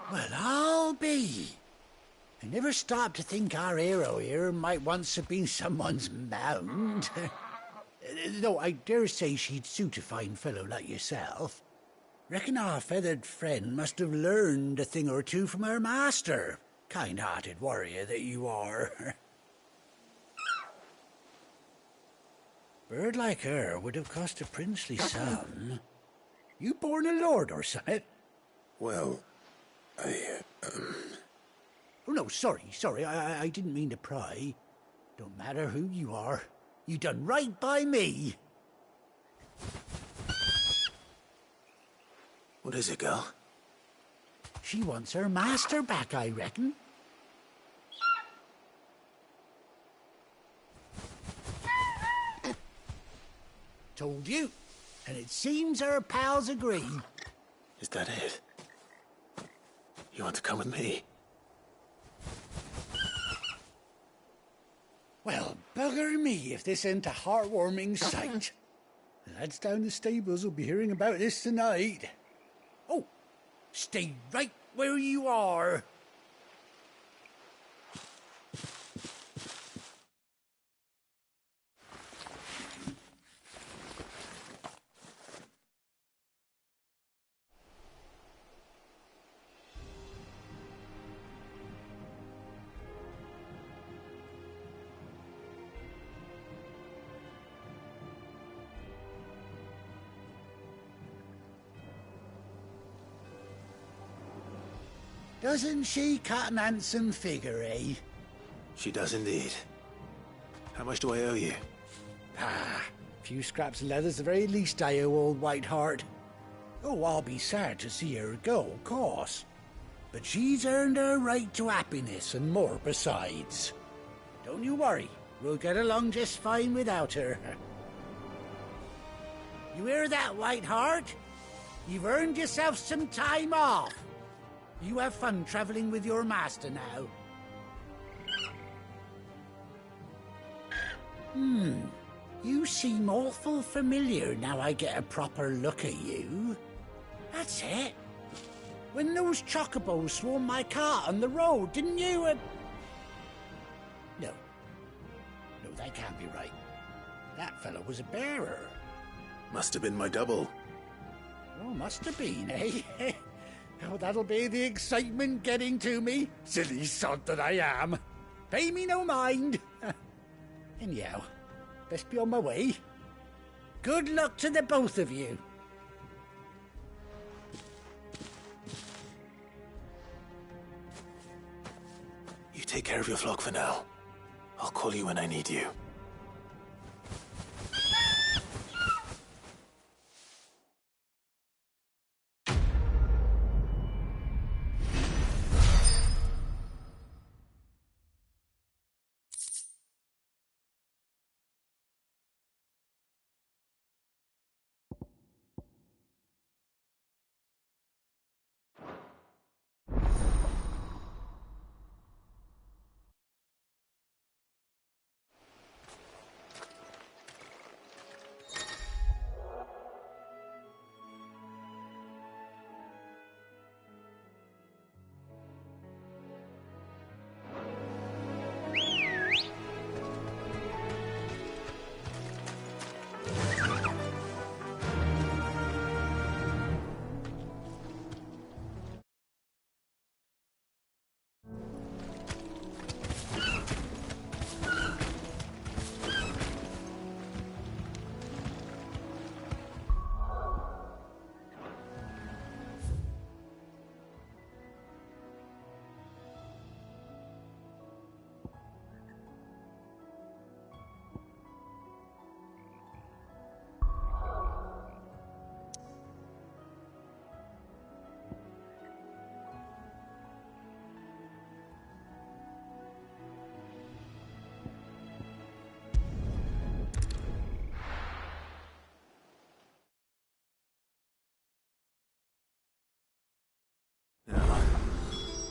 Well, I'll be. I never stopped to think our hero here might once have been someone's mount. Though I dare say she'd suit a fine fellow like yourself. Reckon our feathered friend must have learned a thing or two from her master. Kind-hearted warrior that you are. Bird like her would have cost a princely sum. You born a lord or something? Well, Oh, no, sorry. I didn't mean to pry. Don't matter who you are. You done right by me. What is it, girl? She wants her master back, I reckon. Told you. And it seems her pals agree. Is that it? You want to come with me? Well, bugger me if this ain't a heartwarming sight. The lads down the stables will be hearing about this tonight. Oh, stay right where you are. Doesn't she cut an handsome figure, eh? She does indeed. How much do I owe you? A few scraps of leather's the very least I owe old Whiteheart. Oh, I'll be sad to see her go, of course. But she's earned her right to happiness and more besides. Don't you worry, we'll get along just fine without her. You hear that, Whiteheart? You've earned yourself some time off. You have fun traveling with your master now. You seem awful familiar now I get a proper look at you. That's it. When those chocobos swarmed my cart on the road, didn't you? No, that can't be right. That fellow was a bearer. Must have been my double. Oh, must have been, eh? Oh, that'll be the excitement getting to me. Silly sod that I am. Pay me no mind. Anyhow, best be on my way. Good luck to the both of you. You take care of your flock for now. I'll call you when I need you.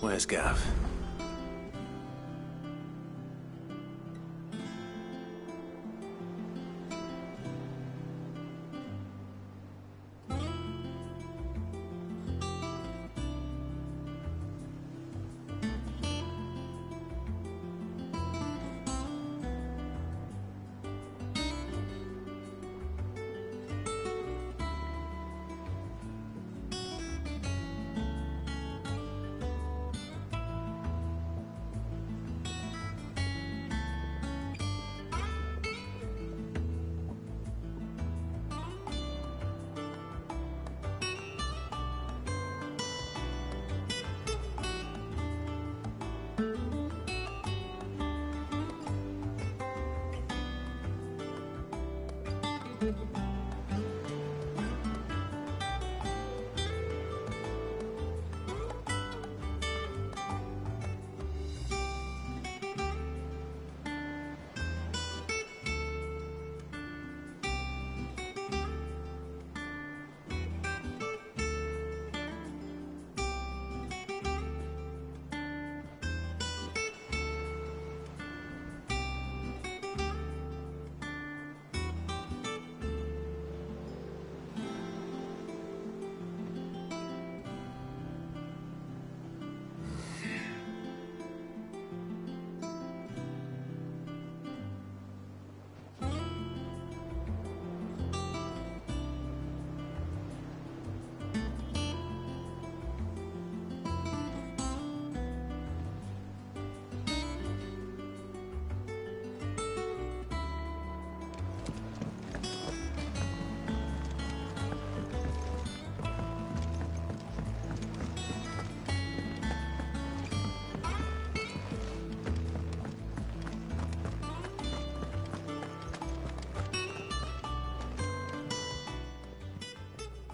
Where's Gav?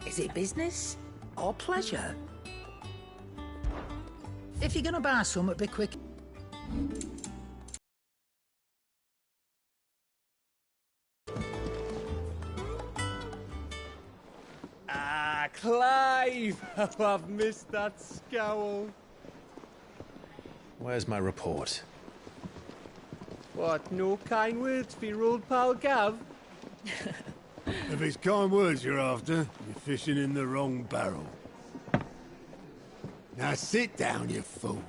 Is it business or pleasure? If you're gonna buy some, be quick. Ah, Clive! Oh, I've missed that scowl. Where's my report? What, no kind words for your old pal Gav? If it's kind words you're after, you're fishing in the wrong barrel. Now sit down, you fool.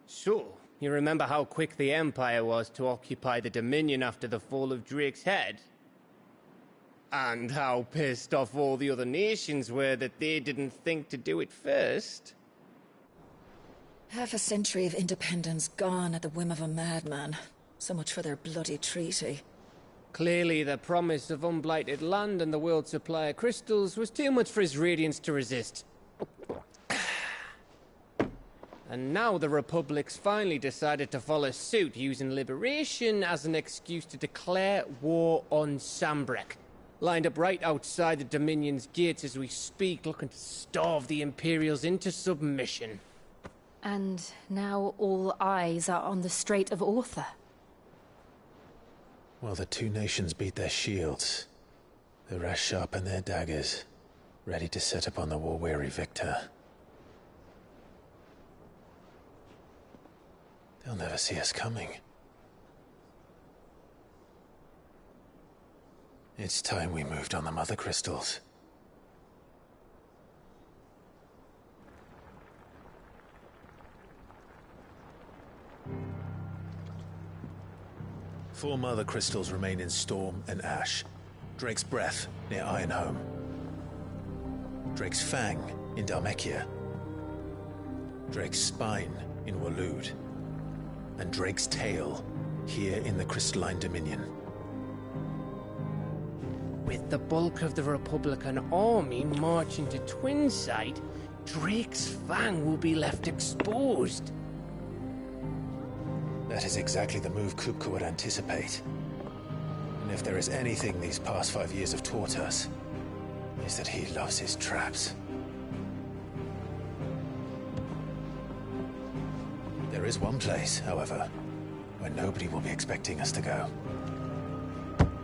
So, you remember how quick the Empire was to occupy the Dominion after the fall of Drake's Head? And how pissed off all the other nations were that they didn't think to do it first? Half a century of independence gone at the whim of a madman. So much for their bloody treaty. Clearly, the promise of unblighted land and the world's supply of crystals was too much for his radiance to resist. And now the Republic's finally decided to follow suit, using liberation as an excuse to declare war on Sanbreque. Lined up right outside the Dominion's gates as we speak, looking to starve the Imperials into submission. And now all eyes are on the Strait of Author. While the two nations beat their shields, the rest sharpen their daggers, ready to set upon the war-weary victor. They'll never see us coming. It's time we moved on the Mother Crystals. Four Mother Crystals remain in Storm and Ash. Drake's Breath near Ironhome. Drake's Fang in Dhalmekia. Drake's Spine in Waloed. And Drake's Tail here in the Crystalline Dominion. With the bulk of the Republican army marching to Twinside, Drake's Fang will be left exposed. That is exactly the move Kupka would anticipate. And if there is anything these past 5 years have taught us, is that he loves his traps. There is one place, however, where nobody will be expecting us to go.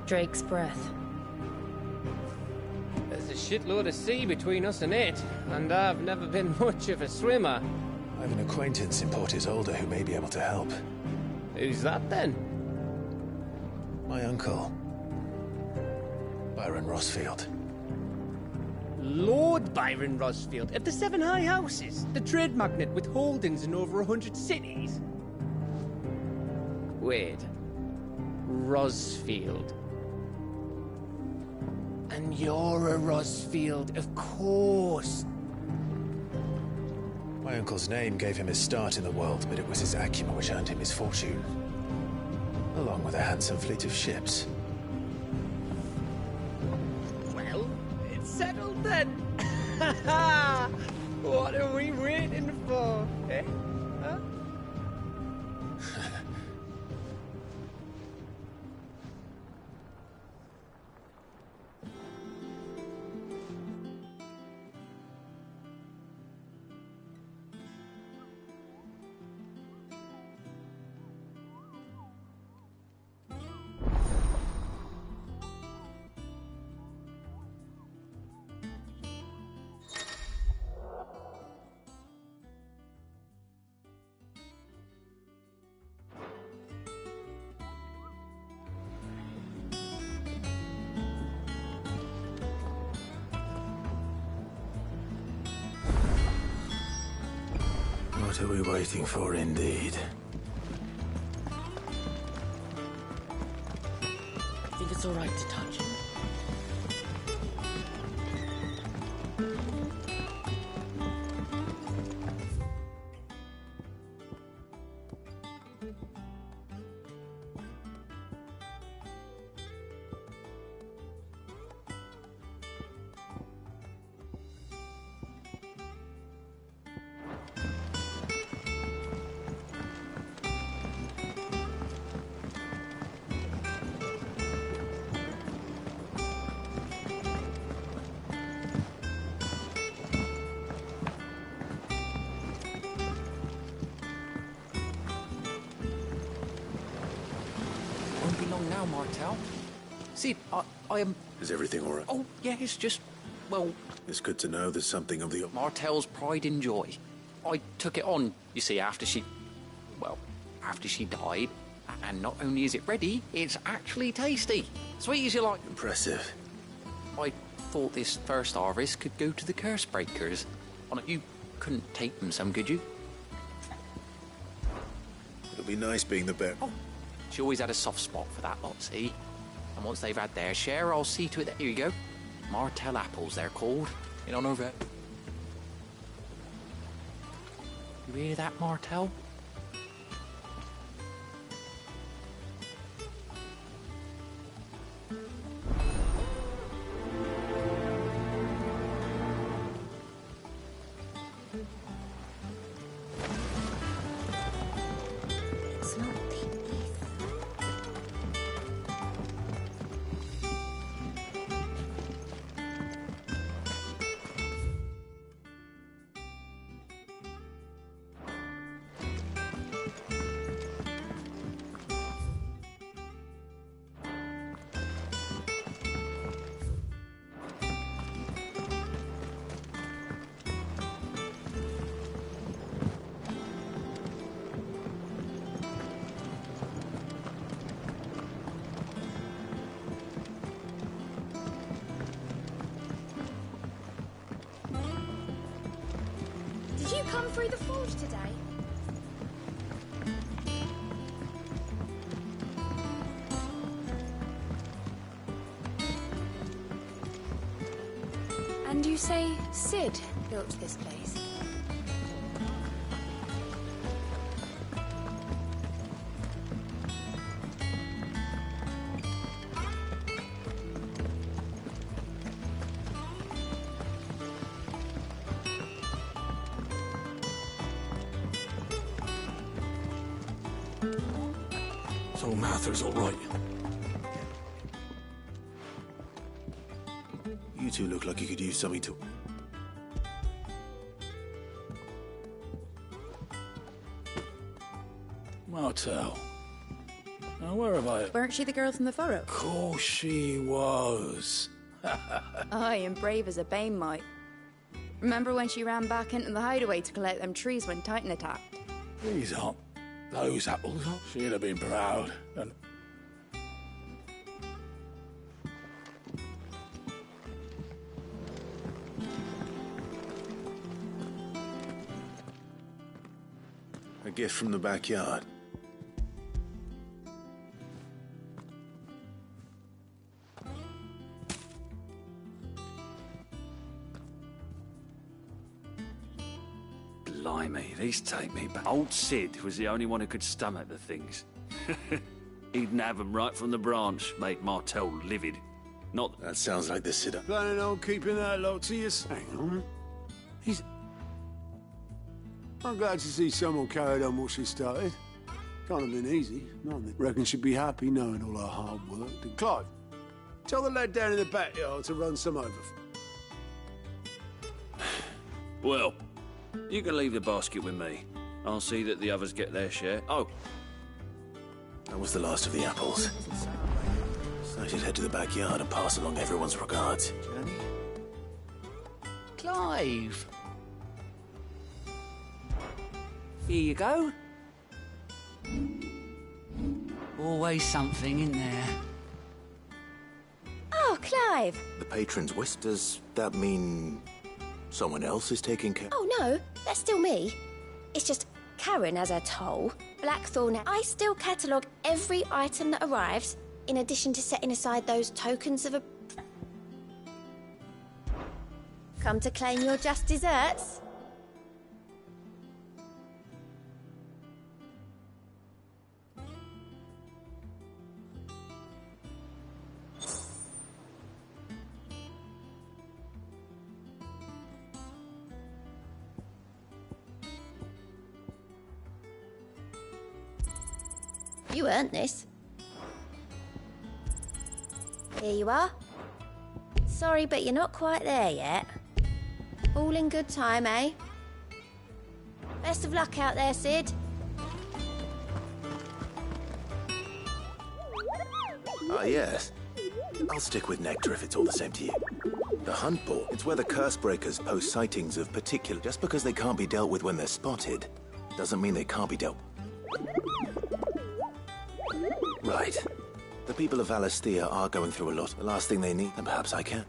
Drake's Breath. shitload of sea between us and it, and I've never been much of a swimmer. I have an acquaintance in Port Isolde who may be able to help. Who's that then? My uncle, Byron Rosfield. Lord Byron Rosfield of the Seven High Houses, the trade magnate with holdings in over 100 cities. Wait, Rosfield. And you're a Rosfield, of course. My uncle's name gave him his start in the world, but it was his acumen which earned him his fortune, along with a handsome fleet of ships. Well, it's settled then. What are we waiting for, eh? Huh? What are we waiting for, indeed? I think it's all right to touch. Won't be long now, Martel. Sid, I am... Is everything all right? Oh, yeah, it's just... well... It's good to know there's something of the... Martel's pride and joy. I took it on, you see, after she... well, after she died. And not only is it ready, it's actually tasty. Sweet as you like. Impressive. I thought this first harvest could go to the curse breakers. Oh, you couldn't take them some, could you? It'll be nice being the bear. Oh, she always had a soft spot for that lot, see? And once they've had their share, I'll see to it that... Here you go. Martel apples, they're called. In honour of it. You hear that, Martel? Did you come through the forge today? And you say Sid built this place? So Mather's all right. You two look like you could use something to... Martel. Now, where have I... Weren't she the girl from the furrow? Of course she was. Aye, and brave as a bane might. Remember when she ran back into the hideaway to collect them trees when Titan attacked? These aren't those apples. She'd have been proud. And a gift from the backyard. Blimey, these take me back. Old Sid was the only one who could stomach the things. He'd nab them right from the branch, make Martel livid. Not... That sounds like the Sid. planning on keeping that lot to you. Hang on. I'm glad to see someone carried on what she started. Can't have been easy. None that reckon she'd be happy knowing all her hard work. And Clive, tell the lad down in the backyard to run some over. Well, you can leave the basket with me. I'll see that the others get their share. Oh. That was the last of the apples. So I should head to the backyard and pass along everyone's regards. Clive! Here you go. Always something in there. Oh, Clive! The patron's whisk, does that mean someone else is taking care? Oh, no, that's still me. It's just Karen has her toll. Blackthorn, I still catalogue every item that arrives, in addition to setting aside those tokens of a... Come to claim your just desserts? You earned this. Here you are. Sorry, but you're not quite there yet. All in good time, eh? Best of luck out there, Sid. Ah, yes. I'll stick with Nectar if it's all the same to you. The Hunt Ball, it's where the Curse Breakers post sightings of particular... Just because they can't be dealt with when they're spotted, doesn't mean they can't be dealt... Right. The people of Valisthea are going through a lot. The last thing they need, and perhaps I can.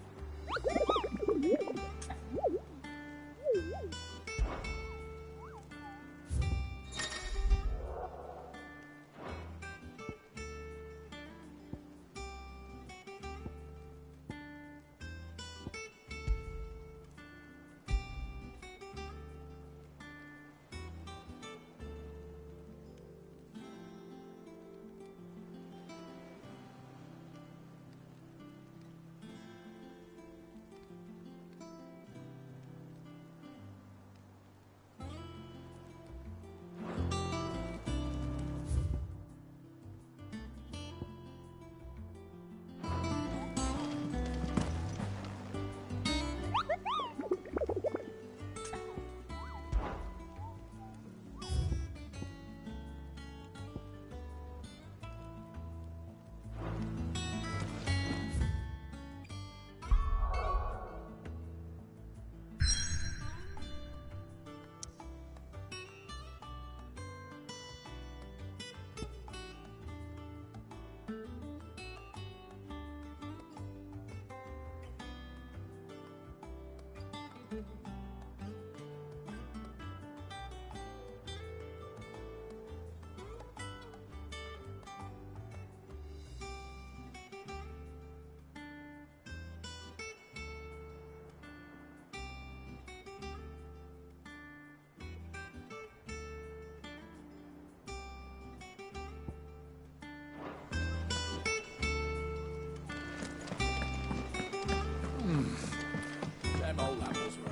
Them old apples were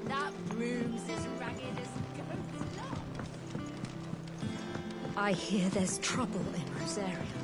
That room's as ragged as ghosts. I hear there's trouble in Rosaria.